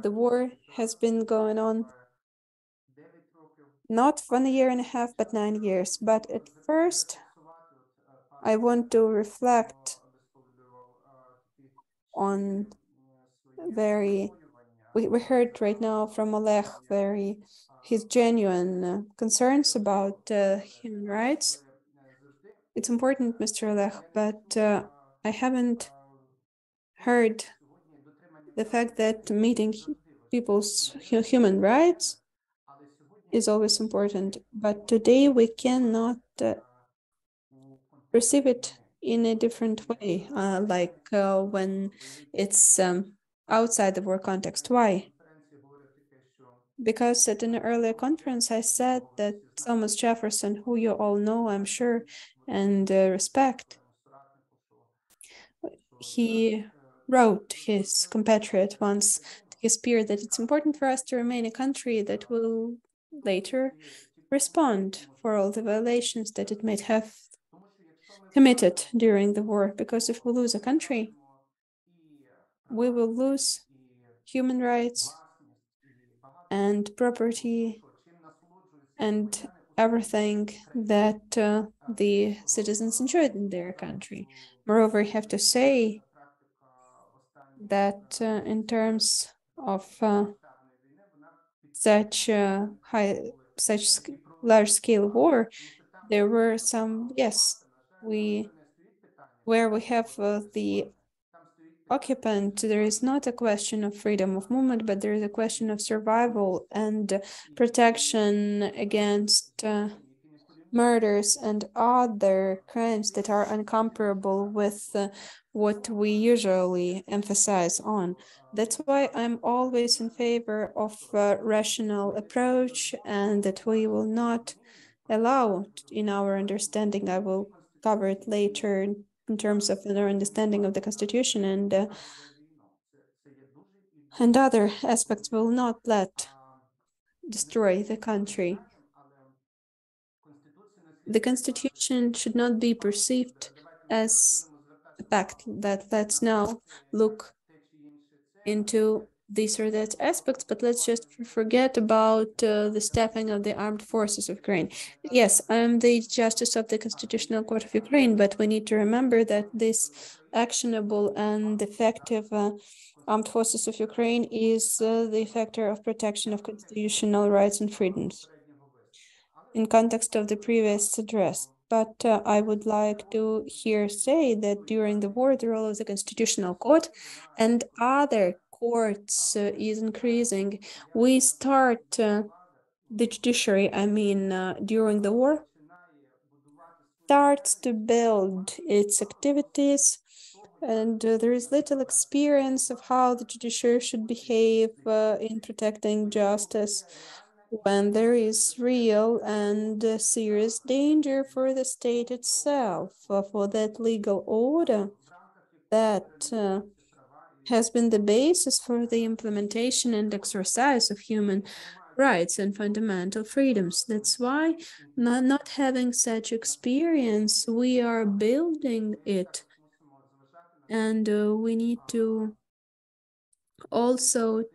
the war has been going on not 1 year and a half, but 9 years. But at first, I want to reflect on we heard right now from Oleg his genuine concerns about human rights. It's important, Mr. Oleg, but I haven't heard the fact that meeting people's human rights is always important, but today we cannot perceive it in a different way, like when it's outside the war context. Why? Because at an earlier conference, I said that Thomas Jefferson, who you all know, I'm sure, and respect, he wrote his compatriot once, his peer, that it's important for us to remain a country that will later respond for all the violations that it might have committed during the war. Because if we lose a country, we will lose human rights and property and everything that the citizens enjoyed in their country. Moreover, I have to say that in terms of such large-scale war, there were some, yes, where we have the occupant, there is not a question of freedom of movement, but there is a question of survival and protection against murders and other crimes that are incomparable with what we usually emphasize on. That's why I'm always in favor of a rational approach, and that we will not allow in our understanding. I will cover it later in terms of our understanding of the Constitution and other aspects will not let destroy the country. The Constitution should not be perceived as a fact that let's now look into this or that aspects, but let's just forget about the staffing of the armed forces of Ukraine. Yes, I'm the Justice of the Constitutional Court of Ukraine, but we need to remember that this actionable and effective armed forces of Ukraine is the factor of protection of constitutional rights and freedoms in context of the previous address. But I would like to here say that during the war, the role of the Constitutional Court and other courts is increasing. We start the judiciary, during the war, starts to build its activities, and there is little experience of how the judiciary should behave in protecting justice when there is real and serious danger for the state itself, for that legal order that has been the basis for the implementation and exercise of human rights and fundamental freedoms. That's why, not having such experience, we are building it. And we need to also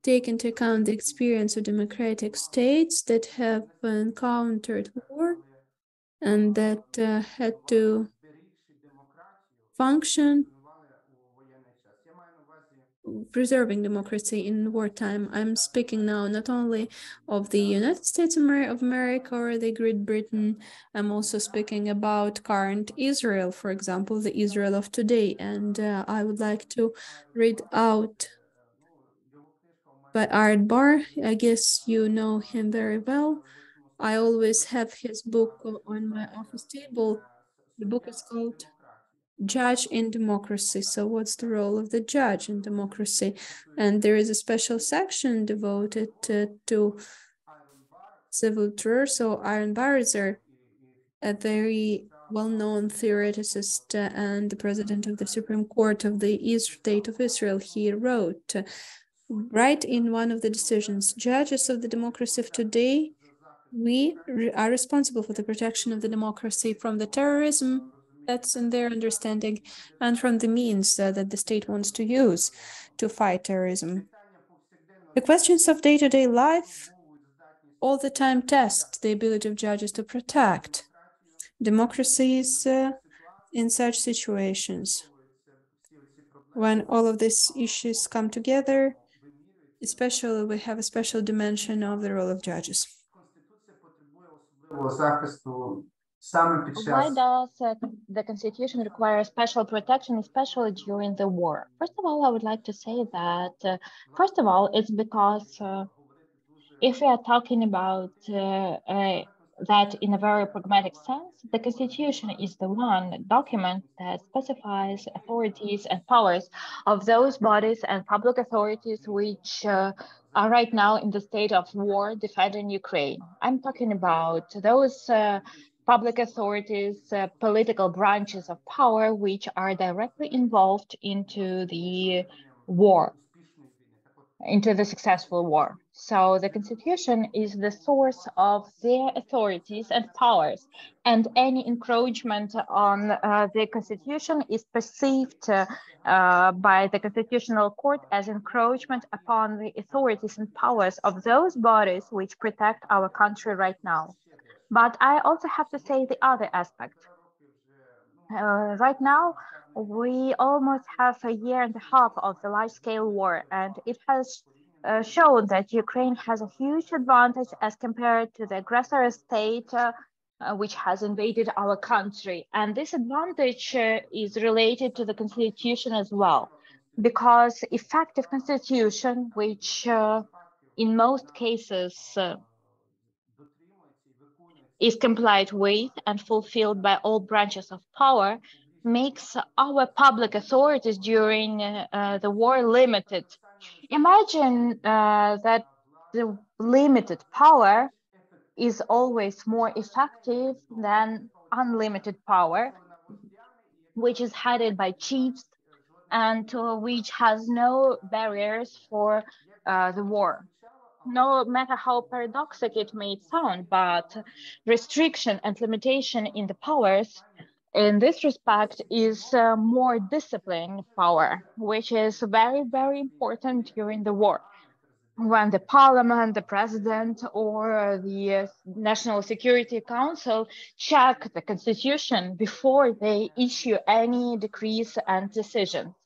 take into account the experience of democratic states that have encountered war and that had to function preserving democracy in wartime. I'm speaking now not only of the United States of America or the Great Britain, I'm also speaking about current Israel, for example, the Israel of today. And I would like to read out by Art Barr. I guess you know him very well. I always have his book on my office table. The book is called Judge in Democracy. So what's the role of the judge in democracy? And there is a special section devoted to civil tour. So Aaron Barr is a very well-known theoreticist and the president of the Supreme Court of the State of Israel. He wrote, right in one of the decisions, judges of the democracy of today, we are responsible for the protection of the democracy from the terrorism that's in their understanding and from the means that the state wants to use to fight terrorism. The questions of day-to-day life all the time test the ability of judges to protect democracies in such situations. When all of these issues come together, especially we have a special dimension of the role of judges. Why does the Constitution require special protection, especially during the war? First of all, I would like to say that, first of all, it's because if we are talking about that in a very pragmatic sense, the Constitution is the one document that specifies authorities and powers of those bodies and public authorities which are right now in the state of war defending Ukraine. I'm talking about those public authorities, political branches of power, which are directly involved into the war, into the successful war. So the Constitution is the source of their authorities and powers, and any encroachment on the Constitution is perceived by the Constitutional Court as encroachment upon the authorities and powers of those bodies which protect our country right now. But I also have to say the other aspect. Right now, we almost have a year and a half of the large-scale war, and it has shown that Ukraine has a huge advantage as compared to the aggressor state which has invaded our country. And this advantage is related to the Constitution as well, because effective Constitution, which in most cases is complied with and fulfilled by all branches of power, makes our public authorities during the war limited. Imagine that the limited power is always more effective than unlimited power, which is headed by chiefs and which has no barriers for the war. No matter how paradoxical it may sound, but restriction and limitation in the powers in this respect is more disciplined power, which is very, very important during the war. When the parliament, the president, or the National Security Council check the constitution before they issue any decrees and decisions.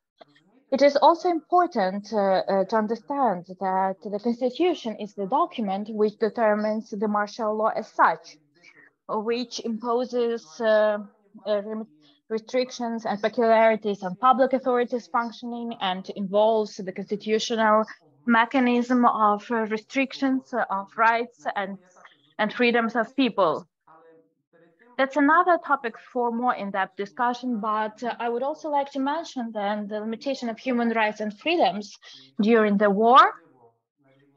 It is also important to understand that the Constitution is the document which determines the martial law as such, which imposes restrictions and peculiarities on public authorities functioning and involves the constitutional mechanism of restrictions of rights and freedoms of people. That's another topic for more in-depth discussion, but I would also like to mention then the limitation of human rights and freedoms during the war.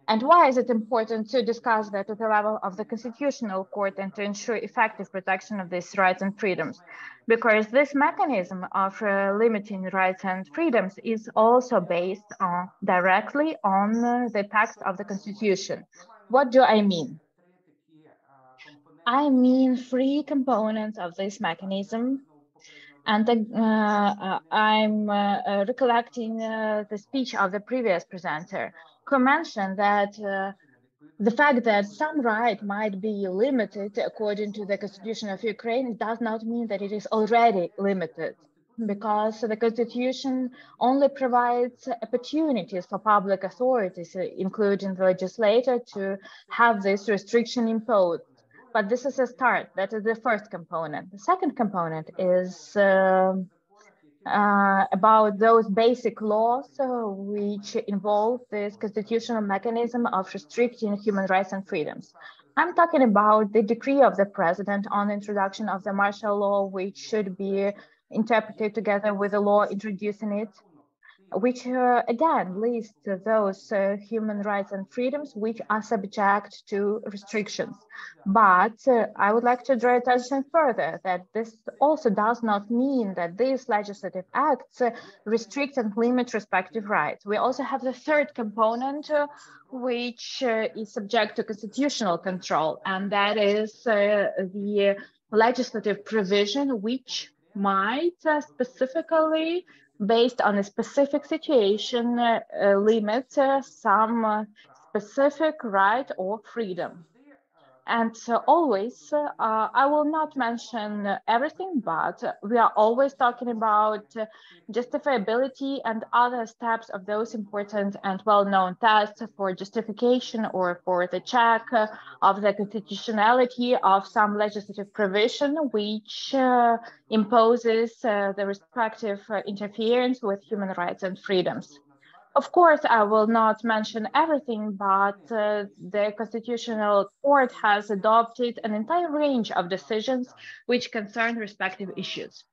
And why is it important to discuss that at the level of the Constitutional Court and to ensure effective protection of these rights and freedoms? Because this mechanism of limiting rights and freedoms is also based directly on the text of the Constitution. What do I mean? I mean three components of this mechanism, and I'm recollecting the speech of the previous presenter, who mentioned that the fact that some right might be limited according to the Constitution of Ukraine does not mean that it is already limited, because the Constitution only provides opportunities for public authorities, including the legislator, to have this restriction imposed. But this is a start. That is the first component. The second component is about those basic laws which involve this constitutional mechanism of restricting human rights and freedoms. I'm talking about the decree of the president on the introduction of the martial law, which should be interpreted together with the law introducing it, which again lists those human rights and freedoms which are subject to restrictions. But I would like to draw attention further that this also does not mean that these legislative acts restrict and limit respective rights. We also have the third component, which is subject to constitutional control, and that is the legislative provision which might specifically, based on a specific situation, limit some specific right or freedom. And always, I will not mention everything, but we are always talking about justifiability and other steps of those important and well-known tests for justification or for the check of the constitutionality of some legislative provision, which imposes the respective interference with human rights and freedoms. Of course, I will not mention everything, but the Constitutional Court has adopted an entire range of decisions which concern respective issues.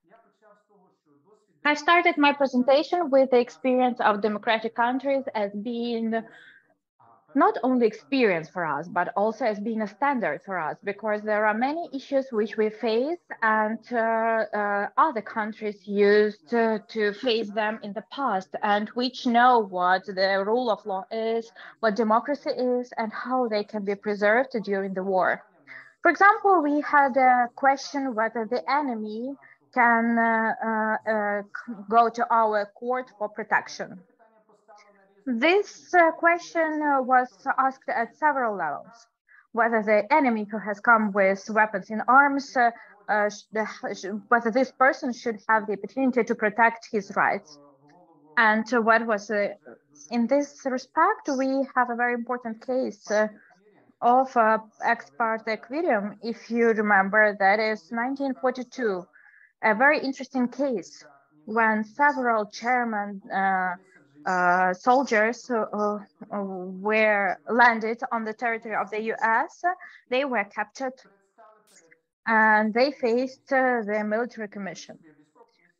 I started my presentation with the experience of democratic countries as being not only experience for us, but also as being a standard for us, because there are many issues which we face and other countries used to face them in the past, and which know what the rule of law is, what democracy is, and how they can be preserved during the war. For example, we had a question whether the enemy can go to our court for protection. This question was asked at several levels, whether the enemy who has come with weapons in arms, whether this person should have the opportunity to protect his rights. And what was, in this respect, we have a very important case of ex parte quidem, if you remember, that is 1942, a very interesting case when several German soldiers were landed on the territory of the US. They were captured and they faced the military commission.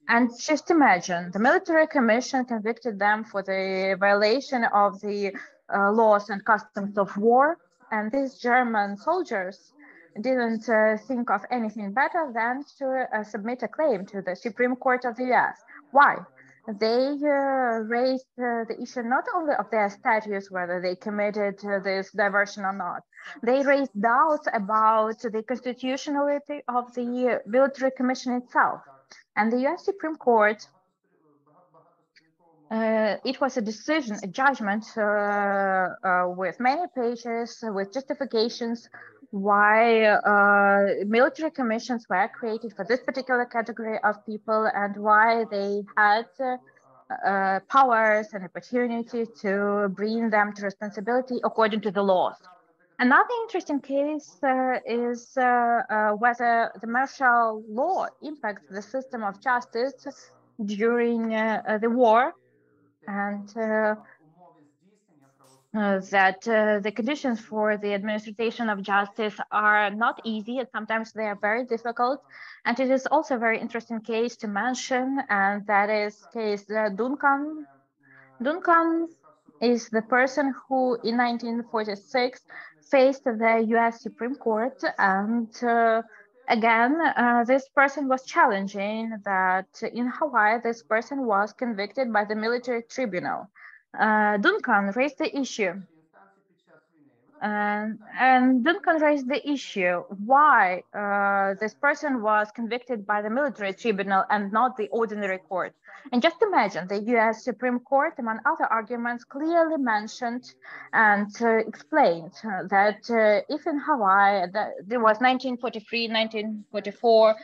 And just imagine, the military commission convicted them for the violation of the laws and customs of war. And these German soldiers didn't think of anything better than to submit a claim to the Supreme Court of the US. Why? They raised the issue not only of their status, whether they committed this diversion or not. They raised doubts about the constitutionality of the military commission itself. And the US Supreme Court, it was a decision, a judgment with many pages, with justifications why military commissions were created for this particular category of people and why they had powers and opportunity to bring them to responsibility according to the laws. Another interesting case is whether the martial law impacts the system of justice during the war, and that the conditions for the administration of justice are not easy, and sometimes they are very difficult. And it is also a very interesting case to mention, and that is case Duncan. Duncan is the person who in 1946 faced the US Supreme Court, and again, this person was challenging that in Hawaii, this person was convicted by the military tribunal. Duncan raised the issue, and Duncan raised the issue why this person was convicted by the military tribunal and not the ordinary court. And just imagine, the US Supreme Court, among other arguments, clearly mentioned and explained that if in Hawaii, there was 1943, 1944,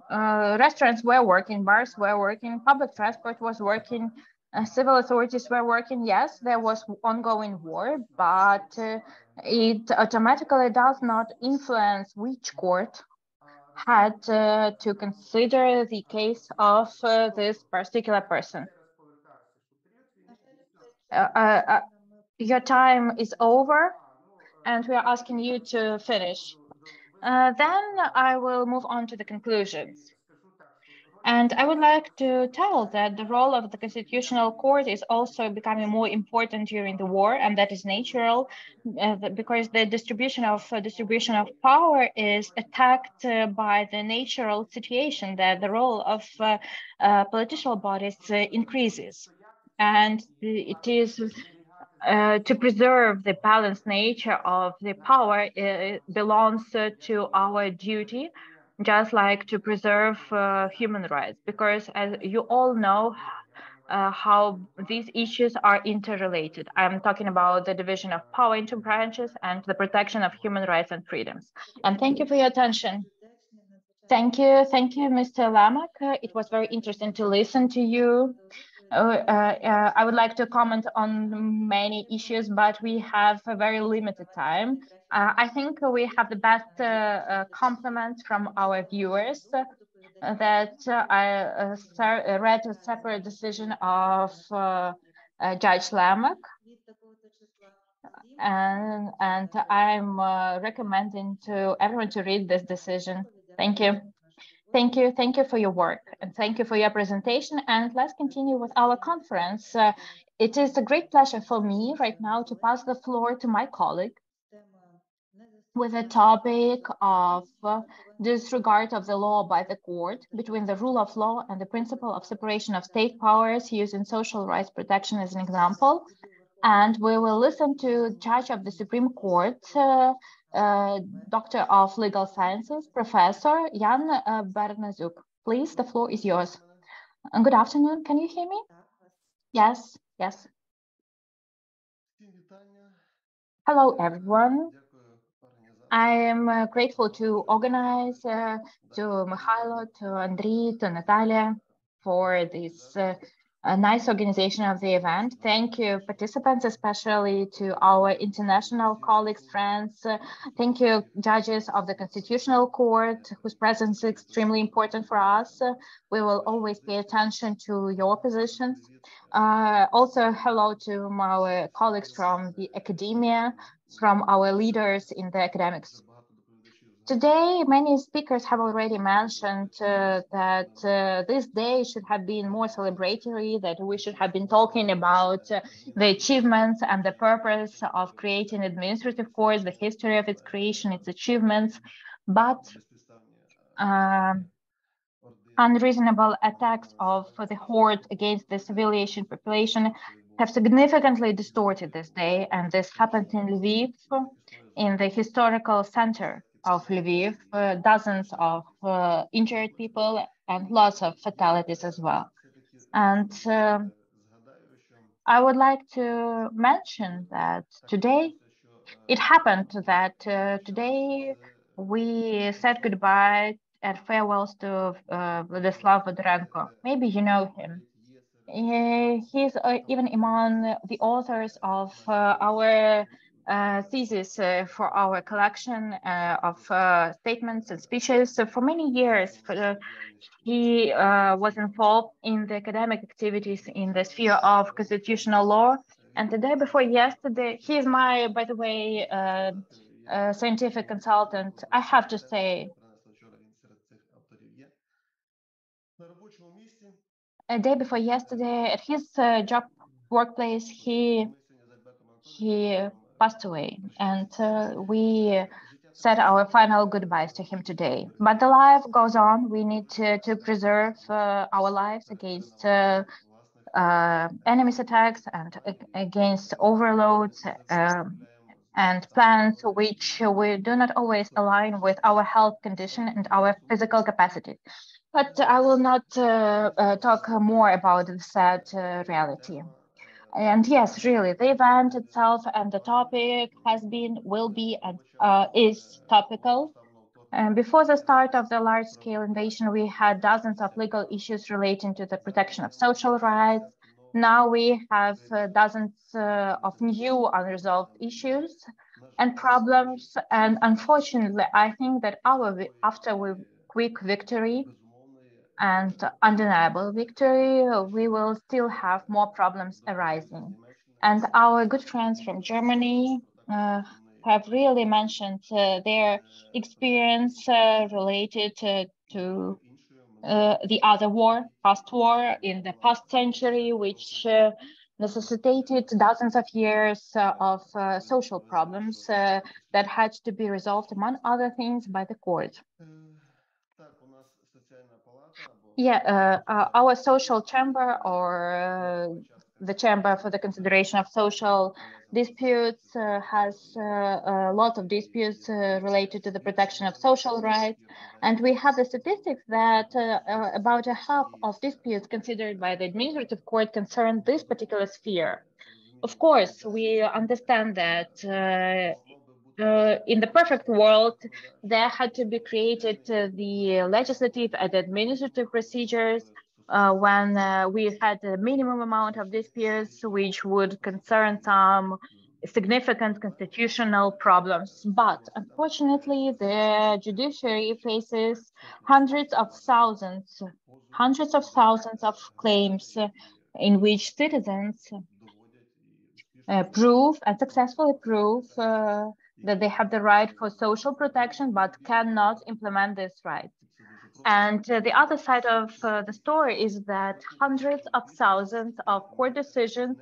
Restaurants were working, bars were working, public transport was working, civil authorities were working. Yes, there was ongoing war, but it automatically does not influence which court had to consider the case of this particular person. Your time is over, and we are asking you to finish. Then I will move on to the conclusions. And I would like to tell that the role of the Constitutional Court is also becoming more important during the war, and that is natural because the distribution of power is attacked by the natural situation that the role of political bodies increases. And it is to preserve the balanced nature of the power belongs to our duty, just like to preserve human rights, because as you all know, how these issues are interrelated. I'm talking about the division of power into branches and the protection of human rights and freedoms. And thank you for your attention. Thank you, Mr. Lamak. It was very interesting to listen to you. I would like to comment on many issues, but we have a very limited time. I think we have the best compliments from our viewers that I read a separate decision of Judge Lamak, and I'm recommending to everyone to read this decision. Thank you. Thank you for your work, and thank you for your presentation. And let's continue with our conference. It is a great pleasure for me right now to pass the floor to my colleague with a topic of disregard of the law by the court between the rule of law and the principle of separation of state powers using social rights protection as an example. And we will listen to Judge of the Supreme Court, Doctor of Legal Sciences, Professor Jan Bernazuk. Please, the floor is yours. And good afternoon. Can you hear me? Yes, yes. Hello, everyone. I am grateful to organize, to Mikhailo, to Andriy, to Natalia for this a nice organization of the event. Thank you, participants, especially to our international colleagues, friends. Thank you, judges of the Constitutional Court, whose presence is extremely important for us. We will always pay attention to your positions. Also, hello to our colleagues from the academia, from our leaders in the academics. Today, many speakers have already mentioned that this day should have been more celebratory, that we should have been talking about the achievements and the purpose of creating administrative courts, the history of its creation, its achievements, but unreasonable attacks of the horde against the civilian population have significantly distorted this day, and this happened in Lviv, in the historical center of Lviv, dozens of injured people and lots of fatalities as well. And I would like to mention that today, it happened that today we said goodbye and farewells to Vladislav Fedorenko. Maybe you know him. He's even among the authors of our thesis for our collection of statements and speeches. So for many years, he was involved in the academic activities in the sphere of constitutional law. And the day before yesterday, he is my, by the way, scientific consultant. I have to say, a day before yesterday, at his job workplace, he passed away, and we said our final goodbyes to him today. But the life goes on. We need to preserve our lives against enemy's attacks and against overloads and plans which we do not always align with our health condition and our physical capacity. But I will not talk more about the sad reality. And yes, really, the event itself and the topic has been, will be, and is topical. And before the start of the large-scale invasion, we had dozens of legal issues relating to the protection of social rights. Now we have dozens of new unresolved issues and problems. And unfortunately, I think that after a quick victory and undeniable victory, we will still have more problems arising. And our good friends from Germany have really mentioned their experience related to the other war, past war in the past century, which necessitated dozens of years of social problems that had to be resolved, among other things, by the court. Yeah, our social chamber, or the chamber for the consideration of social disputes, has a lot of disputes related to the protection of social rights. And we have the statistics that about a half of disputes considered by the administrative court concern this particular sphere. Of course, we understand that in the perfect world, there had to be created the legislative and administrative procedures when we had a minimum amount of disputes which would concern some significant constitutional problems. But unfortunately, the judiciary faces hundreds of thousands of claims in which citizens prove and successfully prove that they have the right for social protection, but cannot implement this right. And the other side of the story is that hundreds of thousands of court decisions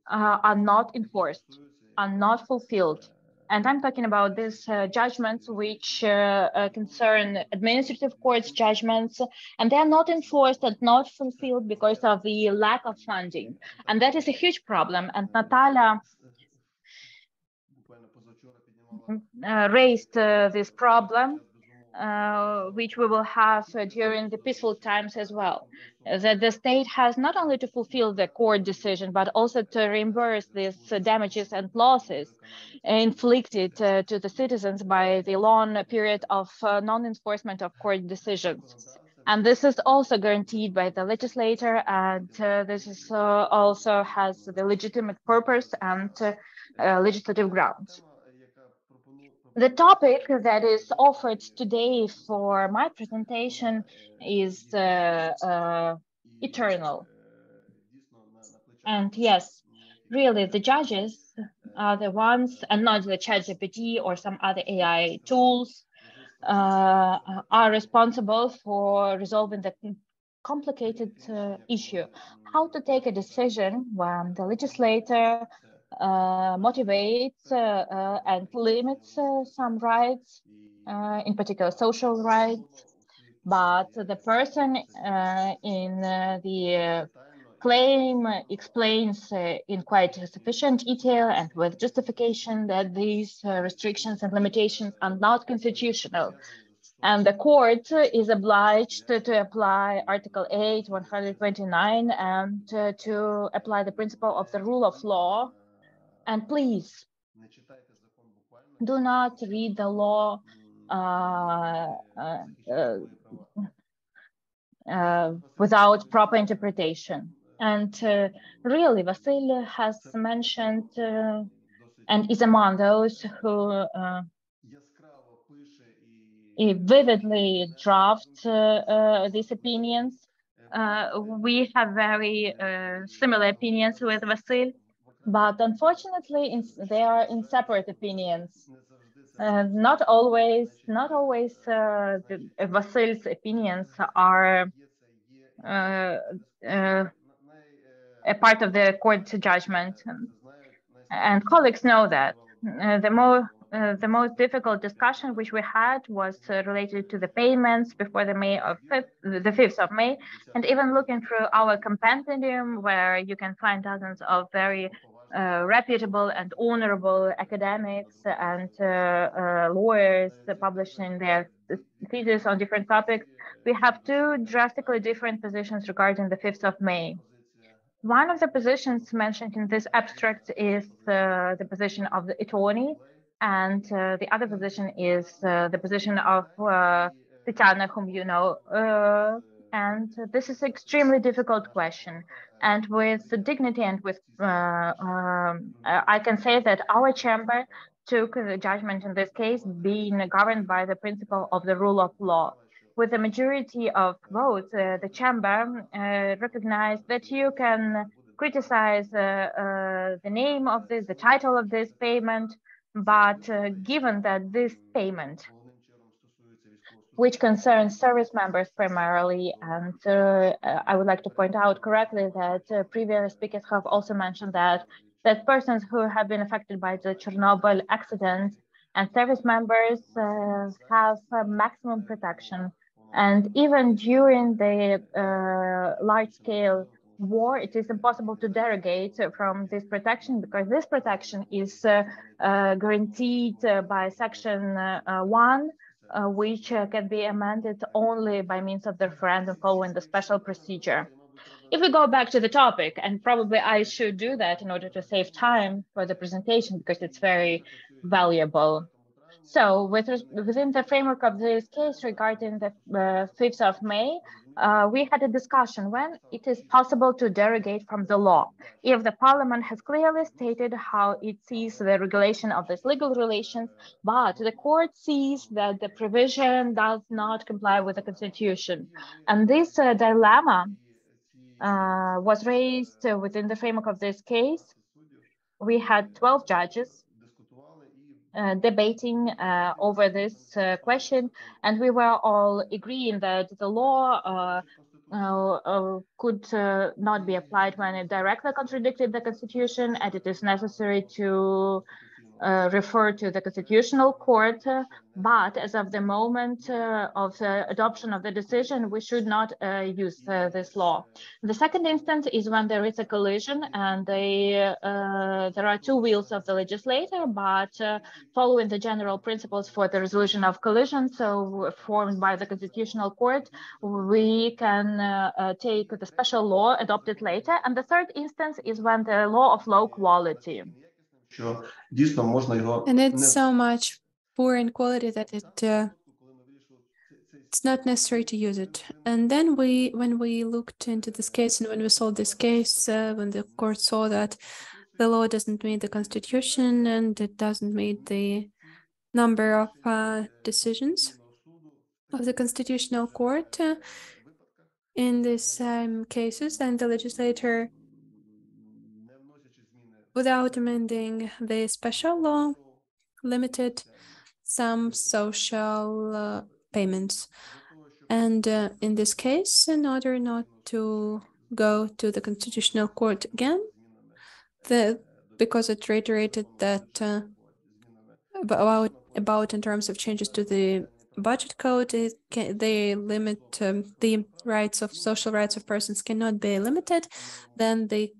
are not enforced, are not fulfilled. And I'm talking about these judgments which concern administrative courts judgments, and they are not enforced and not fulfilled because of the lack of funding. And that is a huge problem. And Natalia raised this problem, which we will have during the peaceful times as well. That the state has not only to fulfill the court decision, but also to reimburse these damages and losses inflicted to the citizens by the long period of non-enforcement of court decisions. And this is also guaranteed by the legislator, and this is also has the legitimate purpose and legislative grounds. The topic that is offered today for my presentation is eternal. And yes, really, the judges are the ones, and not the ChatGPT or some other AI tools, are responsible for resolving the complicated issue. How to take a decision when the legislator motivates and limits some rights, in particular social rights, but the person in the claim explains in quite sufficient detail and with justification that these restrictions and limitations are not constitutional. And the court is obliged to apply Article 8, 129, and to apply the principle of the rule of law. And please, do not read the law without proper interpretation. And really, Vasil has mentioned and is among those who vividly draft these opinions. We have very similar opinions with Vasil, but unfortunately, they are in separate opinions. Not always Vasil's opinions are a part of the court judgment, and colleagues know that. The most difficult discussion which we had was related to the payments before the 5th of May, and even looking through our compendium, where you can find dozens of very reputable and honorable academics and lawyers publishing their theses on different topics, we have two drastically different positions regarding the 5th of May. One of the positions mentioned in this abstract is the position of the attorney, And the other position is the position of Tatiana, whom you know. And this is an extremely difficult question. And with dignity and with, I can say that our chamber took the judgment in this case being governed by the principle of the rule of law. With a majority of votes, the chamber recognized that you can criticize the name of this, the title of this payment, but given that this payment, which concerns service members primarily, and I would like to point out correctly that previous speakers have also mentioned that persons who have been affected by the Chernobyl accident and service members have maximum protection. And even during the large-scale war, it is impossible to derogate from this protection because this protection is guaranteed by Section 1, which can be amended only by means of the referendum following the special procedure. If we go back to the topic, and probably I should do that in order to save time for the presentation because it's very valuable. So within the framework of this case regarding the 5th of May, we had a discussion when it is possible to derogate from the law. If the parliament has clearly stated how it sees the regulation of this legal relations, but the court sees that the provision does not comply with the constitution. And this dilemma was raised within the framework of this case. We had 12 judges debating over this question, and we were all agreeing that the law could not be applied when it directly contradicted the constitution, and it is necessary to refer to the Constitutional Court, but as of the moment of the adoption of the decision, we should not use this law. The second instance is when there is a collision and there are two wheels of the legislator, but following the general principles for the resolution of collision, so formed by the Constitutional Court, we can take the special law adopted later. And the third instance is when the law of low quality. And it's so much poor in quality that it's not necessary to use it. And then when we looked into this case and when we saw this case, when the court saw that the law doesn't meet the constitution and it doesn't meet the number of decisions of the Constitutional Court in these cases, and the legislator, without amending the special law, limited some social payments. And in this case, in order not to go to the Constitutional Court again, because it reiterated that about in terms of changes to the budget code, they limit the rights of social rights of persons cannot be limited, then the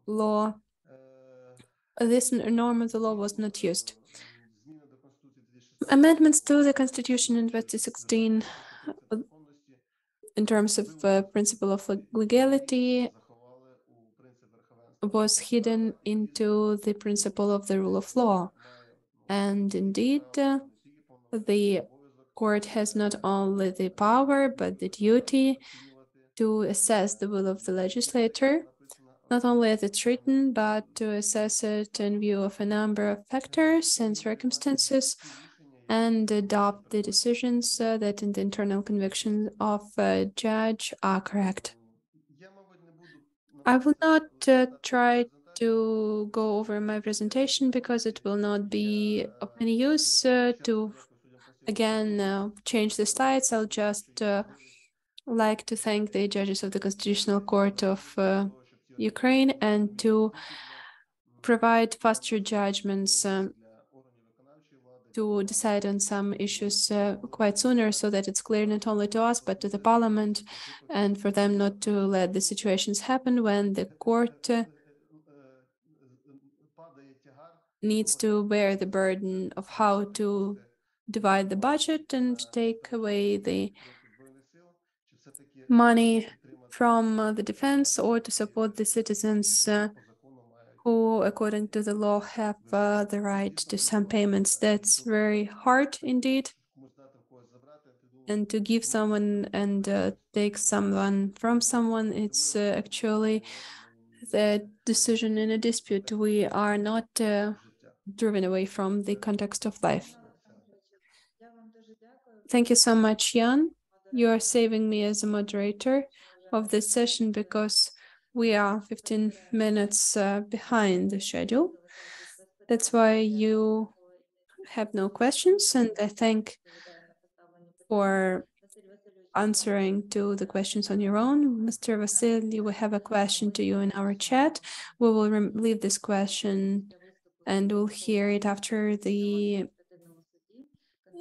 law, this norm of the law was not used. Amendments to the Constitution in 2016 in terms of principle of legality was hidden into the principle of the rule of law. And indeed, the court has not only the power, but the duty to assess the will of the legislator, not only as it's written, but to assess it in view of a number of factors and circumstances, and adopt the decisions that in the internal conviction of a judge are correct. I will not try to go over my presentation because it will not be of any use to again change the slides. I'll just like to thank the judges of the Constitutional Court of Ukraine and to provide faster judgments to decide on some issues quite sooner, so that it's clear not only to us but to the parliament, and for them not to let the situations happen when the court needs to bear the burden of how to divide the budget and take away the money from the defense or to support the citizens who, according to the law, have the right to some payments. That's very hard indeed. And to give someone and take someone from someone, it's actually the decision in a dispute. We are not driven away from the context of life. Thank you so much, Jan. You are saving me as a moderator of this session because we are 15 minutes behind the schedule. That's why you have no questions, and I thank for answering to the questions on your own. Mr. Vasily, we have a question to you in our chat. We will leave this question and we'll hear it after the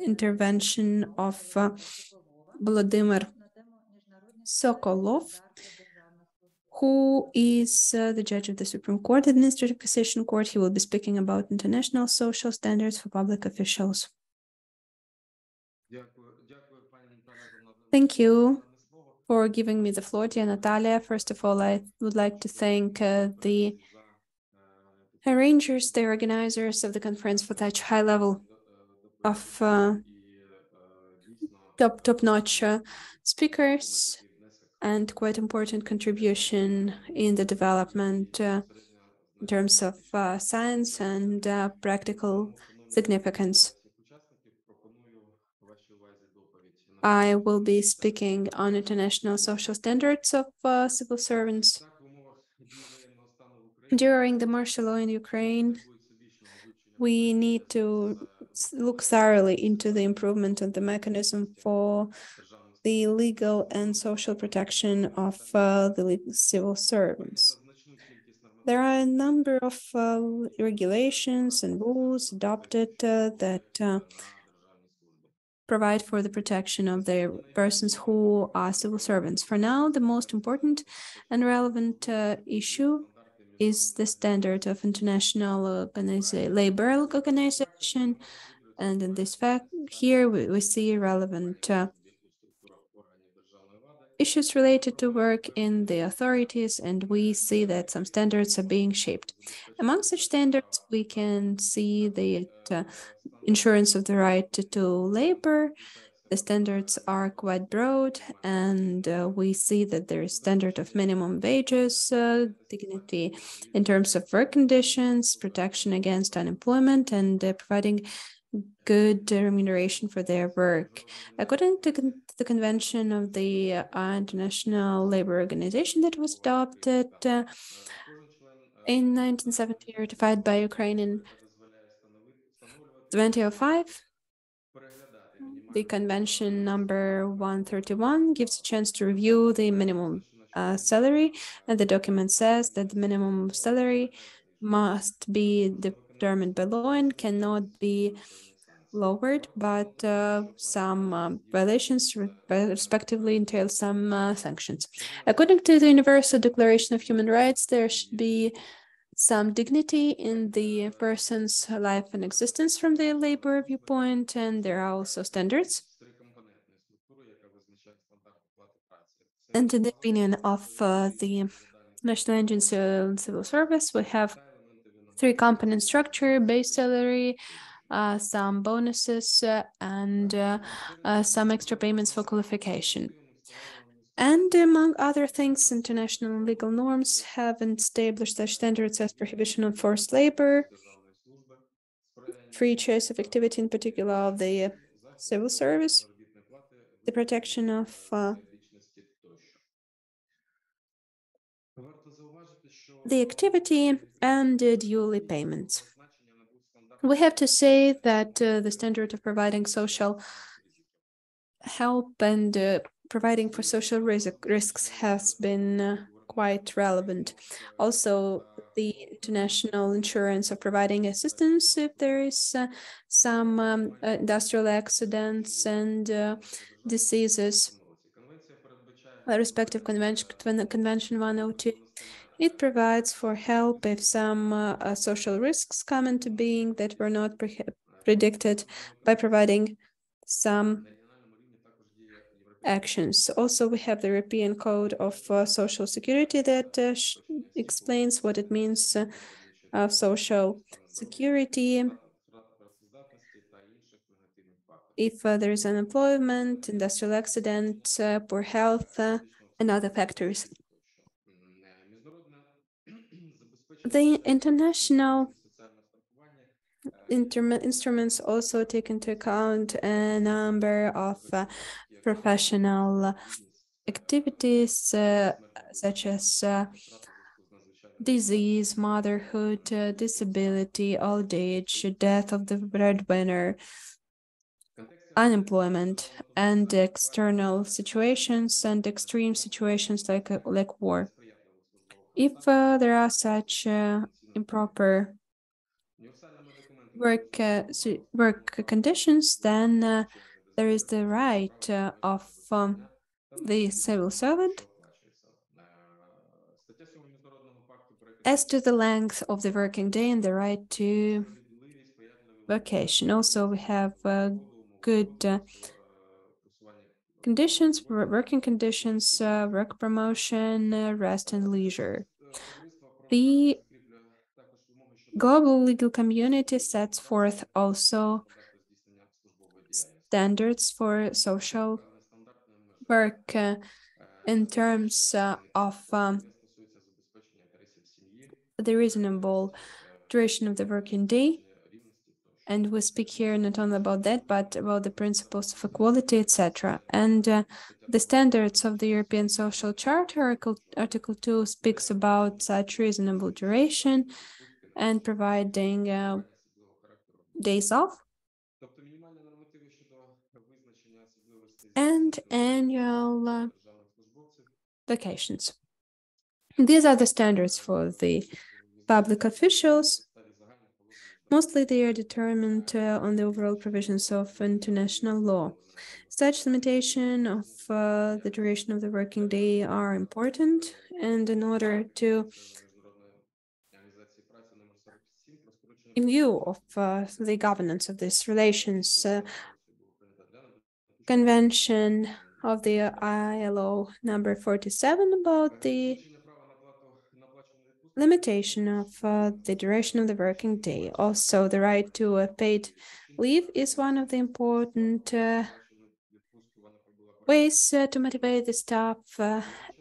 intervention of Volodymyr Sokolov, who is the judge of the Supreme Court, Administrative Cassation Court. He will be speaking about international social standards for public officials. Thank you for giving me the floor, dear Natalia. First of all, I would like to thank the arrangers, the organizers of the conference for such high level of top-notch speakers and quite important contribution in the development in terms of science and practical significance. I will be speaking on international social standards of civil servants. During the martial law in Ukraine, we need to look thoroughly into the improvement of the mechanism for the legal and social protection of the civil servants. There are a number of regulations and rules adopted that provide for the protection of the persons who are civil servants. For now, the most important and relevant issue is the standard of International Labor Organization. And in this fact, here we see relevant issues related to work in the authorities, and we see that some standards are being shaped. Among such standards, we can see the insurance of the right to labor. The standards are quite broad, and we see that there is standard of minimum wages, dignity in terms of work conditions, protection against unemployment, and providing good remuneration for their work. According to the convention of the International Labor Organization that was adopted in 1970, ratified by Ukraine in 2005, the convention number 131 gives a chance to review the minimum salary, and the document says that the minimum salary must be determined by law and cannot be lowered, but some violations respectively entail some sanctions. According to the Universal Declaration of Human Rights, there should be some dignity in the person's life and existence from the labor viewpoint, and there are also standards. And in the opinion of the National Agency of Civil Service, we have three-component structure: base salary, some bonuses, and some extra payments for qualification. And among other things, international legal norms have established such standards as prohibition of forced labor, free choice of activity, in particular of the civil service, the protection of the activity, and duly payments. We have to say that the standard of providing social help and providing for social risks has been quite relevant. Also, the international insurance of providing assistance if there is some industrial accidents and diseases. Respective Convention 102. It provides for help if some social risks come into being that were not predicted by providing some actions. Also, we have the European Code of Social Security that explains what it means of social security, if there is unemployment, industrial accident, poor health, and other factors. The international instruments also take into account a number of professional activities such as disease, motherhood, disability, old age, death of the breadwinner, unemployment, and external situations and extreme situations like war. If there are such improper work conditions, then there is the right of the civil servant. As to the length of the working day and the right to vacation, also we have good conditions, working conditions, work promotion, rest and leisure. The global legal community sets forth also standards for social work in terms of the reasonable duration of the working day. And we speak here not only about that, but about the principles of equality, etc. And the standards of the European Social Charter, Article 2 speaks about such reasonable duration and providing days off and annual vacations. These are the standards for the public officials. Mostly they are determined on the overall provisions of international law. Such limitation of the duration of the working day are important, and in order to, in view of the governance of these relations, Convention of the ILO number 47 about the limitation of the duration of the working day. Also, the right to a paid leave is one of the important ways to motivate the staff,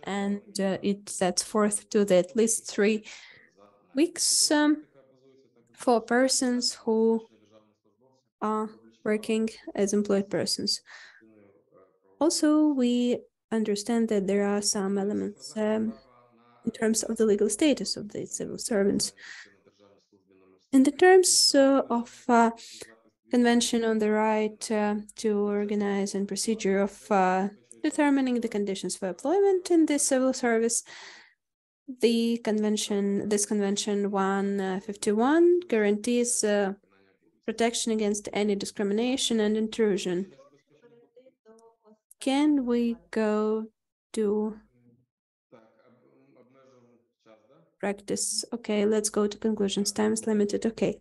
and it sets forth to the at least 3 weeks for persons who are working as employed persons. Also, we understand that there are some elements in terms of the legal status of the civil servants. In the terms of Convention on the right to organize and procedure of determining the conditions for employment in the civil service, this convention 151 guarantees protection against any discrimination and intrusion. Can we go to practice? Okay, let's go to conclusions. Time is limited. Okay.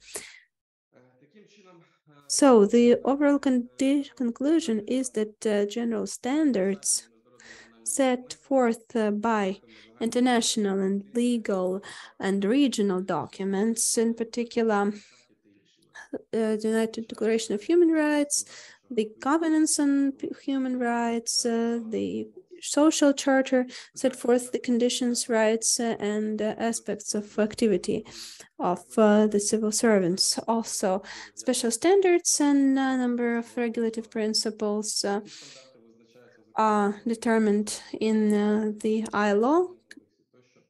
So the overall conclusion is that general standards set forth by international and legal and regional documents, in particular the United Declaration of Human Rights, the Covenants on Human Rights, the Social Charter, set forth the conditions, rights, and aspects of activity of the civil servants. Also, special standards and a number of regulative principles are determined in the ILO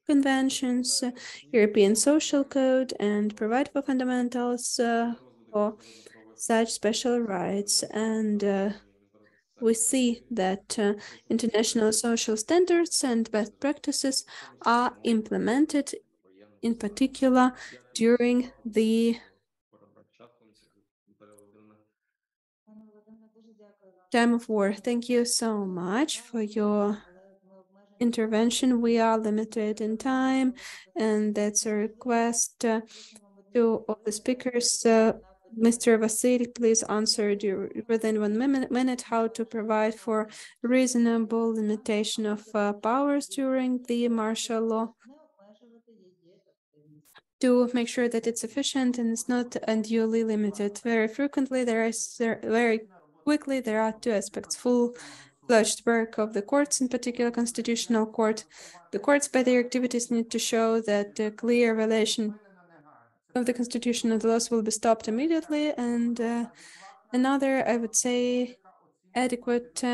conventions, European Social Code, and provide for fundamentals for such special rights. And we see that international social standards and best practices are implemented, in particular during the time of war. Thank you so much for your intervention. We are limited in time, and that's a request to all the speakers. Mr. Vasily, please answer within 1 minute how to provide for reasonable limitation of powers during the martial law. to make sure that it's efficient and it's not unduly limited. Very frequently, very quickly, there are two aspects: full-fledged work of the courts, in particular Constitutional Court. The courts, by their activities, need to show that a clear violation of the Constitution and the laws will be stopped immediately. And another, I would say, adequate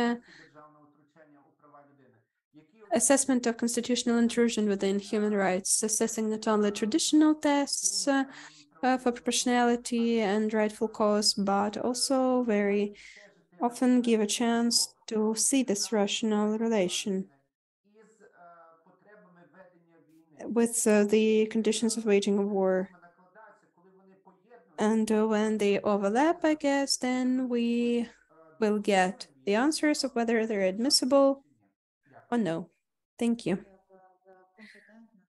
assessment of constitutional intrusion within human rights, assessing not only traditional tests for proportionality and rightful cause, but also very often give a chance to see this rational relation with the conditions of waging a war. And when they overlap, I guess, then we will get the answers of whether they're admissible or no. Thank you.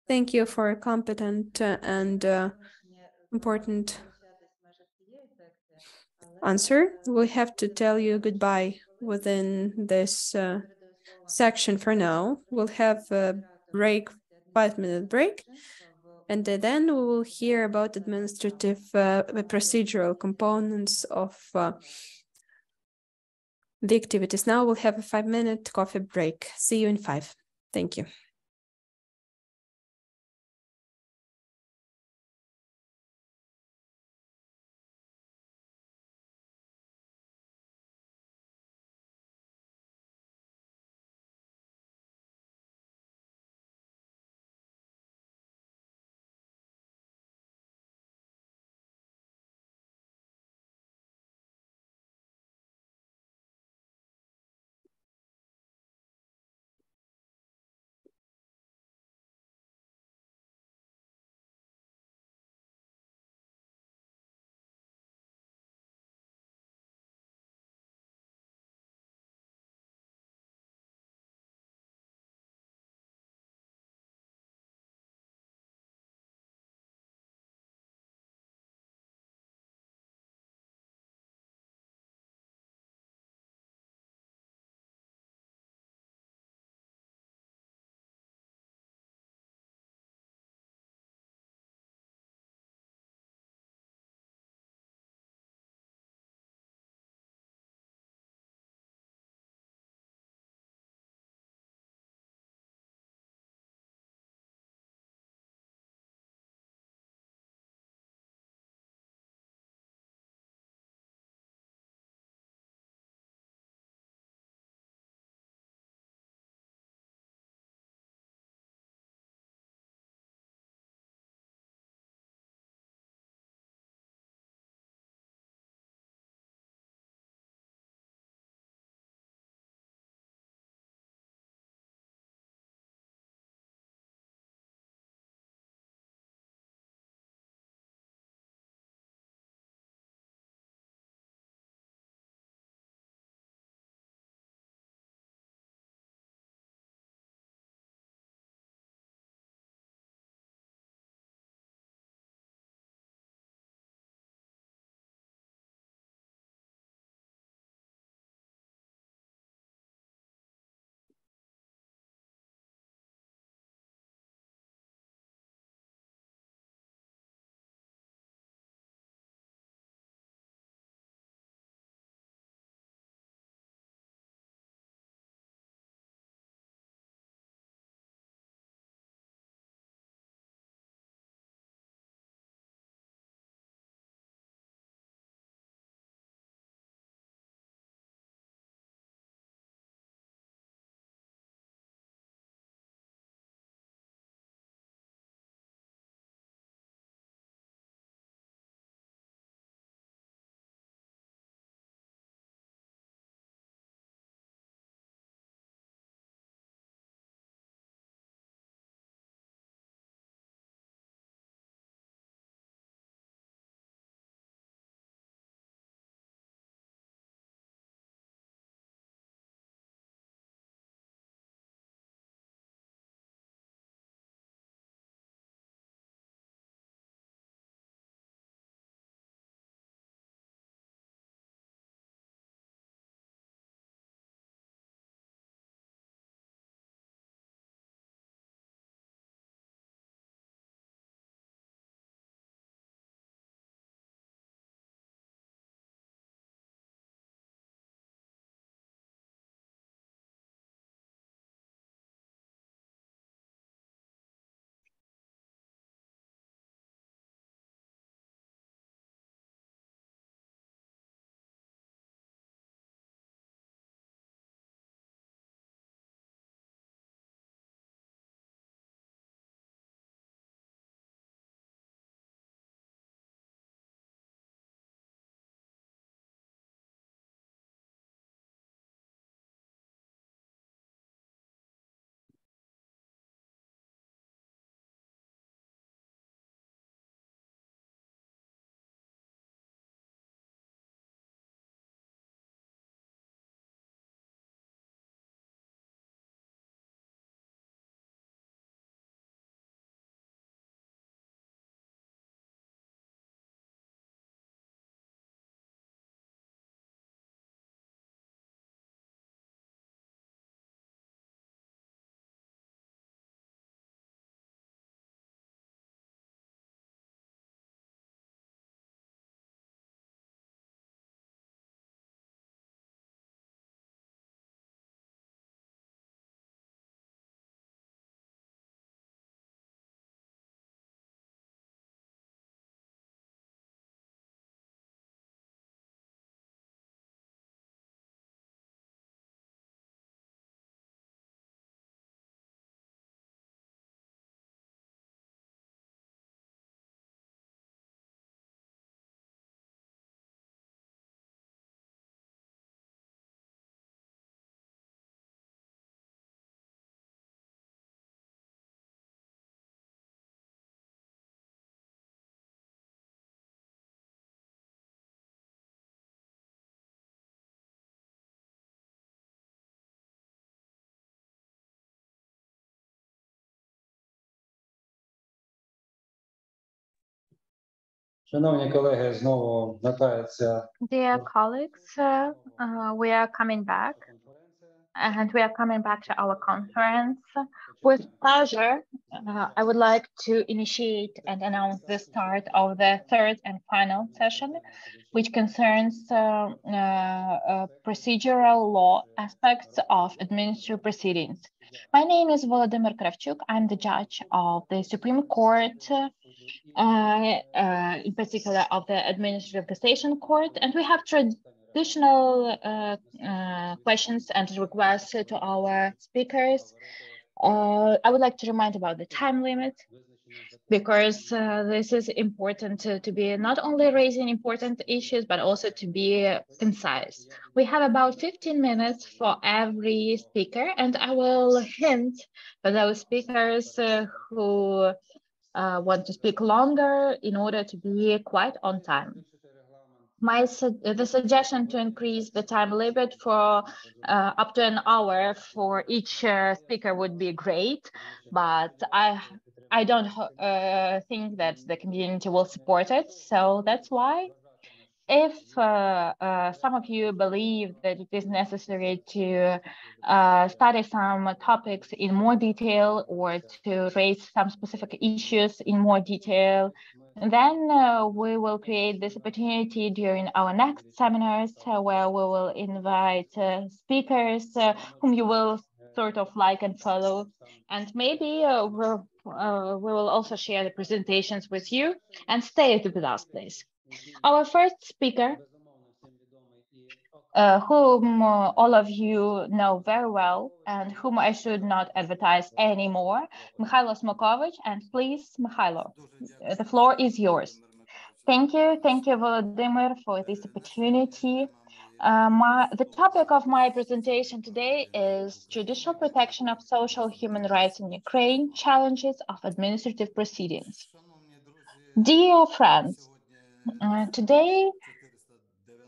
Thank you for a competent and important answer. We have to tell you goodbye within this section for now. We'll have a break, 5-minute break, and then we will hear about administrative procedural components of the activities. Now we'll have a 5-minute coffee break. See you in 5. Thank you. Шановні колеги, знову вмикається. Dear colleagues, we are coming back. And we are coming back to our conference. With pleasure, I would like to initiate and announce the start of the third and final session, which concerns procedural law aspects of administrative proceedings. My name is Volodymyr Kravchuk. I'm the judge of the Supreme Court, in particular of the Administrative Cassation Court, and we have additional questions and requests to our speakers. I would like to remind about the time limit, because this is important to be not only raising important issues, but also to be concise. We have about 15 minutes for every speaker, and I will hint for those speakers who want to speak longer in order to be quite on time. The suggestion to increase the time limit for up to an hour for each speaker would be great, but I don't think that the community will support it. So that's why, if some of you believe that it is necessary to study some topics in more detail or to raise some specific issues in more detail, then we will create this opportunity during our next seminars where we will invite speakers whom you will sort of like and follow. And maybe we will also share the presentations with you, and stay with us, please. Our first speaker, whom all of you know very well and whom I should not advertise anymore, Mikhailo Smokovich. And please, Mikhailo, the floor is yours. Thank you, Volodymyr, for this opportunity. The topic of my presentation today is judicial protection of social human rights in Ukraine, challenges of administrative proceedings. Dear friends, today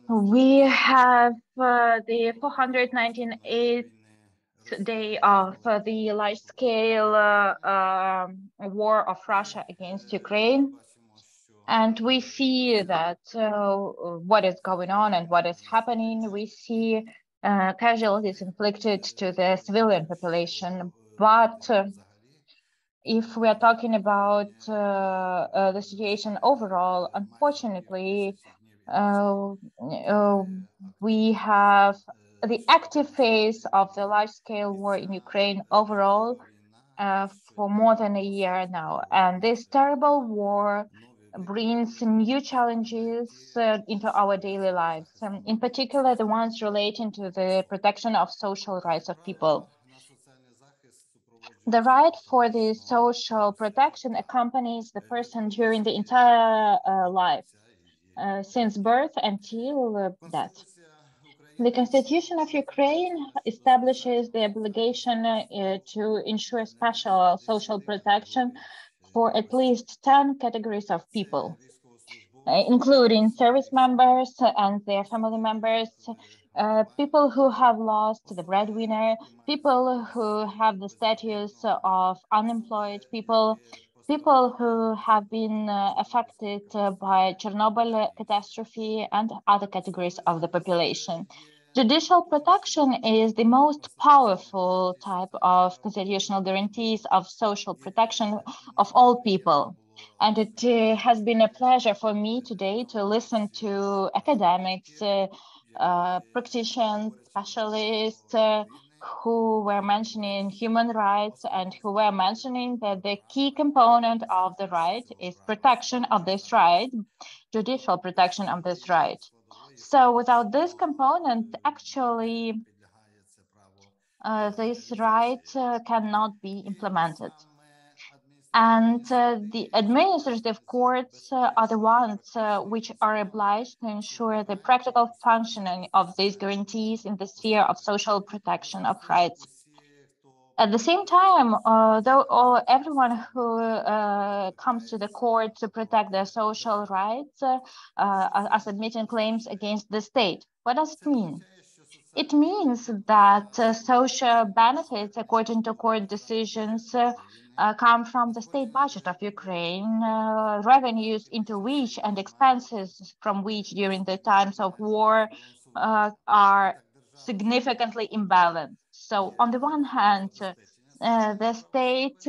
we have the 498th day of the large-scale war of Russia against Ukraine. And we see that what is going on and what is happening. We see casualties inflicted to the civilian population. But if we are talking about the situation overall, unfortunately, we have the active phase of the large-scale war in Ukraine overall for more than a year now. And this terrible war brings new challenges into our daily lives, in particular the ones relating to the protection of social rights of people. The right for the social protection accompanies the person during the entire life, since birth until death. The Constitution of Ukraine establishes the obligation to ensure special social protection for at least 10 categories of people, including service members and their family members, people who have lost the breadwinner, people who have the status of unemployed people, people who have been affected by Chernobyl catastrophe, and other categories of the population. Judicial protection is the most powerful type of constitutional guarantees of social protection of all people. And it has been a pleasure for me today to listen to academics, practitioners, specialists who were mentioning human rights and who were mentioning that the key component of the right is protection of this right, judicial protection of this right. So without this component, actually, this right cannot be implemented. And the administrative courts are the ones which are obliged to ensure the practical functioning of these guarantees in the sphere of social protection of rights. At the same time, everyone who comes to the court to protect their social rights are submitting claims against the state. What does it mean? It means that social benefits, according to court decisions, come from the state budget of Ukraine, revenues into which and expenses from which during the times of war are significantly imbalanced. So on the one hand, the state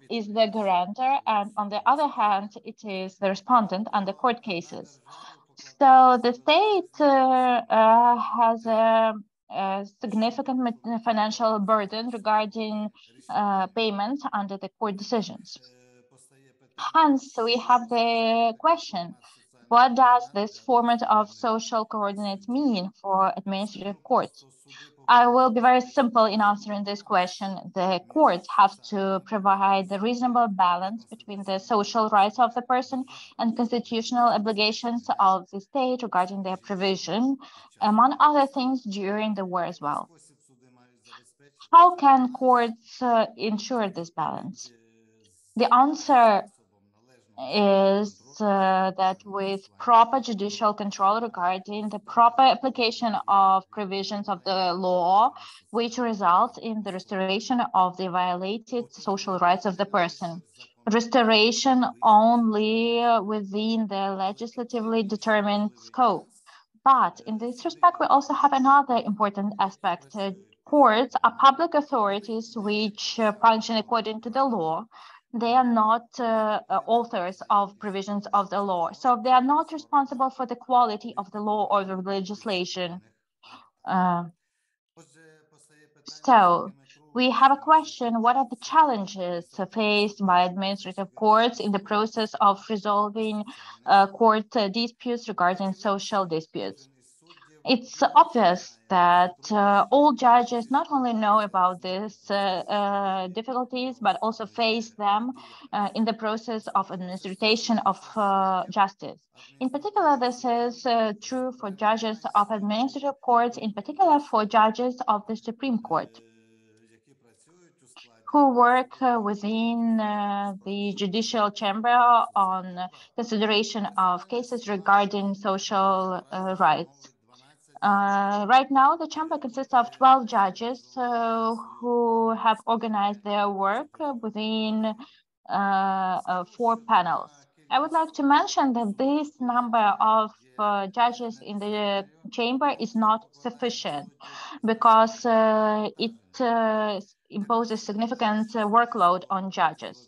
is the guarantor, and on the other hand, it is the respondent under court cases. So the state has a significant financial burden regarding payments under the court decisions. Hence, we have the question, what does this format of social coordinates mean for administrative courts? I will be very simple in answering this question. The courts have to provide the reasonable balance between the social rights of the person and constitutional obligations of the state regarding their provision, among other things, during the war as well. How can courts ensure this balance? The answer is that with proper judicial control regarding the proper application of provisions of the law, which results in the restoration of the violated social rights of the person. Restoration only within the legislatively determined scope. But in this respect, we also have another important aspect. Courts are public authorities which function according to the law. They are not authors of provisions of the law. So they are not responsible for the quality of the law or the legislation. So we have a question, what are the challenges faced by administrative courts in the process of resolving court disputes regarding social disputes? It's obvious that all judges not only know about these difficulties, but also face them in the process of administration of justice. In particular, this is true for judges of administrative courts, in particular for judges of the Supreme Court, who work within the judicial chamber on consideration of cases regarding social rights. Right now, the chamber consists of 12 judges who have organized their work within 4 panels. I would like to mention that this number of judges in the chamber is not sufficient because it imposes significant workload on judges.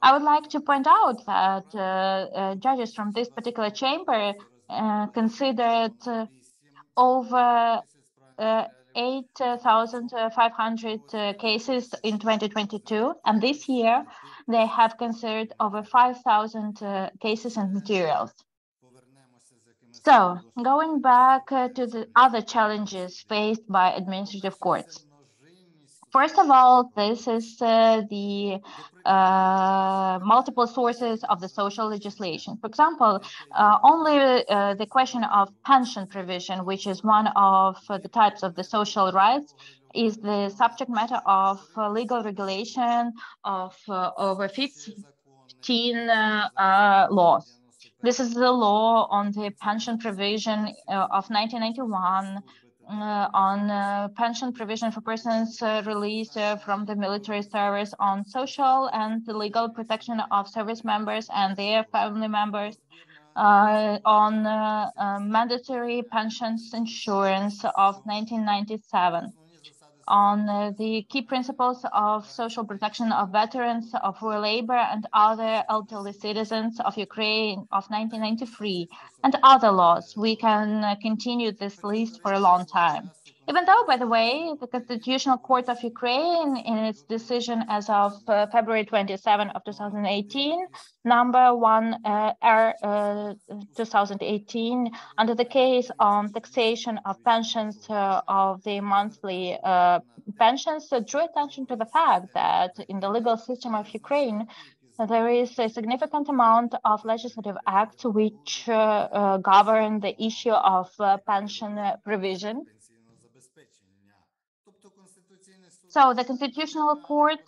I would like to point out that judges from this particular chamber considered over 8,500 cases in 2022, and this year they have considered over 5,000 cases and materials. So, going back to the other challenges faced by administrative courts. First of all, this is the multiple sources of the social legislation. For example, only the question of pension provision, which is one of the types of the social rights, is the subject matter of legal regulation of over 15 laws. This is the law on the pension provision of 1991, on pension provision for persons released from the military service, on social and legal protection of service members and their family members, on mandatory pensions insurance of 1997, on the key principles of social protection of veterans of war labor and other elderly citizens of Ukraine of 1993, and other laws. We can continue this list for a long time. Even though, by the way, the Constitutional Court of Ukraine, in its decision as of February 27 of 2018, number 1 R 2018, under the case on taxation of pensions of the monthly pensions, drew attention to the fact that in the legal system of Ukraine, there is a significant amount of legislative acts which govern the issue of pension provision. So the Constitutional Court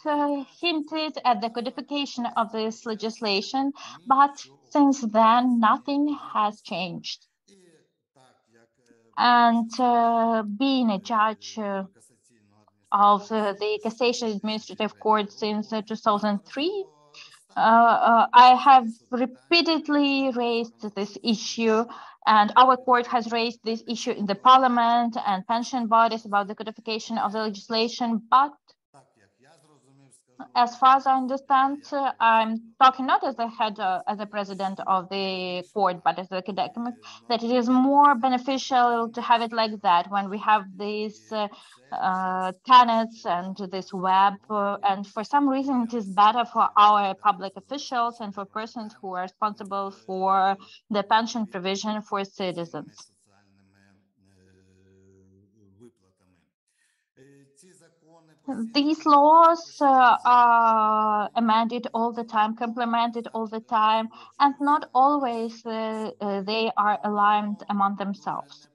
hinted at the codification of this legislation, but since then, nothing has changed. And being a judge of the Cassation Administrative Court since 2003, I have repeatedly raised this issue, and our court has raised this issue in the parliament and pension bodies about the codification of the legislation. But as far as I understand, I'm talking not as a head, as a president of the court, but as an academic, that it is more beneficial to have it like that when we have these tenets and this web. And for some reason, it is better for our public officials and for persons who are responsible for the pension provision for citizens. These laws are amended all the time, complemented all the time, and not always they are aligned among themselves.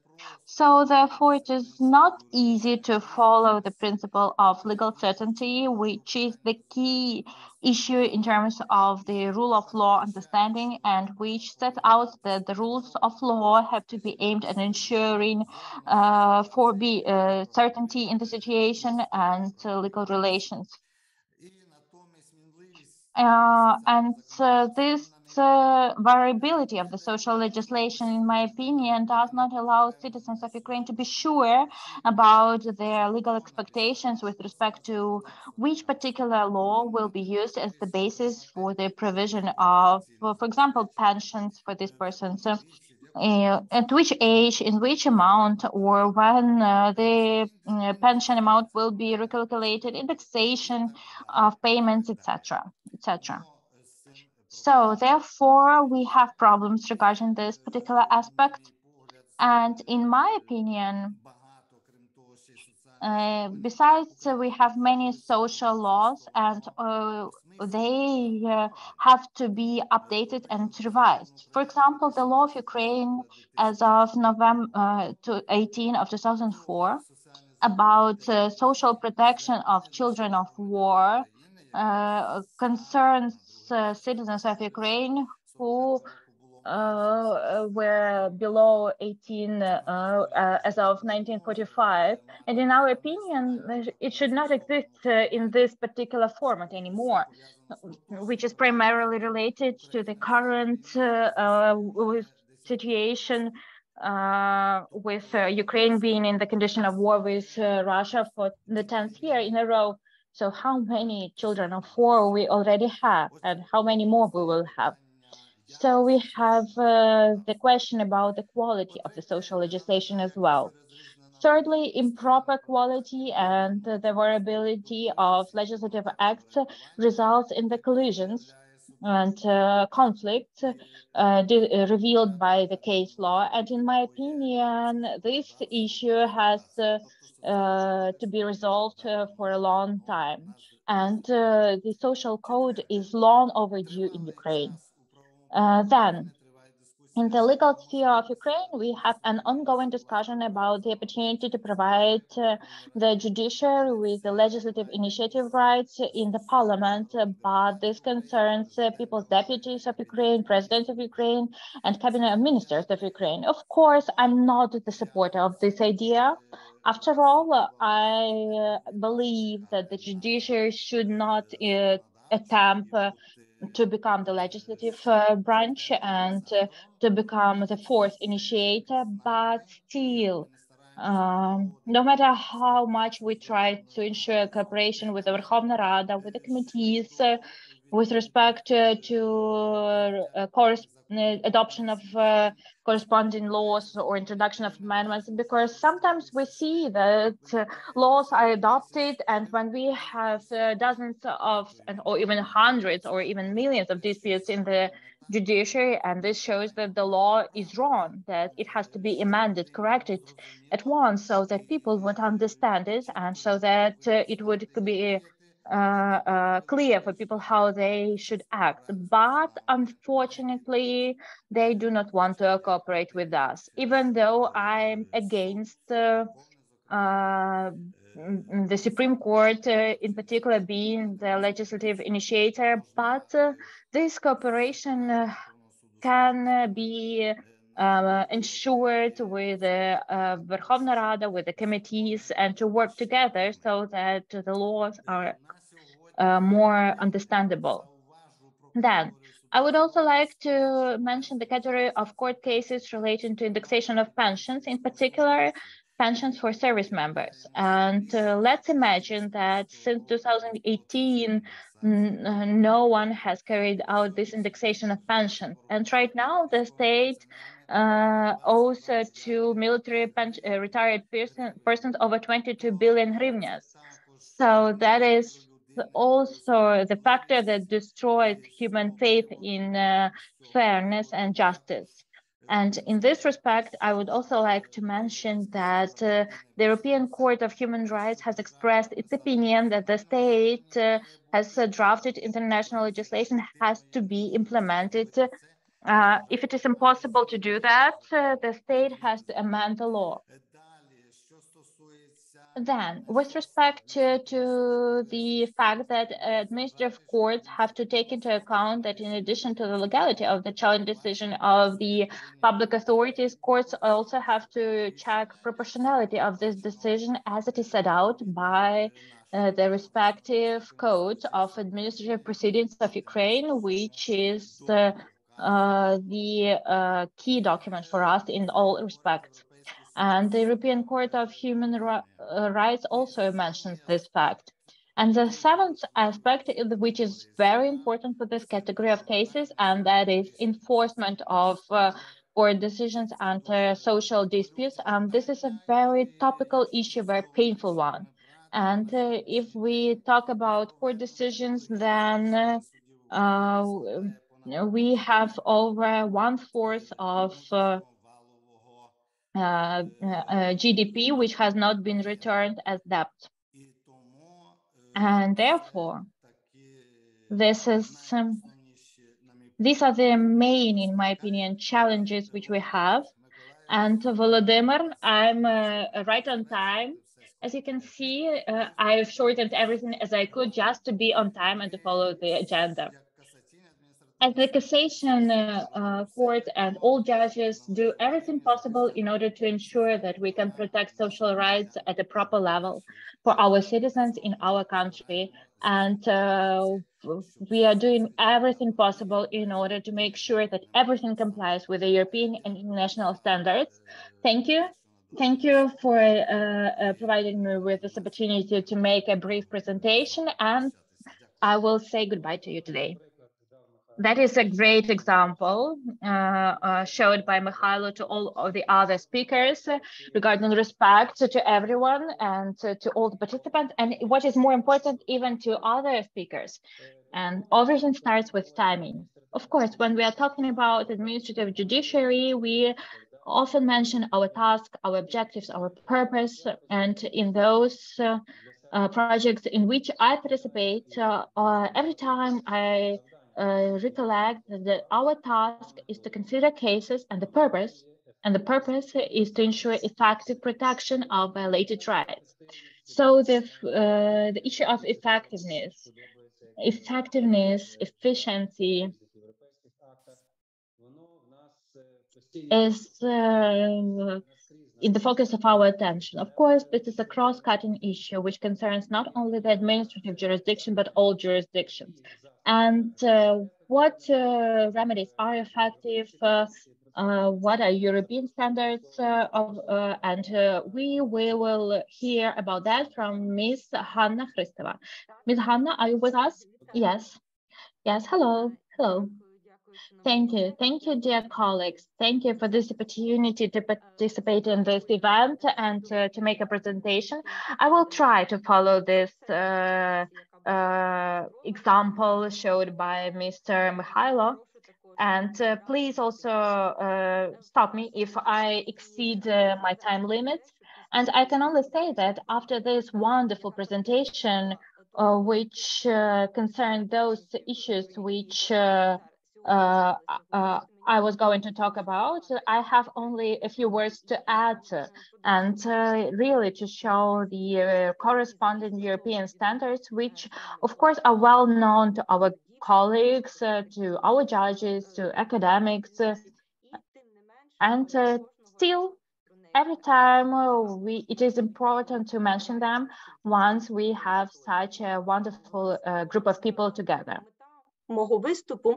So therefore, it is not easy to follow the principle of legal certainty, which is the key issue in terms of the rule of law understanding, and which sets out that the rules of law have to be aimed at ensuring certainty in the situation and legal relations. This variability of the social legislation, in my opinion, does not allow citizens of Ukraine to be sure about their legal expectations with respect to which particular law will be used as the basis for the provision of, for example, pensions for these persons. At which age, in which amount, or when the pension amount will be recalculated, indexation of payments, etc., etc. So therefore, we have problems regarding this particular aspect. And in my opinion, besides, we have many social laws, and they have to be updated and revised. For example, the law of Ukraine as of November 18 of 2004 about social protection of children of war concerns citizens of Ukraine who were below 18 as of 1945. And in our opinion, it should not exist in this particular format anymore, which is primarily related to the current situation with Ukraine being in the condition of war with Russia for the 10th year in a row. So how many children of war we already have, and how many more we will have? So we have the question about the quality of the social legislation as well. Thirdly, improper quality and the variability of legislative acts results in the collisions and conflicts revealed by the case law. And in my opinion, this issue has to be resolved for a long time. And the social code is long overdue in Ukraine. Then, in the legal sphere of Ukraine, we have an ongoing discussion about the opportunity to provide the judiciary with the legislative initiative rights in the parliament, but this concerns people's deputies of Ukraine, presidents of Ukraine, and cabinet ministers of Ukraine. Of course, I'm not the supporter of this idea. After all, I believe that the judiciary should not attempt to become the legislative branch and to become the fourth initiator, but still, no matter how much we try to ensure cooperation with the Verkhovna Rada, with the committees, with respect to adoption of corresponding laws or introduction of amendments, because sometimes we see that laws are adopted, and when we have dozens of, or even hundreds or even millions of disputes in the judiciary, and this shows that the law is wrong, that it has to be amended, corrected at once, so that people would understand it, and so that it would be clear for people how they should act. But unfortunately, they do not want to cooperate with us, even though I'm against the Supreme Court in particular being the legislative initiator, but this cooperation can be ensured with the Verkhovna Rada, with the committees, and to work together so that the laws are more understandable. Then, I would also like to mention the category of court cases relating to indexation of pensions, in particular, pensions for service members. And let's imagine that since 2018, no one has carried out this indexation of pensions. And right now, the state owes to military retired persons over 22 billion hryvnias. So that is also the factor that destroys human faith in fairness and justice. And in this respect, I would also like to mention that the European Court of Human Rights has expressed its opinion that the state has drafted international legislation has to be implemented. If it is impossible to do that, the state has to amend the law. Then, with respect to the fact that administrative courts have to take into account that in addition to the legality of the challenge decision of the public authorities, courts also have to check proportionality of this decision as it is set out by the respective code of administrative proceedings of Ukraine, which is the key document for us in all respects. And the European Court of Human Rights also mentions this fact. And the seventh aspect, which is very important for this category of cases, and that is enforcement of court decisions and social disputes. This is a very topical issue, very painful one. And if we talk about court decisions, then we have over 1/4 of GDP, which has not been returned as debt. And therefore, these are the main, in my opinion, challenges which we have. And Volodymyr, I'm right on time. As you can see, I've shortened everything as I could just to be on time and to follow the agenda. As the cassation court and all judges do everything possible in order to ensure that we can protect social rights at a proper level for our citizens in our country. And we are doing everything possible in order to make sure that everything complies with the European and international standards. Thank you. Thank you for providing me with this opportunity to make a brief presentation, and I will say goodbye to you today. That is a great example showed by Mikhailo to all of the other speakers regarding respect to everyone and to all the participants, and what is more important, even to other speakers. And everything starts with timing. Of course, when we are talking about administrative judiciary, we often mention our task, our objectives, our purpose, and in those projects in which I participate, every time I recollect that our task is to consider cases and the purpose is to ensure effective protection of violated rights. So the issue of effectiveness, efficiency is in the focus of our attention. Of course, this is a cross-cutting issue which concerns not only the administrative jurisdiction, but all jurisdictions. And what remedies are effective? What are European standards and we will hear about that from Ms. Hanna Hristova. Ms. Hanna, are you with us? Yes. Yes, hello. Hello. Thank you, dear colleagues. Thank you for this opportunity to participate in this event and to make a presentation. I will try to follow this example showed by Mr. Mikhailo. And please also stop me if I exceed my time limits. And I can only say that after this wonderful presentation, which concerned those issues which I was going to talk about, I have only a few words to add and really to show the corresponding European standards, which of course are well known to our colleagues, to our judges, to academics. And still, every time it is important to mention them once we have such a wonderful group of people together. Мого виступу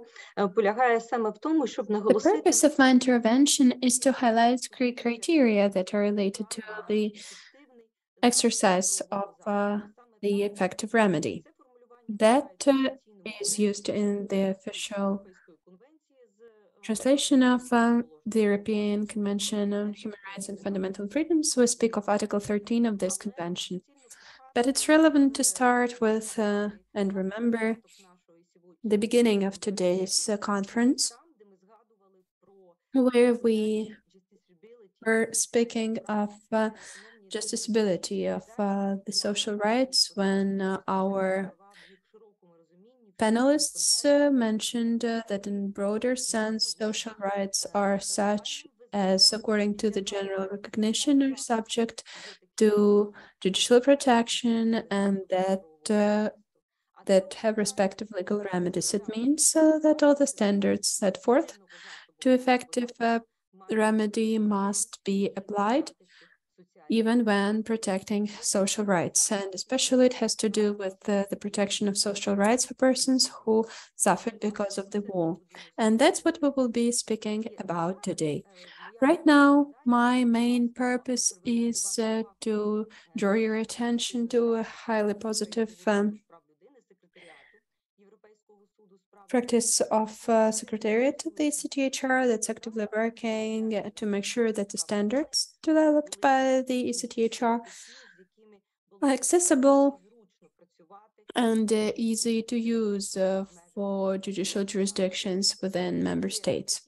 полягає саме в тому, щоб The наголосити purpose of my intervention is to highlight three criteria that are related to the exercise of the effective remedy. That is used in the official translation of the European Convention on Human Rights and Fundamental Freedoms. We speak of Article 13 of this convention. But it's relevant to start with and remember the beginning of today's conference, where we were speaking of justiciability of the social rights when our panelists mentioned that in broader sense, social rights are such as, according to the general recognition, are subject to judicial protection and that have respective legal remedies. It means that all the standards set forth to effective remedy must be applied, even when protecting social rights. And especially it has to do with the protection of social rights for persons who suffered because of the war. And that's what we will be speaking about today. Right now, my main purpose is to draw your attention to a highly positive practice of Secretariat of the ECTHR that's actively working to make sure that the standards developed by the ECTHR are accessible and easy to use for judicial jurisdictions within member states.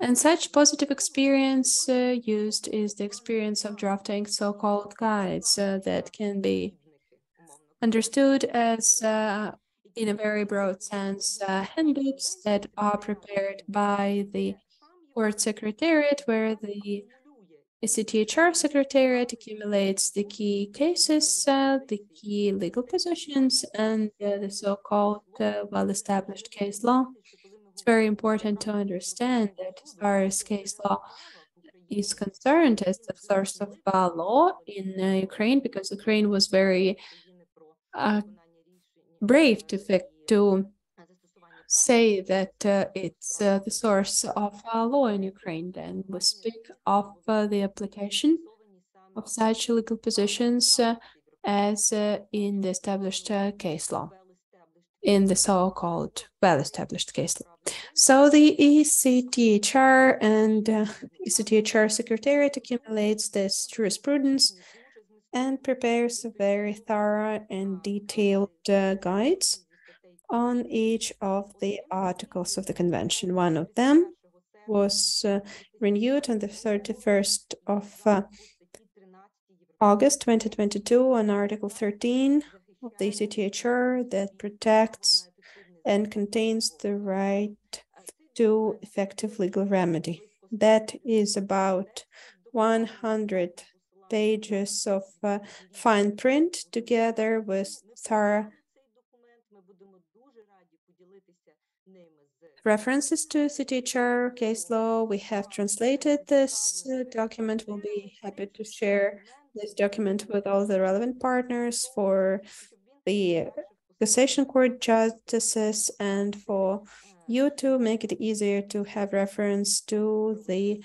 And such positive experience used is the experience of drafting so-called guides that can be understood as in a very broad sense, handbooks that are prepared by the Court Secretariat, where the ECTHR Secretariat accumulates the key cases, the key legal positions, and the so-called well-established case law. It's very important to understand that as far as case law is concerned as the source of law in Ukraine, because Ukraine was very brave to say that it's the source of law in Ukraine. Then we speak of the application of such legal positions as in the established case law, in the so-called well-established case law. So the ECTHR and ECTHR Secretariat accumulates this jurisprudence and prepares very thorough and detailed guides on each of the articles of the convention. One of them was renewed on the 31st of August 2022 on Article 13 of the ECTHR that protects and contains the right to effective legal remedy. That is about 100 pages of fine print together with thorough references to ECTHR case law. We have translated this document. We'll be happy to share this document with all the relevant partners for the Cassation Court justices and for you to make it easier to have reference to the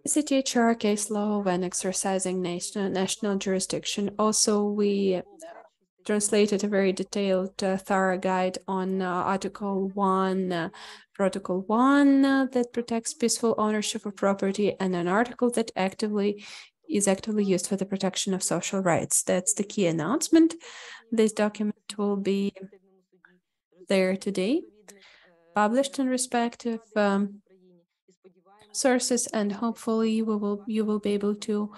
ECTHR case law when exercising national jurisdiction. Also, we translated a very detailed, thorough guide on Article 1, Protocol 1 that protects peaceful ownership of property, and an article that is actively used for the protection of social rights. That's the key announcement. This document will be there today, published in respective sources, and hopefully you will be able to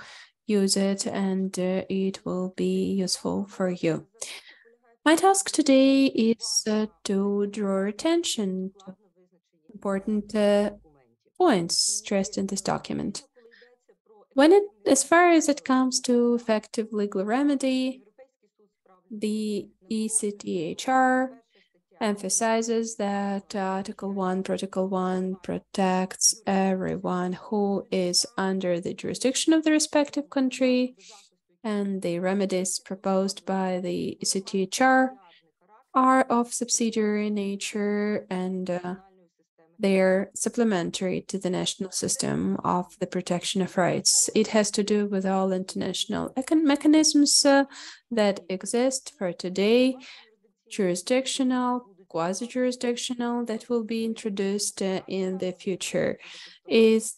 use it and it will be useful for you. My task today is to draw attention to important points stressed in this document. As far as it comes to effective legal remedy, the ECTHR emphasizes that Article 1, Protocol 1 protects everyone who is under the jurisdiction of the respective country, and the remedies proposed by the ECTHR are of subsidiary nature and they're supplementary to the national system of the protection of rights. It has to do with all international mechanisms that exist for today, jurisdictional, quasi-jurisdictional, that will be introduced in the future. It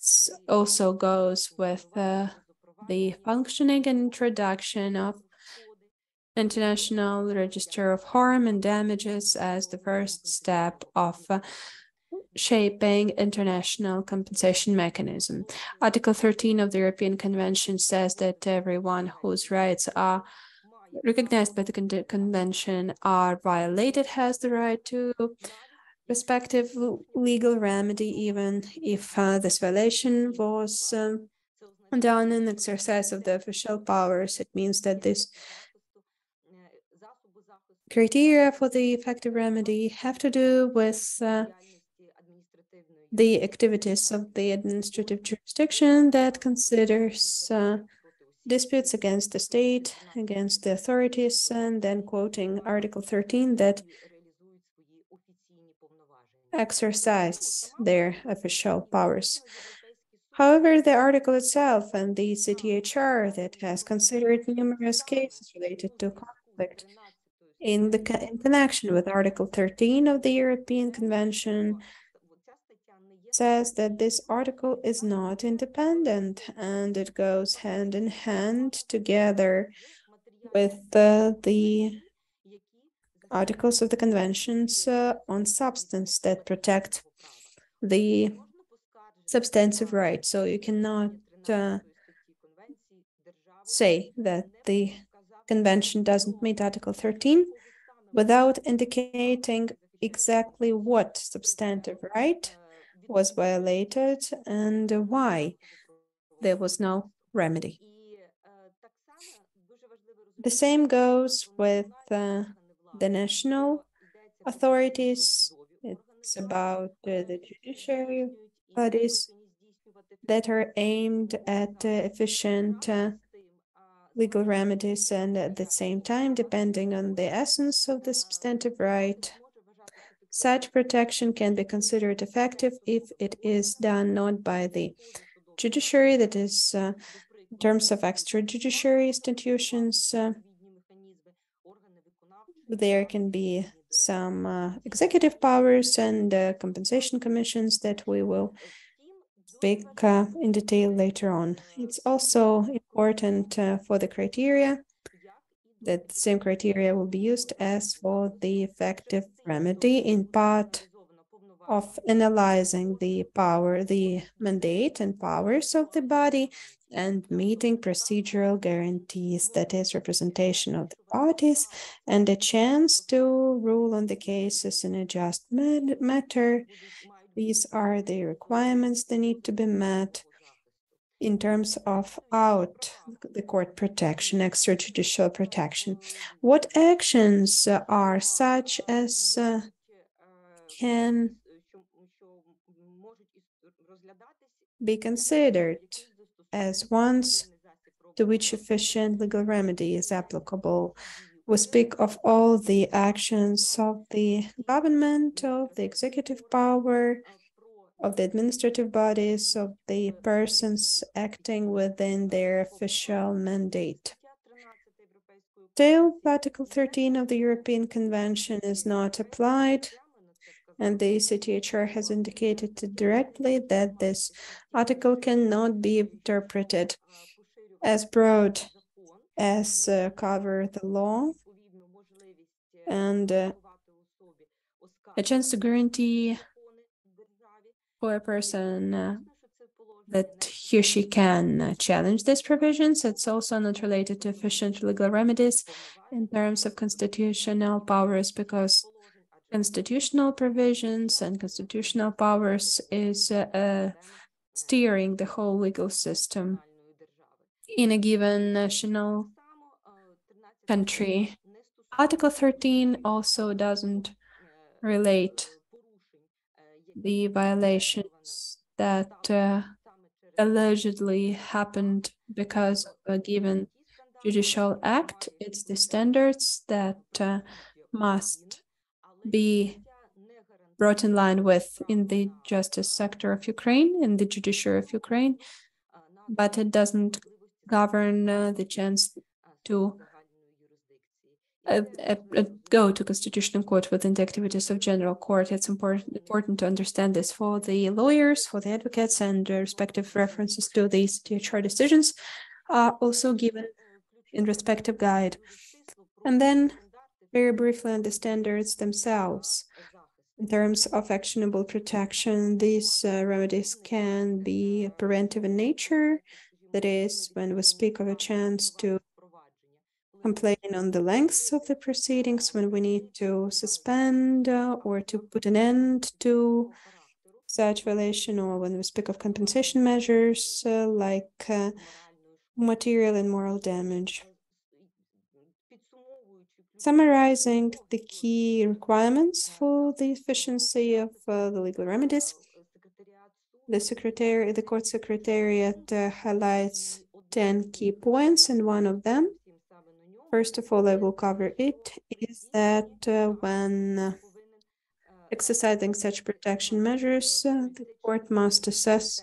also goes with the functioning and introduction of International Register of Harm and Damages as the first step of shaping international compensation mechanism. Article 13 of the European Convention says that everyone whose rights are recognized by the convention are violated has the right to respective legal remedy, even if this violation was done in exercise of the official powers. It means that this criteria for the effective remedy have to do with the activities of the administrative jurisdiction that considers disputes against the state, against the authorities, and then quoting Article 13 that exercise their official powers. However, the article itself and the ECTHR that has considered numerous cases related to conflict in connection with Article 13 of the European Convention says that this article is not independent and it goes hand in hand together with the articles of the conventions on substance that protect the substantive rights. So you cannot say that the convention doesn't meet Article 13 without indicating exactly what substantive right was violated and why there was no remedy. The same goes with the national authorities. It's about the judiciary bodies that are aimed at efficient legal remedies, and at the same time, depending on the essence of the substantive right, such protection can be considered effective if it is done not by the judiciary, that is, in terms of extrajudiciary institutions, there can be some executive powers and compensation commissions that we will speak in detail later on. It's also important for the criteria that the same criteria will be used as for the effective remedy in part of analyzing the power, the mandate and powers of the body and meeting procedural guarantees, that is representation of the parties and a chance to rule on the cases in a just matter. These are the requirements that need to be met in terms of the court protection, extrajudicial protection. What actions are such as can be considered as ones to which sufficient legal remedy is applicable? We speak of all the actions of the government, of the executive power, of the administrative bodies, of the persons acting within their official mandate. Still, Article 13 of the European Convention is not applied, and the ECTHR has indicated directly that this article cannot be interpreted as broad as cover the law and a chance to guarantee for a person that he or she can challenge these provisions. It's also not related to efficient legal remedies in terms of constitutional powers, because constitutional provisions and constitutional powers is steering the whole legal system in a given national country. Article 13 also doesn't relate the violations that allegedly happened because of a given judicial act. It's the standards that must be brought in line with in the justice sector of Ukraine, in the judiciary of Ukraine, but it doesn't govern the chance to go to Constitutional Court within the activities of General Court. It's important to understand this for the lawyers, for the advocates, and respective references to these THR decisions are also given in respective guide. And then very briefly on the standards themselves. In terms of actionable protection, these remedies can be preventive in nature. That is, when we speak of a chance to complain on the lengths of the proceedings, when we need to suspend or to put an end to such violation, or when we speak of compensation measures like material and moral damage. Summarizing the key requirements for the efficiency of the legal remedies, the court secretariat highlights 10 key points, and one of them, first of all, I will cover it, is that when exercising such protection measures, the court must assess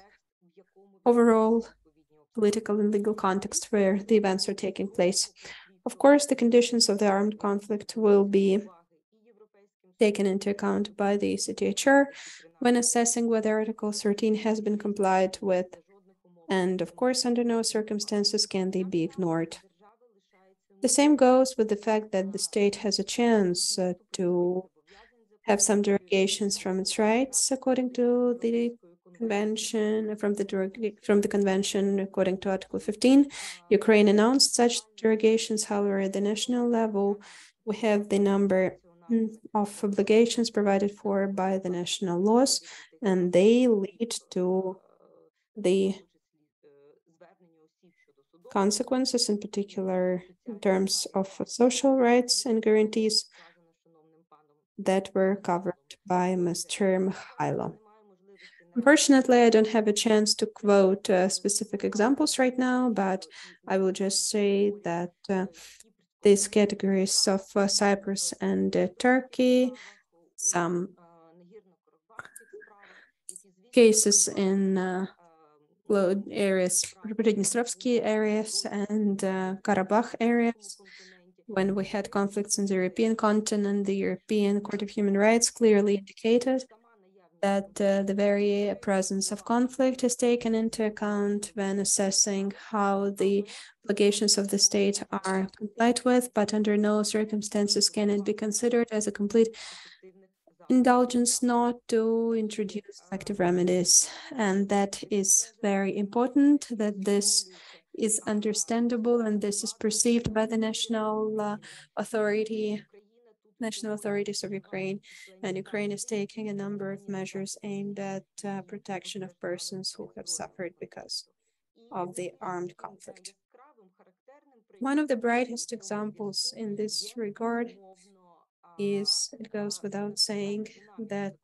overall political and legal context where the events are taking place. Of course, the conditions of the armed conflict will be taken into account by the ECTHR when assessing whether Article 13 has been complied with. And of course, under no circumstances can they be ignored. The same goes with the fact that the state has a chance to have some derogations from its rights according to the convention, from the convention according to Article 15. Ukraine announced such derogations. However, at the national level, we have the number of obligations provided for by the national laws, and they lead to the consequences, in particular in terms of social rights and guarantees that were covered by Mr. Mikhailo. Unfortunately, I don't have a chance to quote specific examples right now, but I will just say that these categories of Cyprus and Turkey, some cases in areas, Pridnestrovsky areas and Karabakh areas, when we had conflicts in the European continent, the European Court of Human Rights clearly indicated that the very presence of conflict is taken into account when assessing how the obligations of the state are complied with, but under no circumstances can it be considered as a complete indulgence not to introduce effective remedies. And that is very important, that this is understandable and this is perceived by the national authorities of Ukraine, and Ukraine is taking a number of measures aimed at protection of persons who have suffered because of the armed conflict. One of the brightest examples in this regard is, it goes without saying, that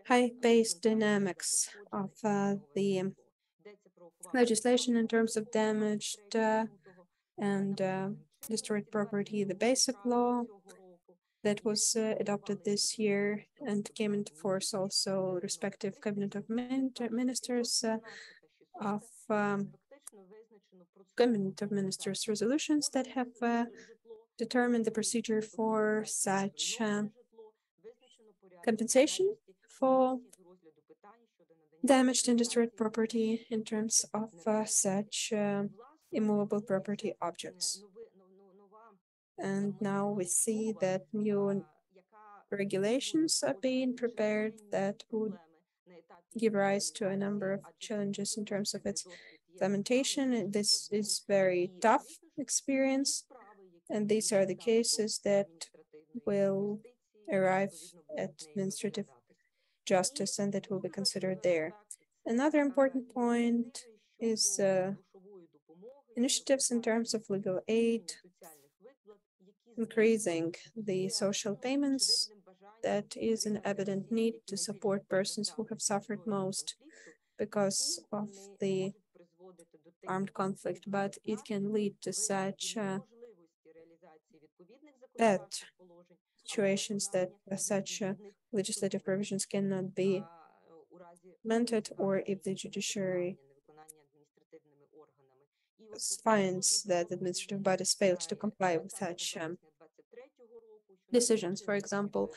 high-paced dynamics of the legislation in terms of damaged and destroyed property, the basic law that was adopted this year and came into force also respective cabinet of ministers of cabinet of ministers resolutions that have determined the procedure for such compensation for damaged and destroyed property in terms of such immovable property objects. And now we see that new regulations are being prepared that would give rise to a number of challenges in terms of its implementation. This is very tough experience, and these are the cases that will arrive at administrative justice and that will be considered there. Another important point is initiatives in terms of legal aid, increasing the social payments that is an evident need to support persons who have suffered most because of the armed conflict, but it can lead to such bad situations that such legislative provisions cannot be implemented, or if the judiciary finds that administrative bodies failed to comply with such decisions. For example,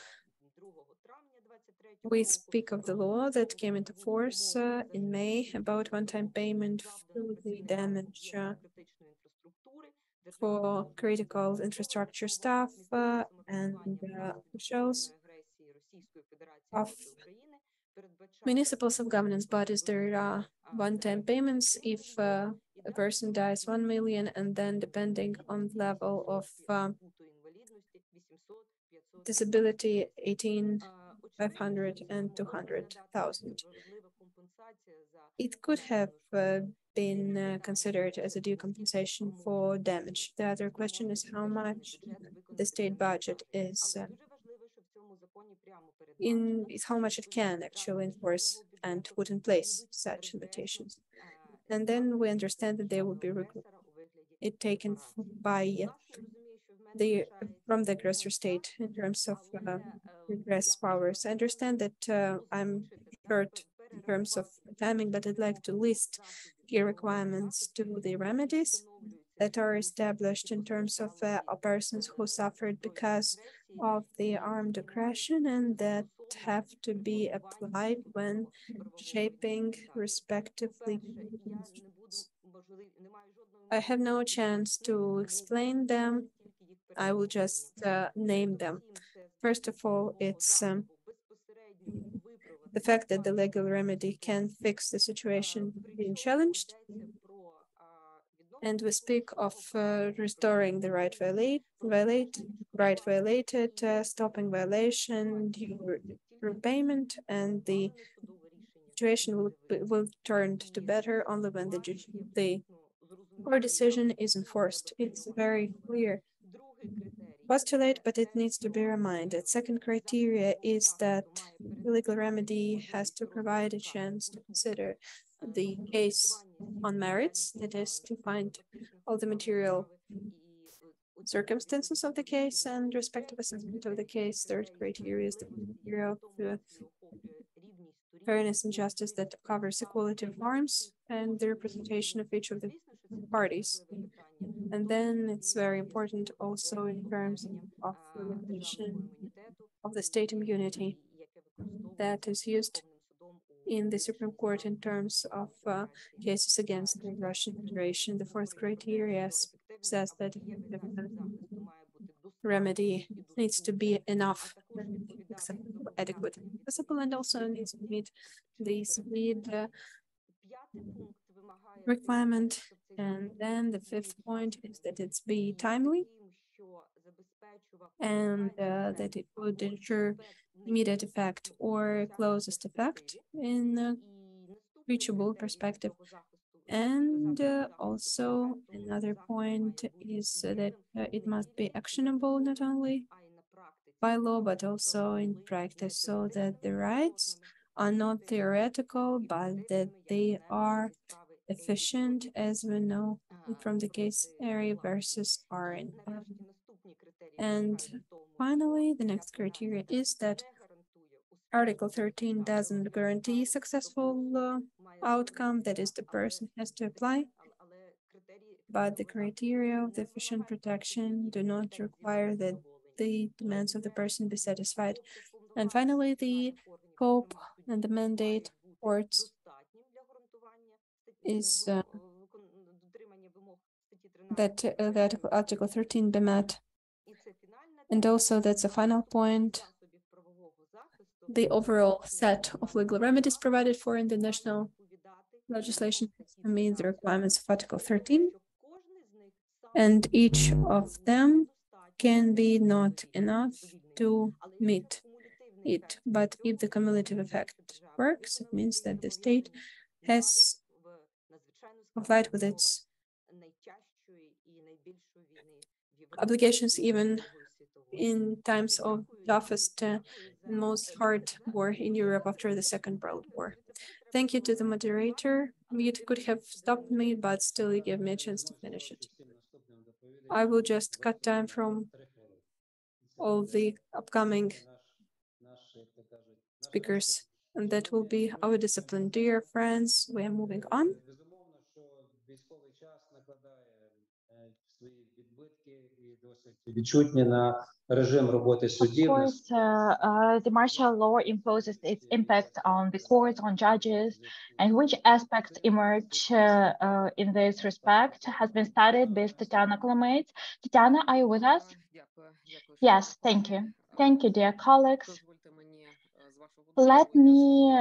we speak of the law that came into force in May about one-time payment for the damage for critical infrastructure staff and officials of municipal self-governance bodies. There are one-time payments if a person dies 1 million, and then depending on the level of disability, 18,500 and 200,000. It could have been considered as a due compensation for damage. The other question is how much the state budget is how much it can actually enforce and put in place such limitations. And then we understand that there will be it taken by from the aggressor state in terms of regress powers. I understand that I'm short in terms of timing, but I'd like to list key requirements to the remedies that are established in terms of persons who suffered because of the armed aggression and that have to be applied when shaping respectively. I have no chance to explain them. I will just name them. First of all, it's the fact that the legal remedy can fix the situation being challenged. And we speak of restoring the right violated, stopping violation, due repayment, and the situation will turn to better only when the court decision is enforced. It's very clear postulate, but it needs to be reminded. Second criteria is that the legal remedy has to provide a chance to consider the case on merits, that is, to find all the material circumstances of the case and respective assessment of the case. Third criteria is the criteria of fairness and justice that covers equality of arms and the representation of each of the parties. And then it's very important also in terms of the limitation of the state immunity that is used in the Supreme Court in terms of cases against the Russian Federation. The fourth criteria says that remedy needs to be enough, acceptable, adequate, accessible, and also needs to meet the speed requirement. And then the fifth point is that it's be timely and that it would ensure immediate effect or closest effect in a reachable perspective. And also another point is that it must be actionable not only by law but also in practice, so that the rights are not theoretical but that they are efficient, as we know from the case area versus RN. And finally, the next criteria is that Article 13 doesn't guarantee successful outcome, that is, the person has to apply, but the criteria of the efficient protection do not require that the demands of the person be satisfied. And finally, the scope and the mandate courts is that Article 13 be met. And also, that's a final point. The overall set of legal remedies provided for in the national legislation meets the requirements of Article 13, and each of them can be not enough to meet it. But if the cumulative effect works, it means that the state has complied with its obligations even in times of toughest, most hard war in Europe after the Second World War. Thank you to the moderator. You could have stopped me, but still you gave me a chance to finish it. I will just cut time from all the upcoming speakers, and that will be our discipline. Dear friends, we are moving on. Of course, the martial law imposes its impact on the courts, on judges, and which aspects emerge in this respect has been studied by Tatiana Kolomeitz. Tatiana, are you with us? Yes, thank you. Thank you, dear colleagues. Let me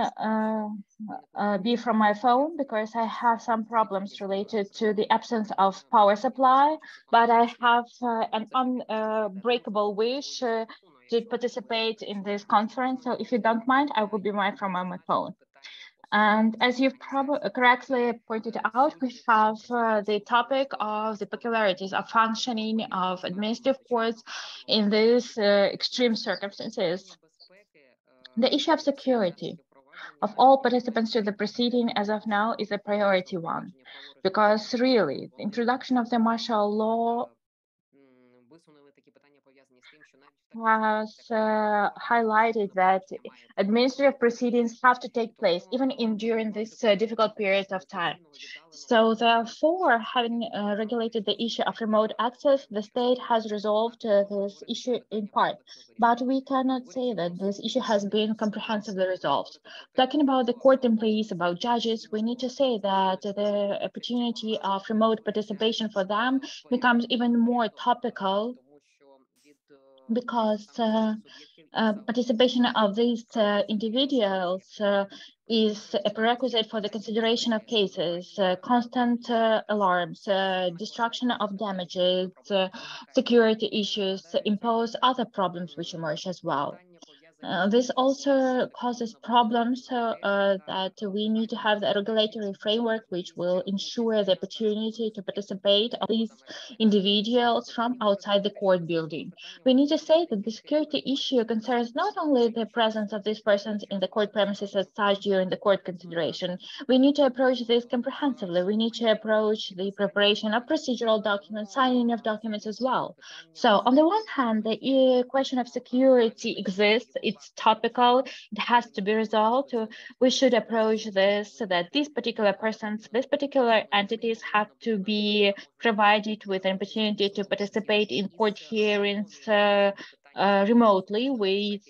be from my phone because I have some problems related to the absence of power supply, but I have an unbreakable wish to participate in this conference. So if you don't mind, I will be from my phone. And as you've probably correctly pointed out, we have the topic of the peculiarities of functioning of administrative courts in these extreme circumstances. The issue of security of all participants to the proceeding as of now is a priority one, because really, the introduction of the martial law has highlighted that administrative proceedings have to take place even during this difficult period of time. So therefore, having regulated the issue of remote access, the state has resolved this issue in part, but we cannot say that this issue has been comprehensively resolved. Talking about the court employees, about judges, we need to say that the opportunity of remote participation for them becomes even more topical because participation of these individuals is a prerequisite for the consideration of cases, constant alarms, destruction of damages, security issues impose other problems which emerge as well. This also causes problems that we need to have the regulatory framework which will ensure the opportunity to participate of these individuals from outside the court building. We need to say that the security issue concerns not only the presence of these persons in the court premises as such during the court consideration. We need to approach this comprehensively. We need to approach the preparation of procedural documents, signing of documents as well. So on the one hand, the question of security exists. It's topical, it has to be resolved. We should approach this so that these particular persons, these particular entities have to be provided with an opportunity to participate in court hearings remotely with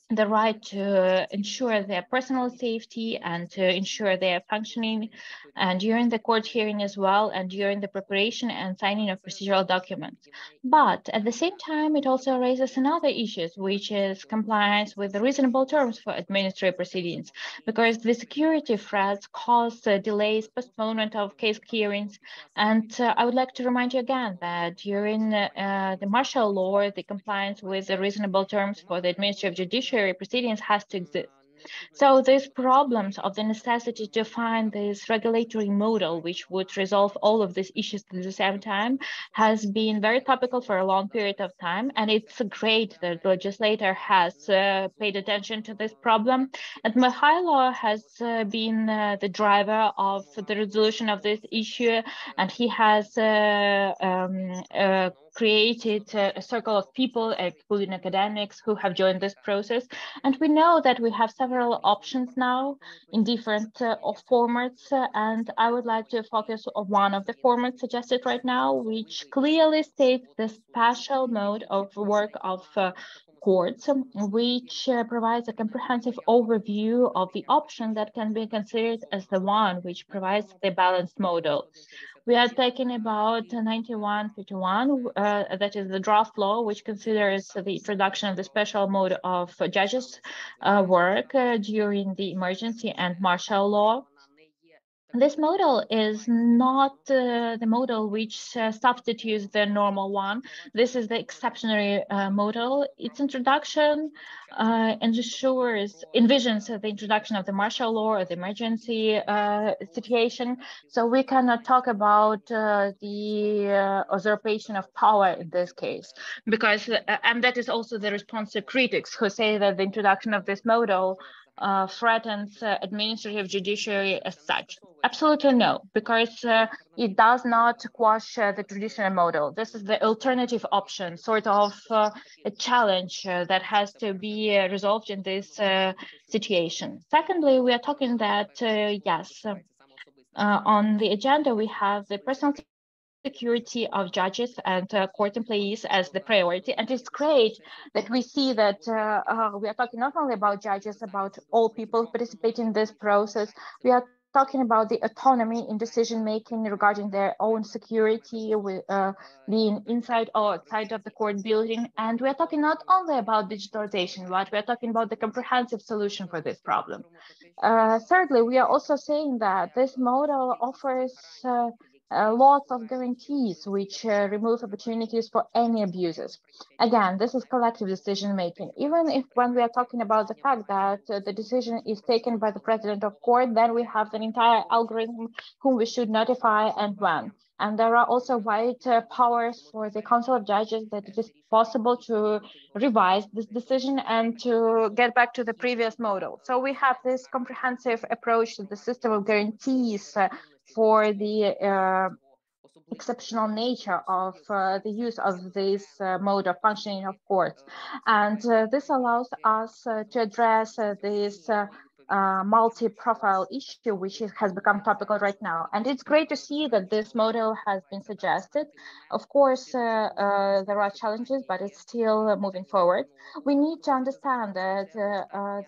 the right to ensure their personal safety and to ensure their functioning, and during the court hearing as well, and during the preparation and signing of procedural documents. But at the same time, it also raises another issue, which is compliance with the reasonable terms for administrative proceedings, because the security threats cause delays, postponement of case hearings. And I would like to remind you again that during the martial law, the compliance with the reasonable terms for the administrative judiciary proceedings has to exist. So these problems of the necessity to find this regulatory model which would resolve all of these issues at the same time has been very topical for a long period of time, and it's great that the legislator has paid attention to this problem. And Mikhailo has been the driver of the resolution of this issue, and he has created a circle of people, including academics, who have joined this process. And we know that we have several options now in different formats, and I would like to focus on one of the formats suggested right now, which clearly states the special mode of work of courts, which provides a comprehensive overview of the option that can be considered as the one which provides the balanced model. We are talking about 9151, that is the draft law, which considers the introduction of the special mode of judges' work during the emergency and martial law. This model is not the model which substitutes the normal one. This is the exceptionary model. Its introduction envisions the introduction of the martial law or the emergency situation. So we cannot talk about the usurpation of power in this case, because, and that is also the response to critics who say that the introduction of this model threatens administrative judiciary as such. Absolutely no, because it does not quash the traditional model. This is the alternative option, sort of a challenge that has to be resolved in this situation. Secondly, we are talking that, yes, on the agenda, we have the personal security of judges and court employees as the priority. And it's great that we see that we are talking not only about judges, about all people participating in this process. We are talking about the autonomy in decision-making regarding their own security, with being inside or outside of the court building. And we're talking not only about digitalization, but we're talking about the comprehensive solution for this problem. Thirdly, we are also saying that this model offers lots of guarantees which remove opportunities for any abuses. Again, this is collective decision making. Even if when we are talking about the fact that the decision is taken by the president of court, then we have an entire algorithm whom we should notify and when. And there are also wide powers for the Council of Judges that it is possible to revise this decision and to get back to the previous model. So we have this comprehensive approach to the system of guarantees for the exceptional nature of the use of this mode of functioning of courts. And this allows us to address this multi-profile issue, which has become topical right now. And it's great to see that this model has been suggested. Of course, there are challenges, but it's still moving forward. We need to understand that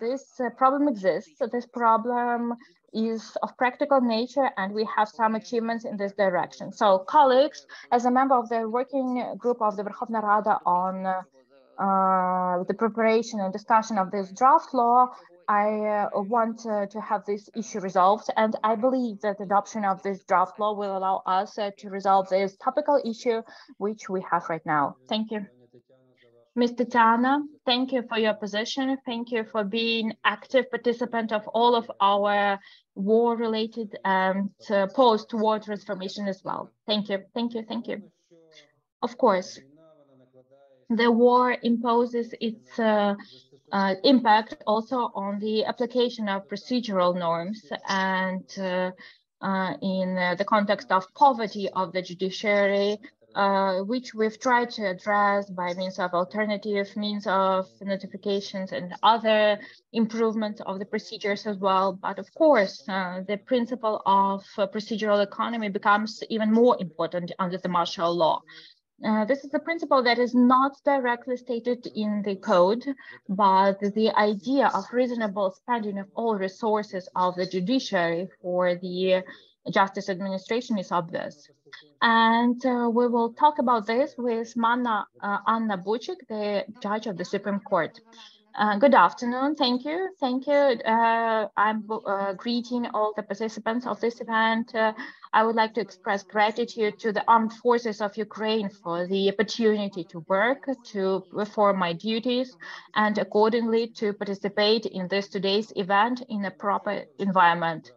this problem exists. This problem is of practical nature, and we have some achievements in this direction. So colleagues, as a member of the working group of the Verkhovna Rada on the preparation and discussion of this draft law, I want to have this issue resolved, and I believe that the adoption of this draft law will allow us to resolve this topical issue which we have right now. Thank you. Ms. Tatiana, thank you for your position. Thank you for being active participant of all of our war-related and post-war transformation as well. Thank you, thank you, thank you. Of course, the war imposes its impact also on the application of procedural norms, and in the context of poverty of the judiciary, which we've tried to address by means of alternative means of notifications and other improvements of the procedures as well. But of course, the principle of procedural economy becomes even more important under the martial law. This is a principle that is not directly stated in the code, but the idea of reasonable spending of all resources of the judiciary for the justice administration is obvious. And we will talk about this with Anna Buchik, the judge of the Supreme Court. Good afternoon. Thank you. Thank you. I'm greeting all the participants of this event. I would like to express gratitude to the Armed Forces of Ukraine for the opportunity to work, to perform my duties, and accordingly to participate in this today's event in a proper environment.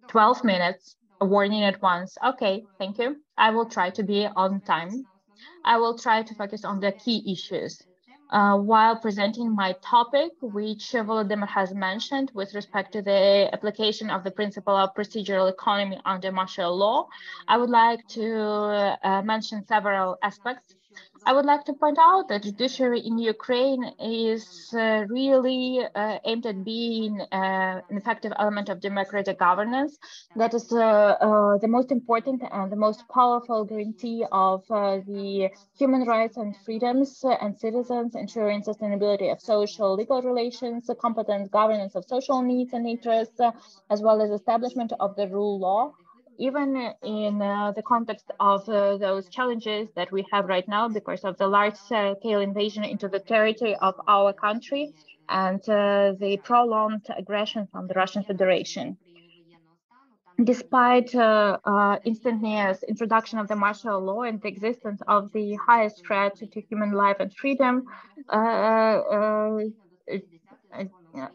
12 minutes, a warning at once. Okay, thank you. I will try to be on time. I will try to focus on the key issues. While presenting my topic, which Volodymyr has mentioned with respect to the application of the principle of procedural economy under martial law, I would like to mention several aspects. I would like to point out that judiciary in Ukraine is really aimed at being an effective element of democratic governance. That is the most important and the most powerful guarantee of the human rights and freedoms and citizens, ensuring sustainability of social legal relations, competent governance of social needs and interests, as well as establishment of the rule of law. Even in the context of those challenges that we have right now because of the large-scale invasion into the territory of our country and the prolonged aggression from the Russian Federation. Despite instantaneous introduction of the martial law and the existence of the highest threat to human life and freedom,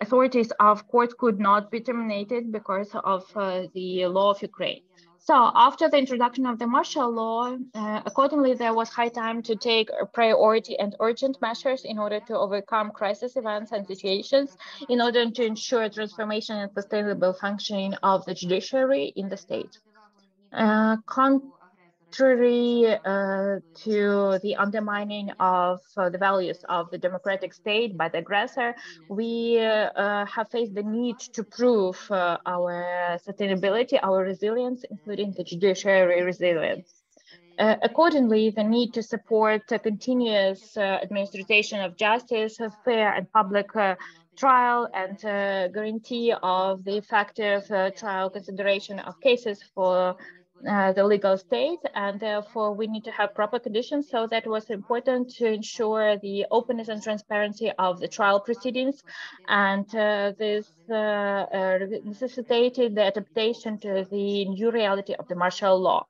authorities of courts could not be terminated because of the law of Ukraine. So after the introduction of the martial law, accordingly, there was high time to take priority and urgent measures in order to overcome crisis events and situations, in order to ensure transformation and sustainable functioning of the judiciary in the state. Contrary to the undermining of the values of the democratic state by the aggressor, we have faced the need to prove our sustainability, our resilience, including the judiciary resilience. Accordingly, the need to support a continuous administration of justice, a fair and public trial, and guarantee of the effective trial consideration of cases for the legal state, and therefore we need to have proper conditions. So that was important to ensure the openness and transparency of the trial proceedings, and this necessitated the adaptation to the new reality of the martial law.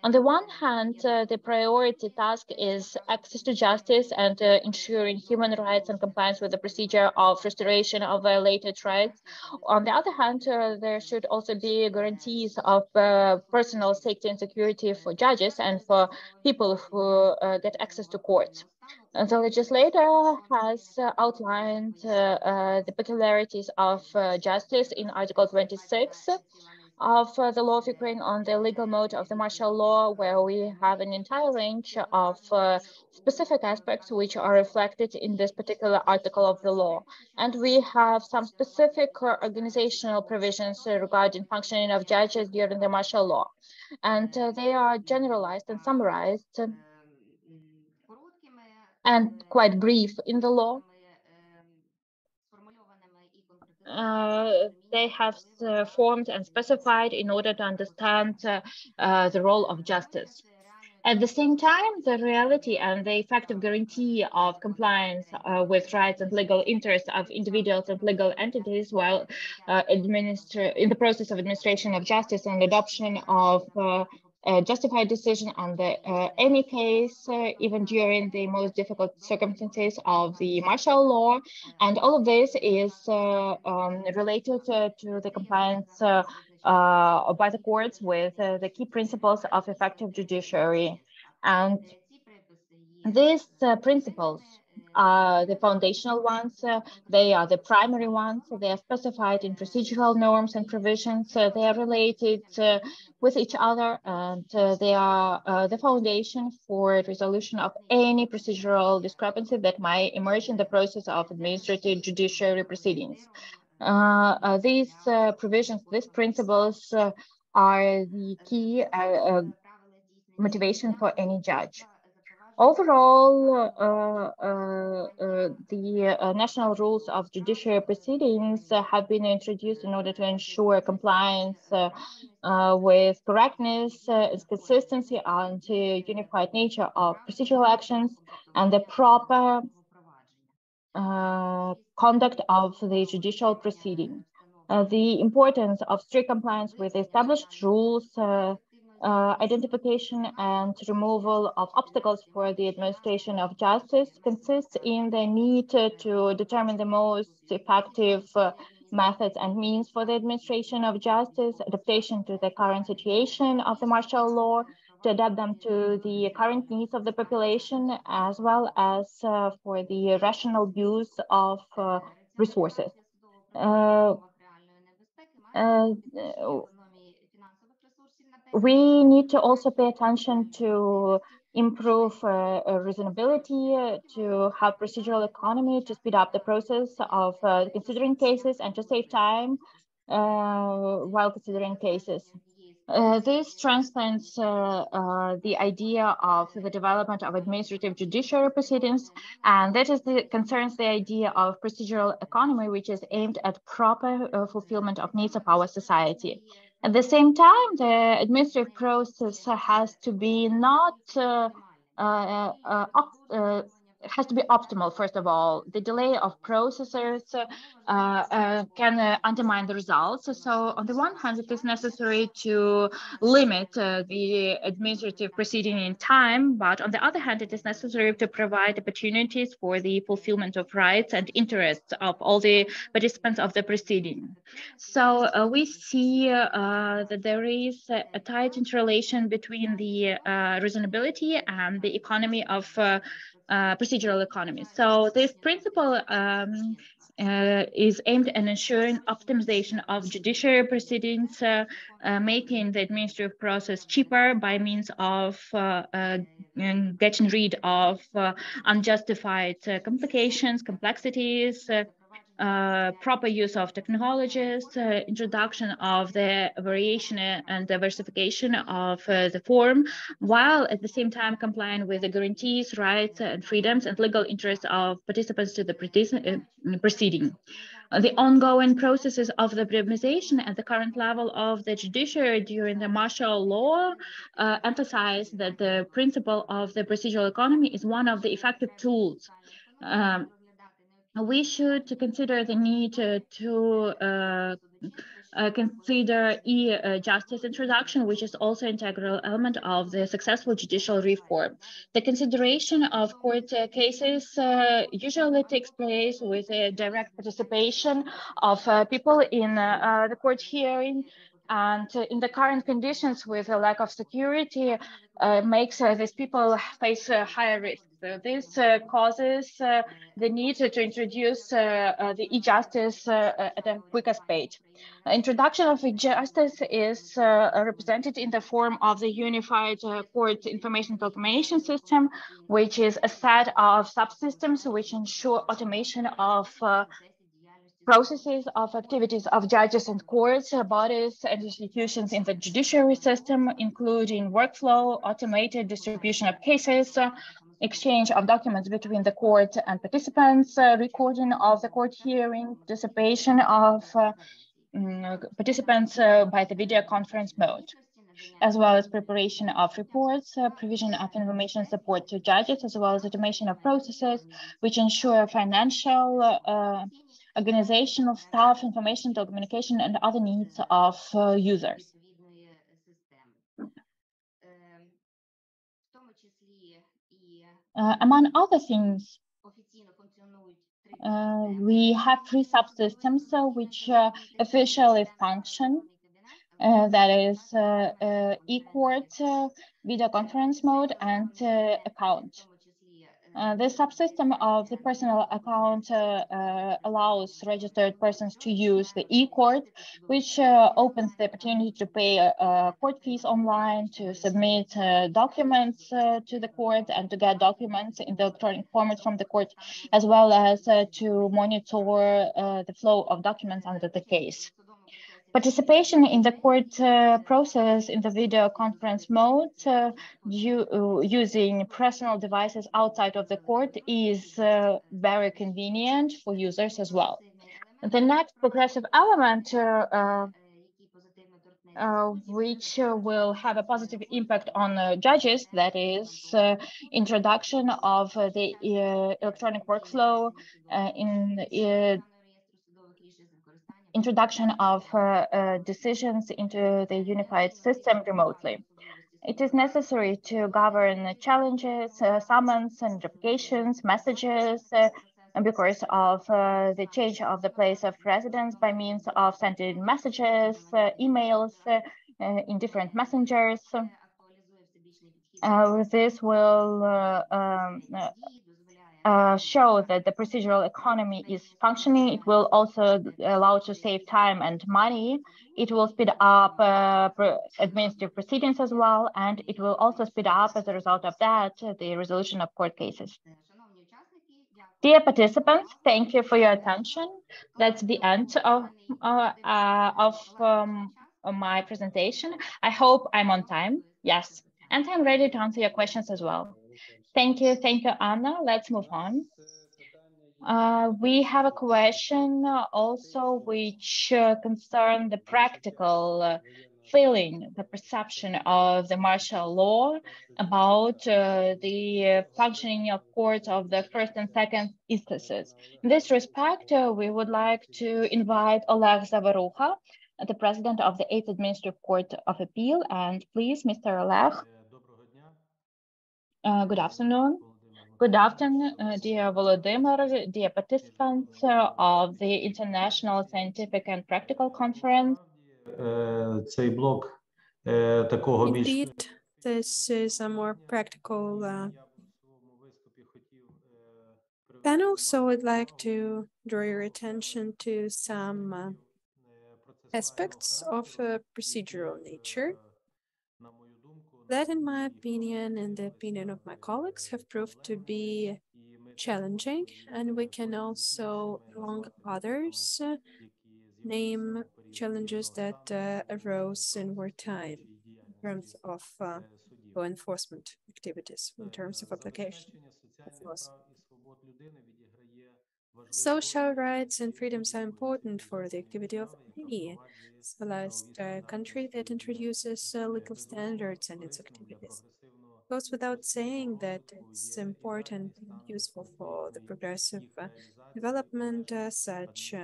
On the one hand, the priority task is access to justice and ensuring human rights and compliance with the procedure of restoration of violated rights. On the other hand, there should also be guarantees of personal safety and security for judges and for people who get access to courts. The legislator has outlined the peculiarities of justice in Article 26 of the law of Ukraine on the legal mode of the martial law, where we have an entire range of specific aspects which are reflected in this particular article of the law. And we have some specific organizational provisions regarding functioning of judges during the martial law. And they are generalized and summarized and quite brief in the law. They have formed and specified in order to understand the role of justice. At the same time, the reality and the effective guarantee of compliance with rights and legal interests of individuals and legal entities while in the process of administration of justice and adoption of a justified decision under any case, even during the most difficult circumstances of the martial law. And all of this is related to the compliance by the courts with the key principles of effective judiciary. And these principles are the foundational ones, they are the primary ones, they are specified in procedural norms and provisions, they are related with each other, and they are the foundation for resolution of any procedural discrepancy that might emerge in the process of administrative judiciary proceedings. These provisions, these principles are the key motivation for any judge. Overall, the national rules of judiciary proceedings have been introduced in order to ensure compliance with correctness, consistency, and unified nature of procedural actions, and the proper conduct of the judicial proceeding. The importance of strict compliance with established rules, identification and removal of obstacles for the administration of justice consists in the need to determine the most effective methods and means for the administration of justice, adaptation to the current situation of the martial law, to adapt them to the current needs of the population, as well as for the rational use of resources. We need to also pay attention to improve reasonability, to have procedural economy, to speed up the process of considering cases and to save time while considering cases. This transcends the idea of the development of administrative judiciary proceedings, and that concerns the idea of procedural economy, which is aimed at proper fulfillment of needs of our society. At the same time, the administrative process has to be not has to be optimal, first of all. The delay of processes can undermine the results. So on the one hand, it is necessary to limit the administrative proceeding in time, but on the other hand, it is necessary to provide opportunities for the fulfillment of rights and interests of all the participants of the proceeding. So we see that there is a tight interrelation between the reasonability and the economy of procedural economy. So this principle is aimed at ensuring optimization of judiciary proceedings, making the administrative process cheaper by means of getting rid of unjustified complications, complexities, proper use of technologies, introduction of the variation and diversification of the form, while at the same time complying with the guarantees, rights, and freedoms and legal interests of participants to the proceeding. The ongoing processes of the privatization at the current level of the judiciary during the martial law emphasize that the principle of the procedural economy is one of the effective tools. We should consider the need to consider e-justice introduction, which is also an integral element of the successful judicial reform. The consideration of court cases usually takes place with a direct participation of people in the court hearing, and in the current conditions with a lack of security makes these people face higher risk. So this causes the need to introduce the e-justice at a quicker speed. Introduction of e-justice is represented in the form of the Unified Court Information Documentation System, which is a set of subsystems which ensure automation of processes of activities of judges and courts, bodies and institutions in the judiciary system, including workflow, automated distribution of cases, exchange of documents between the court and participants, recording of the court hearing, participation of participants by the video conference mode, as well as preparation of reports, provision of information support to judges, as well as automation of processes which ensure financial, organizational, staff, information, communication, and other needs of users. Among other things, we have three subsystems which officially function. That is e-court, video conference mode, and account. The subsystem of the personal account allows registered persons to use the e-court, which opens the opportunity to pay court fees online, to submit documents to the court, and to get documents in the electronic format from the court, as well as to monitor the flow of documents under the case. Participation in the court process in the video conference mode using personal devices outside of the court is very convenient for users as well. The next progressive element which will have a positive impact on judges, that is introduction of the electronic workflow introduction of decisions into the unified system remotely. It is necessary to govern challenges, summons, and notifications, messages, and because of the change of the place of residence by means of sending messages, emails in different messengers. This will show that the procedural economy is functioning. It will also allow to save time and money. It will speed up administrative proceedings as well, and it will also speed up, as a result of that, the resolution of court cases. Dear participants, thank you for your attention. That's the end of my presentation. I hope I'm on time. Yes, and I'm ready to answer your questions as well. Thank you, Anna. Let's move on. We have a question also which concerns the practical fulfilling the perception of the martial law about the functioning of courts of the first and second instances. In this respect, we would like to invite Oleg Zawarucha, the president of the 8th Administrative Court of Appeal. And please, Mr. Oleg. Good afternoon. Good afternoon, dear Volodymyr, dear participants of the International Scientific and Practical Conference. Indeed, this is a more practical panel, so I'd like to draw your attention to some aspects of a procedural nature that, in my opinion and the opinion of my colleagues, have proved to be challenging, and we can also, among others, name challenges that arose in wartime in terms of law enforcement activities, in terms of application of laws. Social rights and freedoms are important for the activity of any civilized country that introduces legal standards in its activities. It goes without saying that it's important and useful for the progressive development such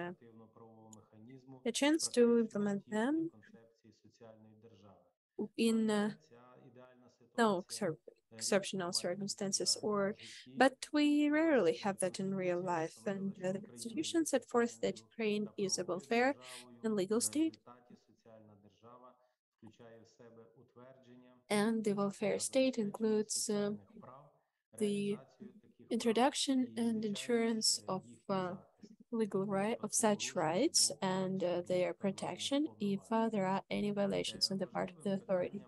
a chance to implement them in exceptional circumstances, but we rarely have that in real life. And the Constitution set forth that Ukraine is a welfare and legal state, and the welfare state includes the introduction and insurance of legal right of such rights and their protection if there are any violations on the part of the authority.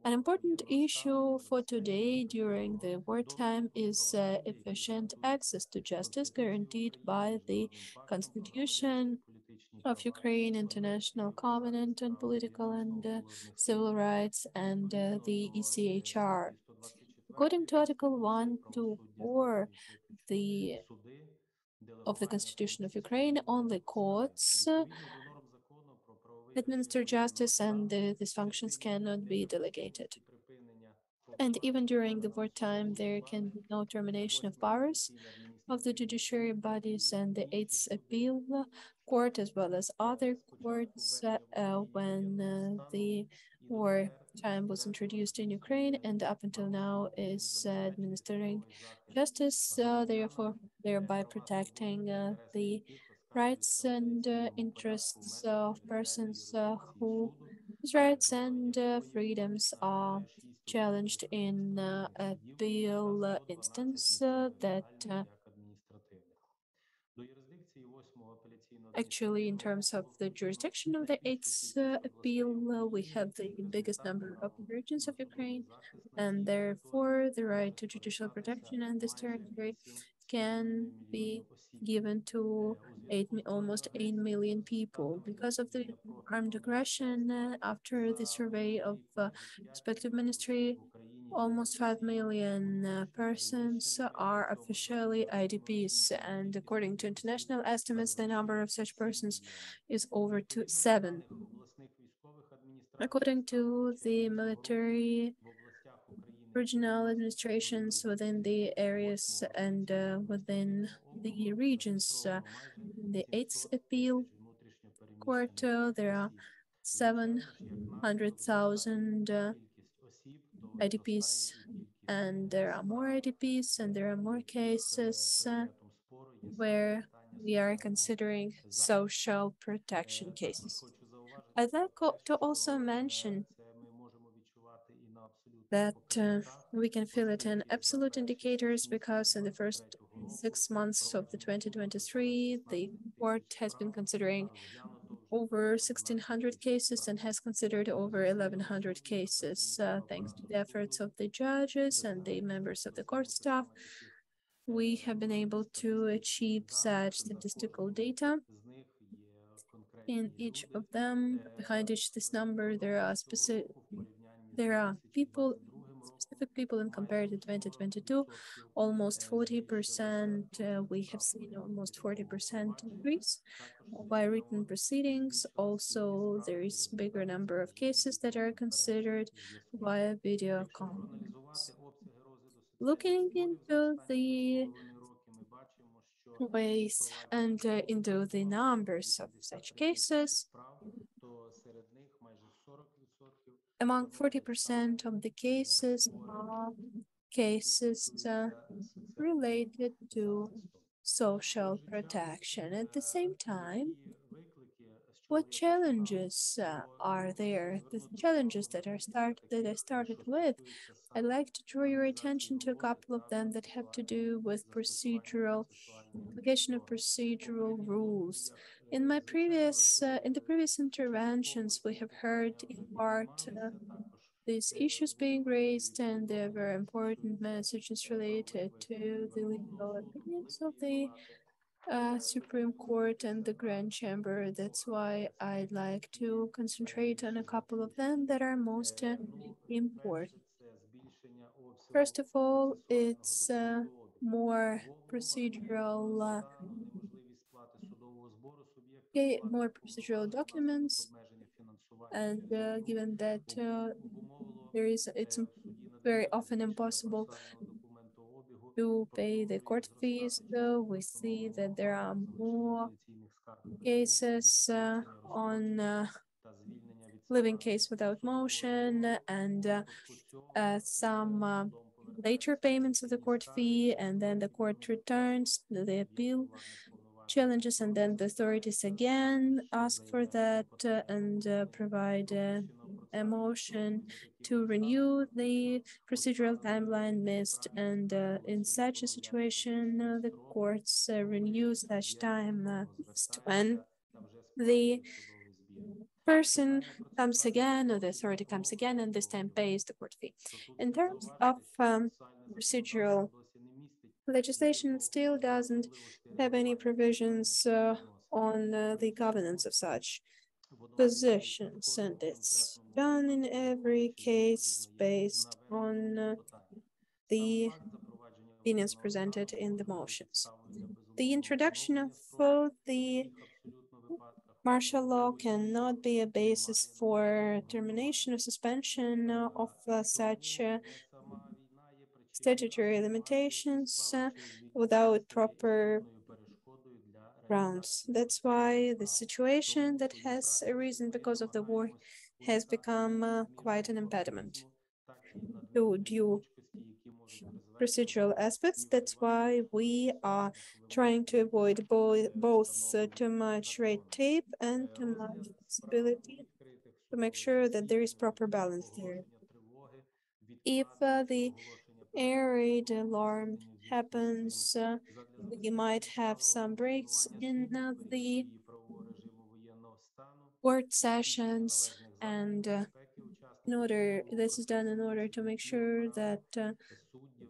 An important issue for today during the wartime is efficient access to justice guaranteed by the Constitution of Ukraine, International Covenant on Political and Civil Rights, and the ECHR. According to Article 1 to 4 of the Constitution of Ukraine, only courts administer justice, and these functions cannot be delegated. And even during the wartime, there can be no termination of powers of the judiciary bodies and the 8th Appeal Court, as well as other courts, when the wartime was introduced in Ukraine and up until now is administering justice, therefore thereby protecting the rights and interests of persons whose rights and freedoms are challenged in appeal instance that actually, in terms of the jurisdiction of the 8th Appeal, we have the biggest number of regions of Ukraine, and therefore the right to judicial protection in this territory can be given to almost 8 million people. Because of the armed aggression, after the survey of respective ministry, almost 5 million persons are officially IDPs, and according to international estimates, the number of such persons is over 7. According to the military regional administrations within the areas and within the regions, the 8th Appeal Court, there are 700,000 IDPs, and there are more IDPs, and there are more cases where we are considering social protection cases. I'd like to also mention that we can feel it in absolute indicators because in the first 6 months of the 2023, the court has been considering over 1,600 cases and has considered over 1,100 cases. Thanks to the efforts of the judges and the members of the court staff, we have been able to achieve such statistical data. In each of them, behind each this number, there are people specific people, and compared to 2022, almost 40%, we have seen almost 40% increase by written proceedings. Also, there is bigger number of cases that are considered via video conference. Looking into the ways and into the numbers of such cases, among 40% of the cases are cases related to social protection. At the same time, what challenges are there? The challenges that I started with, I'd like to draw your attention to a couple of them that have to do with application of procedural rules. In the previous interventions, we have heard in part these issues being raised, and there are very important messages related to the legal opinions of the Supreme Court and the Grand Chamber. That's why I'd like to concentrate on a couple of them that are most important. First of all, it's more procedural documents, and given that it's very often impossible to pay the court fees, though we see that there are more cases on living case without motion, and some later payments of the court fee, and then the court returns the appeal challenges, and then the authorities again ask for that and provide a motion to renew the procedural timeline missed. And in such a situation, the courts renew such time missed when the person comes again, or the authority comes again, and this time pays the court fee. In terms of procedural legislation, it still doesn't have any provisions on the governance of such positions, and it's done in every case based on the opinions presented in the motions. The introduction of the martial law cannot be a basis for termination or suspension of such statutory limitations without proper grounds. That's why the situation that has arisen because of the war has become quite an impediment to due procedural aspects. That's why we are trying to avoid both too much red tape and too much flexibility to make sure that there is proper balance there. If the air raid alarm happens, we might have some breaks in the court sessions, and this is done in order to make sure that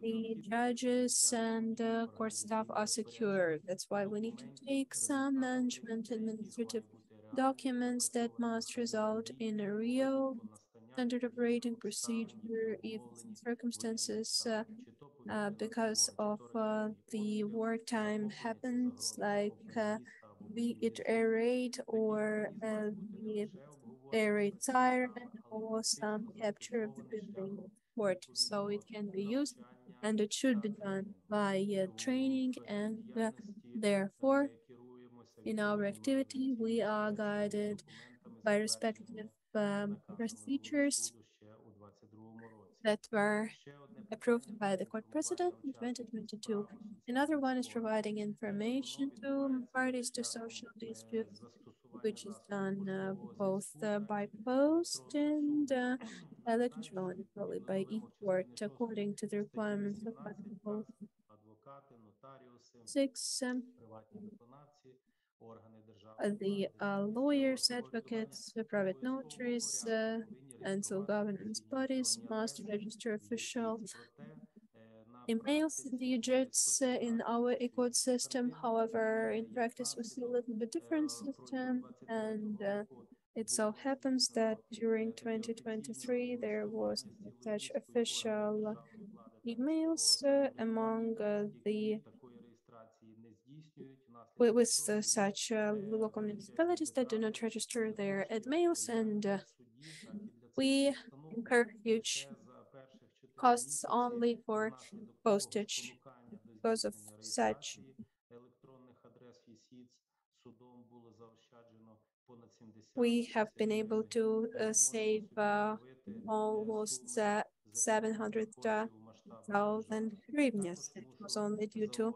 the judges and court staff are secure. That's why we need to take some management administrative documents that must result in a real standard operating procedure if circumstances because of the wartime happens, like be it air raid or the air raid siren or some capture of the building port. So it can be used, and it should be done by training, and therefore in our activity we are guided by respective procedures that were approved by the court president in 2022. Another one is providing information to parties to social disputes, which is done both by post and electronically by e-court according to the requirements of Article 6. The lawyers, advocates, private notaries, and so governance bodies must register official emails and digits in our e-court system. However, in practice, we see a little bit different system, and It so happens that during 2023, there was such official emails among the with such local municipalities that do not register their mails, and we incur huge costs only for postage because of such. We have been able to save almost 700,000 hryvnias. It was only due to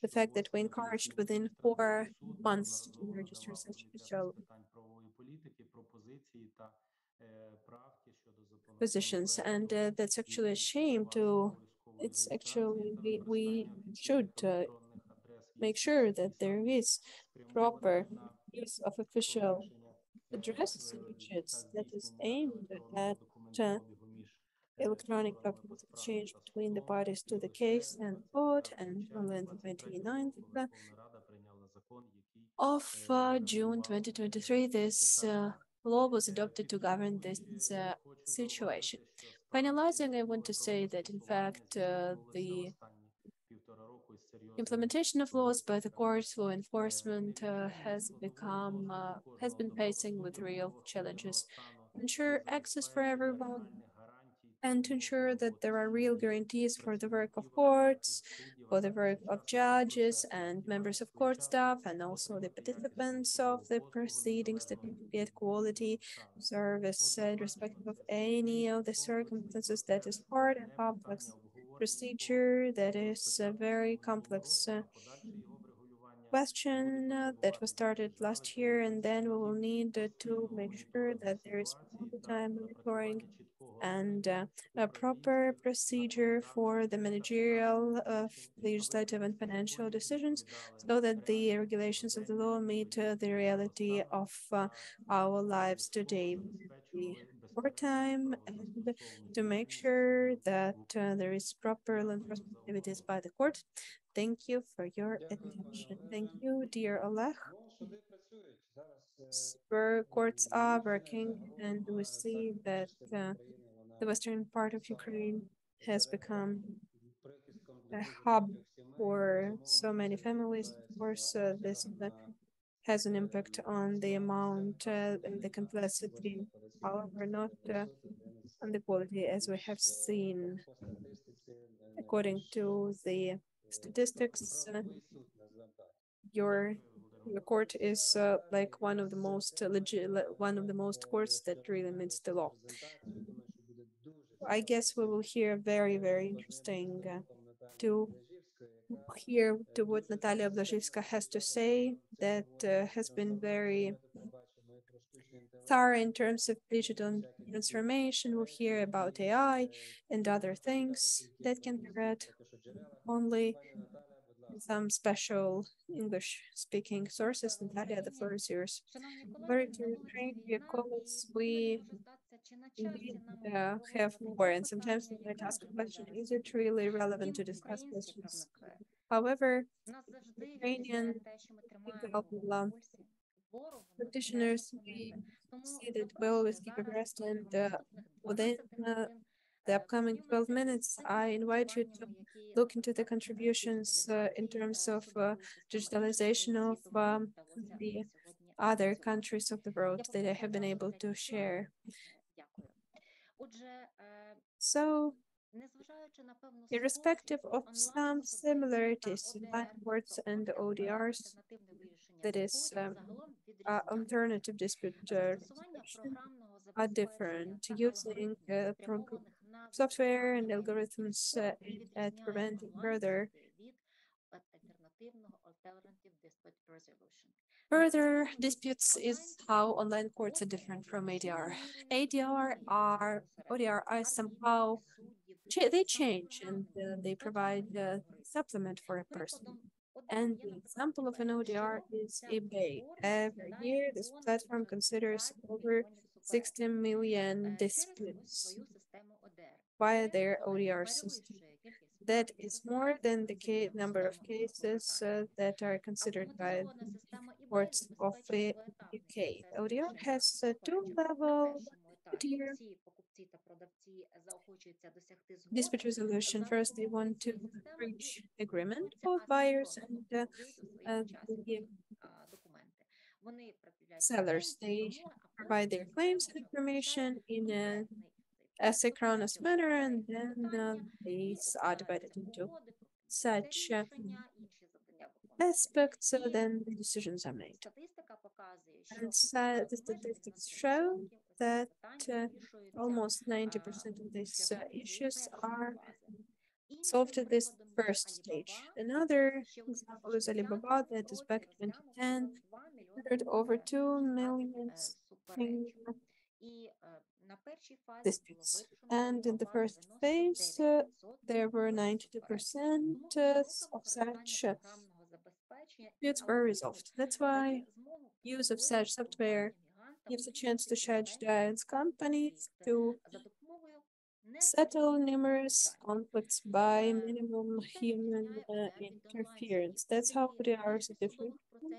the fact that we encouraged within 4 months to register such official positions, and that's actually a shame to. It's actually we should make sure that there is proper use of official addresses in widgets that is aimed at electronic document exchange between the parties to the case and court. And on the 29th of June 2023, this law was adopted to govern this situation. Finalizing, I want to say that in fact the implementation of laws by the courts, law enforcement has been facing with real challenges. Ensure access for everyone and to ensure that there are real guarantees for the work of courts, for the work of judges and members of court staff, and also the participants of the proceedings that need to get quality service irrespective of any of the circumstances. That is hard and complex procedure. That is a very complex question that was started last year, and then we will need to make sure that there is time monitoring and a proper procedure for the managerial, legislative, and financial decisions, so that the regulations of the law meet the reality of our lives today. More time and to make sure that there is proper law enforcement activities by the court. Thank you for your attention. Thank you, dear Oleg. Courts are working, and we see that the western part of Ukraine has become a hub for so many families. Of course, this has an impact on the amount and the complexity, however, not on the quality, as we have seen. According to the statistics, your court is like one of the most one of the most courts that really meets the law. I guess we will hear very interesting to hear to what Natalia Blazhivska has to say. That has been very thorough in terms of digital transformation. We'll hear about AI and other things that can be read only in some special English-speaking sources. Natalia, the floor is yours. Very dear colleagues, we indeed have more, and sometimes we might ask a question, is it really relevant to discuss questions? However, Ukrainian legal practitioners, we see that we always keep abreast, and within the upcoming 12 minutes, I invite you to look into the contributions in terms of digitalization of the other countries of the world that I have been able to share. So, irrespective of some similarities in line words and ODRs, that is, alternative dispute resolution, are different, using software and algorithms at preventing further disputes is how online courts are different from ADR. ODR are somehow they change, and they provide supplement for a person. And the example of an ODR is eBay. Every year, this platform considers over 60 million disputes via their ODR system. That is more than the number of cases that are considered by courts of UK. ODR has a two-level tier dispute resolution. First, they want to reach agreement, both buyers and the sellers. They provide their claims and information in a asynchronous manner, and then these are divided into such aspects, so then the decisions are made. And so the statistics show that almost 90% of these issues are solved at this first stage. Another example is Alibaba, that is back in 2010, entered over 2 million disputes. And in the first phase, there were 92% of such disputes were resolved. That's why use of such software gives a chance to such giant companies to settle numerous conflicts by minimum human interference. That's how ODR is different from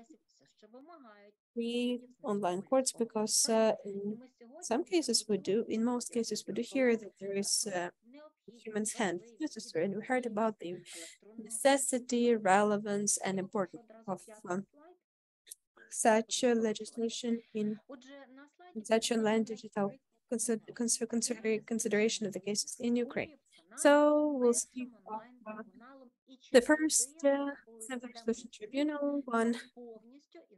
online courts, because in some cases we do, in most cases we do hear that there is human's hand necessary, and we heard about the necessity, relevance, and importance of such legislation in such online digital consideration of the cases in Ukraine. So we'll speak of the first Civil Resolution Tribunal, one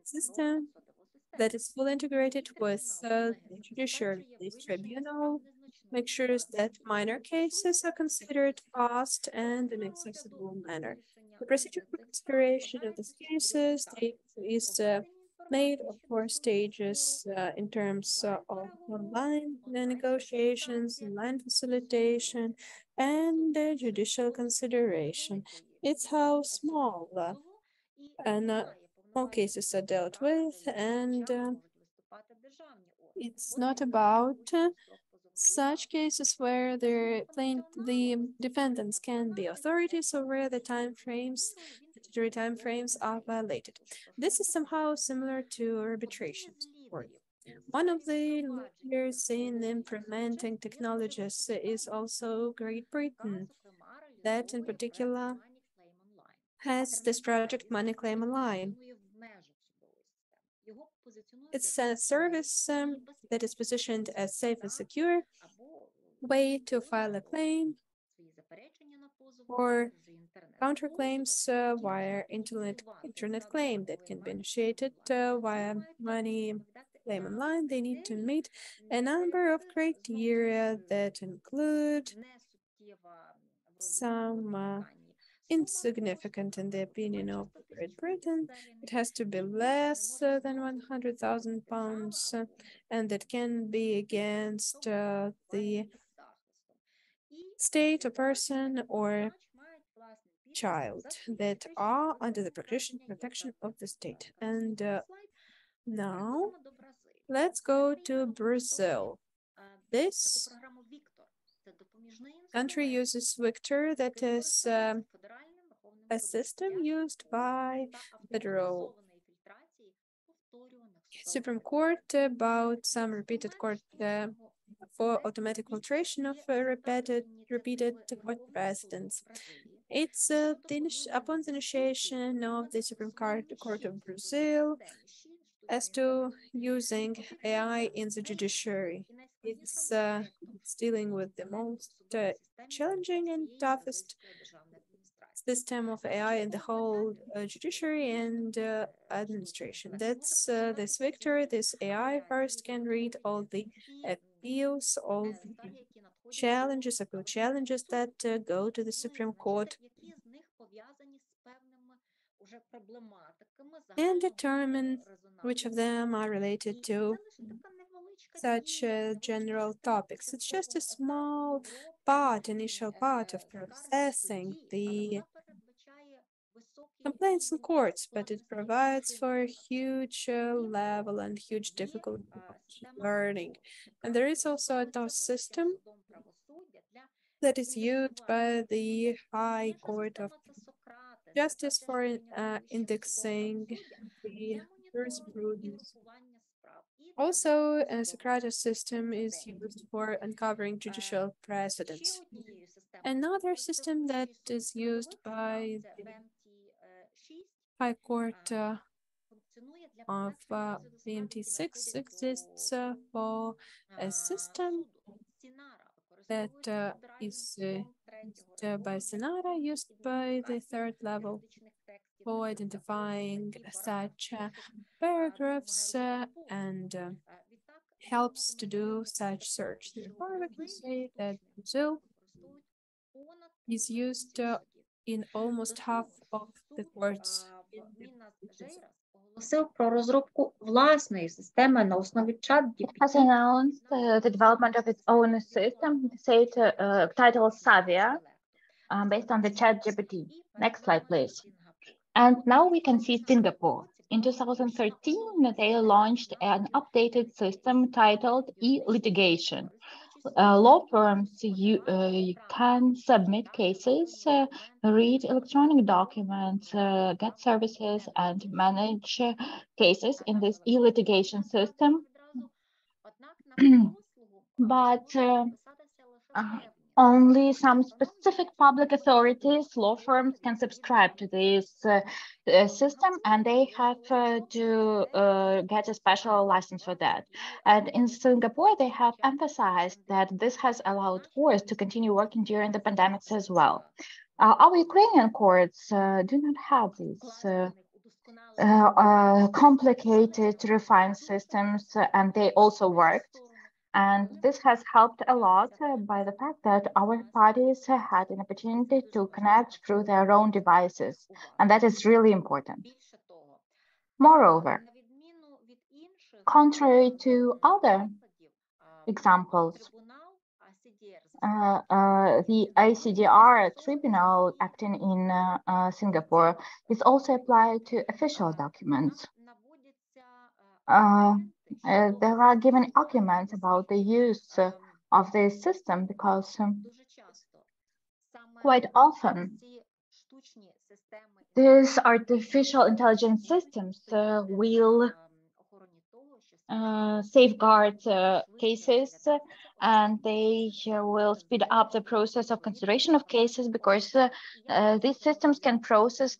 system that is fully integrated with the judiciary. This tribunal makes sure that minor cases are considered fast and in accessible manner. The procedure for consideration of these cases is made of 4 stages in terms of online negotiations, online facilitation, and judicial consideration. It's how small all cases are dealt with, and it's not about such cases where the defendants can be authorities or where the statutory time frames are violated. This is somehow similar to arbitration for you. One of the leaders in implementing technologies is also Great Britain. That in particular has this project Money Claim Online. It's a service that is positioned as safe and secure way to file a claim or counterclaims via internet claim that can be initiated via Money Claim Online. They need to meet a number of criteria that include some insignificant in the opinion of Great Britain. It has to be less than £100,000, and it can be against the state or person or child that are under the protection of the state. And now let's go to Brazil. This country uses Victor, that is a system used by Federal Supreme Court about some repeated court for automatic filtration of repeated court precedents. It's upon the initiation of the Supreme Court of Brazil as to using AI in the judiciary. It's dealing with the most challenging and toughest system of AI in the whole judiciary and administration. That's this Victor, this AI first can read all the appeals, all the appeal challenges that go to the Supreme Court, and determine which of them are related to such general topics. It's just a small initial part of processing the complaints in courts, but it provides for a huge level and huge difficulty of learning. And there is also a TOS system that is used by the High Court of Justice for indexing the jurisprudence Also, a Socrates system is used for uncovering judicial precedents. Another system that is used by the High Court of BMT6 exists for a system that is used by Senara, used by the third level for identifying such paragraphs and helps to do such search. Therefore, we can say that Brazil is used in almost half of the courts. Оголосив про розробку власної системи на основі ChatGPT. Has announced the development of its own system, titled Savia, based on the ChatGPT. Next slide, please. And now we can see Singapore. In 2013, they launched an updated system titled e-litigation. Law firms you can submit cases, read electronic documents, get services, and manage cases in this e-litigation system. But only some specific public authorities, law firms, can subscribe to this system, and they have to get a special license for that. And in Singapore, they have emphasized that this has allowed courts to continue working during the pandemics as well. Our Ukrainian courts do not have these complicated, refined systems, and they also worked. And this has helped a lot by the fact that our parties had an opportunity to connect through their own devices, and that is really important. Moreover, contrary to other examples, the ICDR tribunal acting in Singapore is also applied to official documents. There are given arguments about the use of this system because quite often these artificial intelligence systems will safeguard cases, and they will speed up the process of consideration of cases because these systems can process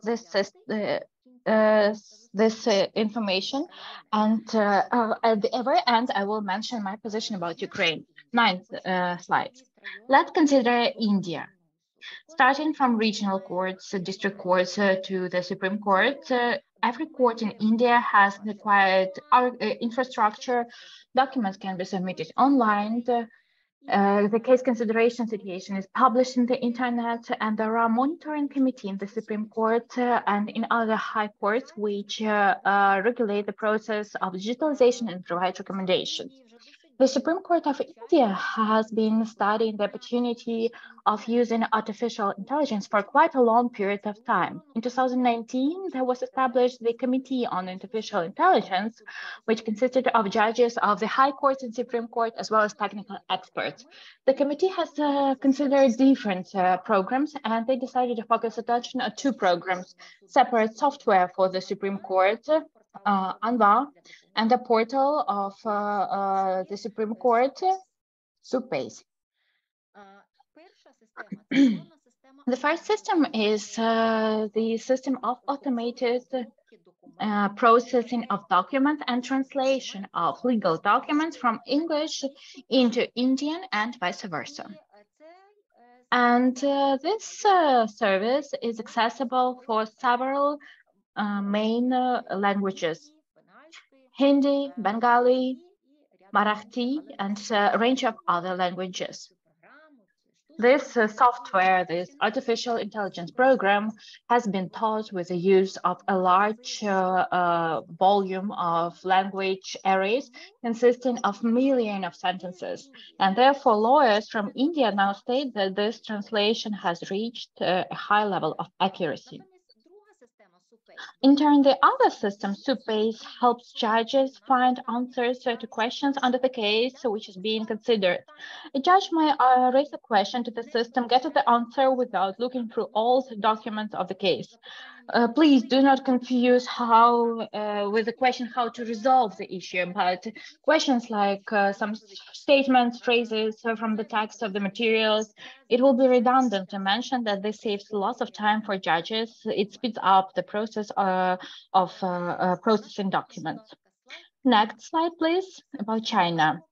this information. And at the very end, I will mention my position about Ukraine. Ninth slide. Let's consider India. Starting from regional courts, district courts to the Supreme Court, every court in India has required infrastructure. Documents can be submitted online. The case consideration situation is published in the internet, and there are monitoring committees in the Supreme Court and in other high courts which regulate the process of digitalization and provide recommendations. The Supreme Court of India has been studying the opportunity of using artificial intelligence for quite a long period of time. In 2019, there was established the Committee on Artificial Intelligence, which consisted of judges of the High Court and Supreme Court, as well as technical experts. The committee has considered different programs, and they decided to focus attention on two programs: separate software for the Supreme Court, ANVA, and the portal of the Supreme Court, SUPACE. The first system is the system of automated processing of documents and translation of legal documents from English into Indian and vice versa. And this service is accessible for several main languages: Hindi, Bengali, Marathi, and a range of other languages. This software, this artificial intelligence program, has been taught with the use of a large volume of language arrays consisting of millions of sentences. And therefore, lawyers from India now state that this translation has reached a high level of accuracy. In turn, the other system, SUPACE, helps judges find answers to questions under the case which is being considered. A judge may raise a question to the system, get to the answer without looking through all the documents of the case. Please do not confuse how with the question how to resolve the issue, but questions like some statements, phrases from the text of the materials, it will be redundant to mention that this saves lots of time for judges. It speeds up the process of processing documents. Next slide, please, about China.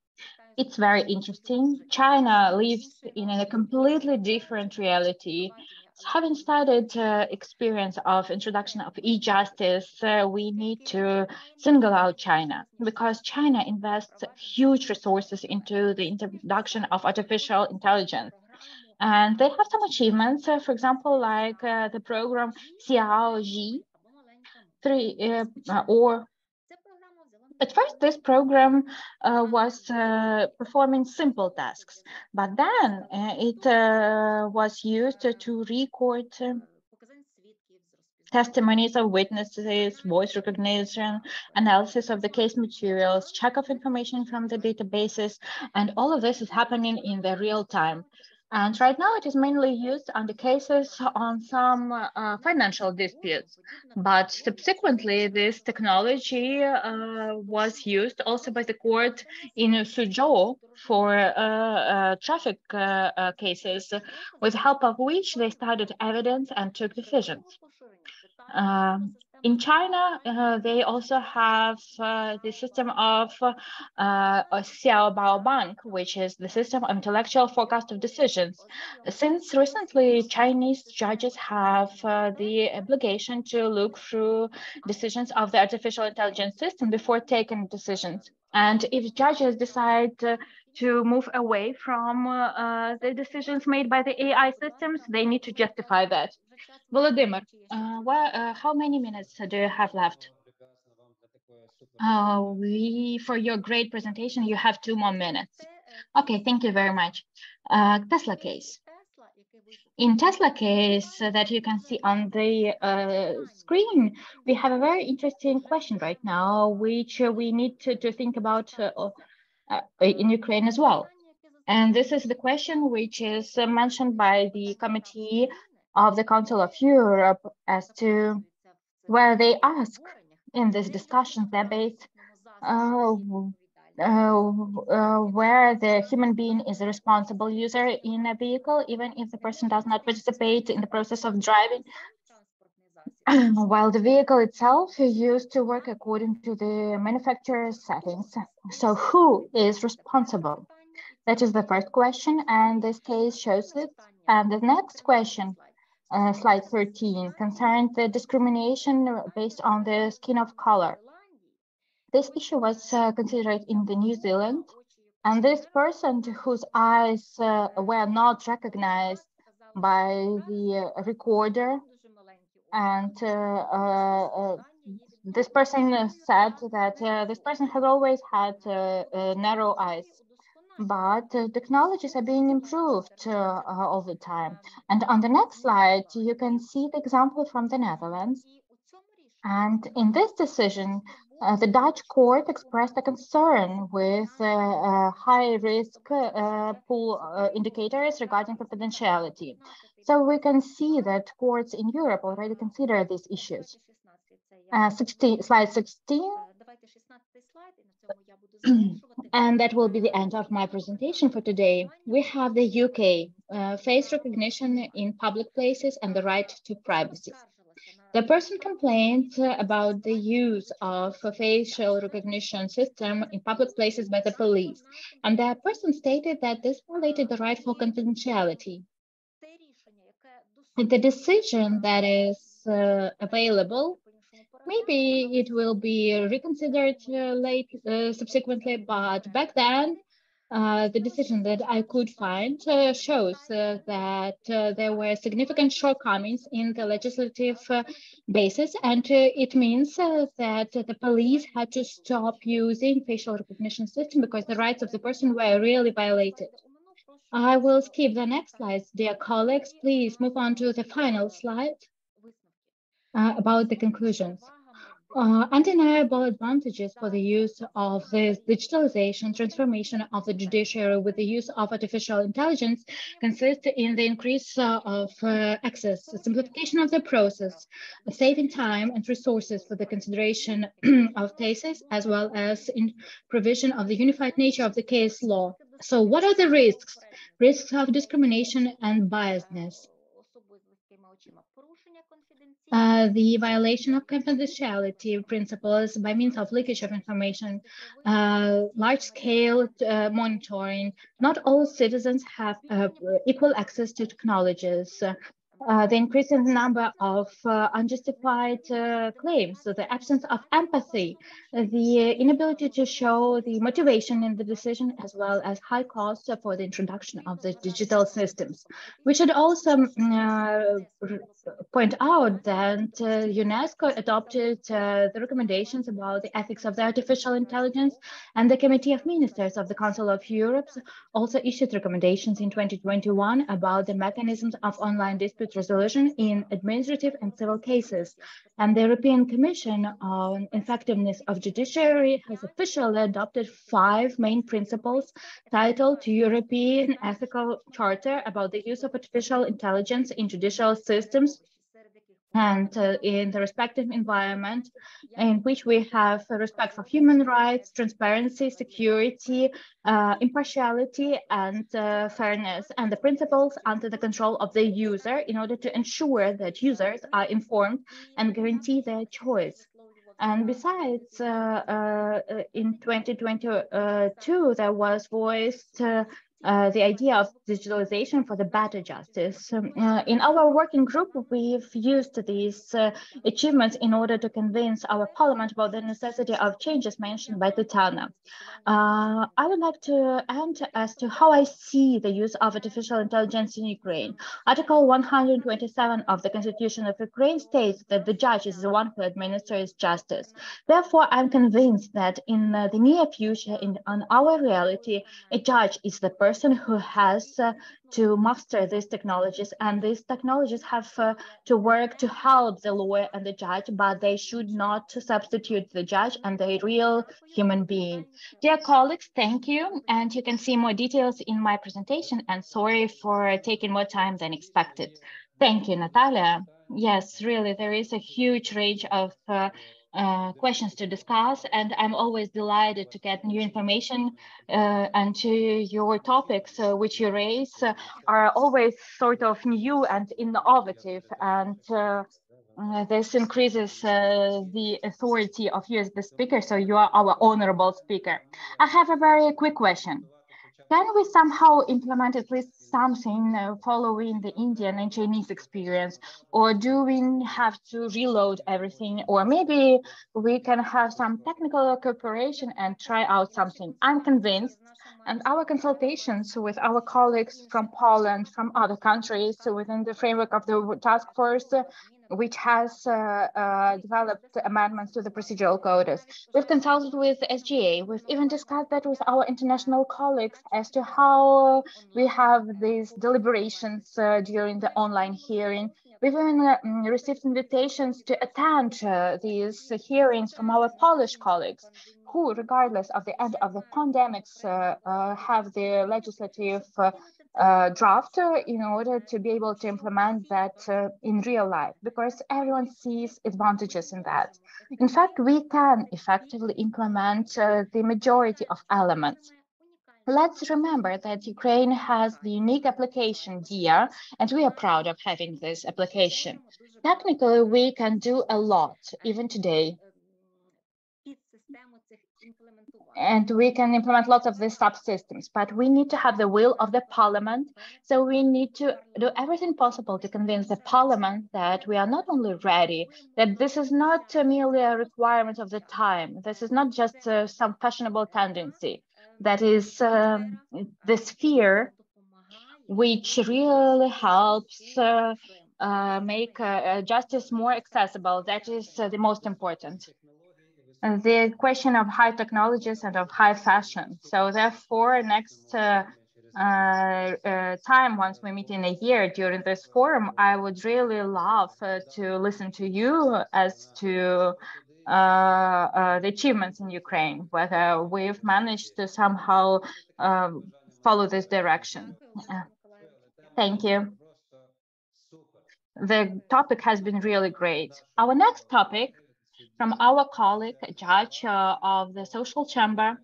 It's very interesting. China lives in a completely different reality. Having started experience of introduction of e-justice, we need to single out China because China invests huge resources into the introduction of artificial intelligence. And they have some achievements, for example, like the program Xiaoji 3 or at first, this program was performing simple tasks, but then it was used to record testimonies of witnesses, voice recognition, analysis of the case materials, check of information from the databases, and all of this is happening in the real time. And right now it is mainly used on the cases on some financial disputes. But subsequently, this technology was used also by the court in Suzhou for traffic cases, with the help of which they studied evidence and took decisions. In China, they also have the system of Xiaobao Bank, which is the system of intellectual forecast of decisions. Since recently, Chinese judges have the obligation to look through decisions of the artificial intelligence system before taking decisions. And if judges decide to move away from the decisions made by the AI systems, they need to justify that. Volodymyr, how many minutes do you have left? For your great presentation, you have 2 more minutes. Okay, thank you very much. Tesla case. In Tesla case that you can see on the screen, we have a very interesting question right now, which we need to think about in Ukraine as well. And this is the question which is mentioned by the Committee of the Council of Europe as to where they ask in this discussion debate where the human being is a responsible user in a vehicle, even if the person does not participate in the process of driving, while the vehicle itself is used to work according to the manufacturer's settings. So who is responsible? That is the first question, and this case shows it. And the next question, slide 13, concerns the discrimination based on the skin of color. This issue was considered in the New Zealand, and this person whose eyes were not recognized by the recorder, and this person said that this person has always had narrow eyes. But technologies are being improved all the time. And on the next slide, you can see the example from the Netherlands. And in this decision, the Dutch court expressed a concern with high-risk pool indicators regarding confidentiality. So we can see that courts in Europe already consider these issues. Slide 16. And that will be the end of my presentation for today. We have the UK, face recognition in public places and the right to privacy. The person complained about the use of a facial recognition system in public places by the police, and the person stated that this violated the right for confidentiality. The decision that is available, maybe it will be reconsidered subsequently, but back then, the decision that I could find shows that there were significant shortcomings in the legislative basis, and it means that the police had to stop using facial recognition system because the rights of the person were really violated. I will skip the next slides, dear colleagues. Please move on to the final slide about the conclusions. Undeniable advantages for the use of this digitalization transformation of the judiciary with the use of artificial intelligence consist in the increase of access, simplification of the process, saving time and resources for the consideration of cases, as well as in provision of the unified nature of the case law. So what are the risks? Risks of discrimination and biasness. The violation of confidentiality principles by means of leakage of information, large-scale monitoring. Not all citizens have equal access to technologies. The increasing number of unjustified claims, so the absence of empathy, the inability to show the motivation in the decision, as well as high costs for the introduction of the digital systems. We should also point out that UNESCO adopted the recommendations about the ethics of the artificial intelligence, and the Committee of Ministers of the Council of Europe also issued recommendations in 2021 about the mechanisms of online dispute resolution in administrative and civil cases. And the European Commission on Effectiveness of Judiciary has officially adopted 5 main principles titled European Ethical Charter about the use of artificial intelligence in judicial systems and in the respective environment in which we have respect for human rights, transparency, security, impartiality, and fairness, and the principles under the control of the user in order to ensure that users are informed and guarantee their choice. And besides, in 2022, there was voiced the idea of digitalization for the better justice. In our working group, we've used these achievements in order to convince our parliament about the necessity of changes mentioned by Tatiana. I would like to end as to how I see the use of artificial intelligence in Ukraine. Article 127 of the Constitution of Ukraine states that the judge is the one who administers justice. Therefore, I'm convinced that in the near future, in our reality, a judge is the person who has to master these technologies, and these technologies have to work to help the lawyer and the judge, but they should not substitute the judge and the real human being. Dear colleagues, thank you, and you can see more details in my presentation, and sorry for taking more time than expected. Thank you, Natalia. Yes, really, there is a huge range of questions to discuss, and I'm always delighted to get new information, and to your topics which you raise are always sort of new and innovative, and this increases the authority of you as the speaker, so you are our honorable speaker. I have a very quick question. Can we somehow implement at least something following the Indian and Chinese experience, or do we have to reload everything, or maybe we can have some technical cooperation and try out something? I'm convinced, and our consultations with our colleagues from Poland, from other countries within the framework of the task force, which has developed amendments to the procedural codes. We've consulted with SGA. We've even discussed that with our international colleagues as to how we have these deliberations during the online hearing. We've even received invitations to attend these hearings from our Polish colleagues, who, regardless of the end of the pandemics, have the legislative draft in order to be able to implement that in real life, because everyone sees advantages in that. In fact, we can effectively implement the majority of elements. Let's remember that Ukraine has the unique application DIA, and we are proud of having this application. Technically, we can do a lot, even today. And we can implement lots of these subsystems, but we need to have the will of the parliament. So we need to do everything possible to convince the parliament that we are not only ready, that this is not merely a requirement of the time. This is not just some fashionable tendency. That is the sphere which really helps make justice more accessible. That is the most important. The question of high technologies and of high fashion. So therefore, next time, once we meet in a year during this forum, I would really love to listen to you as to the achievements in Ukraine, whether we've managed to somehow follow this direction. Thank you. The topic has been really great. Our next topic from our colleague, judge of the social chamber,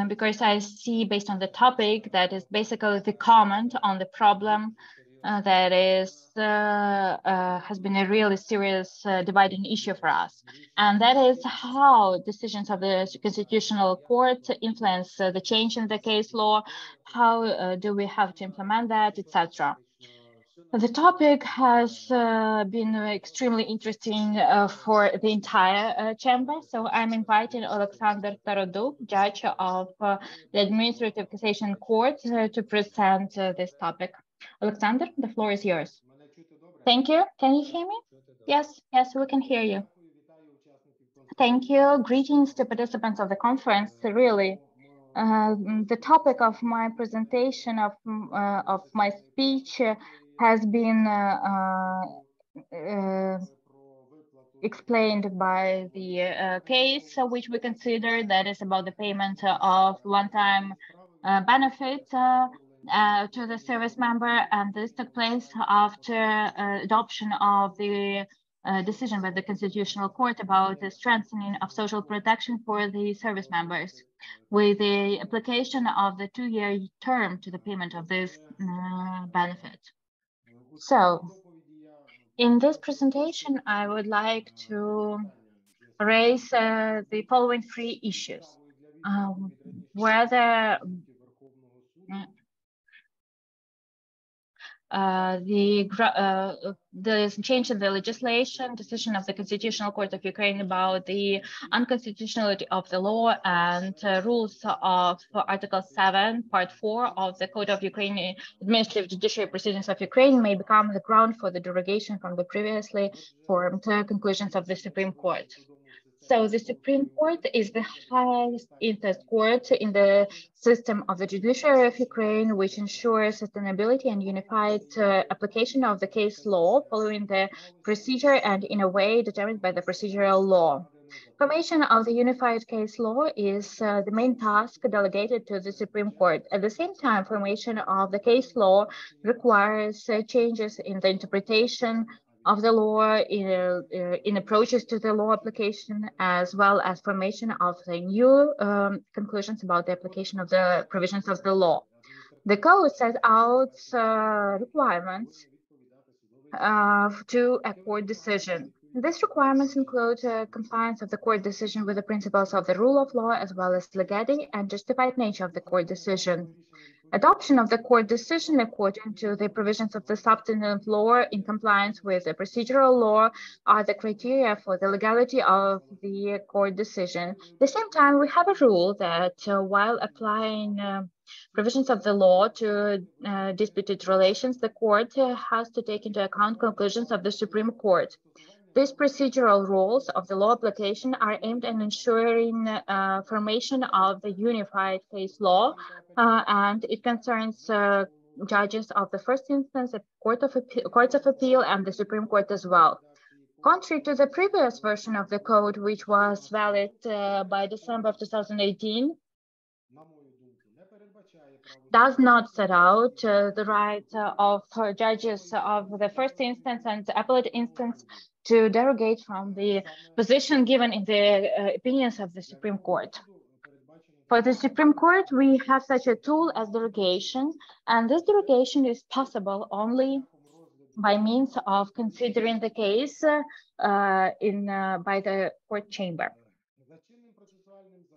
because I see based on the topic that is basically the comment on the problem that has been a really serious dividing issue for us. And that is how decisions of the Constitutional Court influence the change in the case law, how do we have to implement that, etc. The topic has been extremely interesting for the entire chamber. So I'm inviting Alexander Taroduk, judge of the Administrative Cassation Court, to present this topic. Alexander, the floor is yours. Thank you. Can you hear me? Yes, we can hear you. Thank you. Greetings to participants of the conference. Really, the topic of my presentation, of my speech, has been explained by the case which we consider, that is about the payment of one-time benefit to the service member, and this took place after adoption of the decision by the Constitutional Court about the strengthening of social protection for the service members, with the application of the 2-year term to the payment of this benefit. So, in this presentation, I would like to raise the following 3 issues. Whether the change in the legislation, decision of the Constitutional Court of Ukraine about the unconstitutionality of the law, and rules of Article 7, Part 4 of the Code of Ukraine Administrative Judiciary Proceedings of Ukraine may become the ground for the derogation from the previously formed conclusions of the Supreme Court. So the Supreme Court is the highest interest court in the system of the judiciary of Ukraine, which ensures sustainability and unified application of the case law following the procedure and in a way determined by the procedural law. Formation of the unified case law is the main task delegated to the Supreme Court. At the same time, formation of the case law requires changes in the interpretation of the law, in approaches to the law application, as well as formation of the new conclusions about the application of the provisions of the law. The code sets out requirements to a court decision. These requirements include compliance of the court decision with the principles of the rule of law, as well as legality and justified nature of the court decision. Adoption of the court decision according to the provisions of the substantive law in compliance with the procedural law are the criteria for the legality of the court decision. At the same time, we have a rule that while applying provisions of the law to disputed relations, the court has to take into account conclusions of the Supreme Court. These procedural rules of the law application are aimed at ensuring formation of the unified case law, and it concerns judges of the first instance, the courts of appeal, and the Supreme Court as well. Contrary to the previous version of the code, which was valid by December of 2018, does not set out the right of judges of the first instance and appellate instance to derogate from the position given in the opinions of the Supreme Court. For the Supreme Court, we have such a tool as derogation, and this derogation is possible only by means of considering the case by the court chamber.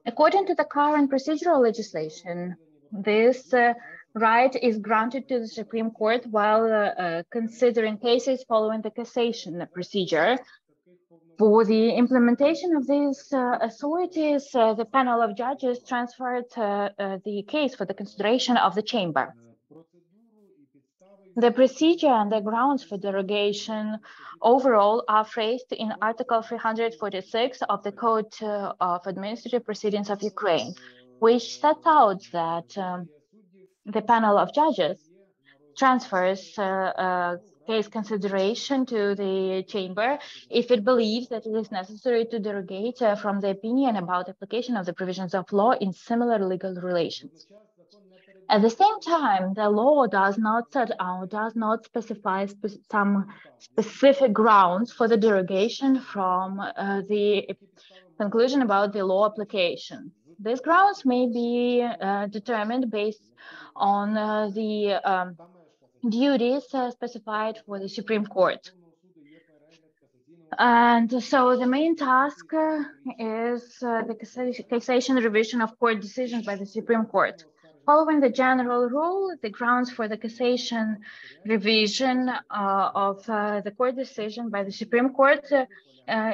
According to the current procedural legislation, this right is granted to the Supreme Court while considering cases following the cassation procedure. For the implementation of these authorities, the panel of judges transferred the case for the consideration of the chamber. The procedure and the grounds for derogation overall are phrased in Article 346 of the Code of Administrative Proceedings of Ukraine, which sets out that the panel of judges transfers case consideration to the chamber if it believes that it is necessary to derogate from the opinion about application of the provisions of law in similar legal relations. At the same time, the law does not set out, does not specify some specific grounds for the derogation from the conclusion about the law application. These grounds may be determined based on the duties specified for the Supreme Court. And so the main task is the cassation revision of court decisions by the Supreme Court. Following the general rule, the grounds for the cassation revision of the court decision by the Supreme Court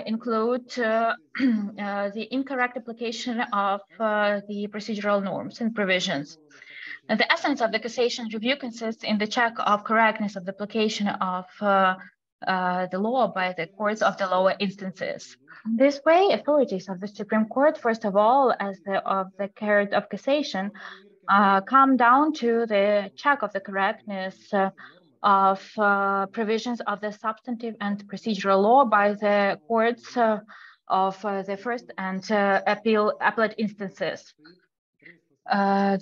include the incorrect application of the procedural norms and provisions. And the essence of the cassation review consists in the check of correctness of the application of the law by the courts of the lower instances. This way, authorities of the Supreme Court, first of all, as of the court of cassation, come down to the check of the correctness of provisions of the substantive and procedural law by the courts of the first and appellate instances.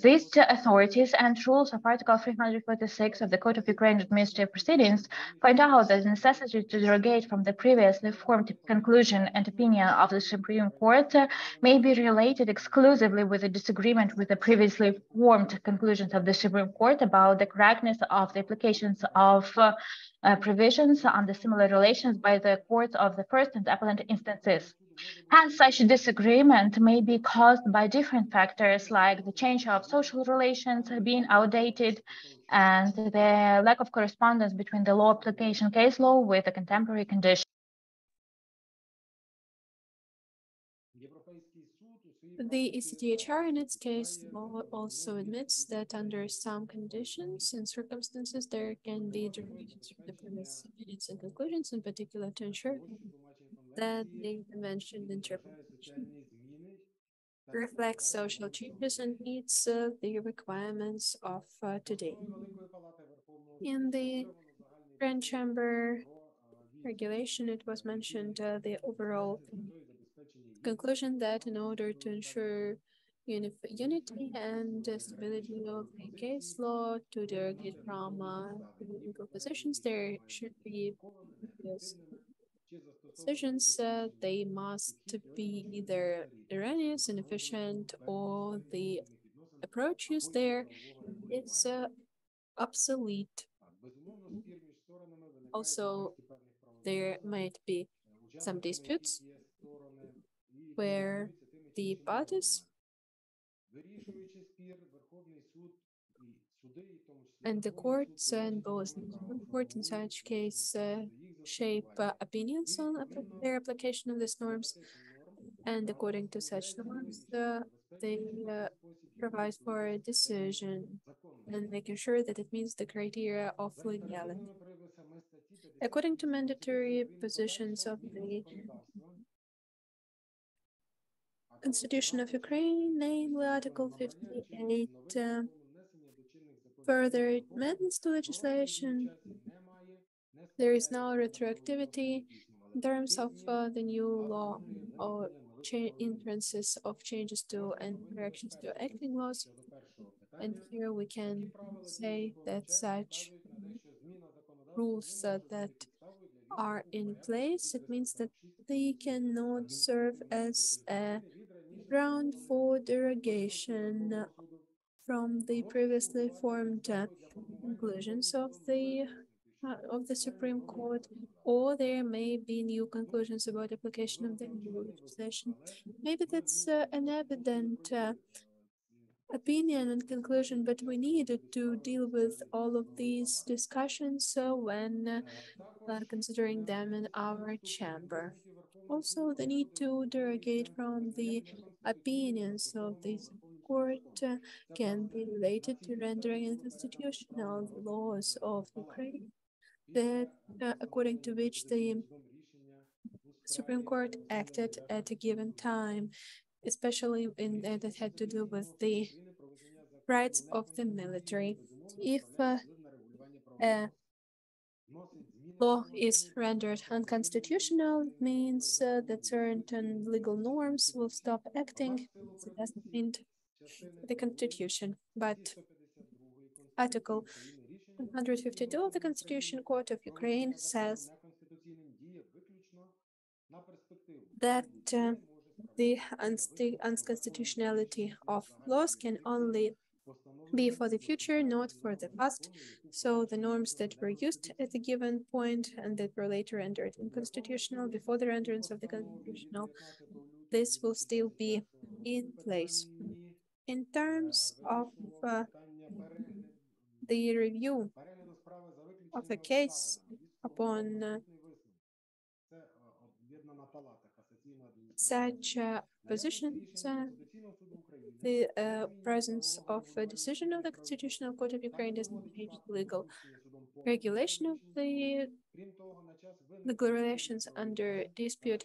These authorities and rules of Article 346 of the Code of Ukraine Administrative Proceedings find out that the necessity to derogate from the previously formed conclusion and opinion of the Supreme Court may be related exclusively with a disagreement with the previously formed conclusions of the Supreme Court about the correctness of the applications of provisions under similar relations by the courts of the first and appellate instances. Hence, such disagreement may be caused by different factors like the change of social relations being outdated and the lack of correspondence between the law application case law with the contemporary conditions. The ECTHR in its case law also admits that under some conditions and circumstances there can be derogations from the previous opinions and conclusions, in particular to ensure that the mentioned interpretation reflects social changes and meets the requirements of today. In the Grand Chamber regulation, it was mentioned the overall conclusion that in order to ensure unity and stability of the case law to derogate from legal positions, there should be decisions. They must be either erroneous, inefficient, or the approach used there is obsolete. Also, there might be some disputes where the parties and the courts and both court in such case shape opinions on their application of these norms, and according to such norms they provide for a decision and making sure that it meets the criteria of legality. According to mandatory positions of the Constitution of Ukraine, namely Article 58, further amendments to legislation, there is no retroactivity in terms of the new law or entrances of changes to and corrections to acting laws. And here we can say that such rules that are in place, it means that they cannot serve as a ground for derogation from the previously formed conclusions of the Supreme Court, or there may be new conclusions about application of the new legislation. Maybe that's an evident opinion and conclusion, but we needed to deal with all of these discussions when considering them in our chamber. Also, the need to derogate from the opinions of this court can be related to rendering unconstitutional the laws of Ukraine that, according to which the Supreme Court acted at a given time, especially in that had to do with the rights of the military. If a law is rendered unconstitutional, it means that certain legal norms will stop acting. It doesn't mean the Constitution, but Article 152 of the Constitution Court of Ukraine says that the unconstitutionality of laws can only be for the future, not for the past. So the norms that were used at a given point and that were later rendered unconstitutional before the renderance of the constitutional, this will still be in place. In terms of the review of a case upon such positions, the presence of a decision of the Constitutional Court of Ukraine does not change the legal regulation of the legal relations under dispute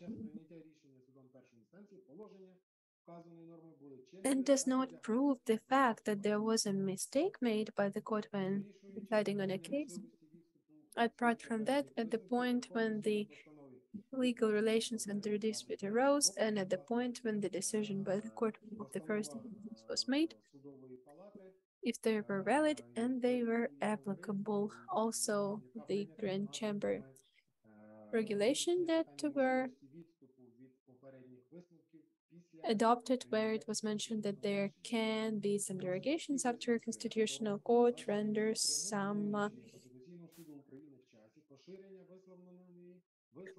and does not prove the fact that there was a mistake made by the court when deciding on a case. Apart from that, at the point when the legal relations under dispute arose and at the point when the decision by the court of the first instance was made, if they were valid and they were applicable. Also, the Grand Chamber regulation that were adopted, where it was mentioned that there can be some derogations after a constitutional court renders some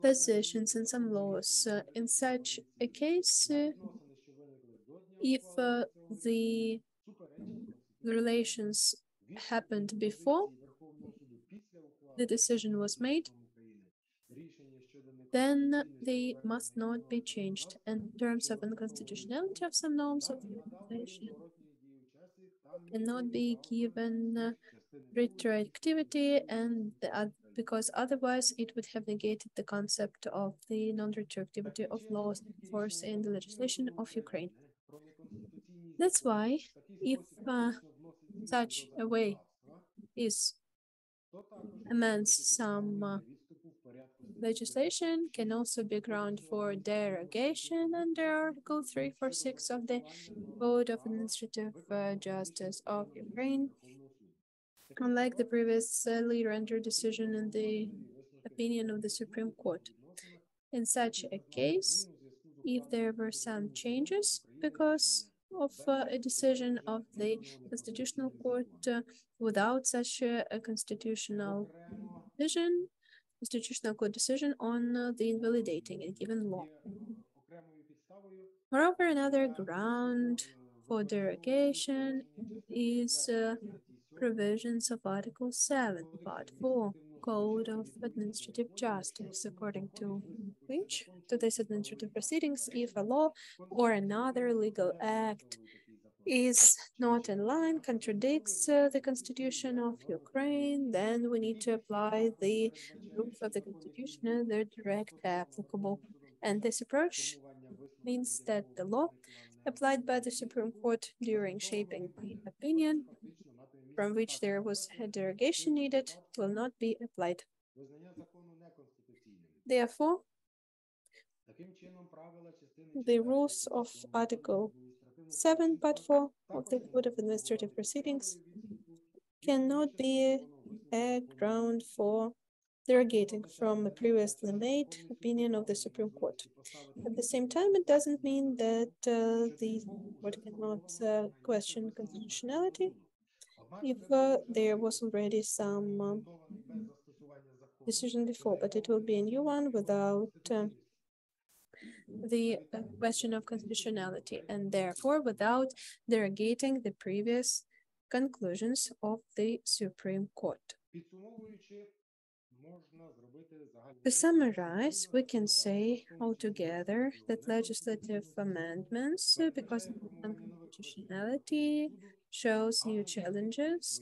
positions and some laws. In such a case, if the relations happened before the decision was made, then they must not be changed. In terms of unconstitutionality of some norms of the legislation, cannot be given retroactivity, and because otherwise it would have negated the concept of the non-retroactivity of laws in force in the legislation of Ukraine. That's why, if such a way is amends some legislation, can also be ground for derogation under Article 346 of the Code of Administrative Justice of Ukraine. Unlike the previously rendered decision in the opinion of the Supreme Court. In such a case, if there were some changes because of a decision of the Constitutional Court without such a constitutional court decision on the invalidating a given law. Moreover, another ground for derogation is provisions of Article 7, Part 4, Code of Administrative Justice, according to which, to this administrative proceedings, if a law or another legal act is not in line, contradicts the Constitution of Ukraine, then we need to apply the rules of the Constitution and their direct applicable. And this approach means that the law applied by the Supreme Court during shaping the opinion from which there was a derogation needed will not be applied. Therefore, the rules of Article 7, Part 4 of the Code of Administrative Proceedings cannot be a ground for derogating from a previously made opinion of the Supreme Court. At the same time, it doesn't mean that the court cannot question constitutionality if there was already some decision before, but it will be a new one without the question of constitutionality, and therefore without derogating the previous conclusions of the Supreme Court. To summarize, we can say altogether that legislative amendments, because of unconstitutionality, shows new challenges,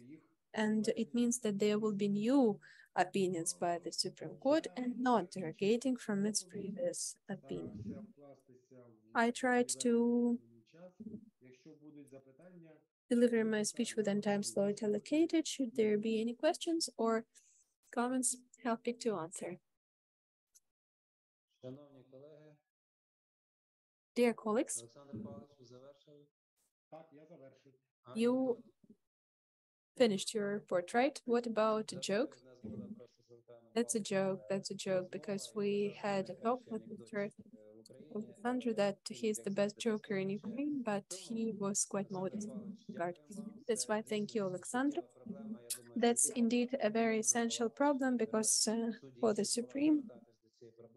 and it means that there will be new opinions by the Supreme Court and not derogating from its previous opinion. I tried to deliver my speech within time slot allocated. Should there be any questions or comments, I'll pick to answer. Dear colleagues, you finished your report, right? What about a joke? That's a joke. That's a joke because we had a talk with Mr. Alexander that he's the best joker in Ukraine, but he was quite modest in regard. That's why thank you, Alexander. That's indeed a very essential problem because for the Supreme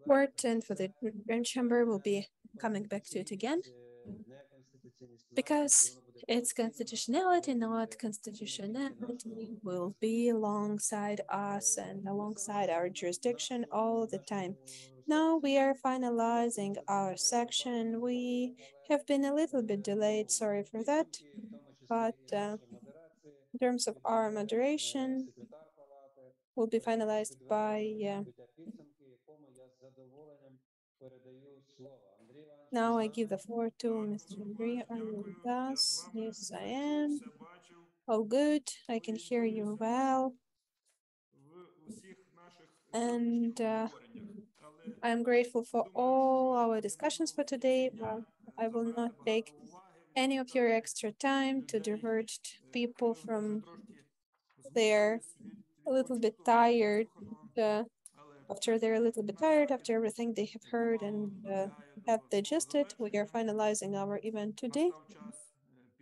Court and for the Grand Chamber, we'll be coming back to it again because its constitutionality, not constitutionality, will be alongside us and alongside our jurisdiction all the time. Now we are finalizing our section. We have been a little bit delayed, sorry for that, but in terms of our moderation, will be finalized by now I give the floor to Mr. Andrea. Are you with us? Yes, I am. All good. I can hear you well. And I'm grateful for all our discussions for today. I will not take any of your extra time to divert people from their a little bit tired after they're a little bit tired after everything they have heard and have digested. We are finalizing our event today.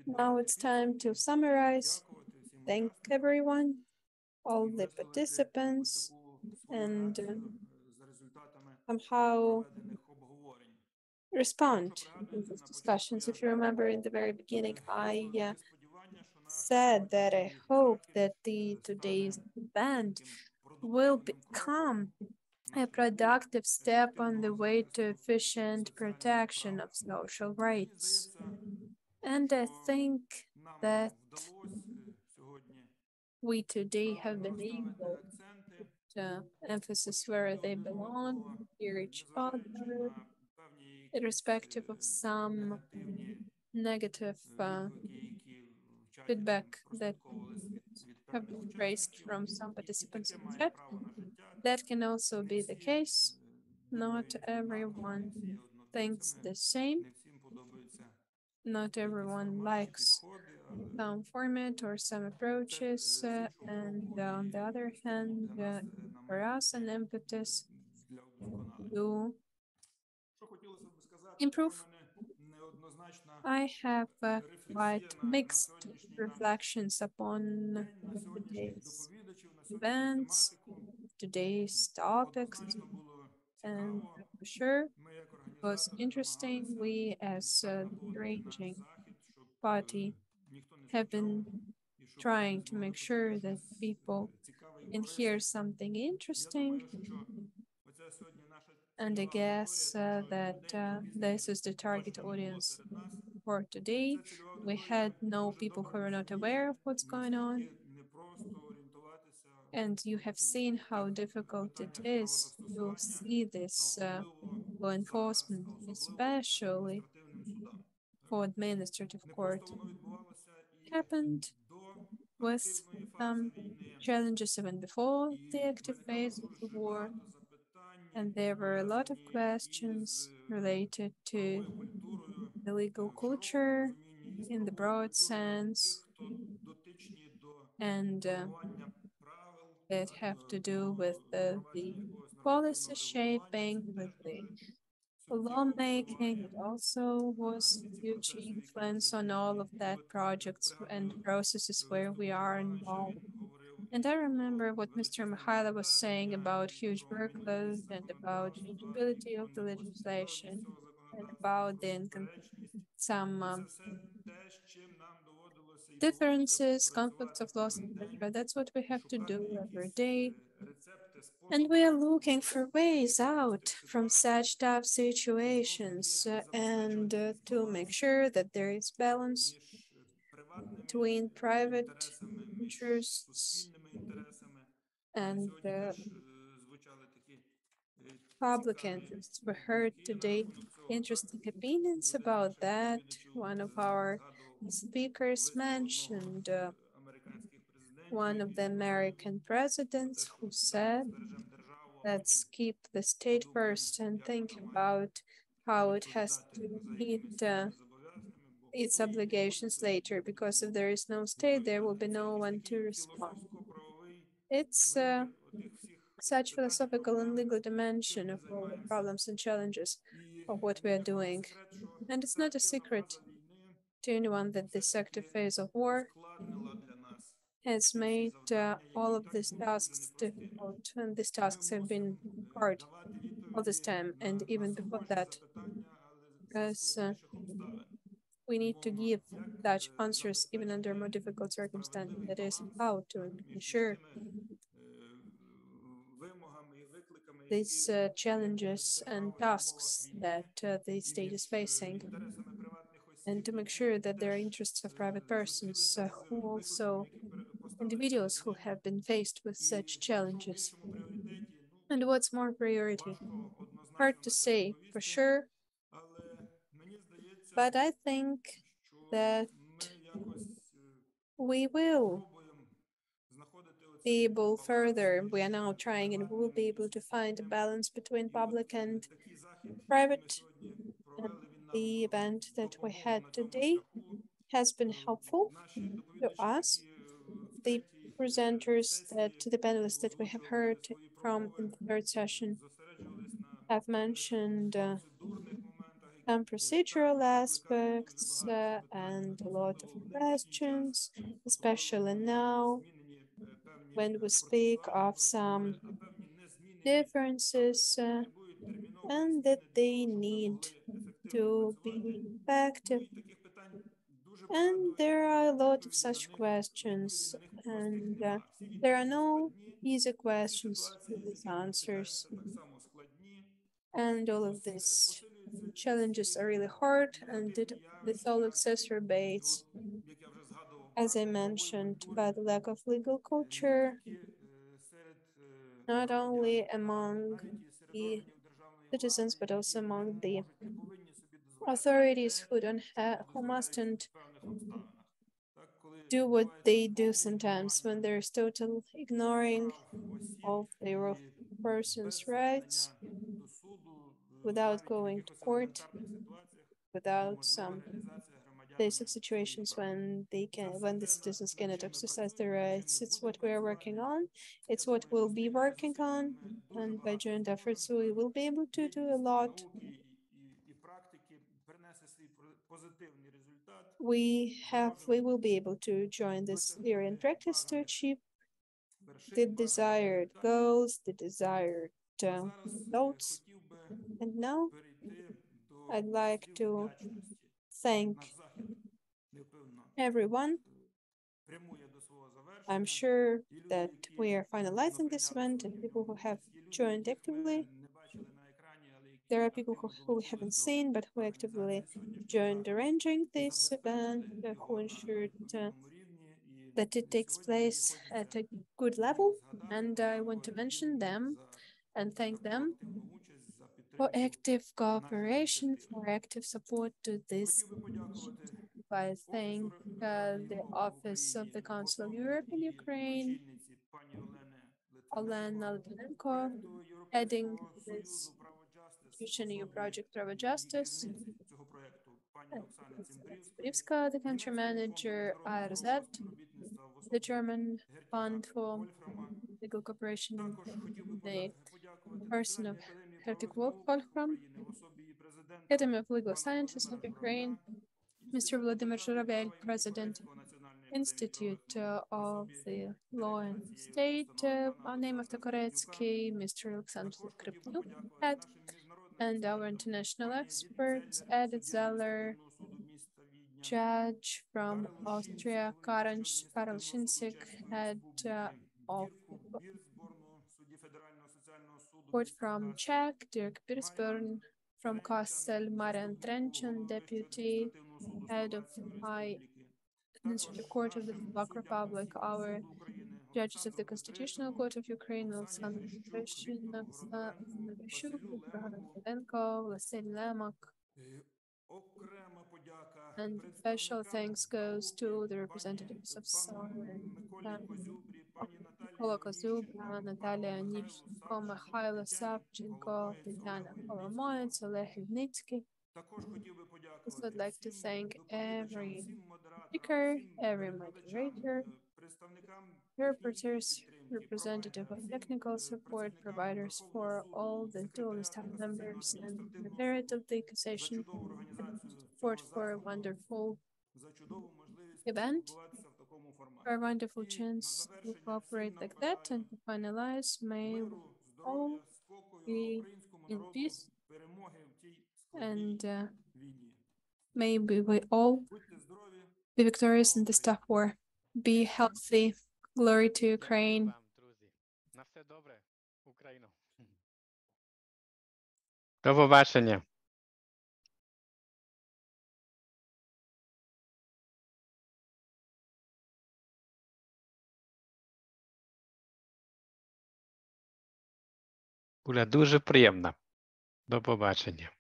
Now it's time to summarize. Thank everyone, all the participants, and somehow respond to these discussions. If you remember in the very beginning, I said that I hope that today's event will become a productive step on the way to efficient protection of social rights. And I think that we today have been able to emphasis where they belong, hear each other, irrespective of some negative feedback that have been raised from some participants in the chat. That can also be the case. Not everyone thinks the same. Not everyone likes some format or some approaches, and on the other hand, for us, an impetus to improve. I have quite mixed reflections upon today's events, today's topics, and for sure it was interesting. We, as the ranging party, have been trying to make sure that people can hear something interesting. And I guess that this is the target audience for today. We had no people who are not aware of what's going on. And you have seen how difficult it is to see this law enforcement, especially for administrative court. Happened with challenges even before the active phase of the war. And there were a lot of questions related to the legal culture in the broad sense, and that have to do with the policy shaping, with the lawmaking. It also was a huge influence on all of that projects and processes where we are involved. And I remember what Mr. Mikhaila was saying about huge workload and about changeability of the legislation and about some differences, conflicts of laws, etc. That's what we have to do every day. And we are looking for ways out from such tough situations and to make sure that there is balance between private interests and public interests. We heard today interesting opinions about that. One of our speakers mentioned one of the American presidents who said Let's keep the state first and think about how it has to meet its obligations later, because if there is no state, there will be no one to respond. It's such philosophical and legal dimension of all the problems and challenges of what we are doing. And it's not a secret to anyone that this active phase of war has made all of these tasks difficult, and these tasks have been hard all this time, and even before that, because we need to give such answers even under more difficult circumstances. That is, how to ensure these challenges and tasks that the state is facing, and to make sure that there are interests of private persons who also individuals who have been faced with such challenges. And what's more priority? Hard to say for sure, but I think that we will be able further. We are now trying and we will be able to find a balance between public and private. And the event that we had today has been helpful to us. The presenters, the panelists that we have heard from in the third session have mentioned some procedural aspects and a lot of questions, especially now when we speak of some differences and that they need to be effective. And there are a lot of such questions, and there are no easy questions with answers. And all of these challenges are really hard, and this all exacerbates, as I mentioned, by the lack of legal culture, not only among the citizens, but also among the authorities who mustn't do what they do sometimes when there's total ignoring of their person's rights without going to court, without some basic situations when the citizens cannot exercise their rights. It's what we are working on. It's what we'll be working on, and by joint efforts we will be able to do a lot. We will be able to join this theory and practice to achieve the desired goals, the desired results. And now I'd like to thank everyone. I'm sure that we are finalizing this event, and people who have joined actively. There are people who we haven't seen, but who actively joined arranging this event, who ensured that it takes place at a good level. And I want to mention them and thank them for active cooperation, for active support to this. I thank the Office of the Council of Europe in Ukraine, Olena Litvinenko, heading this institution, EU project Prava Justice, Brivska, the country manager, ARZ, the German Fund for Legal Cooperation, and the person of Hertig Wolfram, Academy of Legal Sciences of Ukraine, Mr. Vladimir Zhuravel, President, Institute of the Law and State, Name of Tokoretsky, Mr. Alexander Kryptynuk, head, and our international experts, Edith Zeller, judge from Austria, Karol Shinzik, head of court from Czech, Dirk Birsburn, from Kassel, Marian Trenchan, deputy head of High Administrative Court of the Slovak Republic, our judges of the Constitutional Court of Ukraine, Alexander Shevchenko, Vasily Lemak, And special thanks goes to the representatives of Sun, Микола Козюбра, Наталія Онищенко, Михайло Савченко, Тетяна Коломоєць, Олег Рівницький. Also, I'd like to thank every speaker, every moderator, interpreters, representative of technical support providers for all the dual staff members and the merit of the cassation support for a wonderful event, for a wonderful chance to cooperate like that and to finalize. May we all be in peace and may we all be victorious in this tough war. Be healthy. Glory to Ukraine. На все добре, Україно. До побачення. Була дуже приємна. До побачення.